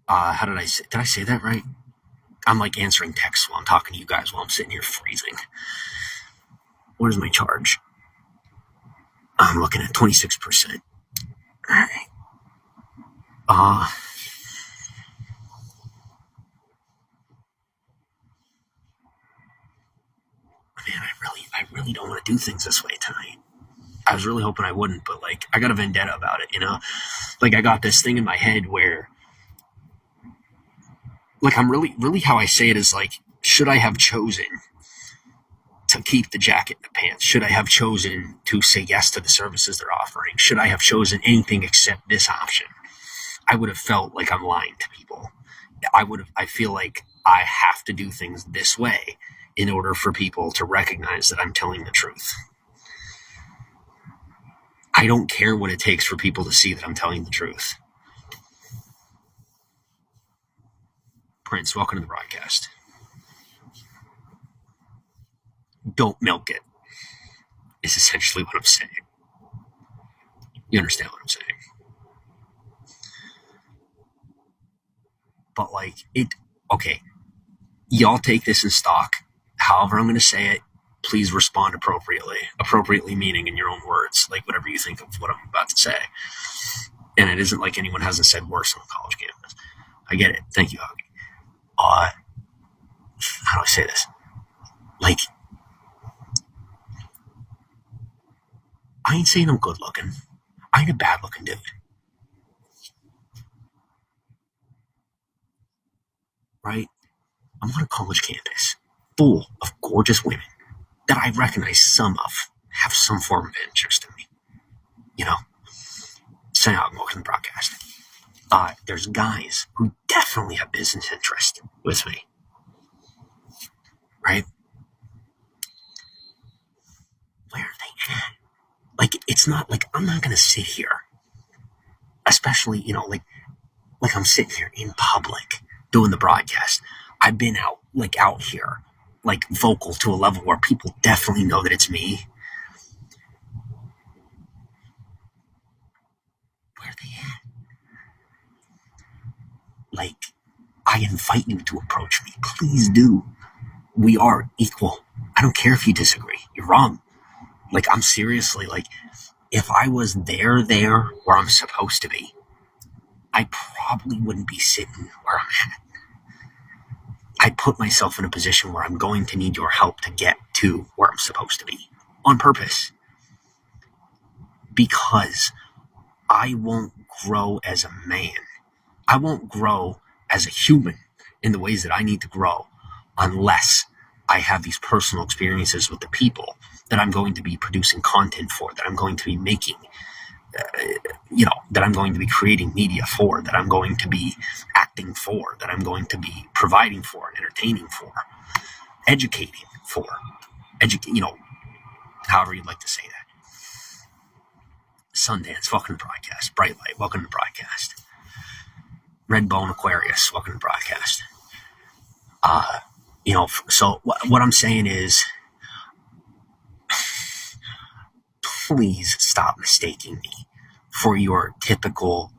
How did I say that right? I'm like answering texts while I'm talking to you guys while I'm sitting here freezing. What is my charge? I'm looking at 26%. All right. Man, I really don't want to do things this way tonight. I was really hoping I wouldn't, but like I got a vendetta about it, you know? Like I got this thing in my head where, like, I'm really how I say it is like, should I have chosen to keep the jacket and the pants? Should I have chosen to say yes to the services they're offering? Should I have chosen anything except this option? I would have felt like I'm lying to people. I feel like I have to do things this way in order for people to recognize that I'm telling the truth. I don't care what it takes for people to see that I'm telling the truth. Prince, welcome to the broadcast. Don't milk it, is essentially what I'm saying. You understand what I'm saying? But like okay, y'all take this in stock. However I'm going to say it, please respond appropriately. Appropriately meaning in your own words, like whatever you think of what I'm about to say. And it isn't like anyone hasn't said worse on college campus. I get it. Thank you, Huggy. How do I say this? Like, I ain't saying I'm good looking. I ain't a bad looking dude. Right? I'm on a college campus full of gorgeous women that I recognize some of have some form of interest in me. You know? Send out and welcome to the broadcast. There's guys who definitely have business interest with me. Right? Where are they at? Like, it's not like I'm not going to sit here, especially, you know, like I'm sitting here in public doing the broadcast. I've been out here, like vocal to a level where people definitely know that it's me. Where are they at? Like, I invite you to approach me. Please do. We are equal. I don't care if you disagree. You're wrong. Like, I'm seriously, like, if I was there where I'm supposed to be, I probably wouldn't be sitting where I'm at. I put myself in a position where I'm going to need your help to get to where I'm supposed to be on purpose, because I won't grow as a man. I won't grow as a human in the ways that I need to grow unless I have these personal experiences with the people that I'm going to be producing content for, that I'm going to be making, that I'm going to be creating media for, that I'm going to be acting for, that I'm going to be providing for and entertaining for, educating for, however you'd like to say that. Sundance, welcome to broadcast. Bright Light, welcome to broadcast. Red Bone Aquarius, welcome to broadcast. So what I'm saying is, please stop mistaking me for your typical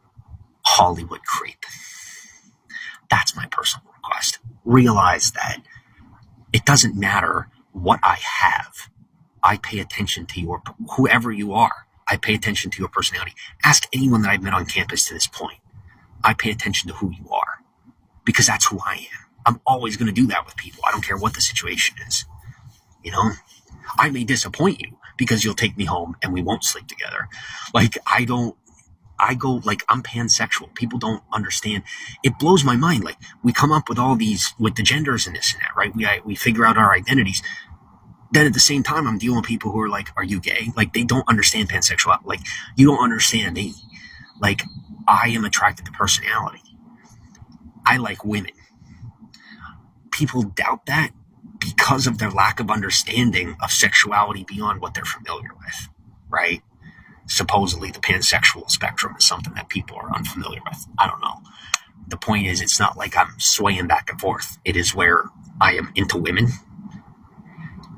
Hollywood creep. That's my personal request. Realize that it doesn't matter what I have. I pay attention to whoever you are. I pay attention to your personality. Ask anyone that I've met on campus to this point. I pay attention to who you are, because that's who I am. I'm always going to do that with people. I don't care what the situation is. I may disappoint you because you'll take me home and we won't sleep together. Like, I'm pansexual. People don't understand. It blows my mind. Like, we come up with all these, with the genders and this and that, right? We figure out our identities. Then at the same time, I'm dealing with people who are like, are you gay? Like, they don't understand pansexuality. Like, you don't understand me. Like, I am attracted to personality. I like women. People doubt that because of their lack of understanding of sexuality beyond what they're familiar with, right? Supposedly the pansexual spectrum is something that people are unfamiliar with. I don't know. The point is, it's not like I'm swaying back and forth. It is where I am into women.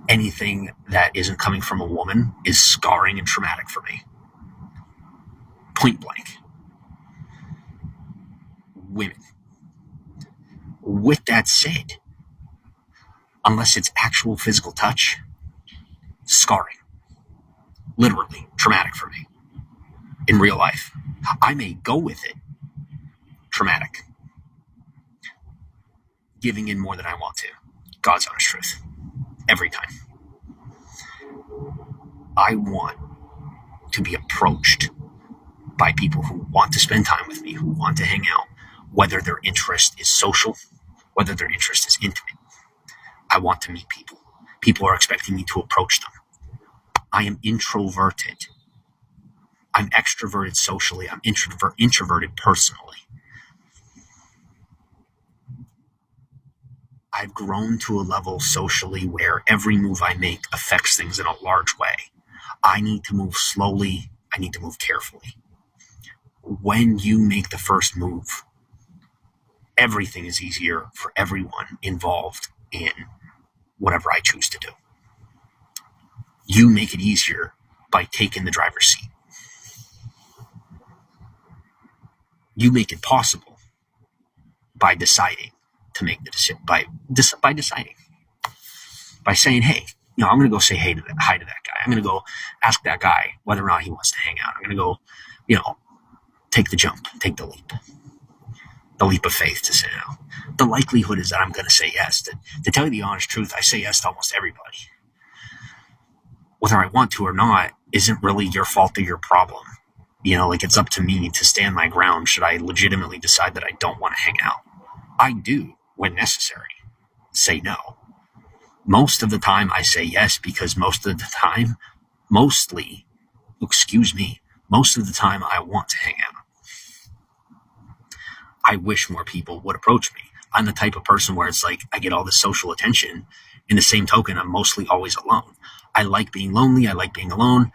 Anything that isn't coming from a woman is scarring and traumatic for me. Point blank. Women. With that said, unless it's actual physical touch, scarring. Literally traumatic for me. In real life. I may go with it. Traumatic. Giving in more than I want to. God's honest truth. Every time. I want to be approached by people who want to spend time with me, who want to hang out, whether their interest is social, whether their interest is intimate. I want to meet people. People are expecting me to approach them. I am introverted. I'm extroverted socially. I'm introverted personally. I've grown to a level socially where every move I make affects things in a large way. I need to move slowly. I need to move carefully. When you make the first move, everything is easier for everyone involved in whatever I choose to do. You make it easier by taking the driver's seat. You make it possible by deciding to make the decision, by deciding, by saying, hey, I'm going to go say hi to that guy. I'm going to go ask that guy whether or not he wants to hang out. I'm going to go, take the jump, take the leap of faith to say no. The likelihood is that I'm going to say yes. To tell you the honest truth, I say yes to almost everybody. Whether I want to or not isn't really your fault or your problem. It's up to me to stand my ground should I legitimately decide that I don't want to hang out. I do, when necessary, say no. Most of the time I say yes because most of the time I want to hang out. I wish more people would approach me. I'm the type of person where it's like I get all this social attention. In the same token, I'm mostly always alone. I like being lonely. I like being alone.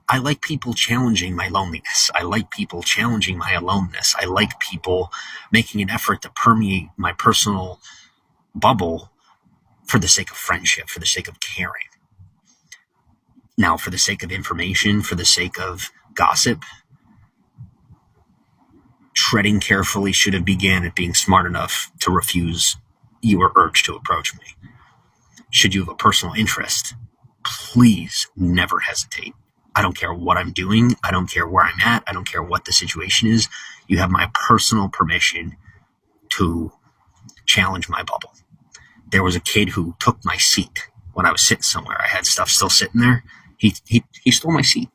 I like people challenging my loneliness. I like people challenging my aloneness. I like people making an effort to permeate my personal bubble for the sake of friendship, for the sake of caring. Now, for the sake of information, for the sake of gossip, treading carefully should have began at being smart enough to refuse your urge to approach me. Should you have a personal interest, please never hesitate. I don't care what I'm doing. I don't care where I'm at. I don't care what the situation is. You have my personal permission to challenge my bubble. There was a kid who took my seat when I was sitting somewhere. I had stuff still sitting there. He stole my seat.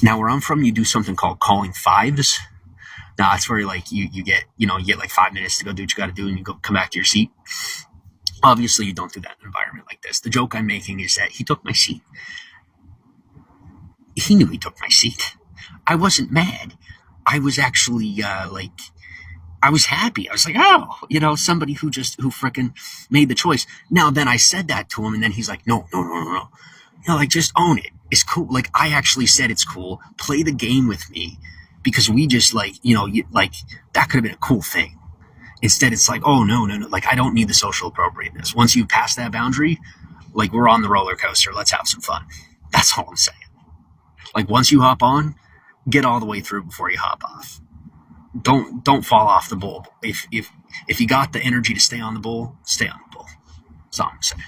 Now, where I'm from, you do something called calling fives. Now, that's where you get like 5 minutes to go do what you got to do, and you come back to your seat. Obviously, you don't do that in an environment like this. The joke I'm making is that he took my seat. He knew he took my seat. I wasn't mad. I was actually I was happy. I was like, oh, somebody who frickin' made the choice. Now, then I said that to him, and then he's like, no. Just own it. It's cool. Like, I actually said it's cool. Play the game with me, because we just that could have been a cool thing. Instead, it's like, oh, no. Like, I don't need the social appropriateness. Once you pass that boundary, we're on the roller coaster. Let's have some fun. That's all I'm saying. Once you hop on, get all the way through before you hop off. Don't fall off the bull. If you got the energy to stay on the bull, stay on the bull. That's all I'm saying.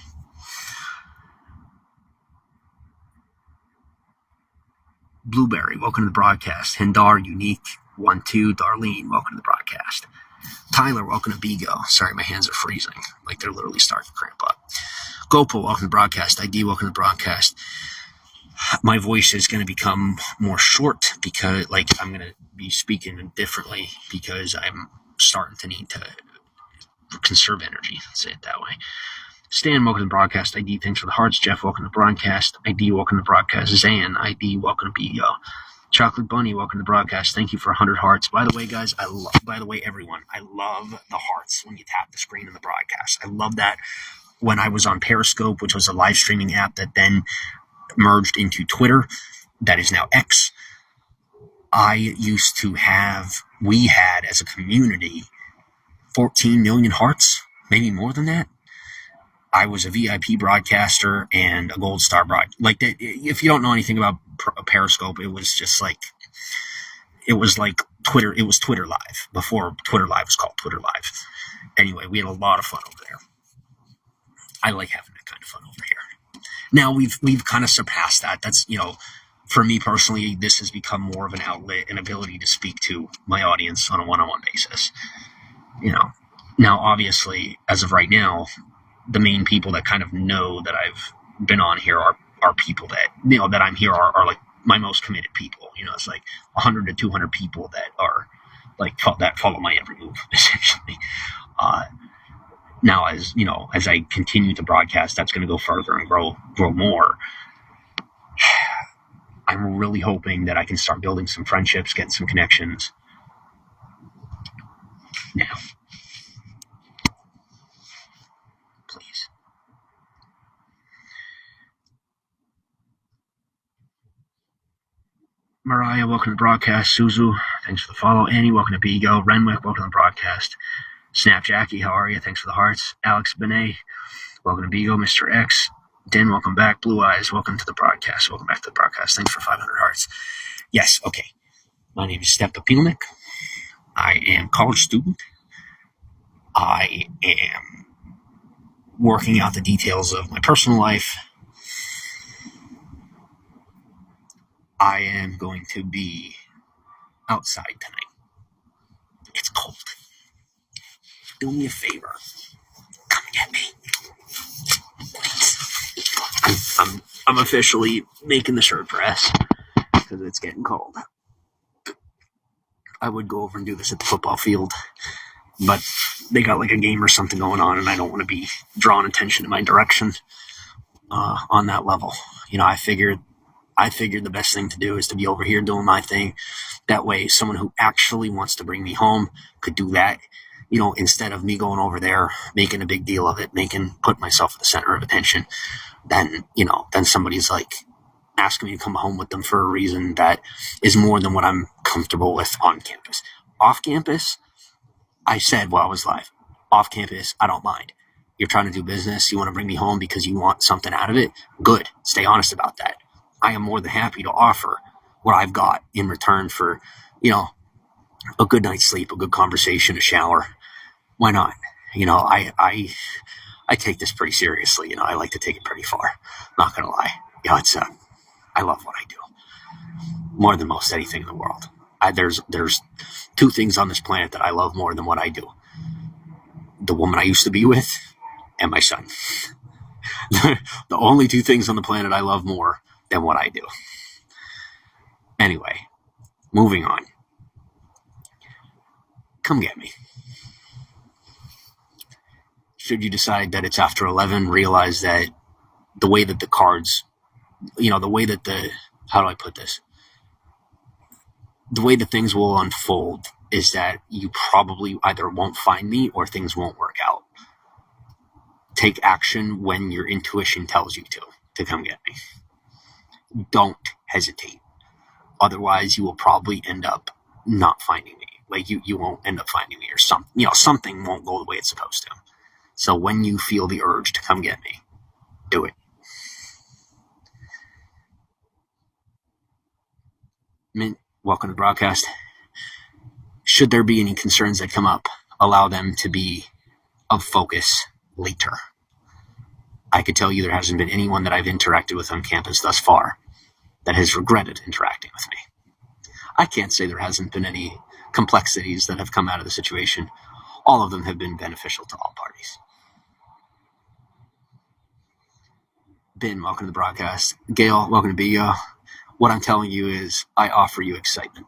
Blueberry, welcome to the broadcast. Hindar, Unique, 1-2, Darlene, welcome to the broadcast. Tyler, welcome to Bigo. Sorry, my hands are freezing. They're literally starting to cramp up. Gopal, welcome to the broadcast. ID, welcome to the broadcast. My voice is going to become more short because, I'm going to be speaking differently because I'm starting to need to conserve energy. Say it that way. Stan, welcome to the broadcast. ID, thanks for the hearts. Jeff, welcome to the broadcast. ID, welcome to the broadcast. Zan, ID, welcome to Bigo. Chocolate Bunny, welcome to the broadcast. Thank you for 100 hearts. By the way, guys, everyone, I love the hearts when you tap the screen in the broadcast. I love that. When I was on Periscope, which was a live streaming app that then merged into Twitter, that is now X, we had as a community 14 million hearts, maybe more than that. I was a VIP broadcaster and a gold star if you don't know anything about Periscope, it was just it was like Twitter. It was Twitter Live before Twitter Live was called Twitter Live. Anyway, we had a lot of fun over there. I like having that kind of fun over here. Now we've kind of surpassed that. That's, for me personally, this has become more of an outlet, an ability to speak to my audience on a one-on-one basis. Now obviously, as of right now, the main people that kind of know that I've been on here are people that, that I'm here are my most committed people. It's 100 to 200 people that are that follow my every move, essentially. Now, as I continue to broadcast, that's going to go further and grow more. I'm really hoping that I can start building some friendships, getting some connections. Now, please. Mariah, welcome to the broadcast. Suzu, thanks for the follow. Annie, welcome to Bigo. Renwick, welcome to the broadcast. Snap Jackie, how are you? Thanks for the hearts. Alex Benet, welcome to Bigo. Mr. X, Den, welcome back. Blue Eyes, welcome to the broadcast. Welcome back to the broadcast. Thanks for 500 hearts. Yes, okay. My name is Step Papilnik. I am a college student. I am working out the details of my personal life. I am going to be outside tonight. It's cold. Do me a favor. Come get me. Please. I'm officially making the shirt press because it's getting cold. I would go over and do this at the football field, but they got a game or something going on, and I don't want to be drawing attention in my direction on that level. I figured the best thing to do is to be over here doing my thing. That way, someone who actually wants to bring me home could do that, instead of me going over there, making a big deal of it, put myself at the center of attention. Then somebody's asking me to come home with them for a reason that is more than what I'm comfortable with on campus. Off campus, I said while I was live, off campus, I don't mind. You're trying to do business. You want to bring me home because you want something out of it. Good. Stay honest about that. I am more than happy to offer what I've got in return for, a good night's sleep, a good conversation, a shower. Why not? I take this pretty seriously. I like to take it pretty far. Not gonna lie. I love what I do more than most anything in the world. There's two things on this planet that I love more than what I do: the woman I used to be with and my son. The only two things on the planet I love more than what I do. Anyway, moving on. Come get me. Should you decide that it's after 11, realize that the way that the cards, the way that how do I put this? The way that things will unfold is that you probably either won't find me or things won't work out. Take action when your intuition tells you to come get me. Don't hesitate. Otherwise, you will probably end up not finding me. Like you won't end up finding me, or something won't go the way it's supposed to. So when you feel the urge to come get me, do it. Mint, welcome to the broadcast. Should there be any concerns that come up, allow them to be of focus later. I could tell you there hasn't been anyone that I've interacted with on campus thus far that has regretted interacting with me. I can't say there hasn't been any complexities that have come out of the situation. All of them have been beneficial to all parties. Ben, welcome to the broadcast. Gail, welcome to Bigo. What I'm telling you is I offer you excitement.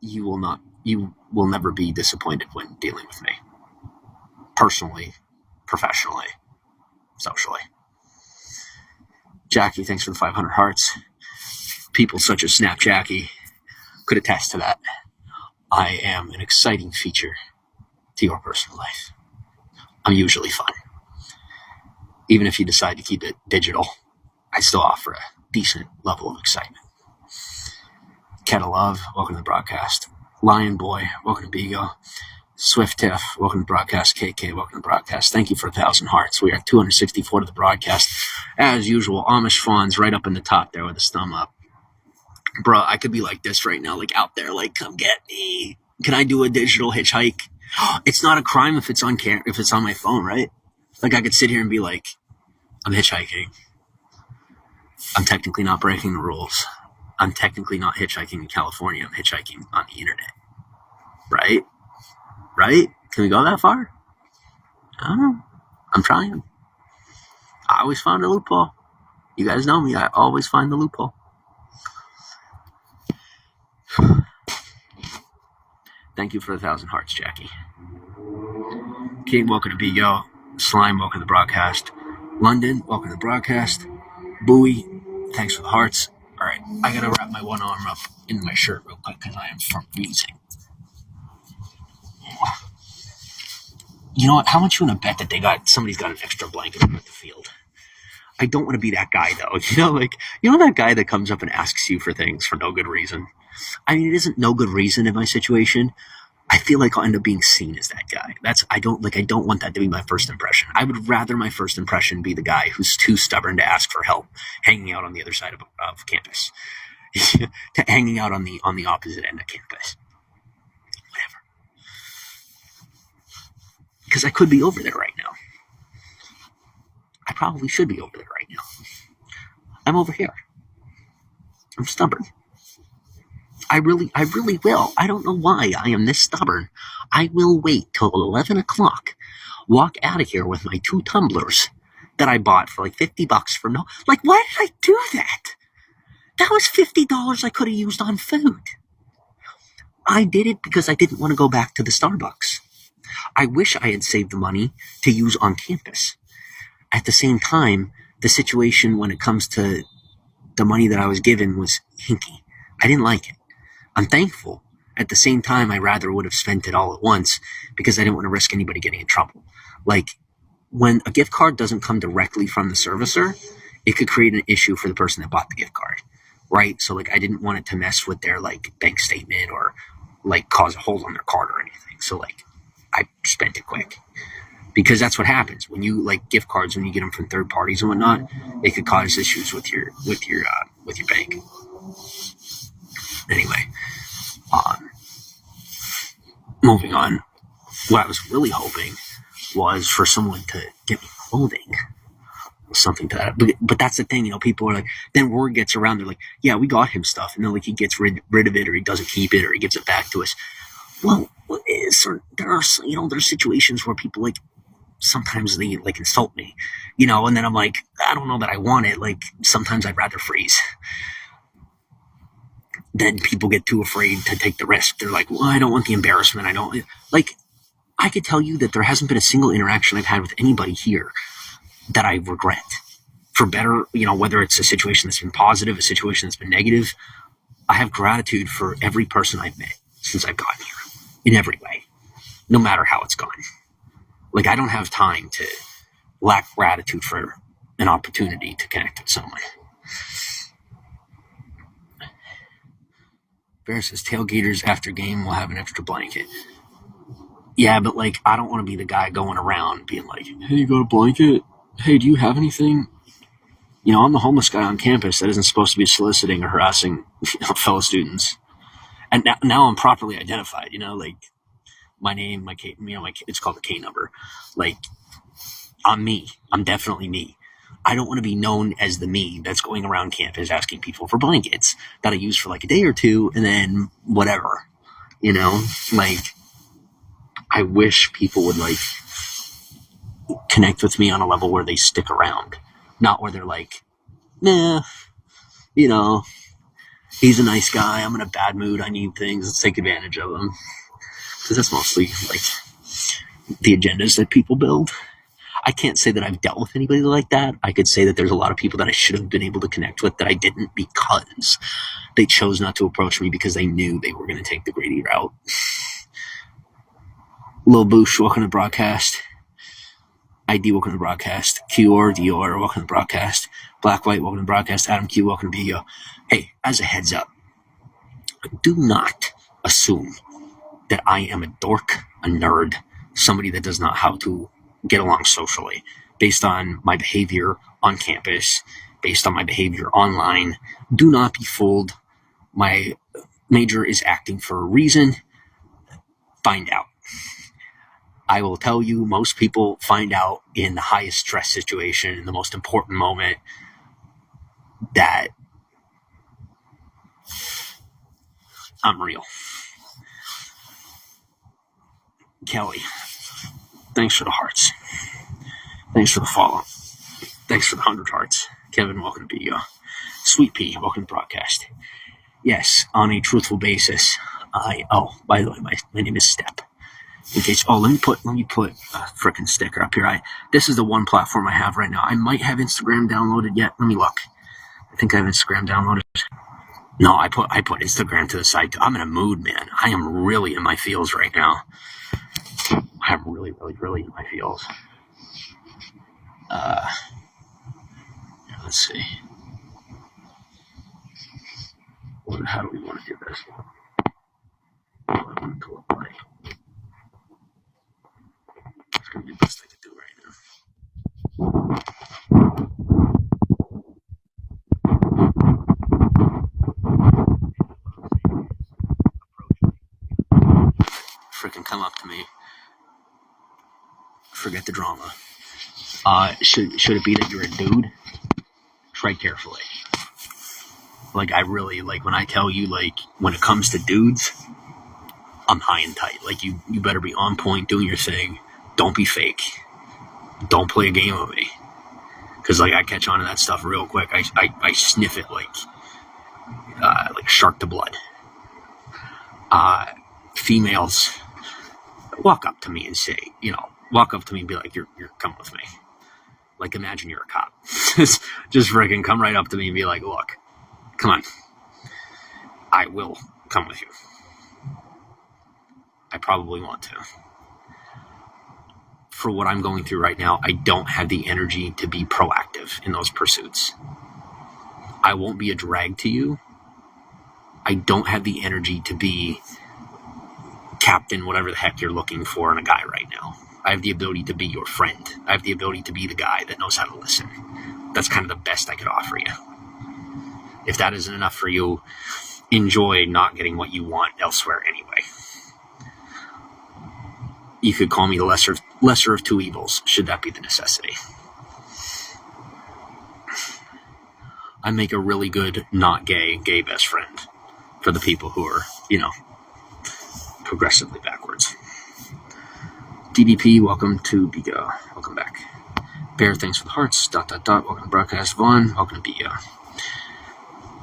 You will never be disappointed when dealing with me. Personally, professionally, socially. Jackie, thanks for the 500 hearts. People such as Snap Jackie could attest to that. I am an exciting feature to your personal life. I'm usually fun. Even if you decide to keep it digital, I still offer a decent level of excitement. Kettle Love, welcome to the broadcast. Lion Boy, welcome to Bigo. Swift Tiff, welcome to the broadcast. KK, welcome to the broadcast. Thank you for 1,000 hearts. We are at 264 to the broadcast. As usual, Amish Fawn's right up in the top there with his thumb up. Bro, I could be like this right now, like out there, like, come get me. Can I do a digital hitchhike? It's not a crime if it's on if it's on my phone, right? Like I could sit here and be like, I'm hitchhiking. I'm technically not breaking the rules. I'm technically not hitchhiking in California. I'm hitchhiking on the internet. Right? Right? Can we go that far? I don't know. I'm trying. I always find a loophole. You guys know me. I always find the loophole. Thank you for 1,000 hearts, Jackie. King, welcome to Bigo. Slime, welcome to the broadcast. London, welcome to the broadcast. Bowie, thanks for the hearts. All right, I gotta wrap my one arm up in my shirt real quick because I am freezing. You know what? How much you want to bet that somebody's got an extra blanket on the field? I don't want to be that guy though. That guy that comes up and asks you for things for no good reason. I mean, it isn't no good reason in my situation. I feel like I'll end up being seen as that guy. I don't want that to be my first impression. I would rather my first impression be the guy who's too stubborn to ask for help, hanging out on the other side of campus, to hanging out on the opposite end of campus. Whatever. Because I could be over there right now. I probably should be over there right now. I'm over here. I'm stubborn. I really will. I don't know why I am this stubborn. I will wait till 11 o'clock, walk out of here with my 2 tumblers that I bought for like $50 for no. Like, why did I do that? That was $50 I could have used on food. I did it because I didn't want to go back to the Starbucks. I wish I had saved the money to use on campus. At the same time, the situation when it comes to the money that I was given was hinky. I didn't like it. I'm thankful. At the same time, I rather would have spent it all at once because I didn't want to risk anybody getting in trouble. Like, when a gift card doesn't come directly from the servicer, it could create an issue for the person that bought the gift card, right? So, like, I didn't want it to mess with their, like, bank statement or, like, cause a hole on their card or anything. So, like, I spent it quick. Because that's what happens when you, like, gift cards, when you get them from third parties and whatnot, it could cause issues with your with your bank. Anyway, moving on. What I was really hoping was for someone to get me clothing. Something to that. But that's the thing, people are like, then word gets around, they're like, yeah, we got him stuff. And then like he gets rid of it, or he doesn't keep it, or he gives it back to us. Well, there's situations where people like, sometimes they like insult me, and then I'm like, I don't know that I want it. Like sometimes I'd rather freeze. Then people get too afraid to take the risk. They're like, well, I don't want the embarrassment. I don't like, I could tell you that there hasn't been a single interaction I've had with anybody here that I regret. For better, whether it's a situation that's been positive, a situation that's been negative, I have gratitude for every person I've met since I've gotten here, in every way, no matter how it's gone. Like, I don't have time to lack gratitude for an opportunity to connect with someone. Bear says, tailgaters after game will have an extra blanket. Yeah, but like, I don't want to be the guy going around being like, hey, you got a blanket? Hey, do you have anything? I'm the homeless guy on campus that isn't supposed to be soliciting or harassing fellow students. And now I'm properly identified, like my name, my K, it's called the K number. Like, I'm me. I'm definitely me. I don't want to be known as the me that's going around campus asking people for blankets that I use for like a day or two and then whatever, like, I wish people would like connect with me on a level where they stick around, not where they're like, nah, he's a nice guy, I'm in a bad mood, I need things, let's take advantage of him. Because that's mostly like the agendas that people build. I can't say that I've dealt with anybody like that. I could say that there's a lot of people that I should have been able to connect with that I didn't, because they chose not to approach me because they knew they were going to take the greedy route. Lil Boosh, welcome to the broadcast. ID, welcome to the broadcast. Dior, welcome to the broadcast. Black White, welcome to the broadcast. Adam Q, welcome to Video. Hey, as a heads up, do not assume that I am a dork, a nerd, somebody that does not know how to get along socially based on my behavior on campus, based on my behavior online. Do not be fooled. My major is acting for a reason. Find out. I will tell you, most people find out in the highest stress situation, in the most important moment, that I'm real. Kelly, thanks for the hearts. Thanks for the follow. Thanks for the 100 hearts. Kevin, welcome to be Sweet Pea, welcome to the broadcast. Yes, on a truthful basis, by the way, my name is Step. In case, let me put a freaking sticker up here. This is the one platform I have right now. I might have Instagram downloaded yet. Let me look. I think I have Instagram downloaded. No, I put Instagram to the side. I'm in a mood, man. I am really in my feels right now. I'm really, really, really in my feels. Let's see. How do we want to do this? It's going to be the best I can do right now. Freaking come up to me. Forget the drama. Should it be that you're a dude? Tread carefully. Like, I really, like, when I tell you, like, when it comes to dudes, I'm high and tight. Like, you better be on point, doing your thing. Don't be fake. Don't play a game with me. Because, like, I catch on to that stuff real quick. I sniff it like shark to blood. Females walk up to me and say, walk up to me and be like, you're coming with me. Like, imagine you're a cop. just freaking come right up to me and be like, look, come on. I will come with you. I probably want to. For what I'm going through right now, I don't have the energy to be proactive in those pursuits. I won't be a drag to you. I don't have the energy to be captain, whatever the heck you're looking for in a guy right now. I have the ability to be your friend. I have the ability to be the guy that knows how to listen. That's kind of the best I could offer you. If that isn't enough for you, enjoy not getting what you want elsewhere anyway. You could call me the lesser of two evils, should that be the necessity. I make a really good not gay best friend for the people who are, progressively backwards. DDP, welcome to Bigo. Welcome back. Bear, thanks for the hearts. ... Welcome to broadcast. Vaughn, welcome to Bigo.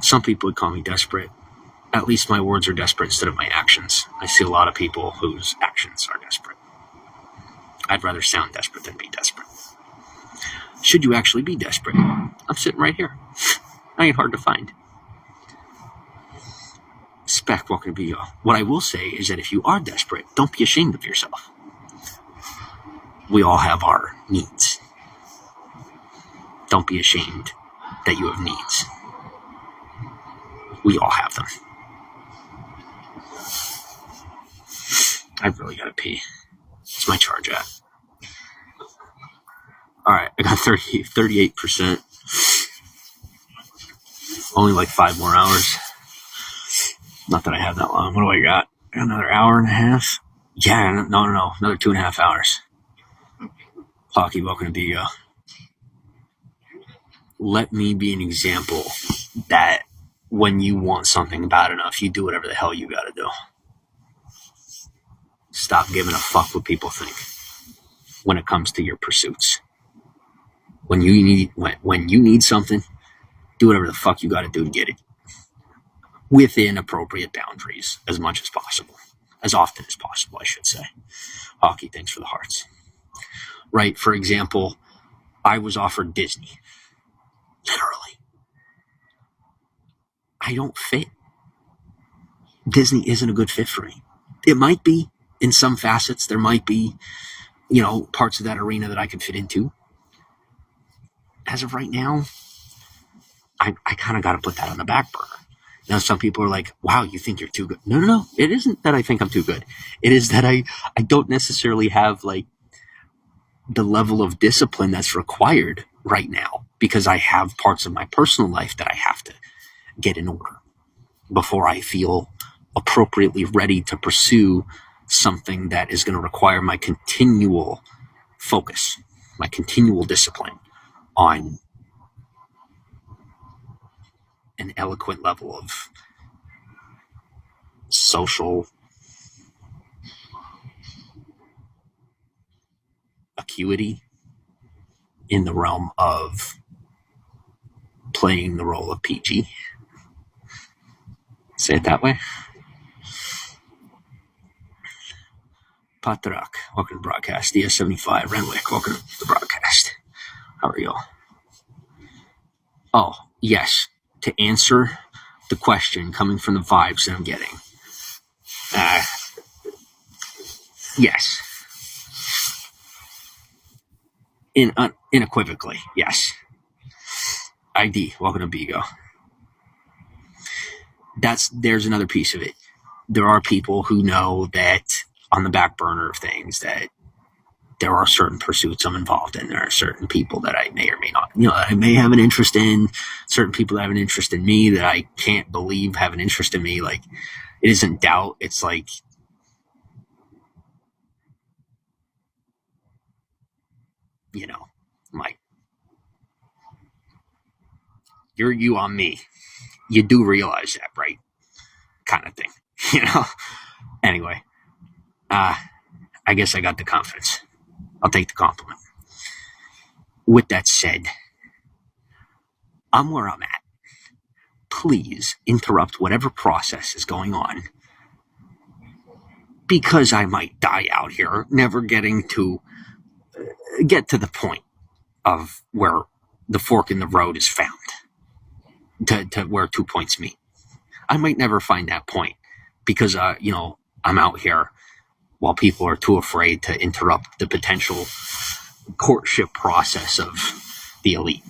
Some people would call me desperate. At least my words are desperate instead of my actions. I see a lot of people whose actions are desperate. I'd rather sound desperate than be desperate. Should you actually be desperate? I'm sitting right here. I ain't hard to find. Spec, welcome to Bigo. What I will say is that if you are desperate, don't be ashamed of yourself. We all have our needs. Don't be ashamed that you have needs. We all have them. I've really got to pee. What's my charge at? All right, I got 38%. Only like 5 more hours. Not that I have that long. What do I got? Another hour and a half? Yeah, no. Another 2.5 hours. Hockey, welcome to Bigo. Let me be an example that when you want something bad enough, you do whatever the hell you got to do. Stop giving a fuck what people think when it comes to your pursuits. When you need something, do whatever the fuck you got to do to get it. Within appropriate boundaries, as much as possible. As often as possible, I should say. Hockey, thanks for the hearts. Right, for example, I was offered Disney. Literally. I don't fit. Disney isn't a good fit for me. It might be in some facets. There might be, parts of that arena that I could fit into. As of right now, I kind of got to put that on the back burner. Now, some people are like, wow, you think you're too good. No. It isn't that I think I'm too good. It is that I don't necessarily have, the level of discipline that's required right now because I have parts of my personal life that I have to get in order before I feel appropriately ready to pursue something that is going to require my continual focus, my continual discipline on an eloquent level of social acuity in the realm of playing the role of PG. Say it that way. Patrak, welcome to the broadcast. DS75, Renwick, welcome to the broadcast. How are y'all? Oh, yes. To answer the question coming from the vibes that I'm getting. Yes. Unequivocally, yes. ID, welcome to Bigo. There's another piece of it. There are people who know that on the back burner of things that there are certain pursuits I'm involved in. There are certain people that I may or may not, I may have an interest in, certain people that have an interest in me that I can't believe have an interest in me. It isn't doubt. It's you're you on me. You do realize that, right? Kind of thing, Anyway, I guess I got the confidence. I'll take the compliment. With that said, I'm where I'm at. Please interrupt whatever process is going on because I might die out here, never getting to get to the point of where the fork in the road is found, to where 2 points meet. I might never find that point because, I'm out here while people are too afraid to interrupt the potential courtship process of the elite.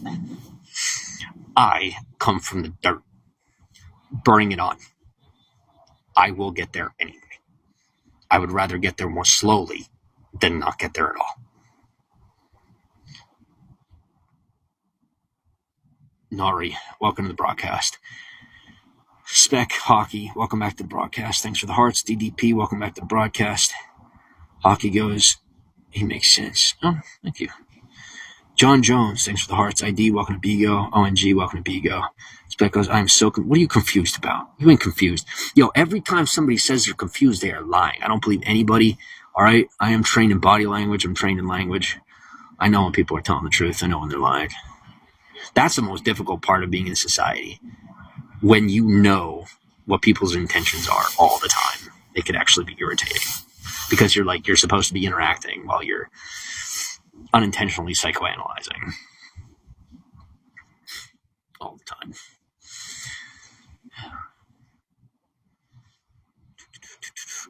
I come from the dirt. Bring it on. I will get there anyway. I would rather get there more slowly than not get there at all. Nari, welcome to the broadcast. Spec Hockey, welcome back to the broadcast. Thanks for the hearts. DDP, welcome back to the broadcast. Hockey goes, he makes sense. Oh, thank you. John Jones, thanks for the hearts. ID, welcome to Bigo. ONG, welcome to Bigo. Spec goes, I'm so what are you confused about? You ain't confused. Yo, every time somebody says they're confused, they are lying. I don't believe anybody. All right? I am trained in body language. I'm trained in language. I know when people are telling the truth. I know when they're lying. That's the most difficult part of being in society. When you know what people's intentions are all the time, it could actually be irritating because you're supposed to be interacting while you're unintentionally psychoanalyzing all the time.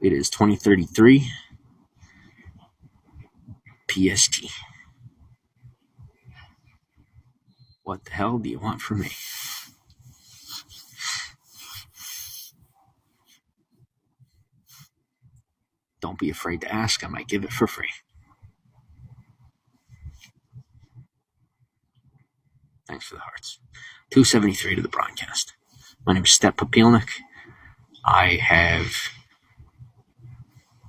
It is 2033 PST. What the hell do you want from me? Don't be afraid to ask. I might give it for free. Thanks for the hearts. 273 to the broadcast. My name is Step Popilnik. I have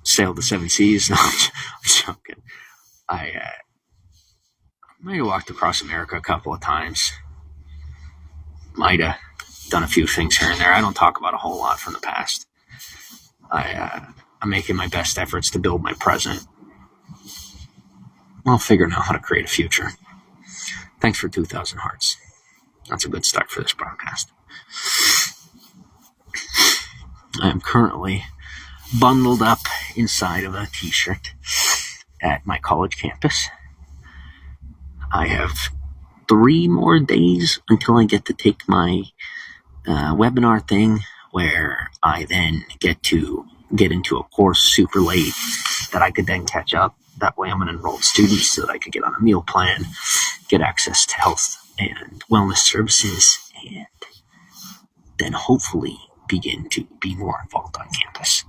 sailed the 7 seas. No, I'm joking. I might have walked across America a couple of times. Might have done a few things here and there. I don't talk about a whole lot from the past. I'm making my best efforts to build my present while figuring out how to create a future. Thanks for 2,000 hearts. That's a good start for this broadcast. I am currently bundled up inside of a t-shirt at my college campus. I have 3 more days until I get to take my webinar thing where I then get into a course super late that I could then catch up. That way I'm an enrolled student so that I could get on a meal plan, get access to health and wellness services, and then hopefully begin to be more involved on campus.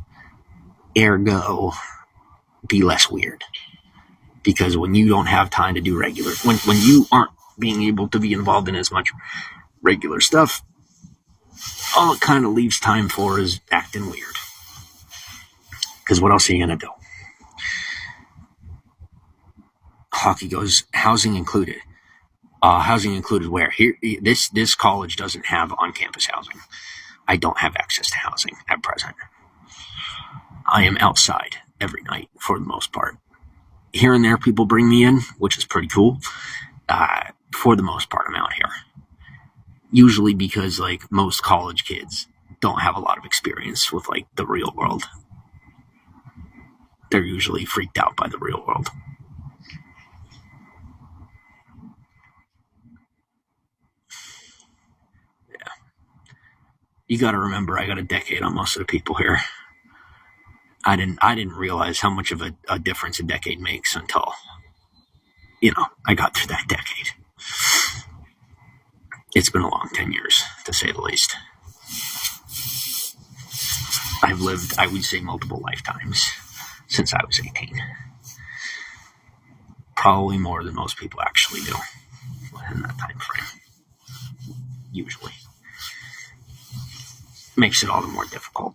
Ergo, be less weird. Because when you don't have time to do regular, when you aren't being able to be involved in as much regular stuff, all it kind of leaves time for is acting weird. Because what else are you going to do? Hockey goes, housing included. Housing included where? Here, this college doesn't have on-campus housing. I don't have access to housing at present. I am outside every night for the most part. Here and there, people bring me in, which is pretty cool. For the most part, I'm out here. Usually because, like, most college kids don't have a lot of experience with, like, the real world. They're usually freaked out by the real world. Yeah. You got to remember, I got a decade on most of the people here. I didn't realize how much of a difference a decade makes until, I got through that decade. It's been a long 10 years, to say the least. I've lived, I would say, multiple lifetimes since I was 18. Probably more than most people actually do in that time frame. Usually. Makes it all the more difficult.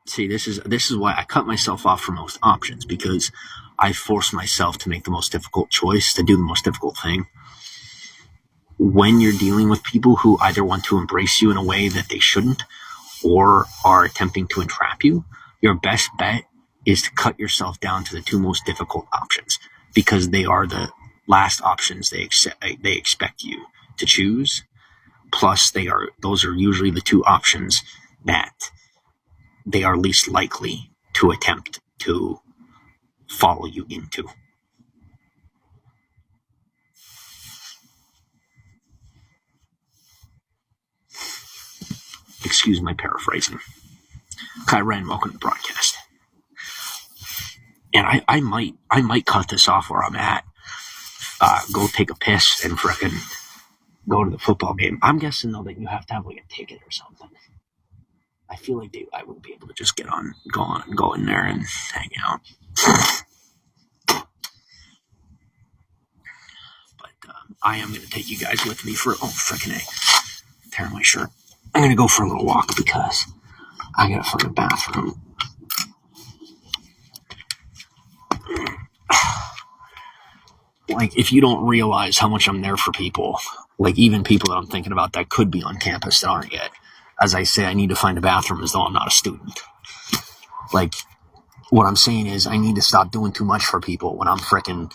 See, this is why I cut myself off from most options, because I force myself to make the most difficult choice, to do the most difficult thing. When you're dealing with people who either want to embrace you in a way that they shouldn't or are attempting to entrap you, your best bet is to cut yourself down to the 2 most difficult options, because they are the last options they expect you to choose. Plus, those are usually the 2 options that they are least likely to attempt to follow you into. Excuse my paraphrasing. Kyren, welcome to the broadcast. And I might cut this off where I'm at. Go take a piss and frickin' go to the football game. I'm guessing though that you have to have like a ticket or something. I feel like I would be able to just go in there and hang out. But I am going to take you guys with me for, frickin' A, tear my shirt. I'm going to go for a little walk because I got to find a bathroom. Like, if you don't realize how much I'm there for people, like even people that I'm thinking about that could be on campus that aren't yet, as I say, I need to find a bathroom as though I'm not a student. Like, what I'm saying is I need to stop doing too much for people when I'm frickin'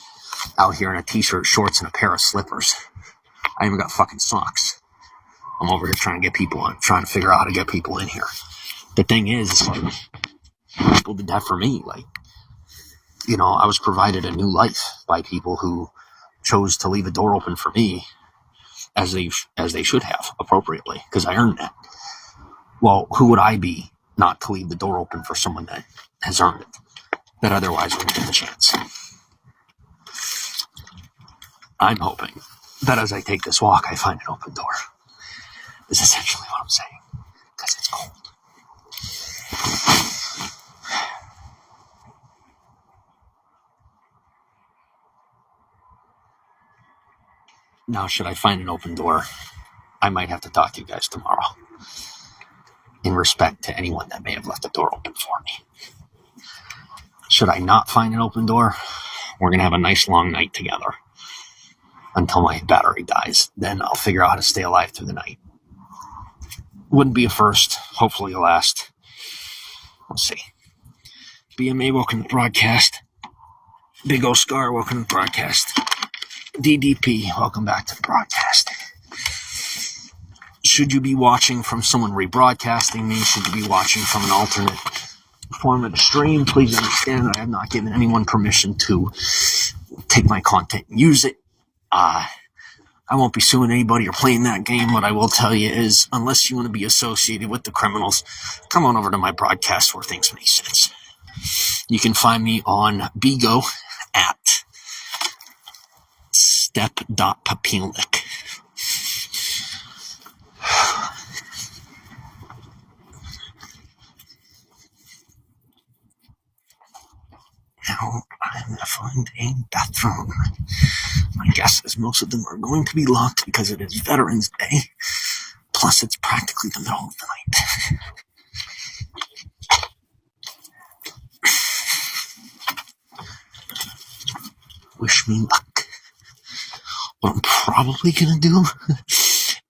out here in a t-shirt, shorts, and a pair of slippers. I even got fucking socks. I'm over here trying to figure out how to get people in here. The thing is, like, people did that for me. Like, you know, I was provided a new life by people who chose to leave a door open for me as they should have, appropriately, because I earned that. Well, who would I be not to leave the door open for someone that has earned it, that otherwise wouldn't get the chance? I'm hoping that as I take this walk, I find an open door, is essentially what I'm saying, because it's cold. Now, should I find an open door, I might have to talk to you guys tomorrow in respect to anyone that may have left the door open for me. Should I not find an open door, we're going to have a nice long night together until my battery dies. Then I'll figure out how to stay alive through the night. Wouldn't be a first, hopefully a last. We'll see. BMA, welcome to the broadcast. Big O Scar, welcome to the broadcast. DDP, welcome back to the broadcast. Should you be watching from someone rebroadcasting me? Should you be watching from an alternate form of the stream? Please understand that I have not given anyone permission to take my content and use it. I won't be suing anybody or playing that game. What I will tell you is, unless you want to be associated with the criminals, come on over to my broadcast where things make sense. You can find me on Bigo at step.papilnik. Now I'm going to find a bathroom. My guess is most of them are going to be locked because it is Veterans Day. Plus, it's practically the middle of the night. Wish me luck. What I'm probably going to do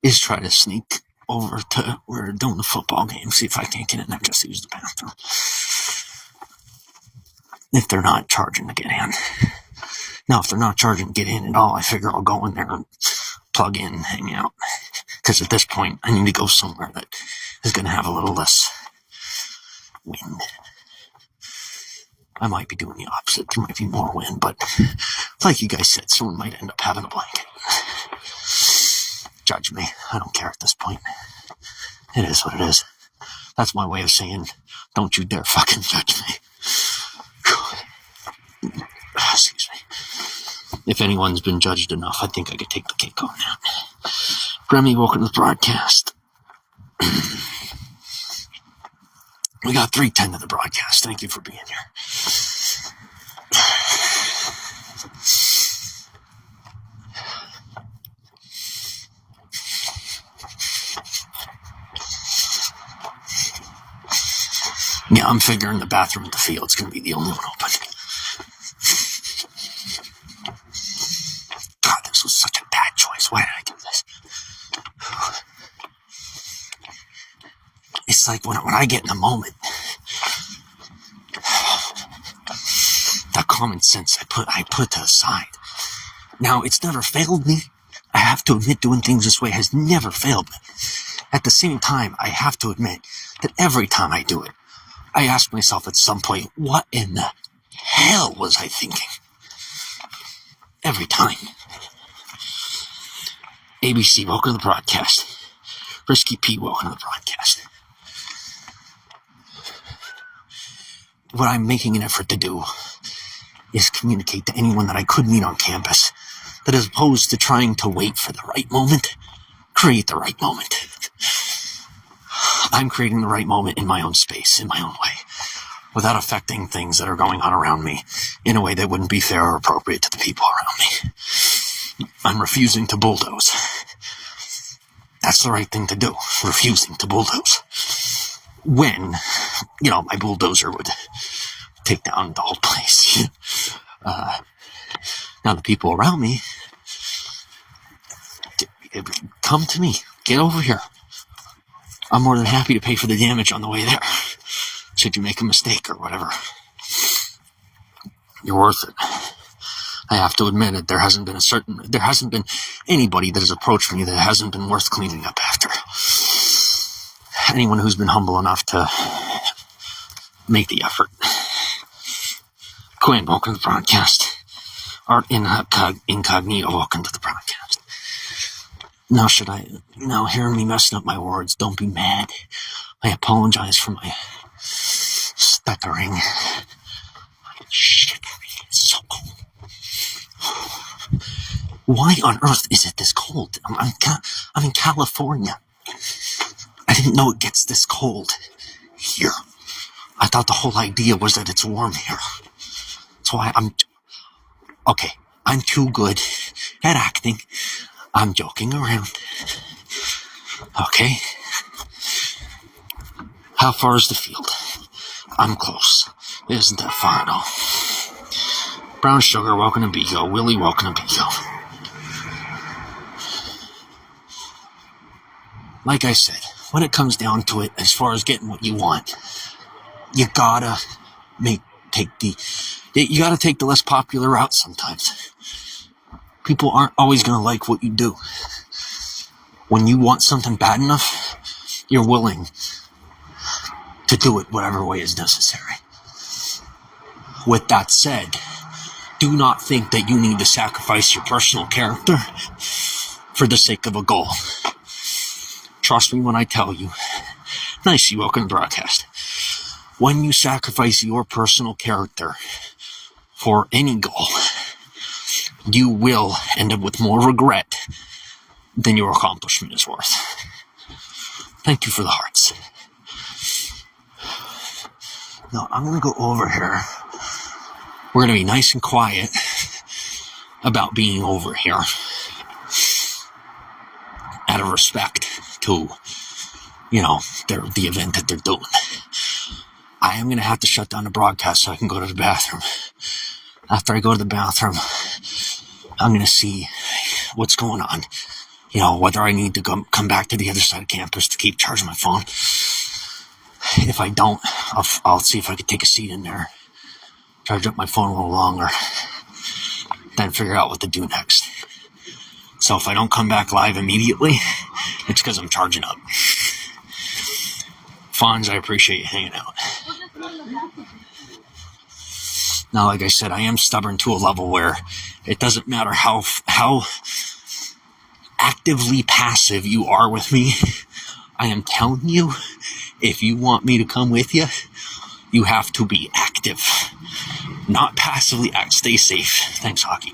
is try to sneak over to where they're doing the football game, see if I can't get in there just to use the bathroom. If they're not charging to get in. Now, if they're not charging to get in at all, I figure I'll go in there and plug in and hang out. Because at this point, I need to go somewhere that is going to have a little less wind. I might be doing the opposite. There might be more wind, but like you guys said, someone might end up having a blanket. Judge me. I don't care at this point. It is what it is. That's my way of saying, don't you dare fucking judge me. Excuse me. If anyone's been judged enough, I think I could take the cake on that. Remy, welcome to the broadcast. We got 310 to the broadcast. Thank you for being here. Yeah, I'm figuring the bathroom at the field's going to be the only one open. God, this was such a bad choice. Why did I do this? It's like when I get in a moment, that common sense I put to the side. Now, it's never failed me. I have to admit, doing things this way has never failed me. At the same time, I have to admit that every time I do it, I ask myself at some point, what in the hell was I thinking? Every time. ABC, welcome to the broadcast. Risky P, welcome to the broadcast. What I'm making an effort to do is communicate to anyone that I could meet on campus that as opposed to trying to wait for the right moment, create the right moment. I'm creating the right moment in my own space, in my own way, without affecting things that are going on around me in a way that wouldn't be fair or appropriate to the people around me. I'm refusing to bulldoze. That's the right thing to do, refusing to bulldoze. When, my bulldozer would take down the whole place. Now the people around me, come to me, get over here. I'm more than happy to pay for the damage on the way there. Should you make a mistake or whatever, you're worth it. I have to admit it. There hasn't been anybody that has approached me that hasn't been worth cleaning up after. Anyone who's been humble enough to make the effort. Quinn, welcome to the broadcast. Art Incognito, welcome to the broadcast. Now hearing me messing up my words, don't be mad. I apologize for my stuttering. Shit, it's so cold. Why on earth is it this cold? I'm in California. I didn't know it gets this cold here. I thought the whole idea was that it's warm here. That's why I'm too good at acting. I'm joking around. Okay? How far is the field? I'm close. It isn't that far at all. Brown Sugar, welcome to Bigo. Willie, welcome to Bigo. Like I said, when it comes down to it, as far as getting what you want, you gotta take the less popular route sometimes. People aren't always gonna like what you do. When you want something bad enough, you're willing to do it whatever way is necessary. With that said, do not think that you need to sacrifice your personal character for the sake of a goal. Trust me when I tell you. Nice, you welcome to broadcast. When you sacrifice your personal character for any goal, you will end up with more regret than your accomplishment is worth. Thank you for the hearts. Now, I'm going to go over here. We're going to be nice and quiet about being over here out of respect to, the event that they're doing. I am going to have to shut down the broadcast so I can go to the bathroom. After I go to the bathroom, I'm going to see what's going on. Whether I need to come back to the other side of campus to keep charging my phone. If I don't, I'll see if I can take a seat in there, charge up my phone a little longer, then figure out what to do next. So if I don't come back live immediately, it's because I'm charging up. Fonz, I appreciate you hanging out. Now, like I said, I am stubborn to a level where it doesn't matter how actively passive you are with me. I am telling you, if you want me to come with you, you have to be active. Not passively active. Stay safe. Thanks, Hockey.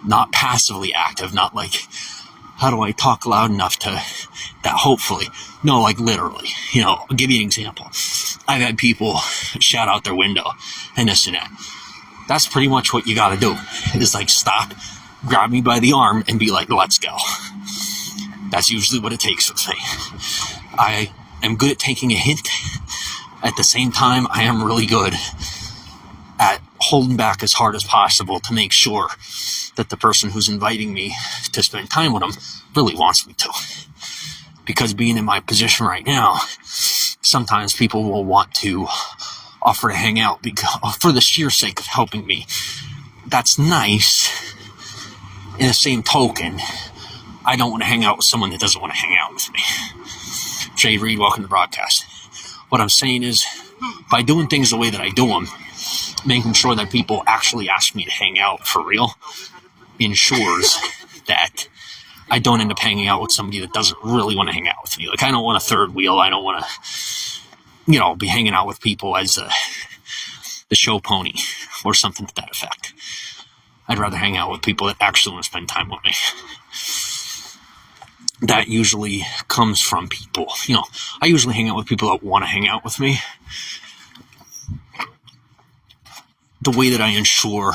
Not passively active. Not like, how do I talk loud enough to that hopefully. No, like literally. I'll give you an example. I've had people shout out their window and this and that. That's pretty much what you gotta do. Is like stop, grab me by the arm and be like, let's go. That's usually what it takes with me. I am good at taking a hint. At the same time, I am really good at holding back as hard as possible to make sure that the person who's inviting me to spend time with them really wants me to. Because being in my position right now, sometimes people will want to offer to hang out for the sheer sake of helping me. That's nice. In the same token, I don't want to hang out with someone that doesn't want to hang out with me. Jay Reed, welcome to the broadcast. What I'm saying is, by doing things the way that I do them, making sure that people actually ask me to hang out for real ensures that I don't end up hanging out with somebody that doesn't really want to hang out with me. Like, I don't want a third wheel. I don't want to, be hanging out with people as the show pony or something to that effect. I'd rather hang out with people that actually want to spend time with me. that usually comes from people. I usually hang out with people that want to hang out with me. The way that I ensure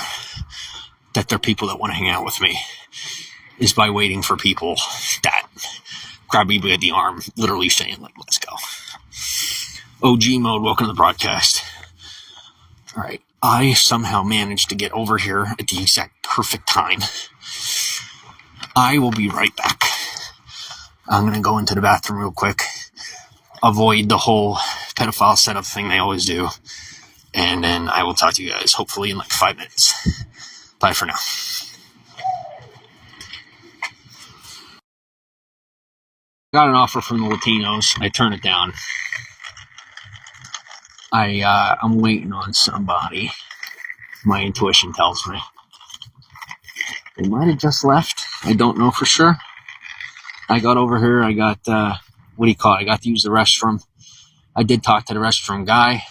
that they're people that want to hang out with me is by waiting for people that grab me by the arm, literally saying, like, let's go. OG mode, welcome to the broadcast. All right, I somehow managed to get over here at the exact perfect time. I will be right back. I'm going to go into the bathroom real quick, avoid the whole pedophile setup thing they always do, and then I will talk to you guys hopefully in like 5 minutes. Bye for now. Got an offer from the Latinos. I turned it down. I'm waiting on somebody. My intuition tells me they might have just left. I don't know for sure. I got over here. I got what do you call it? I got to use the restroom. I did talk to the restroom guy.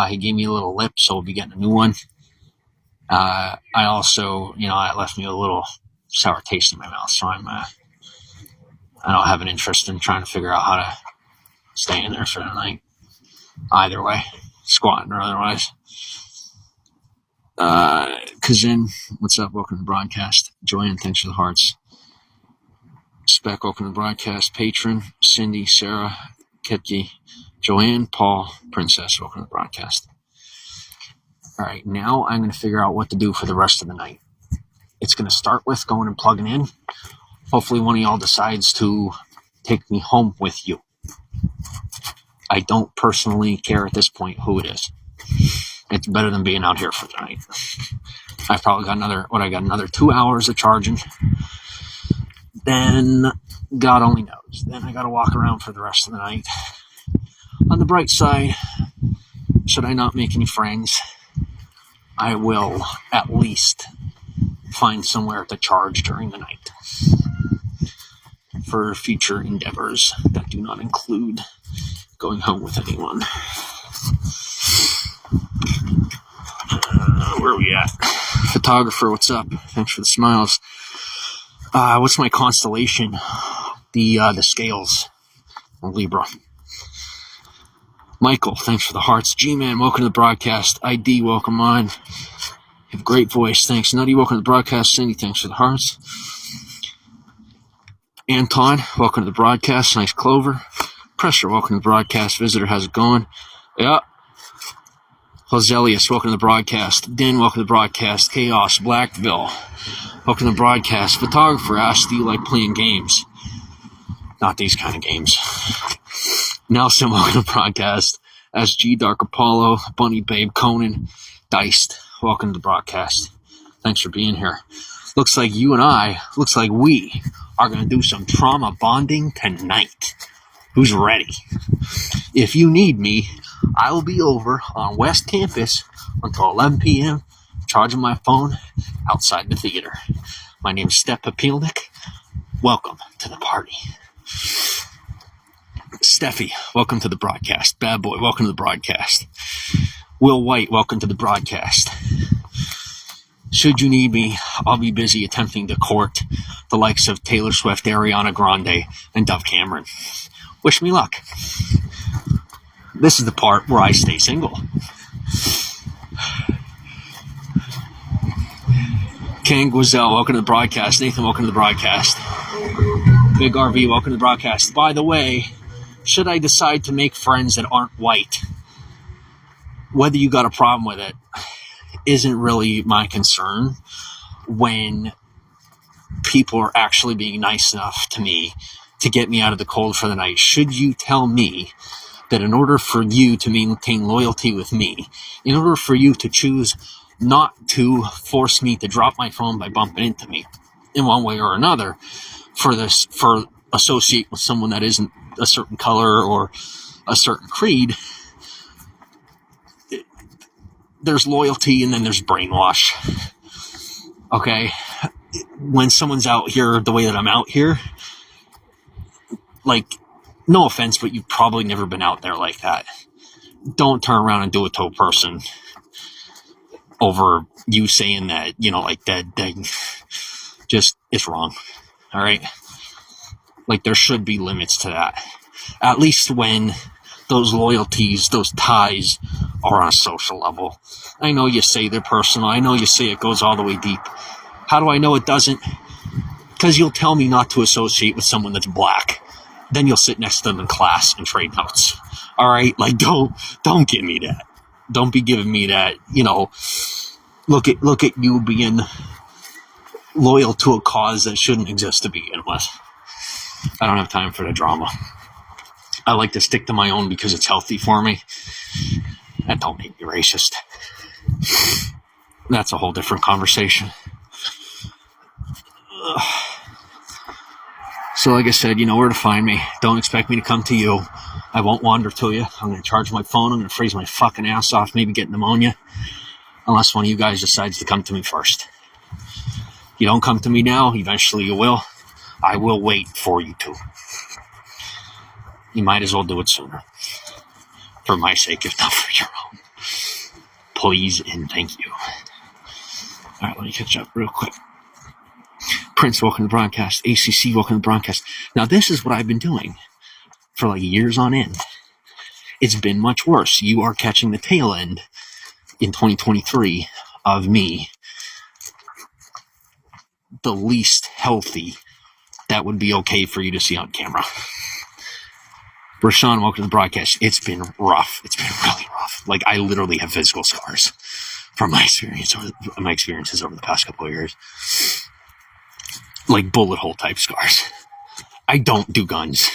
He gave me a little lip, so we'll be getting a new one. I also, it left me a little sour taste in my mouth, so I don't have an interest in trying to figure out how to stay in there for the night. Either way, squatting or otherwise. Kazin, what's up? Welcome to the broadcast. Joanne, thanks for the hearts. Spec, welcome to the broadcast. Patron, Cindy, Sarah, Kitki, Joanne, Paul, Princess, welcome to the broadcast. All right, now I'm going to figure out what to do for the rest of the night. It's going to start with going and plugging in. Hopefully one of y'all decides to take me home with you. I don't personally care at this point who it is. It's better than being out here for the night. I've probably got another 2 hours of charging. Then God only knows. Then I got to walk around for the rest of the night. On the bright side, should I not make any friends, I will at least find somewhere to charge during the night for future endeavors that do not include going home with anyone. Where are we at? Photographer, what's up? Thanks for the smiles. What's my constellation? The scales. Libra. Michael, thanks for the hearts. G-Man, welcome to the broadcast. ID, welcome on. You have a great voice, thanks. Nutty, welcome to the broadcast. Cindy, thanks for the hearts. Anton, welcome to the broadcast. Nice Clover. Pressure, welcome to the broadcast. Visitor, how's it going? Yeah. Joselius, welcome to the broadcast. Din, welcome to the broadcast. Chaos, Blackville, welcome to the broadcast. Photographer asks, do you like playing games? Not these kind of games. Nelson, welcome to the broadcast. SG, Dark Apollo, Bunny Babe, Conan, Diced, welcome to the broadcast. Thanks for being here. Looks like we are going to do some trauma bonding tonight. Who's ready? If you need me, I will be over on West Campus until 11 p.m. charging my phone outside the theater. My name is Step Papilnik. Welcome to the party. Steffi, welcome to the broadcast. Bad Boy, welcome to the broadcast. Will White, welcome to the broadcast. Should you need me, I'll be busy attempting to court the likes of Taylor Swift, Ariana Grande, and Dove Cameron. Wish me luck. This is the part where I stay single. Ken Guizel, welcome to the broadcast. Nathan, welcome to the broadcast. Big RV, welcome to the broadcast. By the way, should I decide to make friends that aren't white, whether you got a problem with it isn't really my concern when people are actually being nice enough to me to get me out of the cold for the night. Should you tell me that in order for you to maintain loyalty with me, in order for you to choose not to force me to drop my phone by bumping into me in one way or another, for associate with someone that isn't a certain color or a certain creed, there's loyalty and then there's brainwash. Okay? When someone's out here the way that I'm out here, like, no offense, but you've probably never been out there like that. Don't turn around and do it to a person over you saying that, like that just, it's wrong. All right? Like, there should be limits to that. At least when those loyalties, those ties are on a social level. I know you say they're personal. I know you say it goes all the way deep. How do I know it doesn't? Because you'll tell me not to associate with someone that's black. Then you'll sit next to them in class and trade notes. All right? Like, don't give me that. Don't be giving me that, look at you being loyal to a cause that shouldn't exist to begin with. I don't have time for the drama. I like to stick to my own because it's healthy for me. And don't make me racist. That's a whole different conversation. So like I said, you know where to find me. Don't expect me to come to you. I won't wander to you. I'm going to charge my phone. I'm going to freeze my fucking ass off, maybe get pneumonia. Unless one of you guys decides to come to me first. You don't come to me now, eventually you will. I will wait for you to. You might as well do it sooner. For my sake, if not for your own. Please and thank you. Alright, let me catch up real quick. Prince, welcome to the broadcast. ACC, welcome to the broadcast. Now, this is what I've been doing for like years on end. It's been much worse. You are catching the tail end in 2023 of me, the least healthy that would be okay for you to see on camera. Rashawn, welcome to the broadcast. It's been rough. It's been really rough. Like, I literally have physical scars from my experiences over the past couple of years. Like bullet hole type scars. I don't do guns,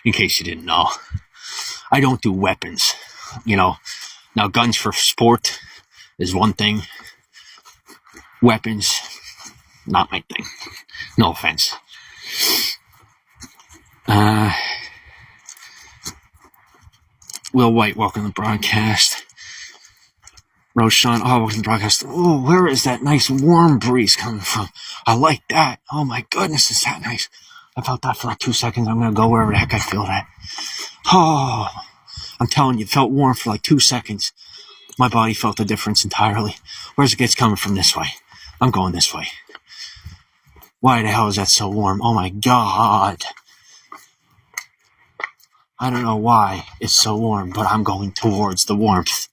in case you didn't know. I don't do weapons, Now, guns for sport is one thing. Weapons, not my thing. No offense. Will White, welcome to the broadcast. Roshan, welcome to the broadcast. Oh, where is that nice warm breeze coming from? I like that. Oh my goodness, is that nice? I felt that for like 2 seconds. I'm going to go wherever the heck I feel that. Oh, I'm telling you, it felt warm for like 2 seconds. My body felt the difference entirely. Where's it gets coming from this way? I'm going this way. Why the hell is that so warm? Oh my God. I don't know why it's so warm, but I'm going towards the warmth.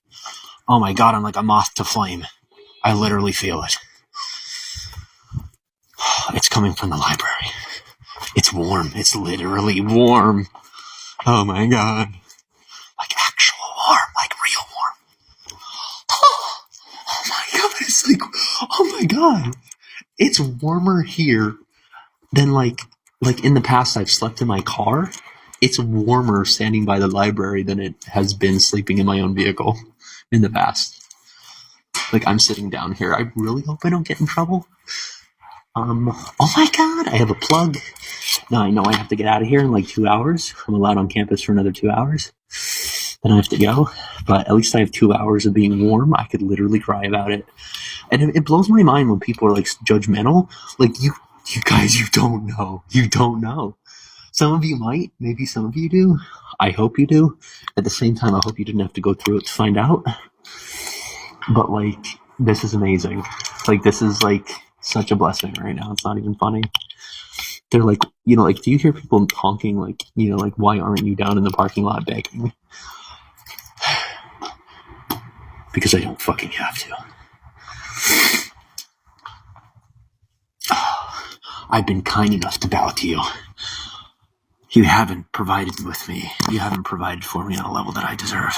Oh my God, I'm like a moth to flame. I literally feel it. It's coming from the library. It's warm. It's literally warm. Oh my God. Like actual warm, like real warm. Oh my God, it's like, oh my God. It's warmer here than like in the past I've slept in my car. It's warmer standing by the library than it has been sleeping in my own vehicle in the past. Like, I'm sitting down here. I really hope I don't get in trouble. Oh my God, I have a plug. Now I know I have to get out of here in like 2 hours. I'm allowed on campus for another 2 hours. Then I have to go. But at least I have 2 hours of being warm. I could literally cry about it. And it blows my mind when people are like judgmental. Like, you guys, you don't know. You don't know. Some of you might. Maybe some of you do. I hope you do. At the same time, I hope you didn't have to go through it to find out. But, like, this is amazing. Like, this is, like, such a blessing right now. It's not even funny. They're like, like, do you hear people honking, like, like, why aren't you down in the parking lot begging? Because I don't fucking have to. I've been kind enough to bow to you. You haven't provided with me. You haven't provided for me on a level that I deserve.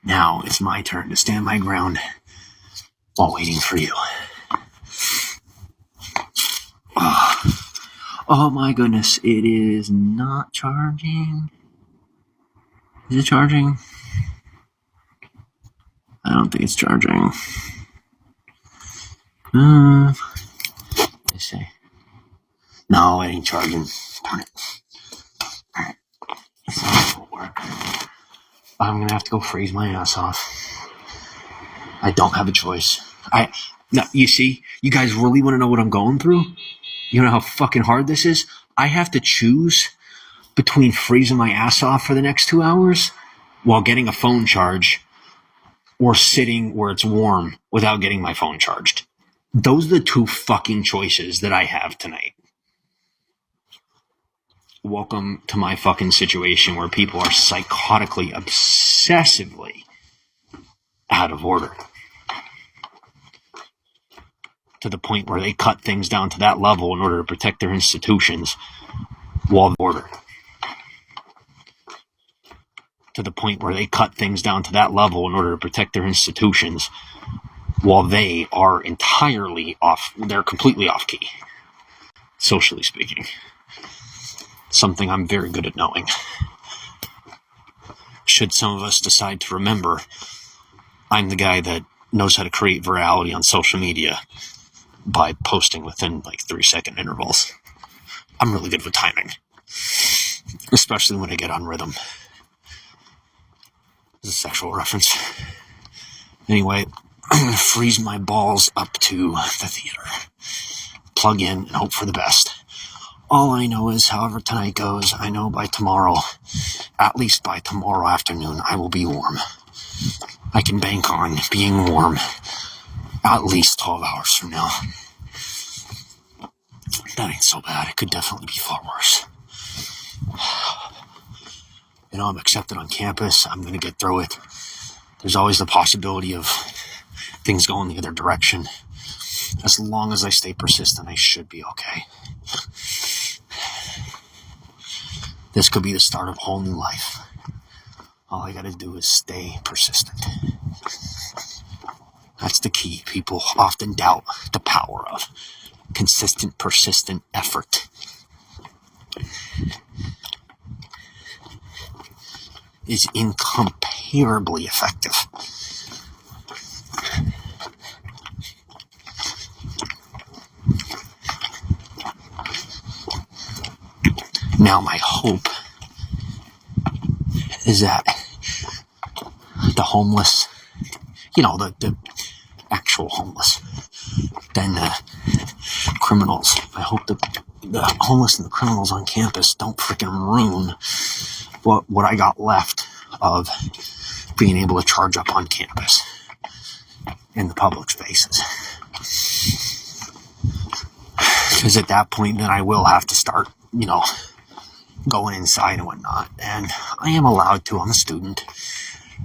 Now it's my turn to stand my ground while waiting for you. Oh my goodness, it is not charging. Is it charging? I don't think it's charging. Let's see. No, it ain't charging. Darn it. Alright. It's not gonna work. I'm gonna have to go freeze my ass off. I don't have a choice. No, you see, you guys really want to know what I'm going through? You know how fucking hard this is? I have to choose between freezing my ass off for the next 2 hours while getting a phone charge or sitting where it's warm without getting my phone charged. Those are the two fucking choices that I have tonight. welcome to my fucking situation where people are psychotically, obsessively out of order. To the point where they cut things down to that level in order to protect their institutions while order. To the point where they cut things down to that level in order to protect their institutions while they are entirely off, they're completely off key, socially speaking. Something I'm very good at knowing. Should some of us decide to remember, I'm the guy that knows how to create virality on social media by posting within like 3-second intervals. I'm really good with timing, especially when I get on rhythm. It's a sexual reference. Anyway, I'm going to freeze my balls up to the theater, plug in, and hope for the best. All I know is, however tonight goes, I know by tomorrow, at least by tomorrow afternoon, I will be warm. I can bank on being warm at least 12 hours from now. That ain't so bad. It could definitely be far worse. I'm accepted on campus. I'm going to get through it. There's always the possibility of things going the other direction. As long as I stay persistent, I should be okay. This could be the start of a whole new life. All I got to do is stay persistent. That's the key. People often doubt the power of consistent, persistent effort. Is incomparably effective. Now my hope is that the homeless, the actual homeless, then the criminals. I hope the homeless and the criminals on campus don't freaking ruin what I got left of being able to charge up on campus in the public spaces. Because at that point, then I will have to start, going inside and whatnot. And I am allowed to. I'm a student.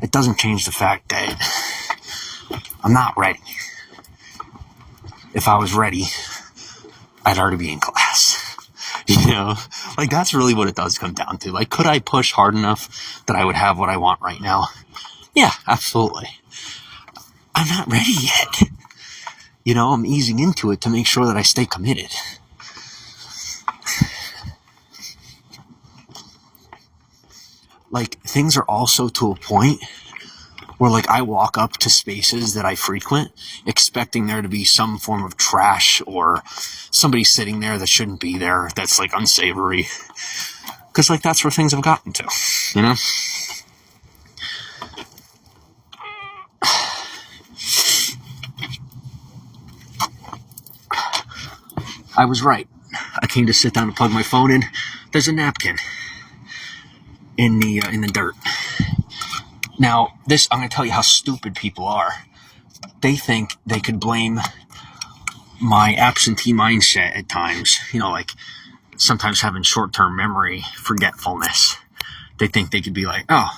It doesn't change the fact that I'm not ready. If I was ready, I'd already be in class. That's really what it does come down to. Could I push hard enough that I would have what I want right now? Yeah, absolutely. I'm not ready yet. I'm easing into it to make sure that I stay committed. Things are also to a point where, I walk up to spaces that I frequent expecting there to be some form of trash or somebody sitting there that shouldn't be there, that's, unsavory. Because, that's where things have gotten to, I was right. I came to sit down and plug my phone in. There's a napkin in the dirt. Now, I'm going to tell you how stupid people are. They think they could blame my absentee mindset at times, sometimes having short-term memory forgetfulness. They think they could be like, oh,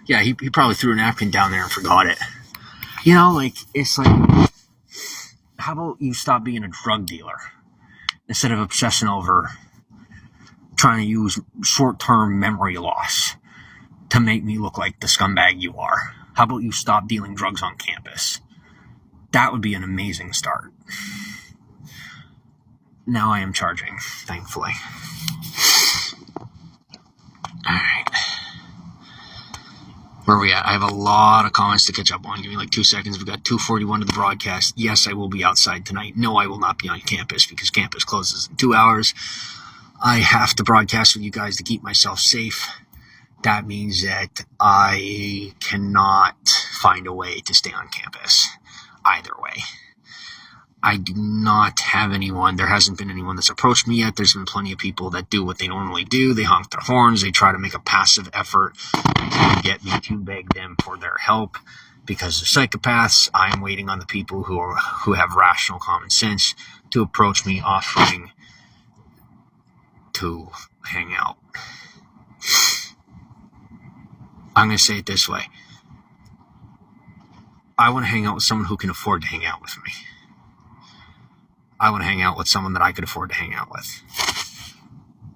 yeah, he probably threw a napkin down there and forgot it. It's how about you stop being a drug dealer instead of obsessing over trying to use short-term memory loss to make me look like the scumbag you are? How about you stop dealing drugs on campus? That would be an amazing start. Now I am charging, thankfully. Alright. Where are we at? I have a lot of comments to catch up on. Give me 2 seconds. We've got 2:41 to the broadcast. Yes, I will be outside tonight. No, I will not be on campus because campus closes in 2 hours. I have to broadcast with you guys to keep myself safe. That means that I cannot find a way to stay on campus either way. I do not have anyone. There hasn't been anyone that's approached me yet. There's been plenty of people that do what they normally do. They honk their horns. They try to make a passive effort to get me to beg them for their help because they're psychopaths. I'm waiting on the people who have rational common sense to approach me, offering to hang out. I'm going to say it this way. I want to hang out with someone who can afford to hang out with me. I want to hang out with someone that I could afford to hang out with.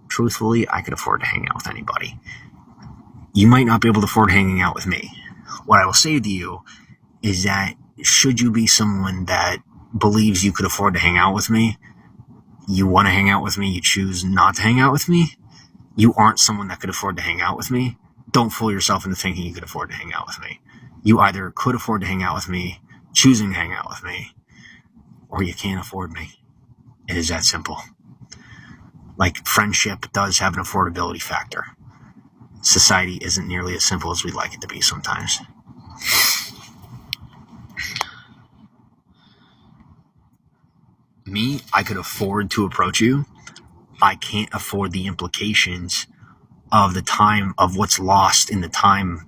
Truthfully, I could afford to hang out with anybody. You might not be able to afford hanging out with me. What I will say to you is that should you be someone that believes you could afford to hang out with me, you want to hang out with me, you choose not to hang out with me, you aren't someone that could afford to hang out with me, don't fool yourself into thinking you could afford to hang out with me. You either could afford to hang out with me, choosing to hang out with me, or you can't afford me. It is that simple. Like, friendship does have an affordability factor. Society isn't nearly as simple as we'd like it to be sometimes. Me, I could afford to approach you. I can't afford the implications of the time, of what's lost in the time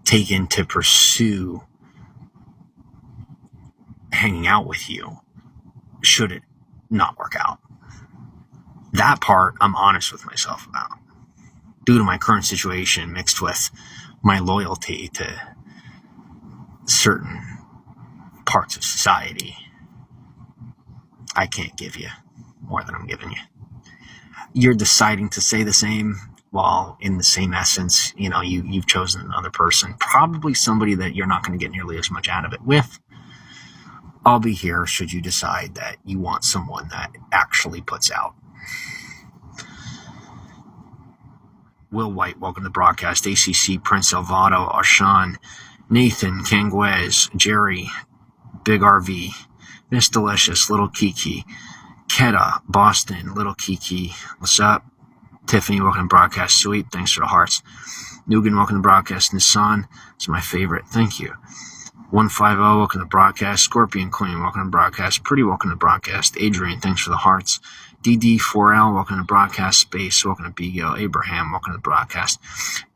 taken to pursue hanging out with you, should it not work out. That part, I'm honest with myself about. Due to my current situation, mixed with my loyalty to certain parts of society, I can't give you more than I'm giving you. You're deciding to say the same, while in the same essence, you've chosen another person, probably somebody that you're not going to get nearly as much out of it with. I'll be here should you decide that you want someone that actually puts out. Will White, welcome to the broadcast. ACC, Prince Alvado, Arshan, Nathan, Kanguez, Jerry, Big RV, Miss Delicious, Little Kiki, Keta, Boston, Little Kiki, what's up? Tiffany, welcome to the broadcast. Sweet, thanks for the hearts. Nugan, welcome to the broadcast. Nissan, it's my favorite, thank you. 150, welcome to the broadcast. Scorpion Queen, welcome to the broadcast. Pretty, welcome to the broadcast. Adrian, thanks for the hearts. DD4L, welcome to the broadcast. Space, welcome to Bigo. Abraham, welcome to the broadcast.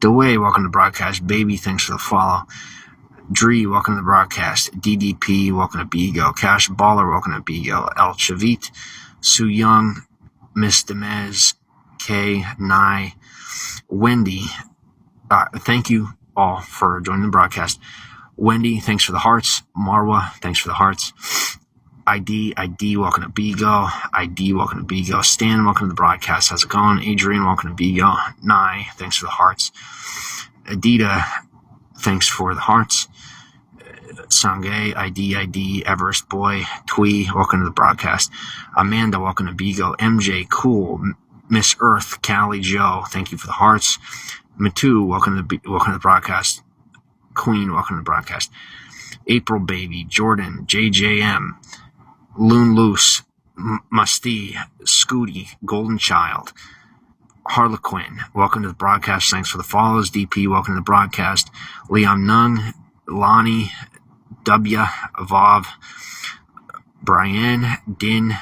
DeWay, welcome to the broadcast. Baby, thanks for the follow. Dree, welcome to the broadcast. DDP, welcome to Bigo. Cash Baller, welcome to Bigo. El Chavit, Su Young, Miss Demez, K, Nye, Wendy. Thank you all for joining the broadcast. Wendy, thanks for the hearts. Marwa, thanks for the hearts. ID, welcome to Bigo. ID, welcome to Bigo. Stan, welcome to the broadcast. How's it going? Adrian, welcome to Bigo. Nye, thanks for the hearts. Adita, thanks for the hearts. Sangay, ID, Everest Boy. Twee, welcome to the broadcast. Amanda, welcome to Bigo. MJ, cool. Miss Earth, Callie, Joe, thank you for the hearts. Matu, welcome to the broadcast. Queen, welcome to the broadcast. April Baby, Jordan, JJM, Loon Loose, Musty, Scooty, Golden Child, Harlequin, welcome to the broadcast. Thanks for the follows. DP, welcome to the broadcast. Liam Nung, Lonnie, W, Vav, Brian, Din,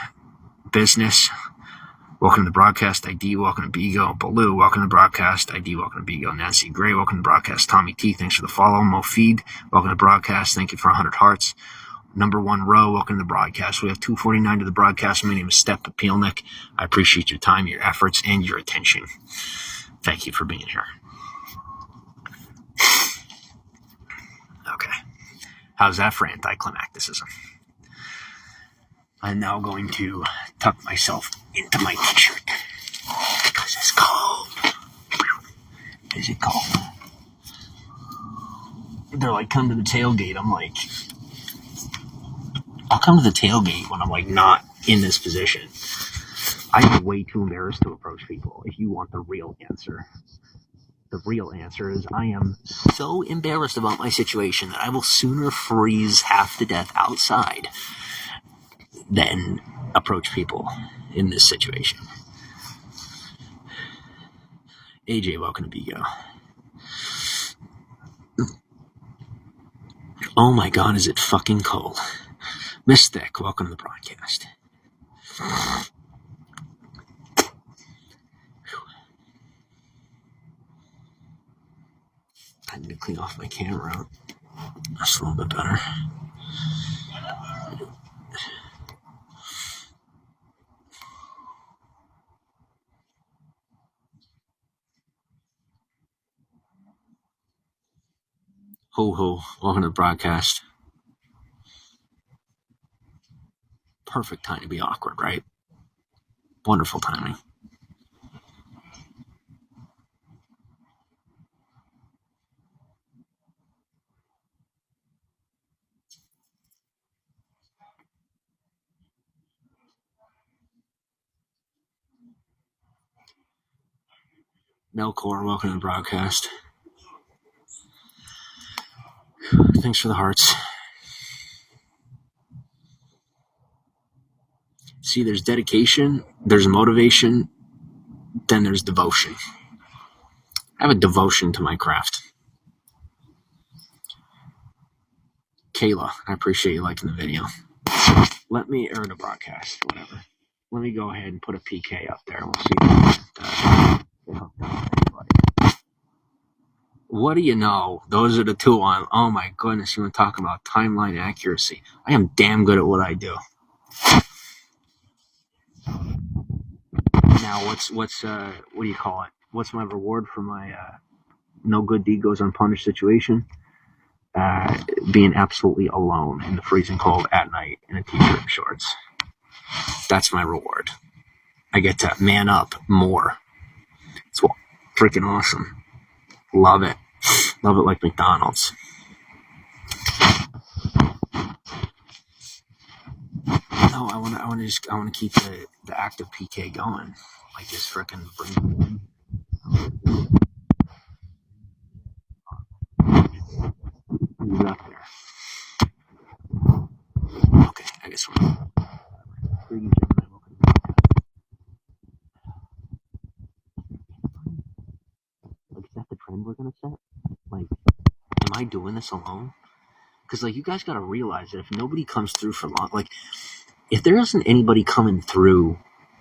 Business, welcome to the broadcast. ID, welcome to Bigo. Baloo, welcome to the broadcast. ID, welcome to Bigo. Nancy Gray, welcome to the broadcast. Tommy T, thanks for the follow. Mofeed, welcome to the broadcast. Thank you for 100 hearts. Number one row, welcome to the broadcast. We have 249 to the broadcast. My name is Steph Papilnik. I appreciate your time, your efforts, and your attention. Thank you for being here. Okay. How's that for anticlimacticism? I'm now going to tuck myself into my t-shirt because it's cold. Is it cold? They're like, come to the tailgate. I'm like, I'll come to the tailgate when I'm like not in this position. I'm way too embarrassed to approach people. If you want the real answer is I am so embarrassed about my situation that I will sooner freeze half to death outside than approach people in this situation. AJ, welcome to Bigo. Oh my god, is it fucking cold. Mystic, welcome to the broadcast. I need to clean off my camera. That's a little bit better. Ho, welcome to the broadcast. Perfect time to be awkward, right? Wonderful timing. Melkor, welcome to the broadcast. Thanks for the hearts. See, there's dedication, there's motivation, then there's devotion. I have a devotion to my craft. Kayla, I appreciate you liking the video. Let me air the broadcast, whatever. Let me go ahead and put a PK up there. We'll see. What do you know? Those are the two on. Oh my goodness, you want to talk about timeline accuracy? I am damn good at what I do. Now, what do you call it? What's my reward for my no good deed goes unpunished situation? Being absolutely alone in the freezing cold at night in a t-shirt and shorts. That's my reward. I get to man up more. It's freaking awesome. Love it. Love it like McDonald's. No, I want to keep the active PK going. Like just freaking bring. Who's up there? Okay, I guess we're. Like, is that the trend we're gonna set? Like, am I doing this alone? Because like you guys gotta realize that if nobody comes through for long, like if there isn't anybody coming through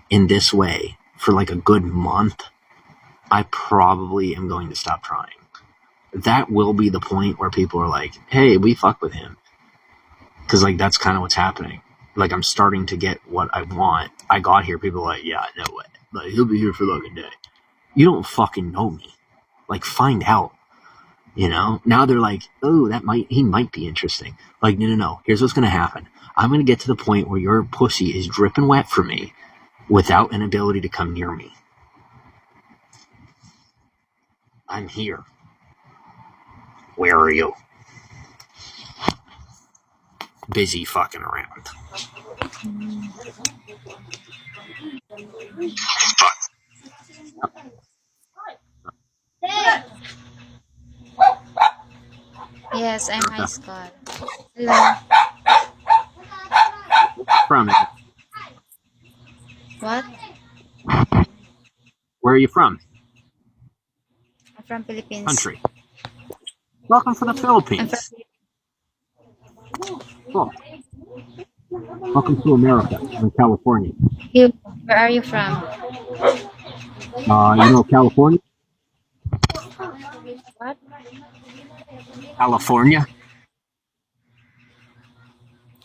in this way for like a good month, I probably am going to stop trying. That will be the point where people are like, hey, we fuck with him. Because like that's kind of what's happening. Like I'm starting to get what I want. I got here, people are like, yeah, no way. Like he'll be here for like a day. You don't fucking know me. Like find out. You know? Now they're like, oh, he might be interesting. Like, no. Here's what's gonna happen. I'm gonna get to the point where your pussy is dripping wet for me without an ability to come near me. I'm here. Where are you? Busy fucking around. Yes, I'm high school. Hello. From What? where are you from? I'm from Philippines. Country. Welcome from the I'm Philippines. Cool. Welcome to America. I'm in California. Where are you from? You know California? What? California?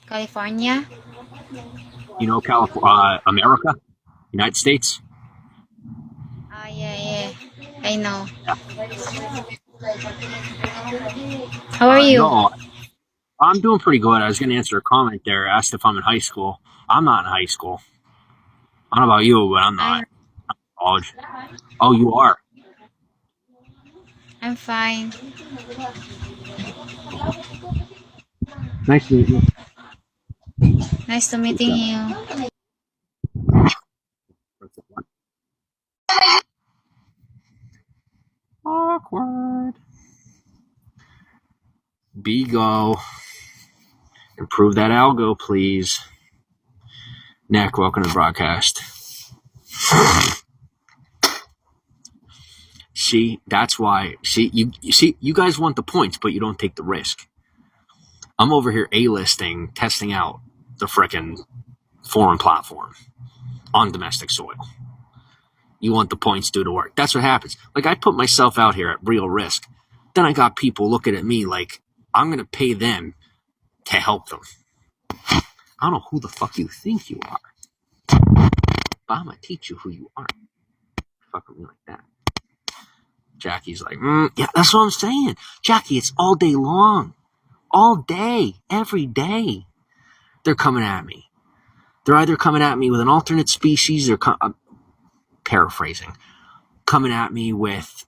California? You know America? United States? Ah, yeah. I know. Yeah. How are you? No, I'm doing pretty good. I was going to answer a comment there. Asked if I'm in high school. I'm not in high school. I don't know about you, but I'm not. I'm in college. Oh, you are? I'm fine. Nice to meet you. Nice to meeting you. Awkward. Bigo. Improve that algo, please. Nick, welcome to the broadcast. See, that's why. See, you guys want the points, but you don't take the risk. I'm over here A-listing, testing out the frickin' foreign platform on domestic soil. You want the points due to work. That's what happens. Like, I put myself out here at real risk. Then I got people looking at me like I'm going to pay them to help them. I don't know who the fuck you think you are, but I'm going to teach you who you are. Fuck with me like that. Jackie's like, yeah, that's what I'm saying. Jackie, it's all day long. All day. Every day. They're coming at me. They're either coming at me with an alternate species, or paraphrasing, coming at me with,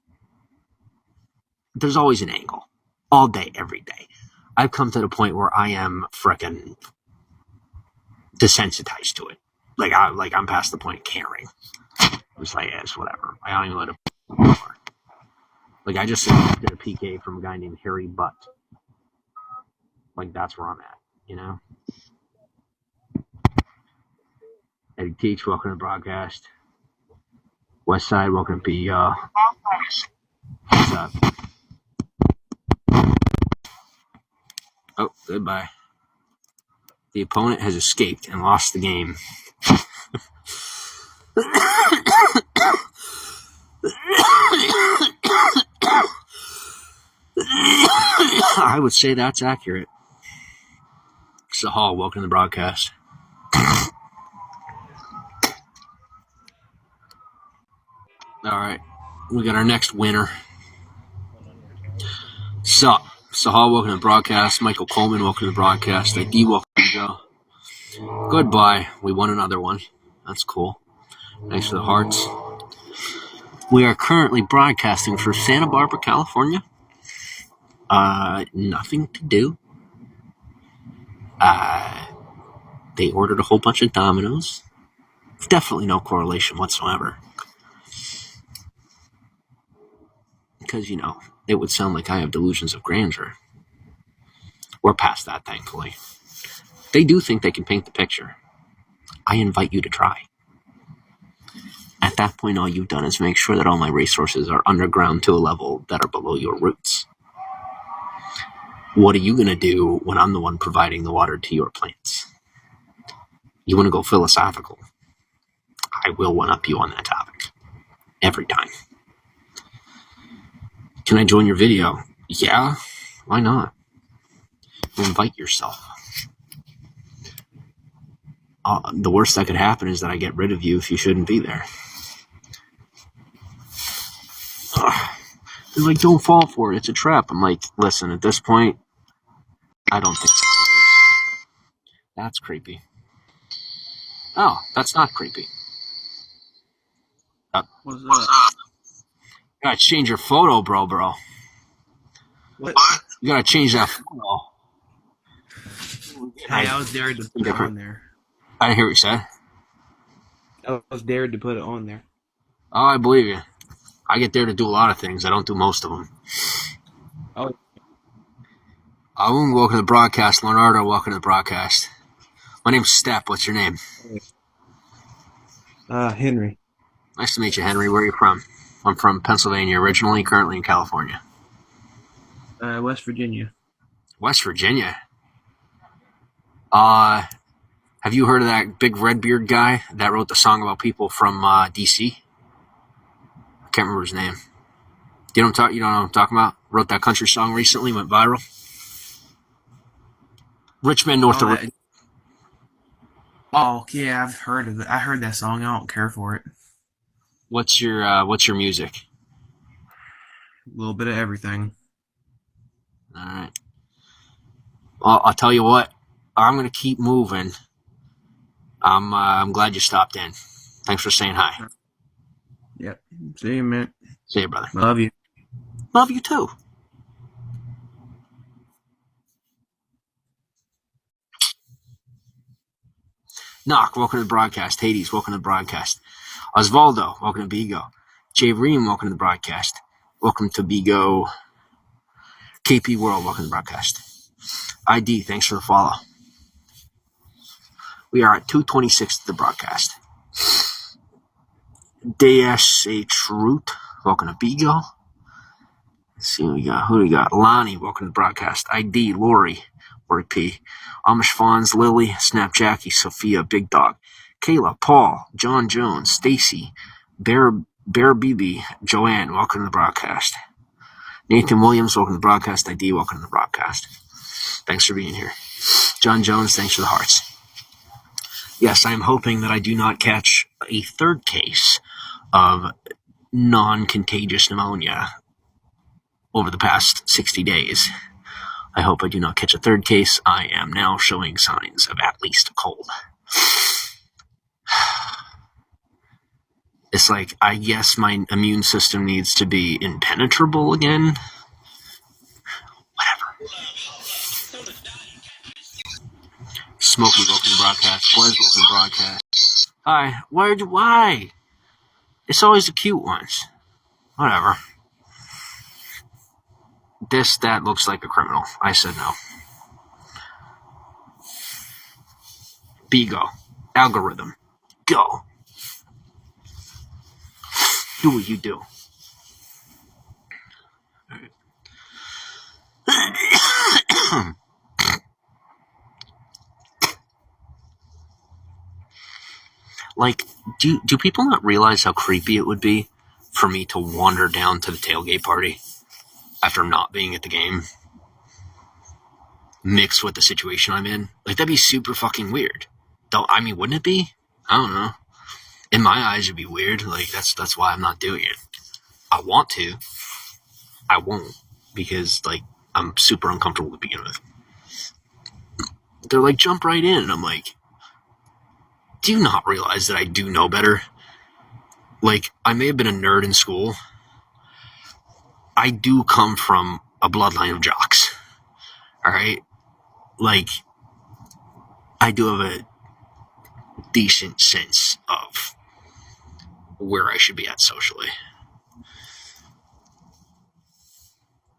there's always an angle. All day, every day. I've come to the point where I am frickin' desensitized to it. I'm past the point of caring. It's like, yeah, it's whatever. I don't even let it. Like, I just did a PK from a guy named Harry Butt. Like, that's where I'm at, you know? Eddie Teach, welcome to the broadcast. West Side, welcome to be, what's up? Oh, goodbye. The opponent has escaped and lost the game. I would say that's accurate. Sahal, welcome to the broadcast. All right, we got our next winner. Sahal, welcome to the broadcast. Michael Coleman, welcome to the broadcast. ID, welcome to go. Goodbye. We won another one. That's cool. Thanks for the hearts. We are currently broadcasting for Santa Barbara, California. Nothing to do. They ordered a whole bunch of dominoes. Definitely no correlation whatsoever. Because, you know, it would sound like I have delusions of grandeur. We're past that, thankfully. They do think they can paint the picture. I invite you to try. At that point, all you've done is make sure that all my resources are underground to a level that are below your roots. What are you going to do when I'm the one providing the water to your plants? You want to go philosophical? I will one-up you on that topic. Every time. Can I join your video? Yeah, why not? Invite yourself. The worst that could happen is that I get rid of you if you shouldn't be there. They're like, don't fall for it. It's a trap. I'm like, listen, at this point, I don't think so. That's creepy. Oh, that's not creepy. What's up? You gotta change your photo, bro. What? You gotta change that photo. Hey, I was dared to put it on there. I didn't hear what you said. I was dared to put it on there. Oh, I believe you. I get there to do a lot of things. I don't do most of them. Oh. Welcome to the broadcast. Leonardo, welcome to the broadcast. My name's Step. What's your name? Henry. Nice to meet you, Henry. Where are you from? I'm from Pennsylvania originally, currently in California. West Virginia. West Virginia? Have you heard of that big Redbeard guy that wrote the song about people from D.C.? I can't remember his name. You don't know what I'm talking about? Wrote that country song recently, went viral. Richmond, North of... Oh, yeah, I've heard of it. I heard that song. I don't care for it. What's your music? A little bit of everything. All right. Well, I'll tell you what. I'm gonna keep moving. I'm glad you stopped in. Thanks for saying hi. Yep. See you, man. See you, brother. Love you. Love you too. Knock, welcome to the broadcast. Hades, welcome to the broadcast. Osvaldo, welcome to Bigo. Jay Ream, welcome to the broadcast. Welcome to Bigo. KP World, welcome to the broadcast. ID, thanks for the follow. We are at 226 to the broadcast. DSH Root, welcome to Bigo. Let's see what we got. Who do we got? Lonnie, welcome to the broadcast. ID, Lori P. Amish Fawns, Lily, Snap Jackie, Sophia, Big Dog, Kayla, Paul, John Jones, Stacy, Bear BB, Joanne, welcome to the broadcast. Nathan Williams, welcome to the broadcast. ID, welcome to the broadcast. Thanks for being here. John Jones, thanks for the hearts. Yes, I am hoping that I do not catch a third case of non-contagious pneumonia over the past 60 days. I hope I do not catch a third case. I am now showing signs of at least a cold. It's like, I guess my immune system needs to be impenetrable again. Whatever. Smokey, welcome to the broadcast. Blaze, welcome to the broadcast. Hi. Why? It's always the cute ones. Whatever. That looks like a criminal. I said no. Bigo. Algorithm. Go. Do what you do. Like, do people not realize how creepy it would be for me to wander down to the tailgate party after not being at the game, mixed with the situation I'm in? Like, that'd be super fucking weird. Wouldn't it be? I don't know. In my eyes, it'd be weird. Like, that's why I'm not doing it. I want to. I won't, because, like, I'm super uncomfortable to begin with. They're like, jump right in. And I'm like, do you not realize that I do know better? Like, I may have been a nerd in school. I do come from a bloodline of jocks. Alright? Like, I do have a decent sense of where I should be at socially.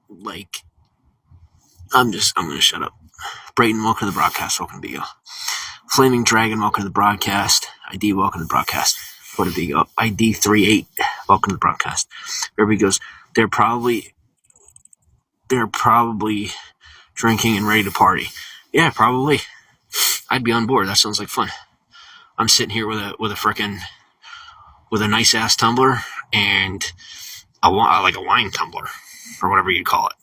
Like, I'm gonna shut up. Brayton, welcome to the broadcast. Welcome to Bigo. Flaming Dragon, welcome to the broadcast. ID, welcome to the broadcast. What did Bigo? ID 38, welcome to the broadcast. Everybody goes, they're probably drinking and ready to party. Yeah, probably. I'd be on board. That sounds like fun. I'm sitting here with a nice ass tumbler and a wine tumbler or whatever you call it.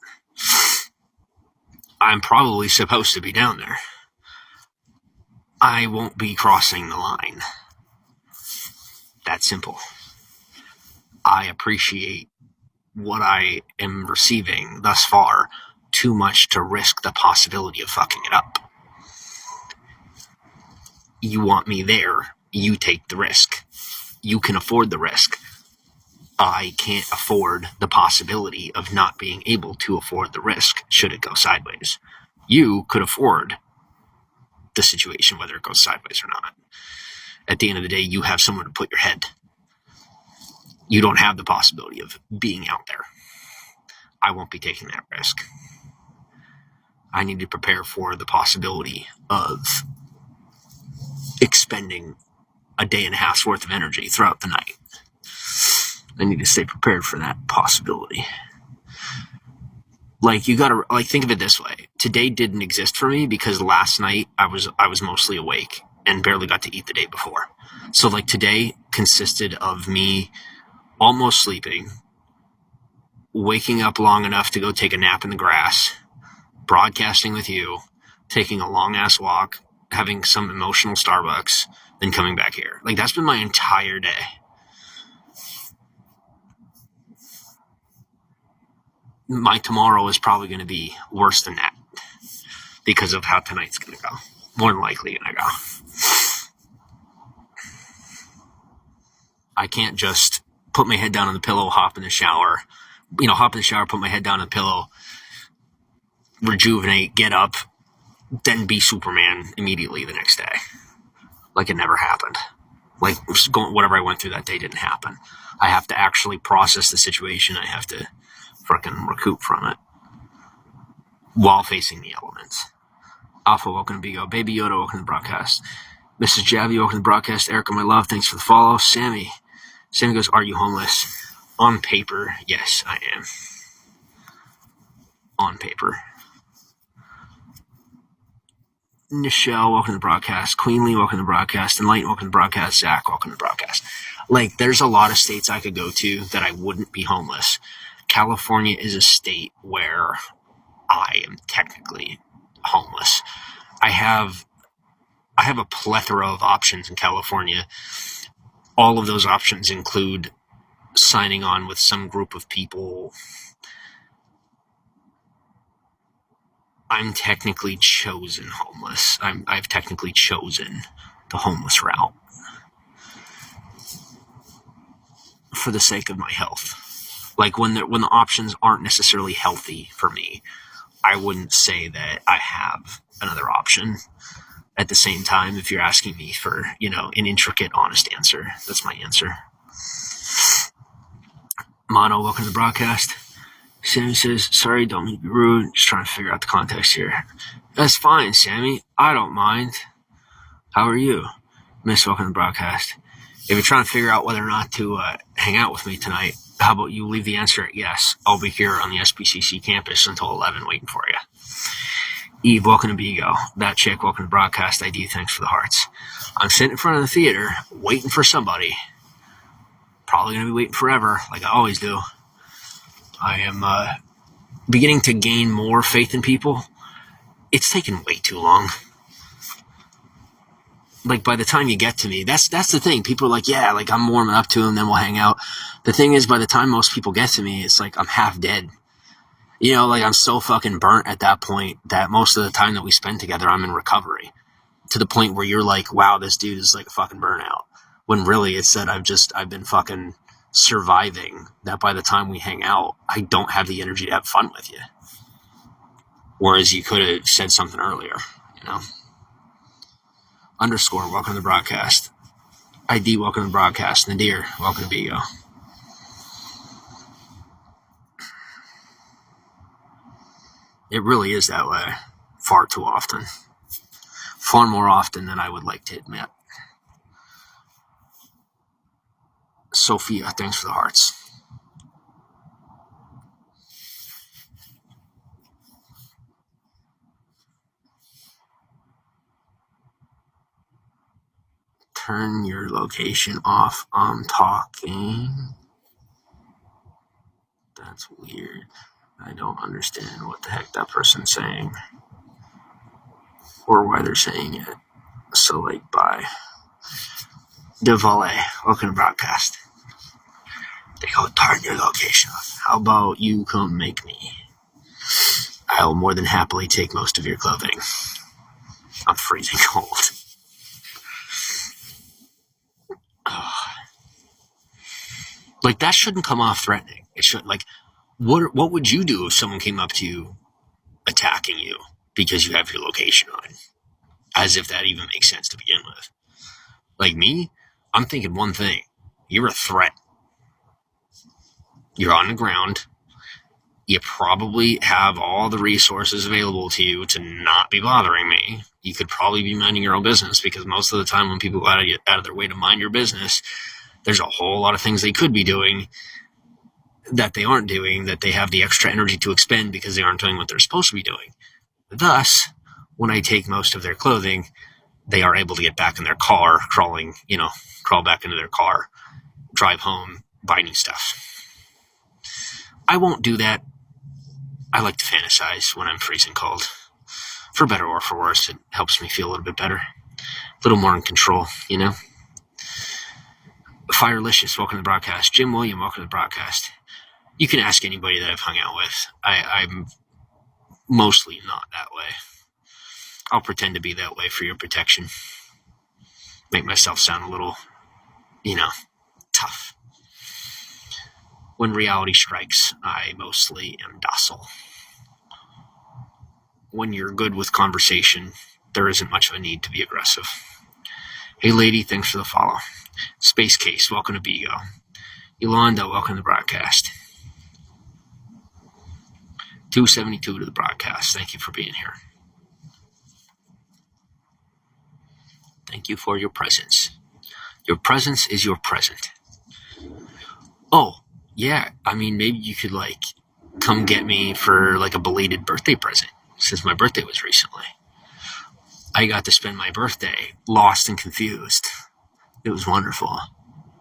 I'm probably supposed to be down there. I won't be crossing the line. That simple. I appreciate what I am receiving thus far too much to risk the possibility of fucking it up. You want me there, you take the risk. You can afford the risk. I can't afford the possibility of not being able to afford the risk should it go sideways. You could afford the situation whether it goes sideways or not. At the end of the day, you have somewhere to put your head. You don't have the possibility of being out there. I won't be taking that risk. I need to prepare for the possibility of expending a day and a half's worth of energy throughout the night. I need to stay prepared for that possibility. Like, you gotta, like, think of it this way. Today didn't exist for me because last night I was mostly awake and barely got to eat the day before. So, like, today consisted of me almost sleeping, waking up long enough to go take a nap in the grass, broadcasting with you, taking a long-ass walk, having some emotional Starbucks, then coming back here. Like, that's been my entire day. My tomorrow is probably going to be worse than that because of how tonight's going to go. More than likely going to go. I can't just put my head down on the pillow, hop in the shower, put my head down on the pillow, rejuvenate, get up, then be Superman immediately the next day. Like it never happened. Like whatever I went through that day didn't happen. I have to actually process the situation. I have to freaking recoup from it while facing the elements. Alpha, welcome to Bigo. Baby Yoda, welcome to the broadcast. Mrs. Javi, welcome to the broadcast. Erica, my love, thanks for the follow. Sammy goes, are you homeless? On paper, yes, I am. On paper. Nichelle, welcome to the broadcast. Queenly, welcome to the broadcast. Enlighten, welcome to the broadcast. Zach, welcome to the broadcast. Like, there's a lot of states I could go to that I wouldn't be homeless. California is a state where I am technically homeless. I have a plethora of options in California. All of those options include signing on with some group of people I'm technically chosen homeless. I've technically chosen the homeless route for the sake of my health. Like when the options aren't necessarily healthy for me, I wouldn't say that I have another option. At the same time, if you're asking me for, an intricate, honest answer, that's my answer. Mono, welcome to the broadcast. Sammy says, sorry, don't mean to be rude. Just trying to figure out the context here. That's fine, Sammy. I don't mind. How are you? Miss, welcome to the broadcast. If you're trying to figure out whether or not to hang out with me tonight, how about you leave the answer at yes. I'll be here on the SPCC campus until 11 waiting for you. Eve, welcome to Bigo. That chick, welcome to broadcast ID. Thanks for the hearts. I'm sitting in front of the theater waiting for somebody. Probably going to be waiting forever, like I always do. I am beginning to gain more faith in people. It's taken way too long. Like, by the time you get to me, that's the thing. People are like, yeah, like, I'm warming up to them, then we'll hang out. The thing is, by the time most people get to me, it's like I'm half dead. Like, I'm so fucking burnt at that point that most of the time that we spend together, I'm in recovery. To the point where you're like, wow, this dude is like a fucking burnout. When really it's that I've been fucking surviving, that by the time we hang out, I don't have the energy to have fun with you. Whereas you could have said something earlier, Underscore, welcome to the broadcast. ID, welcome to the broadcast. Nadir, welcome to Bigo. It really is that way. Far too often. Far more often than I would like to admit. Sophia, thanks for the hearts. Turn your location off. I'm talking. That's weird. I don't understand what the heck that person's saying. Or why they're saying it. So, like, bye. DeValle, welcome to broadcast. They go, turn your location off. How about you come make me? I'll more than happily take most of your clothing. I'm freezing cold. Like, that shouldn't come off threatening. It should, like, what would you do if someone came up to you attacking you because you have your location on? As if that even makes sense to begin with. Like me, I'm thinking one thing. You're a threat. You're on the ground. You probably have all the resources available to you to not be bothering me. You could probably be minding your own business, because most of the time when people go out of their way to mind your business, there's a whole lot of things they could be doing that they aren't doing, that they have the extra energy to expend because they aren't doing what they're supposed to be doing. Thus, when I take most of their clothing, they are able to get back in their car, crawl back into their car, drive home, buy new stuff. I won't do that. I like to fantasize when I'm freezing cold. For better or for worse, it helps me feel a little bit better. A little more in control, Firelicious, welcome to the broadcast. Jim William, welcome to the broadcast. You can ask anybody that I've hung out with. I'm mostly not that way. I'll pretend to be that way for your protection. Make myself sound a little, tough. When reality strikes, I mostly am docile. When you're good with conversation, there isn't much of a need to be aggressive. Hey, lady, thanks for the follow. Space Case, welcome to Bigo. Yolanda, welcome to the broadcast. 272 to the broadcast. Thank you for being here. Thank you for your presence. Your presence is your present. Oh, yeah. I mean, maybe you could, come get me for, a belated birthday present, since my birthday was recently. I got to spend my birthday lost and confused. It was wonderful.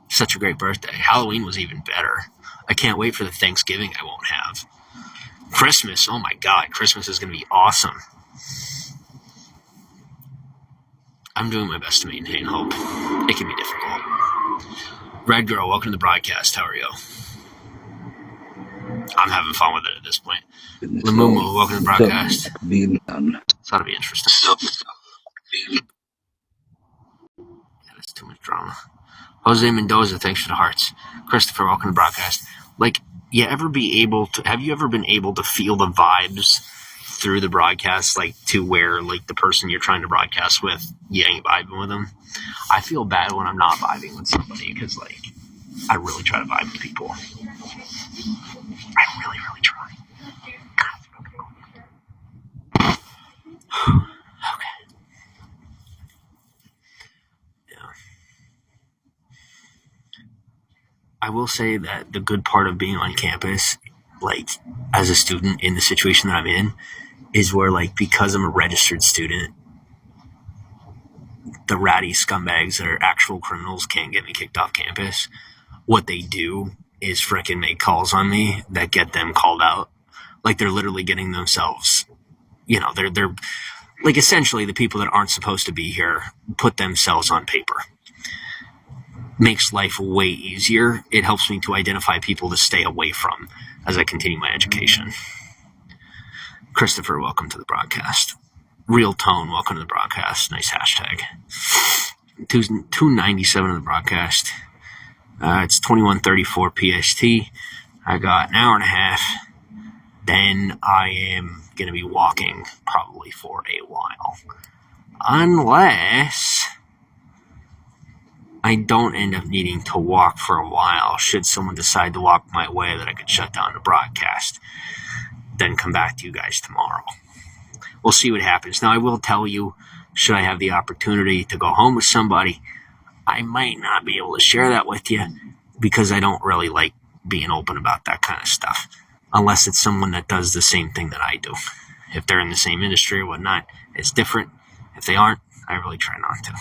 Such a great birthday. Halloween was even better. I can't wait for the Thanksgiving I won't have. Christmas, oh my God, Christmas is going to be awesome. I'm doing my best to maintain hope. It can be difficult. Red Girl, welcome to the broadcast. How are you? I'm having fun with it at this point. Lamumu, welcome to the broadcast. Thought it'd be interesting. Yeah, that's too much drama. Jose Mendoza, thanks for the hearts. Christopher, welcome to the broadcast. Like, have you ever been able to feel the vibes through the broadcast, like to where like the person you're trying to broadcast with, you ain't vibing with them? I feel bad when I'm not vibing with somebody because like I really try to vibe with people. I really, really try. Okay. Yeah. I will say that the good part of being on campus, like as a student in the situation that I'm in, is where like because I'm a registered student, the ratty scumbags that are actual criminals can't get me kicked off campus. What they do is frickin' make calls on me that get them called out. Like they're literally getting themselves, they're like essentially the people that aren't supposed to be here put themselves on paper. Makes life way easier. It helps me to identify people to stay away from as I continue my education. Christopher, welcome to the broadcast. Real Tone, welcome to the broadcast. Nice hashtag. 297 of the broadcast. It's 21:34 PST. I got an hour and a half. Then I am going to be walking probably for a while. Unless I don't end up needing to walk for a while. Should someone decide to walk my way that I could shut down the broadcast. Then come back to you guys tomorrow. We'll see what happens. Now, I will tell you, should I have the opportunity to go home with somebody, I might not be able to share that with you because I don't really like being open about that kind of stuff. Unless it's someone that does the same thing that I do. If they're in the same industry or whatnot, it's different. If they aren't, I really try not to.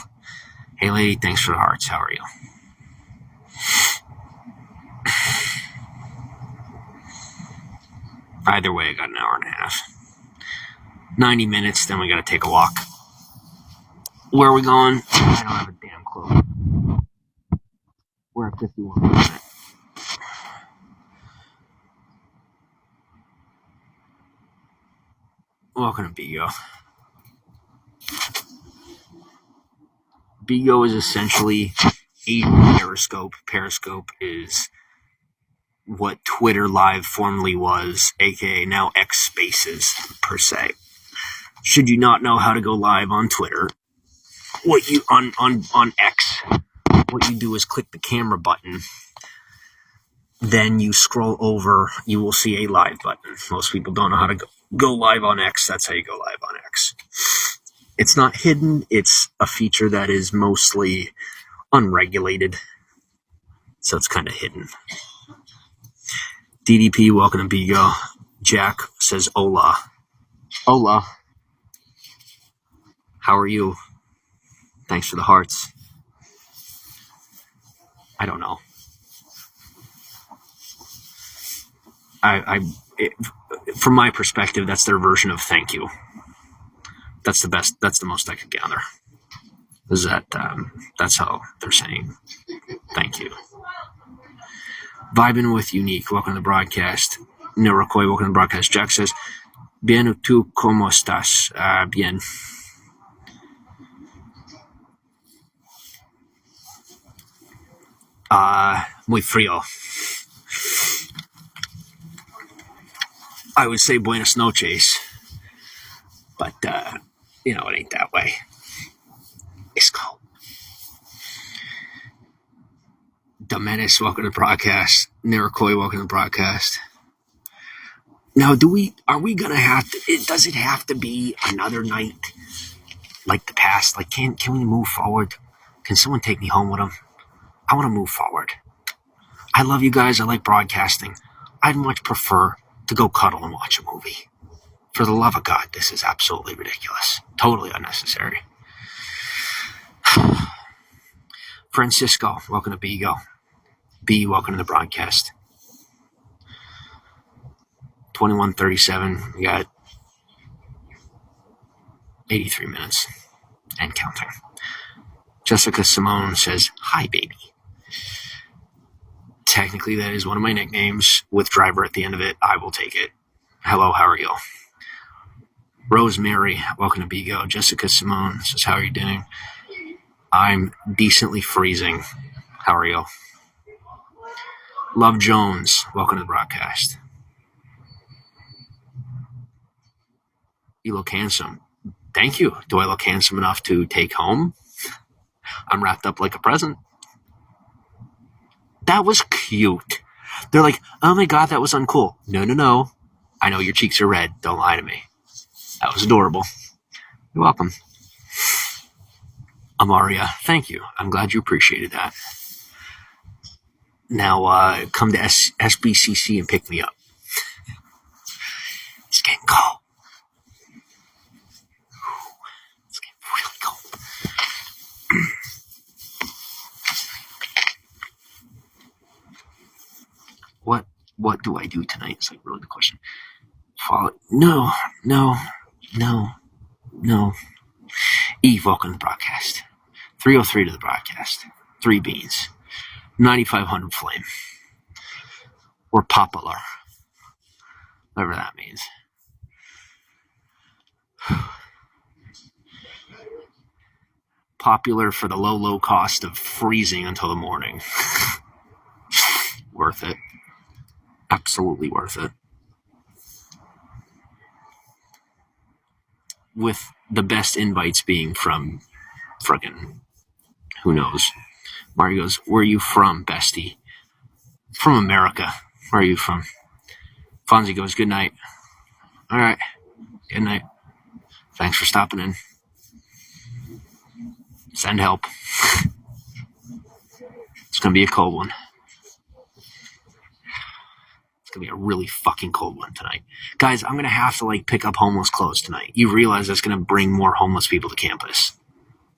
Hey, lady, thanks for the hearts. How are you? Either way, I got an hour and a half. 90 minutes, then we got to take a walk. Where are we going? I don't have a damn clue. We're at 51%. Welcome to Bigo. Bigo is essentially a Periscope. Periscope is what Twitter Live formerly was, aka now X Spaces, per se. Should you not know how to go live on Twitter, on X, what you do is click the camera button. Then you scroll over, you will see a live button. Most people don't know how to go live on X. That's how you go live on X. It's not hidden. It's a feature that is mostly unregulated. So it's kind of hidden. DDP, welcome to Bigo. Jack says, hola. Hola. How are you? Thanks for the hearts. I don't know. From my perspective, that's their version of thank you. That's the best. That's the most I could gather. Is that that's how they're saying thank you. Vibing with Unique. Welcome to the broadcast. Nirokoy, welcome to the broadcast. Jack says, bien, tú cómo estás? Bien. Muy frío. I would say buenas noches, but it ain't that way. It's cold. Domenis, welcome to the broadcast. Nirokoy, welcome to the broadcast. Now, are we gonna have to? Does it have to be another night like the past? Like, can we move forward? Can someone take me home with them? I want to move forward. I love you guys. I like broadcasting. I'd much prefer to go cuddle and watch a movie. For the love of God, this is absolutely ridiculous. Totally unnecessary. Francisco, welcome to Bigo. B, welcome to the broadcast. 21:37. We got 83 minutes and counting. Jessica Simone says, hi, baby. Technically, that is one of my nicknames. With driver at the end of it, I will take it. Hello, how are you? Rosemary, welcome to Bigo. Jessica Simone says, how are you doing? I'm decently freezing. How are you? Love Jones, welcome to the broadcast. You look handsome. Thank you. Do I look handsome enough to take home? I'm wrapped up like a present. That was cute. They're like, oh my god, that was uncool. No. I know your cheeks are red. Don't lie to me. That was adorable. You're welcome. Amaria, thank you. I'm glad you appreciated that. Now, come to SBCC and pick me up. It's getting cold. It's getting really cold. What do I do tonight? It's like really the question. Follow. No. Eve, welcome to the broadcast. 303 to the broadcast. 3 beans. 9,500 flame. We're popular. Whatever that means. Popular for the low cost of freezing until the morning. Worth it. Absolutely worth it. With the best invites being from friggin' who knows. Mario goes, where are you from, bestie? From America. Where are you from? Fonzie goes, good night. All right. Good night. Thanks for stopping in. Send help. It's going to be a cold one. It's going to be a really fucking cold one tonight. Guys, I'm going to have to pick up homeless clothes tonight. You realize that's going to bring more homeless people to campus.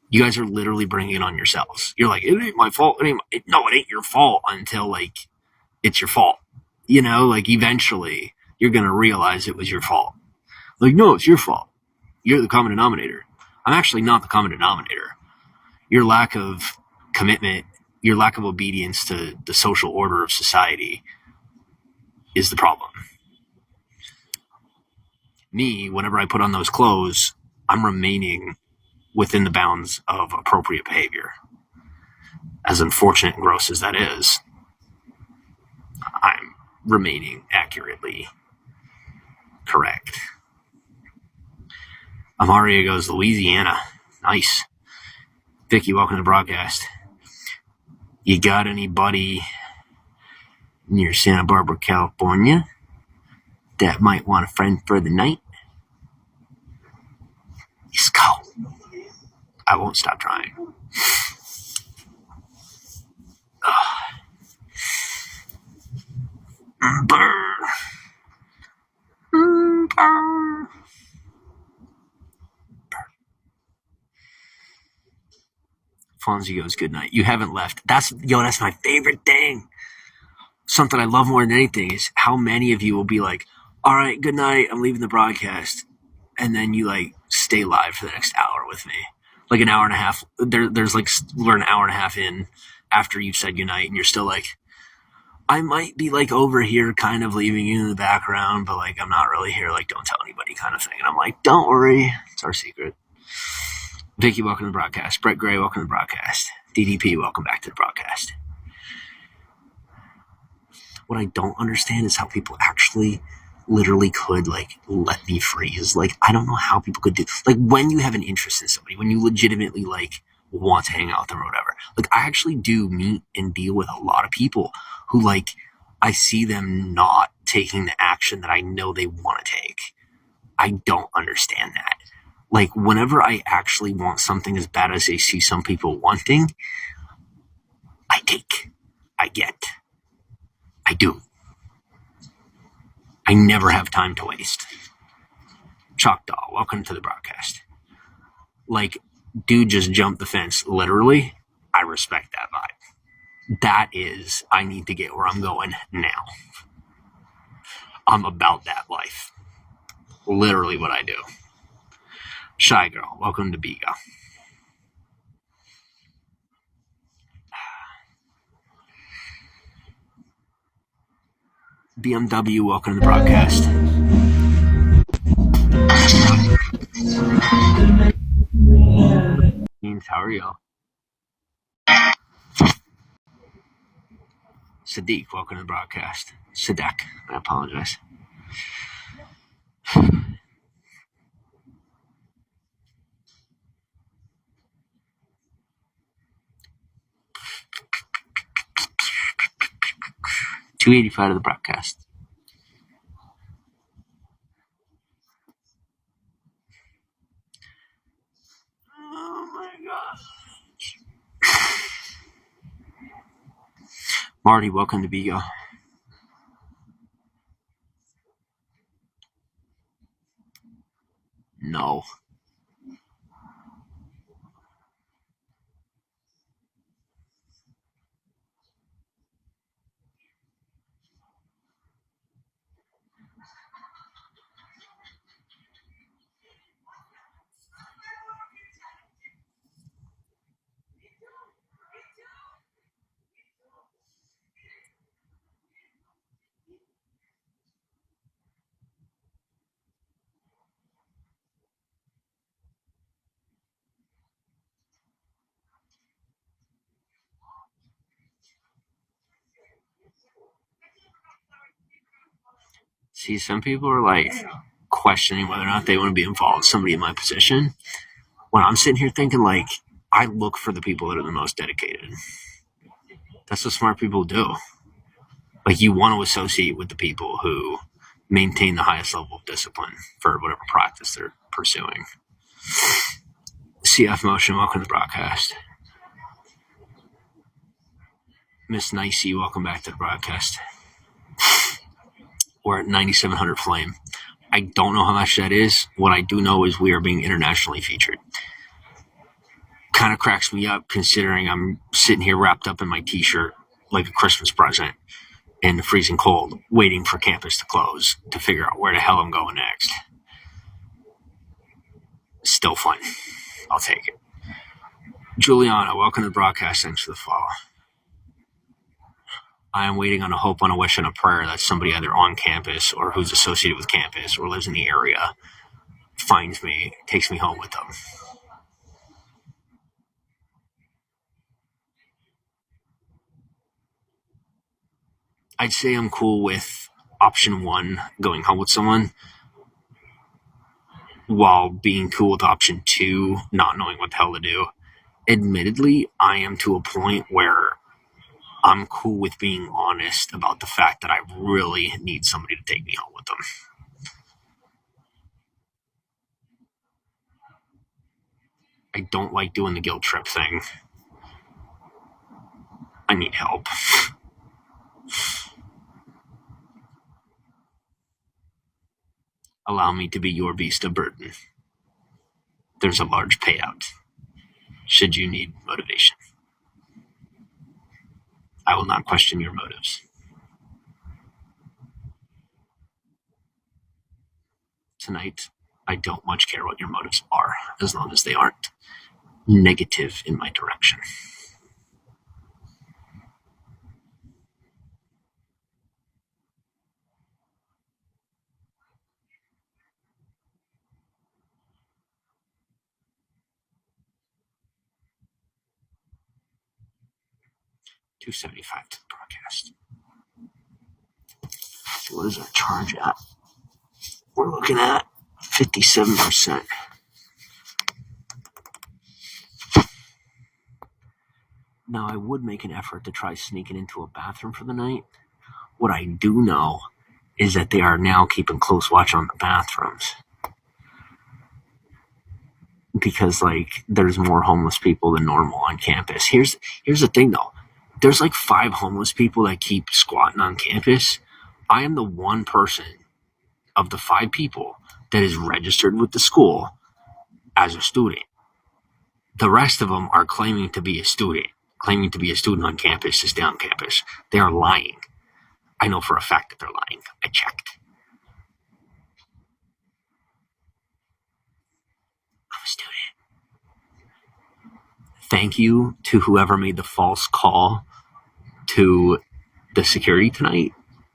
You guys are literally bringing it on yourselves. You're like, it ain't my fault. No, it ain't your fault until it's your fault. Eventually you're going to realize it was your fault. No, it's your fault. You're the common denominator. I'm actually not the common denominator. Your lack of commitment, your lack of obedience to the social order of society is the problem. Me, whenever I put on those clothes, I'm remaining within the bounds of appropriate behavior. As unfortunate and gross as that is, I'm remaining accurately correct. Amaria goes, Louisiana. Nice. Vicky, welcome to the broadcast. You got anybody near Santa Barbara, California that might want a friend for the night? Let's go. I won't stop trying. Burn. Burn. Fonzie goes, good night. You haven't left. That's my favorite thing. Something I love more than anything is how many of you will be like, all right, good night, I'm leaving the broadcast. And then you stay live for the next hour with me. An hour and a half. There's we're an hour and a half in after you've said goodnight and you're still I might be over here kind of leaving you in the background, but I'm not really here, don't tell anybody kind of thing. And I'm don't worry, it's our secret. Vicky, welcome to the broadcast. Brett Gray, welcome to the broadcast. DDP, welcome back to the broadcast. What I don't understand is how people actually literally could let me freeze. I don't know how people could do when you have an interest in somebody, when you legitimately want to hang out with them or whatever. I actually do meet and deal with a lot of people who I see them not taking the action that I know they want to take. I don't understand that. Whenever I actually want something as bad as I see some people wanting, I take. I get. I do. I never have time to waste. Chalk Doll, welcome to the broadcast. Dude just jumped the fence, literally. I respect that vibe. That is, I need to get where I'm going now. I'm about that life. Literally what I do. Shy Girl, welcome to Bigo. BMW, welcome to the broadcast. How are you? Sadiq, welcome to the broadcast. Sadak, I apologize. $285 to the broadcast. Oh my god. Marty, welcome to Vigo. No. See, some people are like questioning whether or not they want to be involved with somebody in my position. When I'm sitting here thinking, like, I look for the people that are the most dedicated. That's what smart people do. Like, you want to associate with the people who maintain the highest level of discipline for whatever practice they're pursuing. CF Motion, welcome to the broadcast. Miss Nicey, welcome back to the broadcast. We're at 9,700 flame. I don't know how much that is. What I do know is we are being internationally featured. Kind of cracks me up considering I'm sitting here wrapped up in my t-shirt like a Christmas present in the freezing cold, waiting for campus to close to figure out where the hell I'm going next. Still fun. I'll take it. Juliana, welcome to the broadcast. Thanks for the follow. I am waiting on a hope, on a wish, and a prayer that somebody either on campus or who's associated with campus or lives in the area finds me, takes me home with them. I'd say I'm cool with option one, going home with someone, while being cool with option two, not knowing what the hell to do. Admittedly, I am to a point where I'm cool with being honest about the fact that I really need somebody to take me home with them. I don't like doing the guilt trip thing. I need help. Allow me to be your beast of burden. There's a large payout should you need motivation. I will not question your motives. Tonight, I don't much care what your motives are, as long as they aren't negative in my direction. $275 to the broadcast. So what is our charge at? We're looking at 57%. Now, I would make an effort to try sneaking into a bathroom for the night. What I do know is that they are now keeping close watch on the bathrooms. Because, like, there's more homeless people than normal on campus. Here's the thing, though. There's like 5 homeless people that keep squatting on campus. I am the one person of the 5 people that is registered with the school as a student. The rest of them are claiming to be a student on campus to stay on campus. They are lying. I know for a fact that they're lying. I checked. I'm a student. Thank you to whoever made the false call to the security tonight.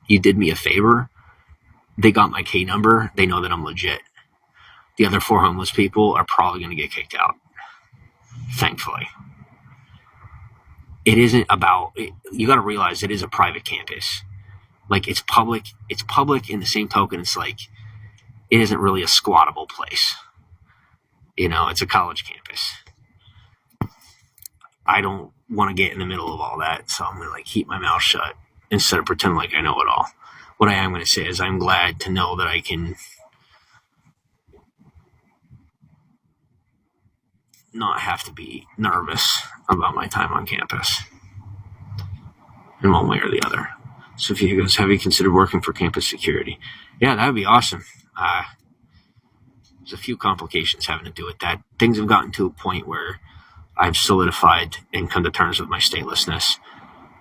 You did me a favor. They got my K number. They know that I'm legit. the other 4 homeless people are probably going to get kicked out. Thankfully. It isn't about, you got to realize it is a private campus. Like, it's public in the same token. It's like, it isn't really a squattable place. It's a college campus. I don't want to get in the middle of all that, so I'm going to keep my mouth shut instead of pretending like I know it all. What I am going to say is I'm glad to know that I can not have to be nervous about my time on campus in one way or the other. Sophia goes, have you considered working for campus security? Yeah, that would be awesome. There's a few complications having to do with that. Things have gotten to a point where I've solidified and come to terms with my statelessness.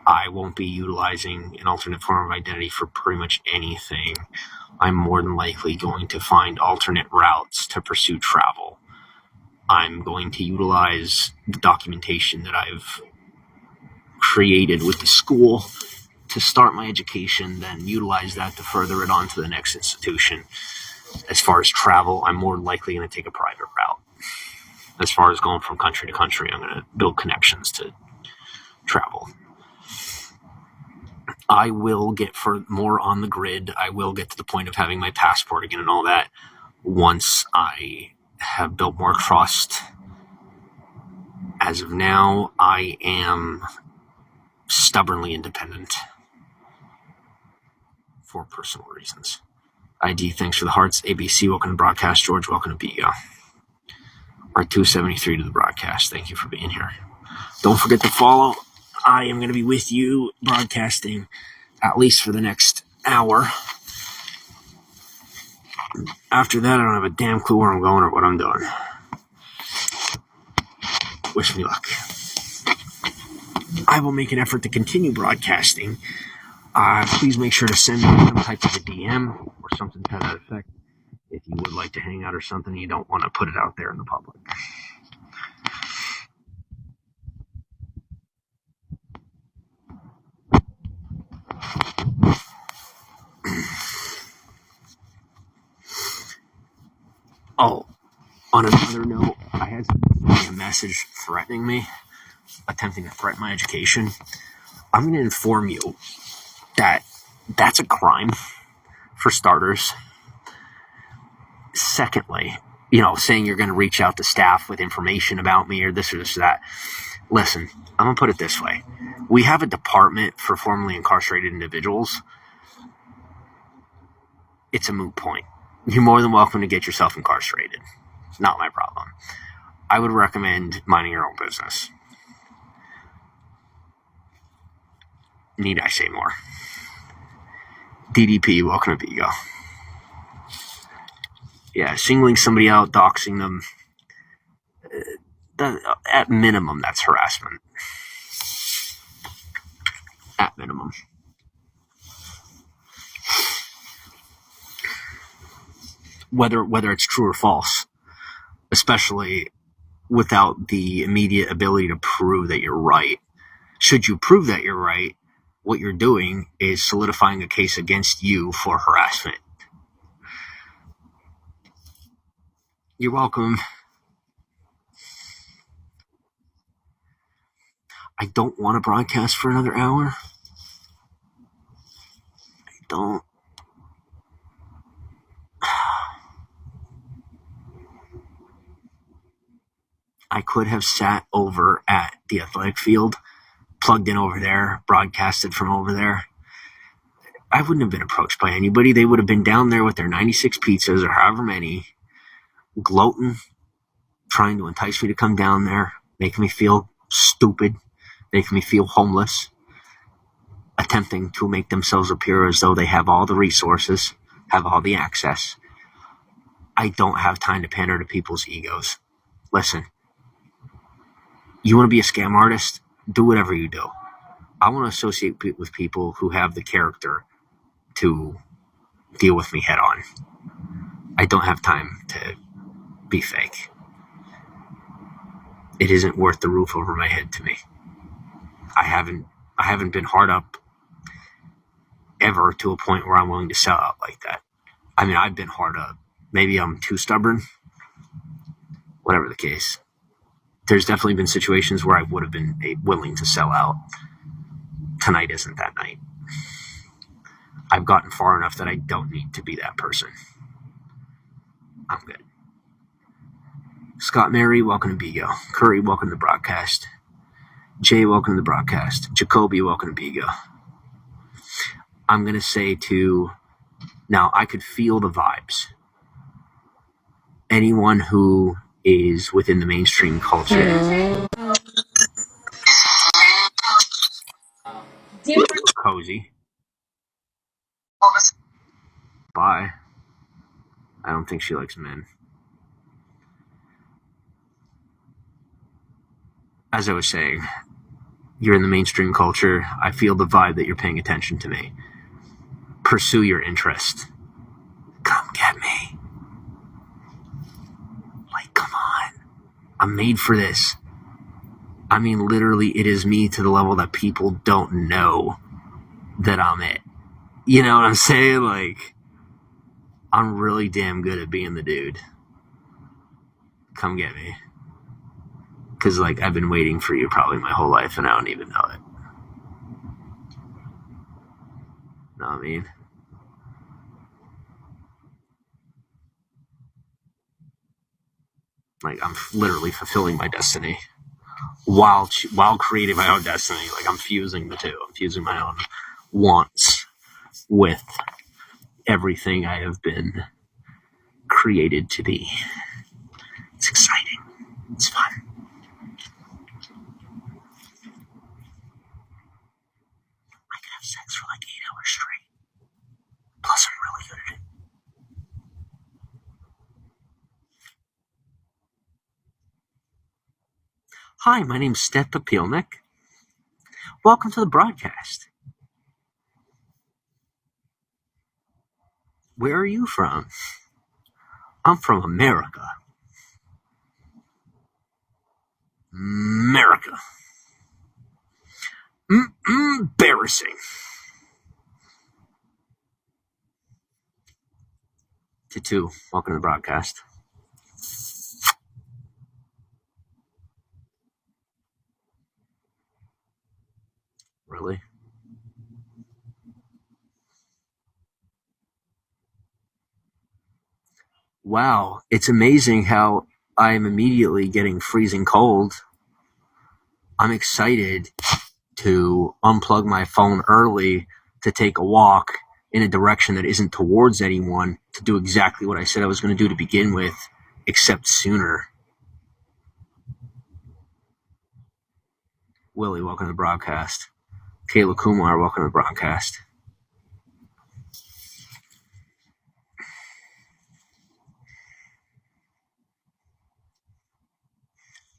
I won't be utilizing an alternate form of identity for pretty much anything. I'm more than likely going to find alternate routes to pursue travel. I'm going to utilize the documentation that I've created with the school to start my education, then utilize that to further it on to the next institution. As far as travel, I'm more than likely going to take a private route. As far as going from country to country, I'm going to build connections to travel. I will get more on the grid. I will get to the point of having my passport again and all that once I have built more trust. As of now, I am stubbornly independent for personal reasons. ID, thanks for the hearts. ABC, welcome to broadcast. George, welcome to Bigo. R273 to the broadcast. Thank you for being here. Don't forget to follow. I am going to be with you broadcasting at least for the next hour. After that, I don't have a damn clue where I'm going or what I'm doing. Wish me luck. I will make an effort to continue broadcasting. Please make sure to send me some type of a DM or something to that effect if you would like to hang out or something. You don't want to put it out there in the public. Oh, on another note, I had a message threatening me, attempting to threaten my education. I'm going to inform you that that's a crime, for starters. Secondly, saying you're going to reach out to staff with information about me or this or this or that. Listen, I'm going to put it this way. We have a department for formerly incarcerated individuals. It's a moot point. You're more than welcome to get yourself incarcerated. Not my problem. I would recommend minding your own business. Need I say more? DDP, welcome to Bigo. Yeah, singling somebody out, doxing them, at minimum, that's harassment. At minimum. Whether it's true or false, especially without the immediate ability to prove that you're right. Should you prove that you're right, what you're doing is solidifying a case against you for harassment. You're welcome. I don't want to broadcast for another hour. I don't. I could have sat over at the athletic field, plugged in over there, broadcasted from over there. I wouldn't have been approached by anybody. They would have been down there with their 96 pizzas or however many, gloating, trying to entice me to come down there, making me feel stupid, making me feel homeless, attempting to make themselves appear as though they have all the resources, have all the access. I don't have time to pander to people's egos. Listen, you want to be a scam artist? Do whatever you do. I want to associate with people who have the character to deal with me head on. I don't have time to be fake. It isn't worth the roof over my head to me. I haven't been hard up ever to a point where I'm willing to sell out like that. I mean, I've been hard up. Maybe I'm too stubborn. whatever the case. There's definitely been situations where I would have been willing to sell out. Tonight isn't that night. I've gotten far enough that I don't need to be that person. I'm good. Scott Mary, welcome to Bigo. Curry, welcome to the broadcast. Jay, welcome to the broadcast. Jacoby, welcome to Bigo. I'm going to say now I could feel the vibes. Anyone who is within the mainstream culture. Cozy. Bye. I don't think she likes men. As I was saying, you're in the mainstream culture. I feel the vibe that you're paying attention to me. Pursue your interest. Come get me. Like, come on. I'm made for this. I mean, literally, it is me to the level that people don't know that I'm it. You know what I'm saying? Like, I'm really damn good at being the dude. Come get me. Because, like, I've been waiting for you probably my whole life, and I don't even know it. Know what I mean? Like, I'm literally fulfilling my destiny while creating my own destiny. Like, I'm fusing the two. I'm fusing my own wants with everything I have been created to be. It's exciting. It's fun. I could have sex for like 8 hours straight. Plus, I'm really good at it. Hi, my name's Step Papilnik. Welcome to the broadcast. Where are you from? I'm from America. America. Embarrassing. Two, welcome to the broadcast. Really? Wow, it's amazing how I'm immediately getting freezing cold. I'm excited to unplug my phone early to take a walk in a direction that isn't towards anyone to do exactly what I said I was going to do to begin with, except sooner. Willie, welcome to the broadcast. Kayla Kumar, welcome to the broadcast.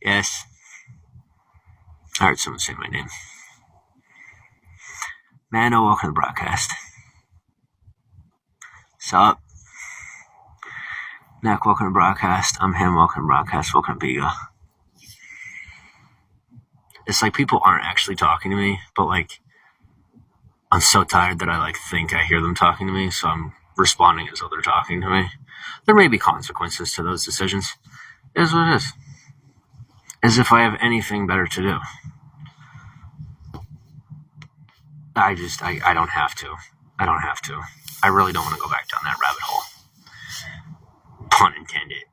Yes. I heard someone say my name. Mano, welcome to the broadcast. Sup? Neck, welcome to the broadcast. I'm him, welcome to the broadcast. Welcome to Bigo. It's like people aren't actually talking to me, but like I'm so tired that I like think I hear them talking to me, so I'm responding as though they're talking to me. There may be consequences to those decisions. It is what it is. As if I have anything better to do. I don't have to. I don't have to. I really don't want to go back down that rabbit hole. Pun intended.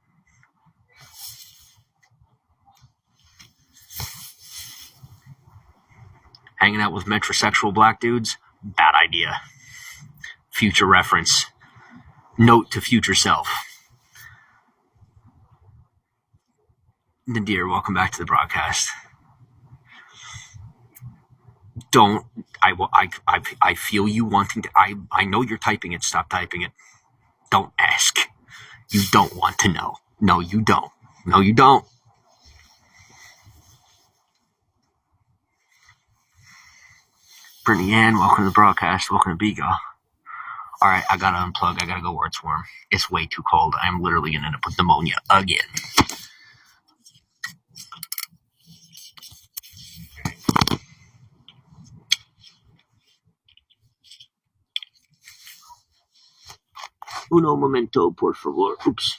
Hanging out with metrosexual black dudes? Bad idea. Future reference. Note to future self. Nadir, welcome back to the broadcast. Don't. I feel you wanting to. I know you're typing it. Stop typing it. Don't ask. You don't want to know. No, you don't. No, you don't. Brittany Ann, welcome to the broadcast. Welcome to Bigo. All right, I gotta unplug. I gotta go where it's warm. It's way too cold. I'm literally gonna end up with pneumonia again. Uno momento, por favor. Oops.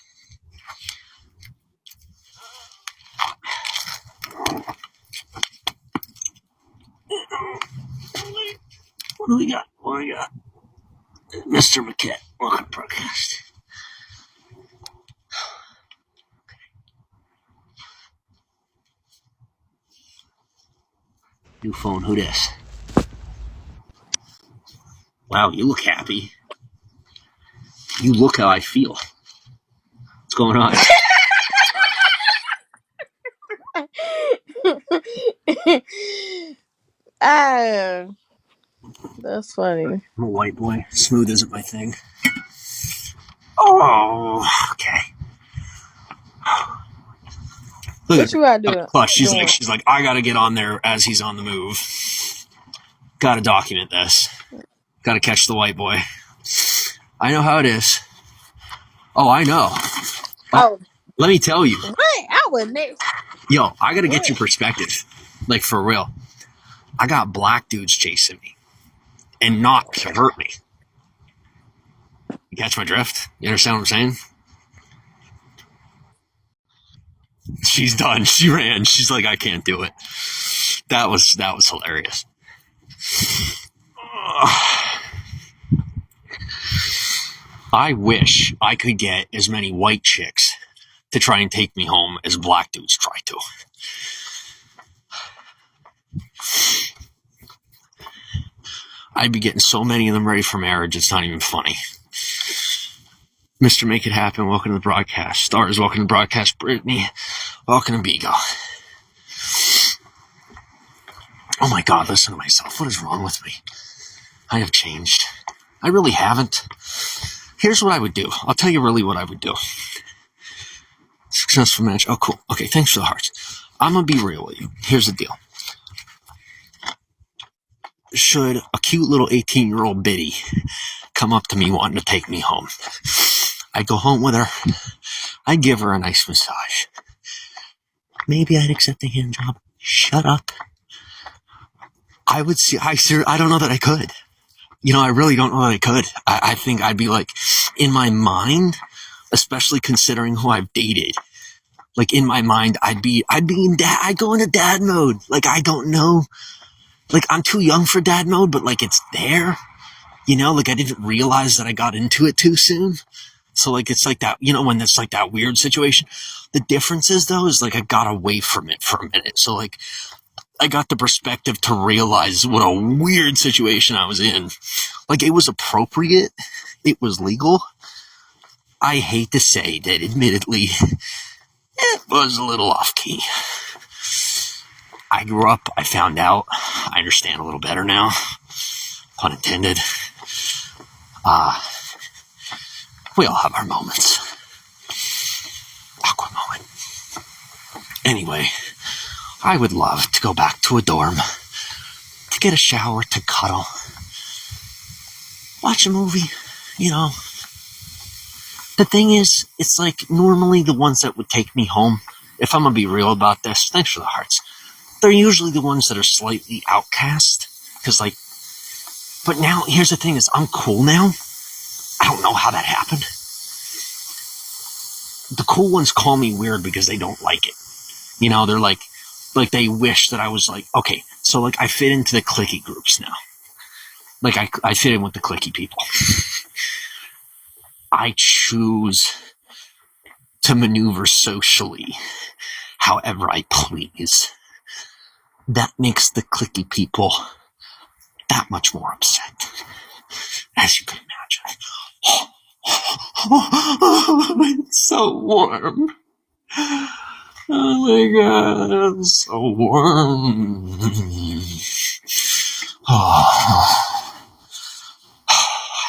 What do we got? Mr. McKett, welcome to broadcast. New phone, who this? Wow, you look happy. You look how I feel. What's going on? That's funny. I'm a white boy. Smooth isn't my thing. Oh, okay. Look What at you gotta do? her. Plus, she's like, I gotta get on there as he's on the move. Gotta document this. Gotta catch the white boy. I know how it is. Oh, I know. Oh, Let me tell you. what? I would next. Yo, I gotta get What? your perspective. Like, for real. I got black dudes chasing me. And not to hurt me. You catch my drift? You understand what I'm saying? She's done. She ran. She's like, I can't do it. That was hilarious. I wish I could get as many white chicks to try and take me home as black dudes try to. I'd be getting so many of them ready for marriage, it's not even funny. Mr. Make It Happen, welcome to the broadcast. Stars, welcome to the broadcast. Brittany, welcome to Bigo. Oh my God, listen to myself. What is wrong with me? I have changed. I really haven't. Here's what I would do. I'll tell you really what I would do. Successful match. Oh, cool. Okay, thanks for the hearts. I'm going to be real with you. Here's the deal. Should a cute little 18-year-old biddy come up to me wanting to take me home, I'd go home with her. I'd give her a nice massage. Maybe I'd accept a hand job. Shut up. I would see. I don't know that I could. You know, I really don't know that I could. I think I'd be like, in my mind, especially considering who I've dated, like in my mind, I'd go into dad mode. Like, I don't know. Like, I'm too young for dad mode, but like, it's there. You know, like, I didn't realize that I got into it too soon. So like, it's like that, you know, when it's like that weird situation. The difference is though, is like, I got away from it for a minute. So like, I got the perspective to realize what a weird situation I was in. Like, it was appropriate. It was legal. I hate to say that, admittedly, it was a little off-key. I grew up, I found out, I understand a little better now. Pun intended. We all have our moments. Awkward moment. Anyway, I would love to go back to a dorm, to get a shower, to cuddle, watch a movie, you know. The thing is, it's like normally the ones that would take me home, if I'm going to be real about this, thanks for the hearts, they're usually the ones that are slightly outcast. Because like, but now, here's the thing is, I'm cool now. I don't know how that happened. The cool ones call me weird because they don't like it. You know, they're like they wish that I was like, okay, so like I fit into the clicky groups now. Like I fit in with the clicky people. I choose to maneuver socially however I please. That makes the clicky people that much more upset, as you can imagine. It's so warm. Oh my God, it's so warm. I'm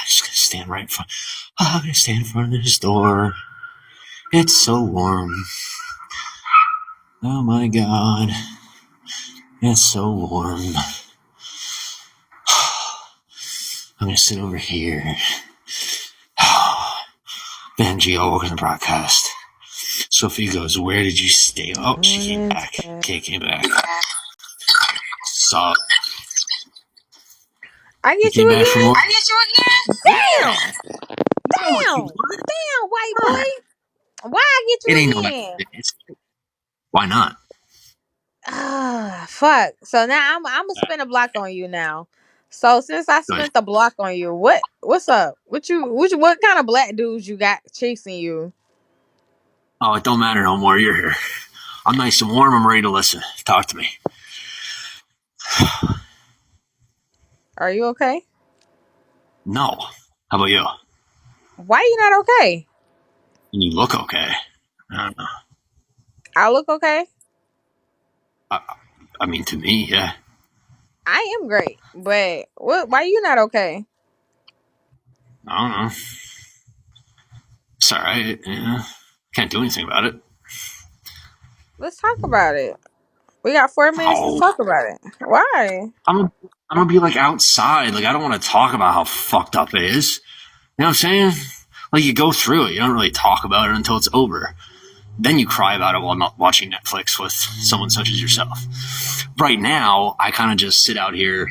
just gonna stand right in front. I'm gonna stand in front of this door. It's so warm. Oh my God, it's so warm. I'm gonna sit over here. Benji, welcome to the broadcast. Sophie goes, where did you stay? Oh, she came back. Kay came back. So, I you get came you back from again. work? Damn, Yeah. damn, damn, white boy. Why I get It ain't you no again? Why not? Ah, fuck. So now I'm gonna spin a block on you now. So since I Good. spent the block on you, what's up? What kind of black dudes you got chasing you? Oh, it don't matter no more. You're here. I'm nice and warm. I'm ready to listen. Talk to me. Are you okay? No. How about you? Why you not okay? You look okay. I don't know. I look okay. I, I mean, to me, yeah. I am great, but what? Why you not okay? I don't know. It's all right. Yeah. Can't do anything about it. Let's talk about it. We got 4 minutes to Oh, talk about it. Why? I'm gonna, I'm gonna be like outside. Like I don't want to talk about how fucked up it is. You know what I'm saying? Like you go through it. You don't really talk about it until it's over. Then you cry about it while not watching Netflix with someone such as yourself. Right now, I kind of just sit out here,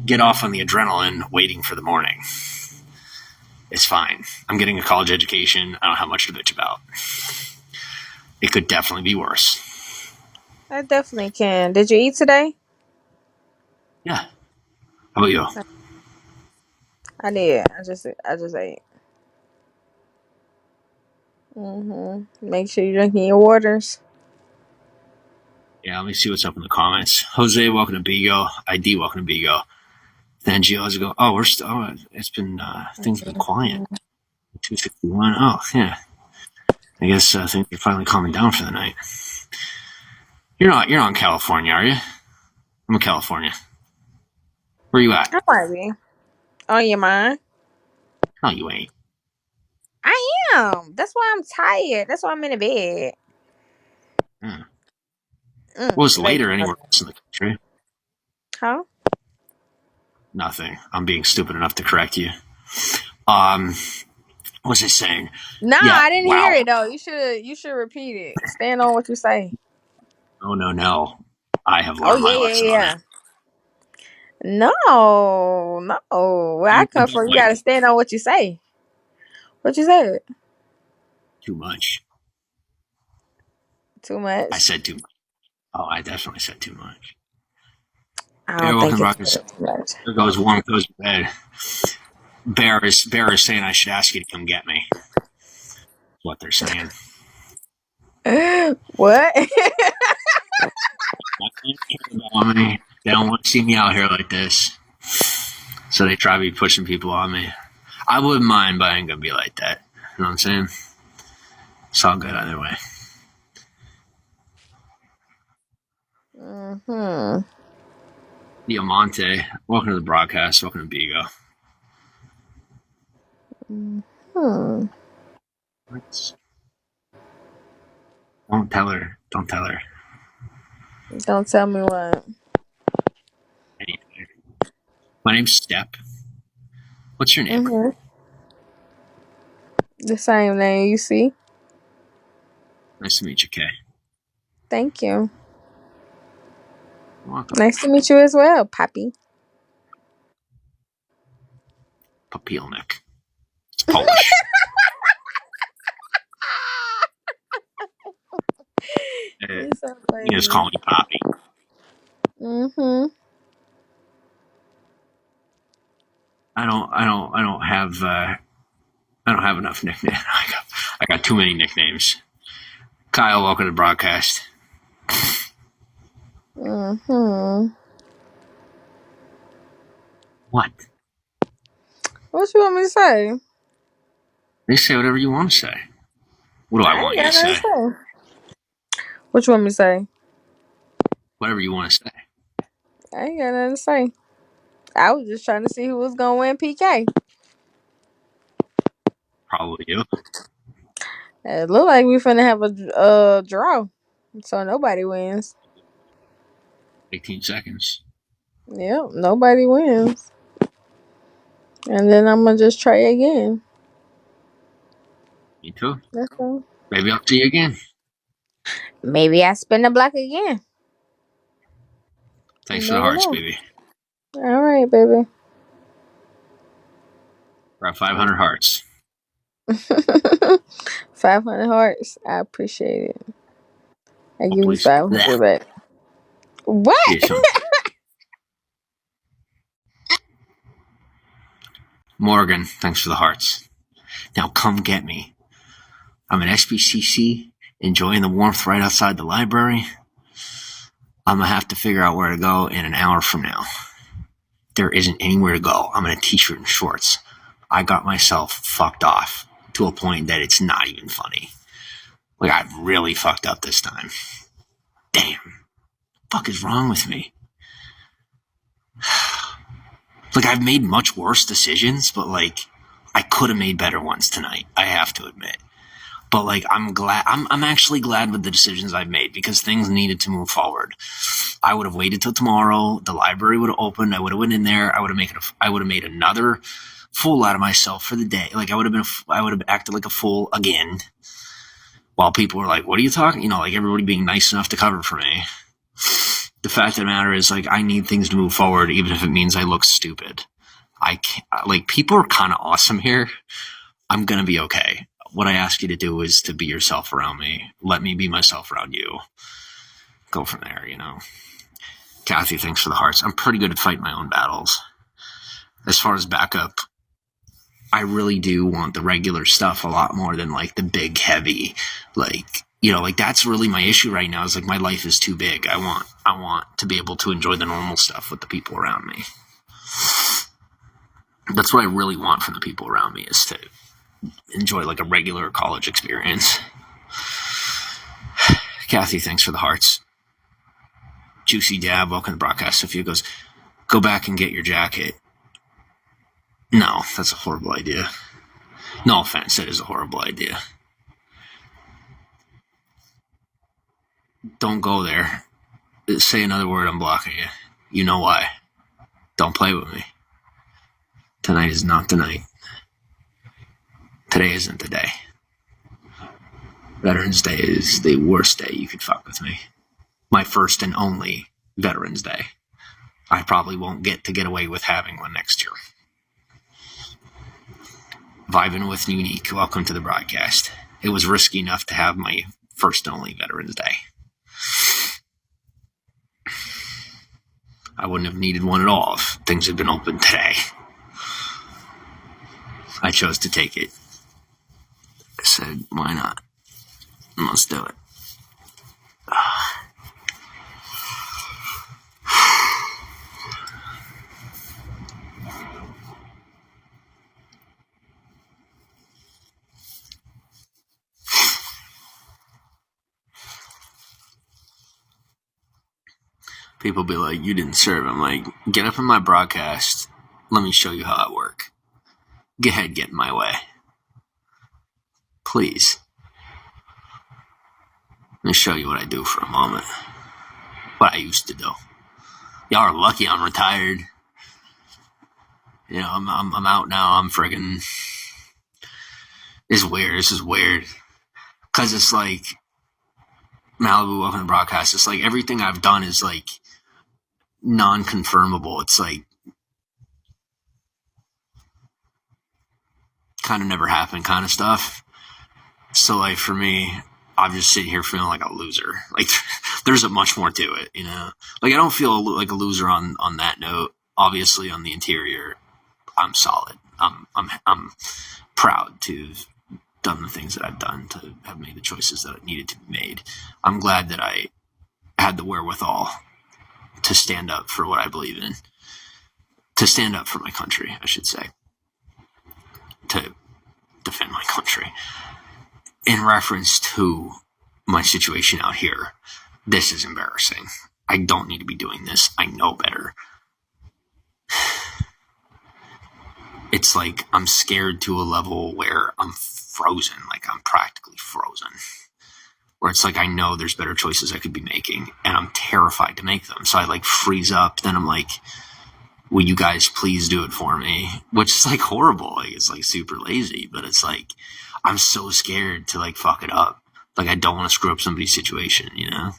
get off on the adrenaline, waiting for the morning. It's fine. I'm getting a college education. I don't have much to bitch about. It could definitely be worse. I definitely can. Did you eat today? Yeah. How about you? I did. I just ate. Make sure you're drinking your waters. Yeah, let me see what's up in the comments. Jose, welcome to Bigo. ID, welcome to Bigo. Then Gio, how's it go? Oh, we're still. Oh, it's been things have been quiet. 261. Oh, yeah. I guess things are finally calming down for the night. You're not in California, are you? I'm in California. Where you at? I might be. On your mind? No, you ain't. I am. That's why I'm tired. That's why I'm in the bed. Hmm. Well, it's Like, later anywhere else in the country. huh? Nothing. I'm being stupid enough to correct you. What was I saying? Nah, Yeah. I didn't hear Wow. it though. You should repeat it. Stand on what you say. Oh no. I have Oh learned yeah, my yeah, lesson on it. yeah. No. Where I come from, you Like gotta stand on what you say. What you said? too much. Too I much. said too much. Oh, I definitely said too much. I Hey, don't think welcome to it's Rockets. too much. There goes one goes to bed. Bear is saying I should ask you to come get me. That's what they're saying. What? They don't want to see me out here like this. So they try to be pushing people on me. I wouldn't mind, but I ain't gonna be like that. You know what I'm saying? It's all good either way. hmm Diamante, welcome to the broadcast. Welcome to Bigo. Hmm. Don't tell her. Don't tell her Don't tell me what. anything. My name's Step. What's your name? hmm The same name you see. Nice to meet you, Kay. Thank you. You're welcome. Nice to meet you as well, Poppy. Popilnik. It's Polish. You're so You just funny. call me Poppy. Mm-hmm. I don't have. I don't have enough nicknames. I got too many nicknames. Kyle, welcome to the broadcast. Mm-hmm. What? What you want me to say? They say whatever you want to say. What do I I ain't want you to got nothing say? to say. What you want me to say? Whatever you want to say. I ain't got nothing to say. I was just trying to see who was gonna win PK. Probably you. It look like we finna have a draw, so nobody wins. 18 seconds. Yep, nobody wins. And then I'm gonna just try again. Me too. That's all. Maybe I'll see you again. Maybe I spin the block again. You Thanks for the never hearts, know. baby. All right, baby. We're at 500 hearts. 500 hearts. I appreciate it. I Oh, give you please. 500 Blech. back. What? See you soon. Morgan, thanks for the hearts. Now come get me. I'm at SBCC, enjoying the warmth right outside the library. I'm going to have to figure out where to go in an hour from now. There isn't anywhere to go. I'm in a t-shirt and shorts. I got myself fucked off to a point that it's not even funny. Like, I've really fucked up this time. Damn. Fuck is wrong with me? Like, I've made much worse decisions, but, like, I could have made better ones tonight. I have to admit. But, like, I'm actually glad with the decisions I've made because things needed to move forward. I would have waited till tomorrow. The library would have opened. I would have went in there. I would have made another fool out of myself for the day. Like, I would have acted like a fool again. While people were like, what are you talking? You know, like everybody being nice enough to cover for me. The fact of the matter is, like, I need things to move forward, even if it means I look stupid. I can't, like, people are kind of awesome here. I'm going to be okay. What I ask you to do is to be yourself around me. Let me be myself around you. Go from there, you know. Kathy, thanks for the hearts. I'm pretty good at fighting my own battles. As far as backup, I really do want the regular stuff a lot more than, like, the big, heavy, like, you know, like, that's really my issue right now is, like, my life is too big. I want to be able to enjoy the normal stuff with the people around me. That's what I really want from the people around me is to enjoy, like, a regular college experience. Kathy, thanks for the hearts. Juicy Dab, welcome to the broadcast. Sophia goes, go back and get your jacket. No, that's a horrible idea. No offense, that is a horrible idea. Don't go there. Say another word, I'm blocking you. You know why. Don't play with me. Tonight is not the night. Today isn't the day. Veterans Day is the worst day you could fuck with me. My first and only Veterans Day. I probably won't get away with having one next year. Vibing with Unique, welcome to the broadcast. It was risky enough to have my first and only Veterans Day. I wouldn't have needed one at all if things had been open today. I chose to take it. I said, why not? Let's do it. People be like, you didn't serve. I'm like, get up in my broadcast. Let me show you how I work. Go ahead, get in my way. Please. Let me show you what I do for a moment. What I used to do. Y'all are lucky I'm retired. You know, I'm out now. I'm friggin'. It's weird. This is weird. Because it's like, Malibu, welcome to the broadcast. It's like everything I've done is like non-confirmable. It's like kind of never happened kind of stuff. So like for me, I'm just sitting here feeling like a loser. Like there's a much more to it, you know. Like I don't feel like a loser on that note. Obviously, on the interior, I'm solid. I'm proud to have done the things that I've done, to have made the choices that needed to be made. I'm glad that I had the wherewithal to stand up for what I believe in, to stand up for my country, I should say, to defend my country. In reference to my situation out here, this is embarrassing. I don't need to be doing this. I know better. It's like I'm scared to a level where I'm frozen, like I'm practically frozen. Where it's like I know there's better choices I could be making, and I'm terrified to make them. So I like freeze up, then I'm like, will you guys please do it for me? Which is like horrible. Like it's like super lazy, but it's like I'm so scared to like fuck it up. Like I don't want to screw up somebody's situation, you know?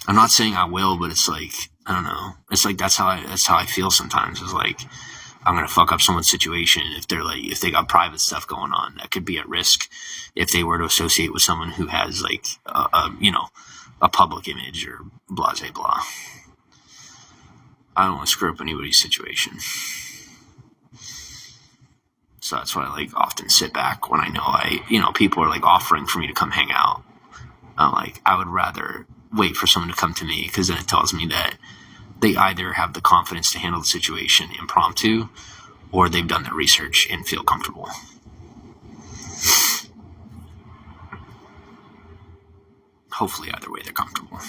I'm not saying I will, but it's like, I don't know. It's like that's how I feel sometimes. It's like I'm gonna fuck up someone's situation if they got private stuff going on that could be at risk if they were to associate with someone who has like a public image or blah blah blah. I don't want to screw up anybody's situation. So that's why I like often sit back when I know people are like offering for me to come hang out. I'm like, I would rather wait for someone to come to me, because then it tells me that they either have the confidence to handle the situation impromptu, or they've done their research and feel comfortable. Hopefully either way they're comfortable.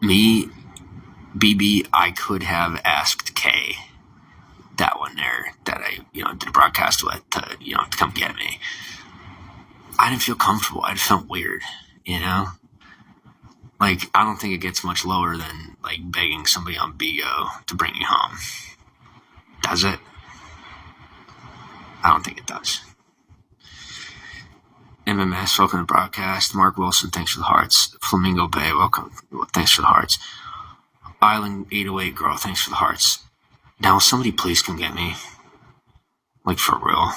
Me, BB, I could have asked Kay, that one there that I, did a broadcast with, to come get me. I didn't feel comfortable. I felt weird, Like, I don't think it gets much lower than, like, begging somebody on Bigo to bring you home. Does it? I don't think it does. MMS, welcome to the broadcast. Mark Wilson, thanks for the hearts. Flamingo Bay, welcome. Thanks for the hearts. Island 808 Girl, thanks for the hearts. Now, somebody please come get me. Like, for real.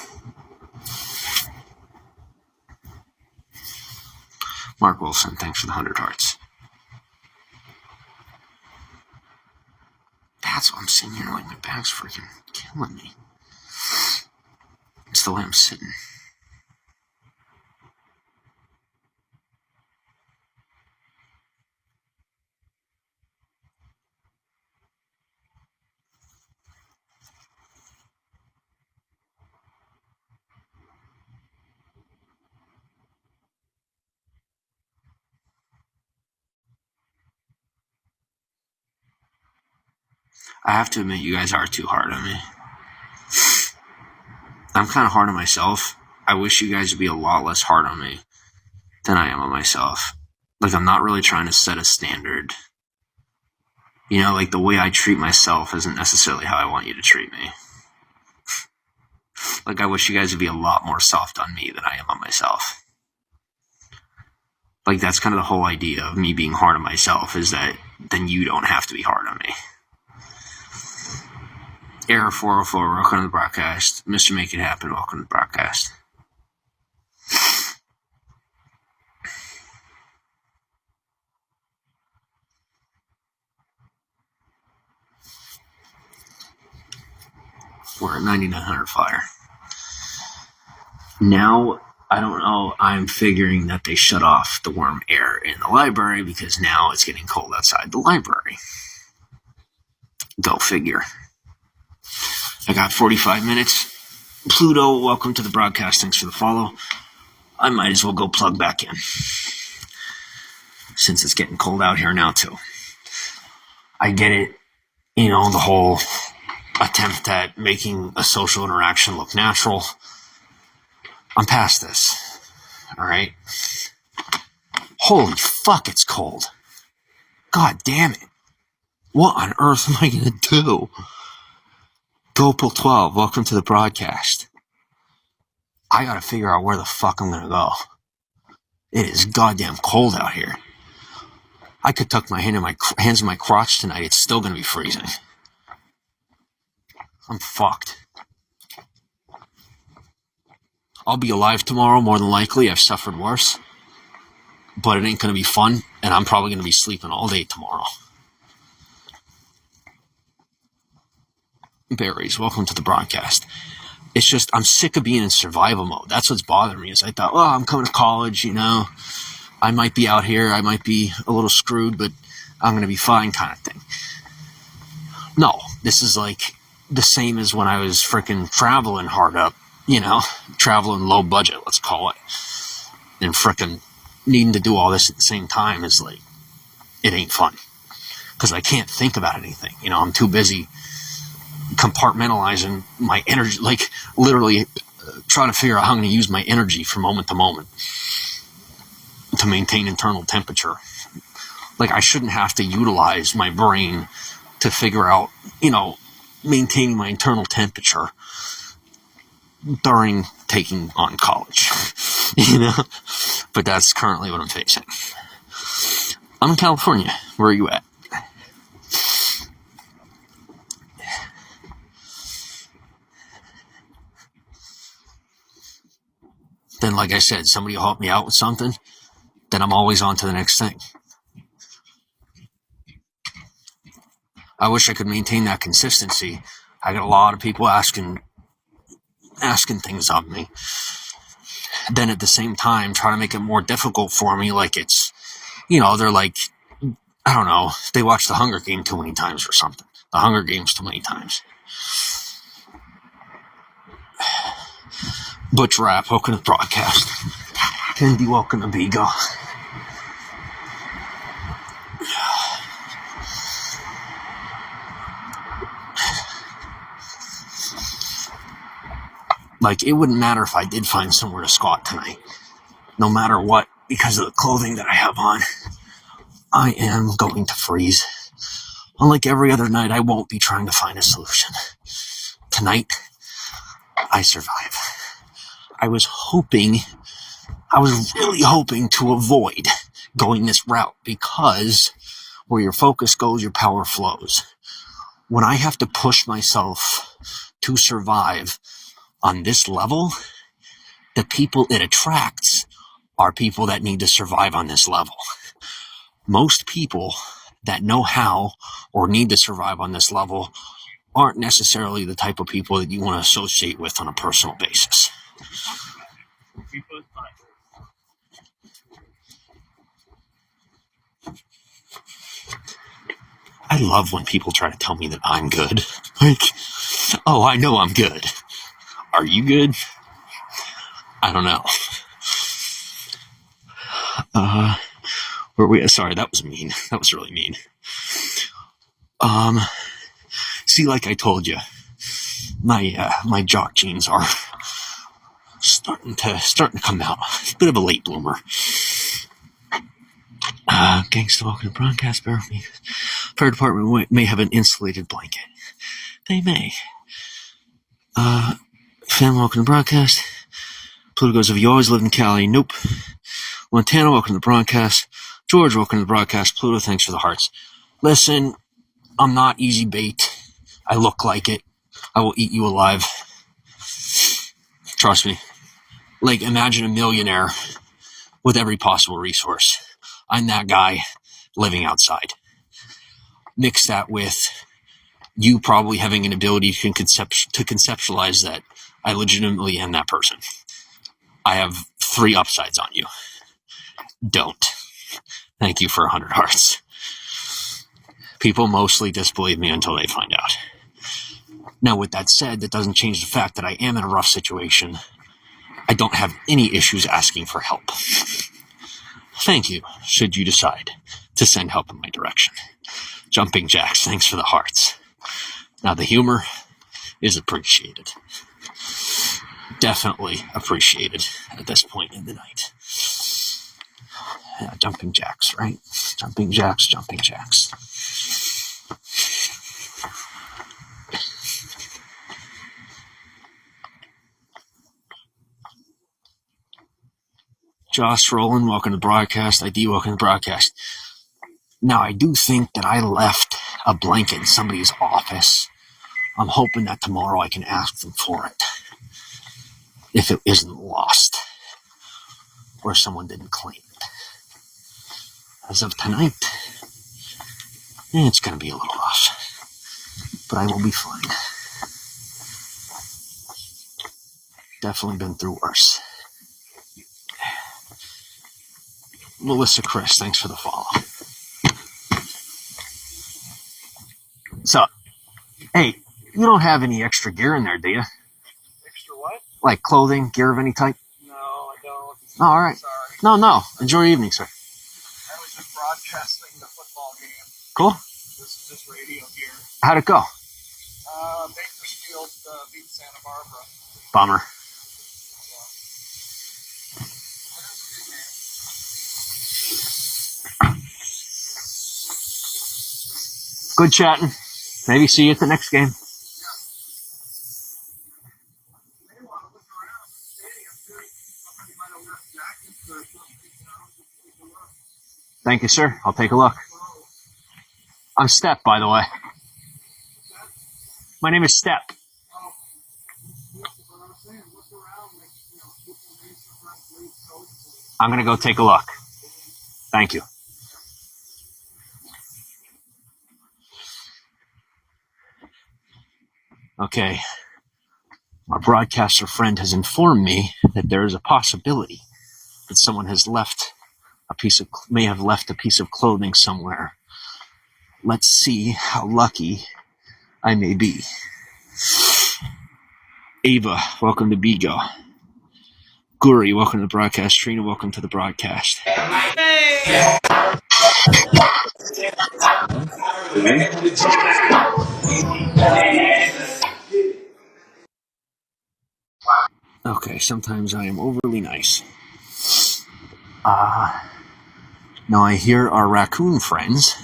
Mark Wilson, thanks for the 100 hearts. That's what I'm sitting here, like, my back's freaking killing me. It's the way I'm sitting. I have to admit, you guys are too hard on me. I'm kind of hard on myself. I wish you guys would be a lot less hard on me than I am on myself. Like, I'm not really trying to set a standard. Like, the way I treat myself isn't necessarily how I want you to treat me. Like, I wish you guys would be a lot more soft on me than I am on myself. Like, that's kind of the whole idea of me being hard on myself, is that then you don't have to be hard on me. Error 404, welcome to the broadcast. Mr. Make It Happen, welcome to the broadcast. We're at 9,900 fire. Now, I don't know, I'm figuring that they shut off the warm air in the library because now it's getting cold outside the library. Go figure. I got 45 minutes. Pluto, welcome to the broadcast. Thanks for the follow. I might as well go plug back in, since it's getting cold out here now, too. I get it, the whole attempt at making a social interaction look natural. I'm past this. Alright? Holy fuck, it's cold. God damn it. What on earth am I gonna do? Gopal 12, welcome to the broadcast. I gotta figure out where the fuck I'm gonna go. It is goddamn cold out here. I could tuck my hands in my crotch tonight. It's still gonna be freezing. I'm fucked. I'll be alive tomorrow, more than likely. I've suffered worse. But it ain't gonna be fun, and I'm probably gonna be sleeping all day tomorrow. Berries, welcome to the broadcast. It's just, I'm sick of being in survival mode. That's what's bothering me, is I thought, I'm coming to college, I might be out here, I might be a little screwed, but I'm going to be fine kind of thing. No, this is like the same as when I was freaking traveling hard up, traveling low budget, let's call it. And freaking needing to do all this at the same time is like, it ain't fun. Because I can't think about anything. I'm too busy compartmentalizing my energy, like literally trying to figure out how I'm going to use my energy from moment to moment to maintain internal temperature. Like, I shouldn't have to utilize my brain to figure out, maintaining my internal temperature during taking on college, but that's currently what I'm facing. I'm in California. Where are you at? Then, like I said, somebody will help me out with something, then I'm always on to the next thing. I wish I could maintain that consistency. I got a lot of people asking things of me. Then at the same time, try to make it more difficult for me, like it's, they're like, I don't know, they watch The Hunger Game too many times or something. The Hunger Games too many times. Butch Rap, welcome to the broadcast. Kendi, welcome to Vigo. Like, it wouldn't matter if I did find somewhere to squat tonight. No matter what, because of the clothing that I have on, I am going to freeze. Unlike every other night, I won't be trying to find a solution. Tonight, I survive. I was really hoping to avoid going this route, because where your focus goes, your power flows. When I have to push myself to survive on this level, the people it attracts are people that need to survive on this level. Most people that know how or need to survive on this level aren't necessarily the type of people that you want to associate with on a personal basis. I love when people try to tell me that I'm good. Like, oh, I know I'm good. Are you good? I don't know. Where we? Sorry, that was mean. That was really mean. See, like I told you, my jock jeans are starting to come out. Bit of a late bloomer. Gangsta, welcome to broadcast. Bear with me. Fire department may have an insulated blanket. They may. Fan, welcome to broadcast. Pluto goes, have you always lived in Cali? Nope. Montana, welcome to the broadcast. George, welcome to the broadcast. Pluto, thanks for the hearts. Listen, I'm not easy bait. I look like it. I will eat you alive. Trust me. Like, imagine a millionaire with every possible resource. I'm that guy living outside. Mix that with you probably having an ability to conceptualize that I legitimately am that person. I have 3 upsides on you. Don't. Thank you for 100 hearts. People mostly disbelieve me until they find out. Now, with that said, that doesn't change the fact that I am in a rough situation. I don't have any issues asking for help. Thank you, should you decide to send help in my direction. Jumping Jacks, thanks for the hearts. Now, the humor is appreciated. Definitely appreciated at this point in the night. Yeah, Jumping Jacks, right? Jumping Jacks, Jumping Jacks. Josh Rowland, welcome to the broadcast. ID, welcome to the broadcast. Now, I do think that I left a blanket in somebody's office. I'm hoping that tomorrow I can ask them for it, if it isn't lost or someone didn't claim it. As of tonight, it's going to be a little rough, but I will be fine. Definitely been through worse. Melissa Chris, thanks for the follow. So, hey, you don't have any extra gear in there, do you? Extra what? Like clothing, gear of any type? No, I don't. Oh, all right. Sorry. No. Enjoy your evening, sir. I was just broadcasting the football game. Cool. This is just radio here. How'd it go? Bakersfield beat Santa Barbara. Bummer. Good chatting. Maybe see you at the next game. Thank you, sir. I'll take a look. I'm Step, by the way. My name is Step. I'm going to go take a look. Thank you. Okay. Our broadcaster friend has informed me that there is a possibility that someone has may have left a piece of clothing somewhere. Let's see how lucky I may be. Ava, welcome to Bigo. Guri, welcome to the broadcast. Trina, welcome to the broadcast. Okay, sometimes I am overly nice. Now I hear our raccoon friends.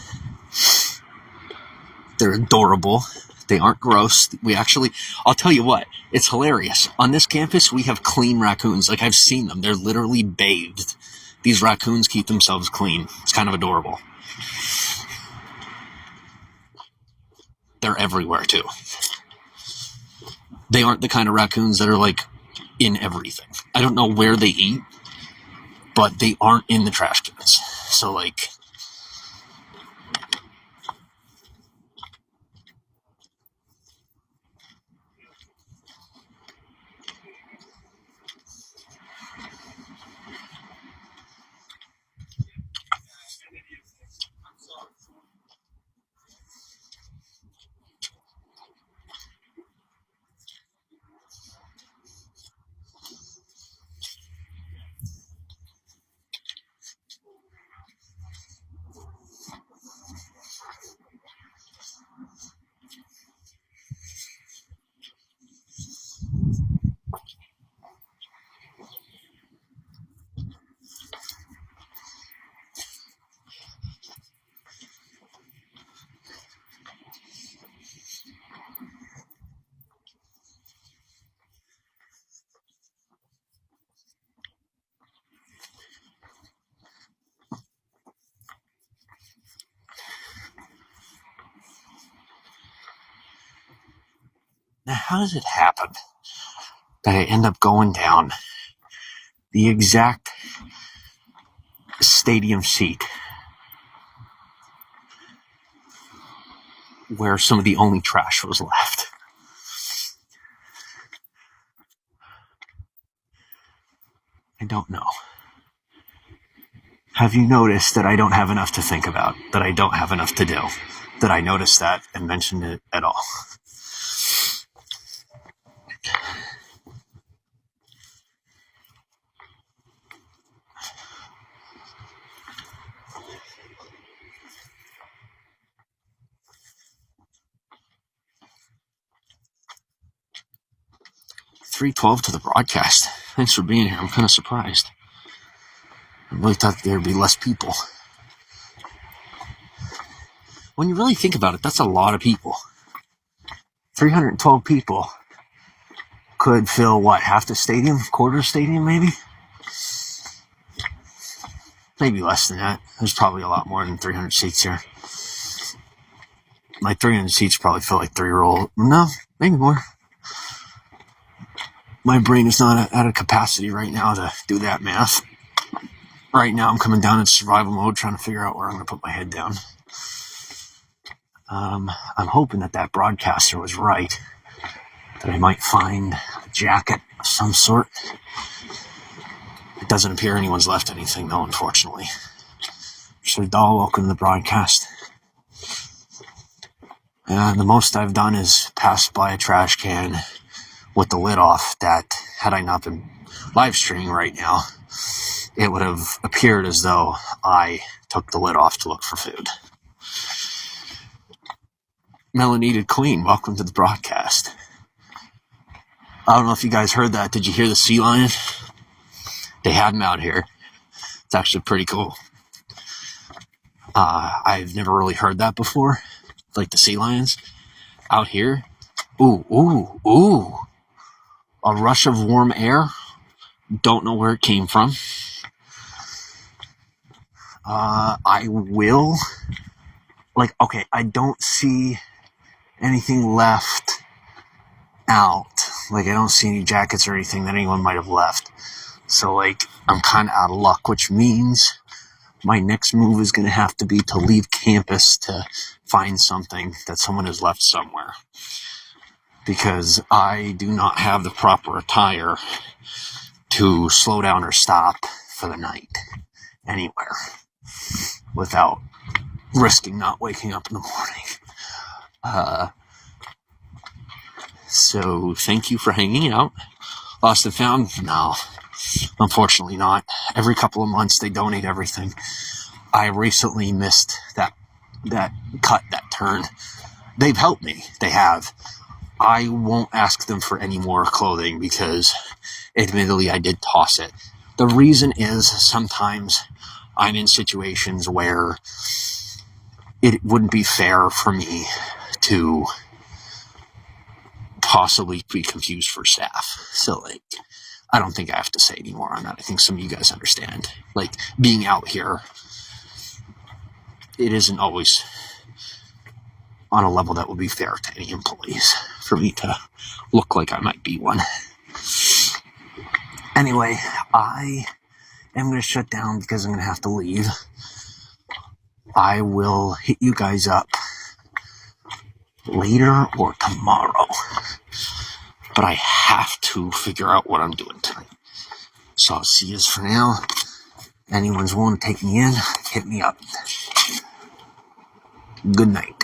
They're adorable. They aren't gross. I'll tell you what, it's hilarious. On this campus, we have clean raccoons. Like, I've seen them. They're literally bathed. These raccoons keep themselves clean. It's kind of adorable. They're everywhere, too. They aren't the kind of raccoons that are, like, in everything. I don't know where they eat, but they aren't in the trash cans. So, like... Now, how does it happen that I end up going down the exact stadium seat where some of the only trash was left? I don't know. Have you noticed that I don't have enough to think about? That I don't have enough to do? That I noticed that and mentioned it at all? $3.12 to the broadcast. Thanks for being here. I'm kind of surprised. I really thought there'd be less people. When you really think about it, that's a lot of people. 312 people could fill, what, half the stadium? Quarter stadium, maybe? Maybe less than that. There's probably a lot more than 300 seats here. Like 300 seats probably fill like 3-year-old. No, maybe more. My brain is not at a capacity right now to do that math. Right now I'm coming down in survival mode, trying to figure out where I'm going to put my head down. I'm hoping that broadcaster was right. That I might find a jacket of some sort. It doesn't appear anyone's left anything, though, unfortunately. So, Dahl, welcome to the broadcast. The most I've done is pass by a trash can with the lid off that, had I not been live streaming right now, it would have appeared as though I took the lid off to look for food. Melanated Queen, welcome to the broadcast. I don't know if you guys heard that. Did you hear the sea lion? They had him out here. It's actually pretty cool. I've never really heard that before. Like the sea lions out here. Ooh, ooh, ooh. A rush of warm air. Don't know where it came from. I will. Like, okay, I don't see anything left out. Like, I don't see any jackets or anything that anyone might have left. So, like, I'm kind of out of luck, which means my next move is going to have to be to leave campus to find something that someone has left somewhere. because I do not have the proper attire to slow down or stop for the night anywhere without risking not waking up in the morning. So thank you for hanging out. Lost and found? No, unfortunately not. Every couple of months they donate everything. I recently missed that turn. They've helped me. They have. I won't ask them for any more clothing because admittedly I did toss it. The reason is sometimes I'm in situations where it wouldn't be fair for me to possibly be confused for staff. So, like, I don't think I have to say any more on that. I think some of you guys understand. Like, being out here, it isn't always on a level that would be fair to any employees for me to look like I might be one. Anyway, I am going to shut down because I'm going to have to leave. I will hit you guys up later or tomorrow. But I have to figure out what I'm doing tonight. So I'll see you for now. Anyone's willing to take me in, hit me up. Good night.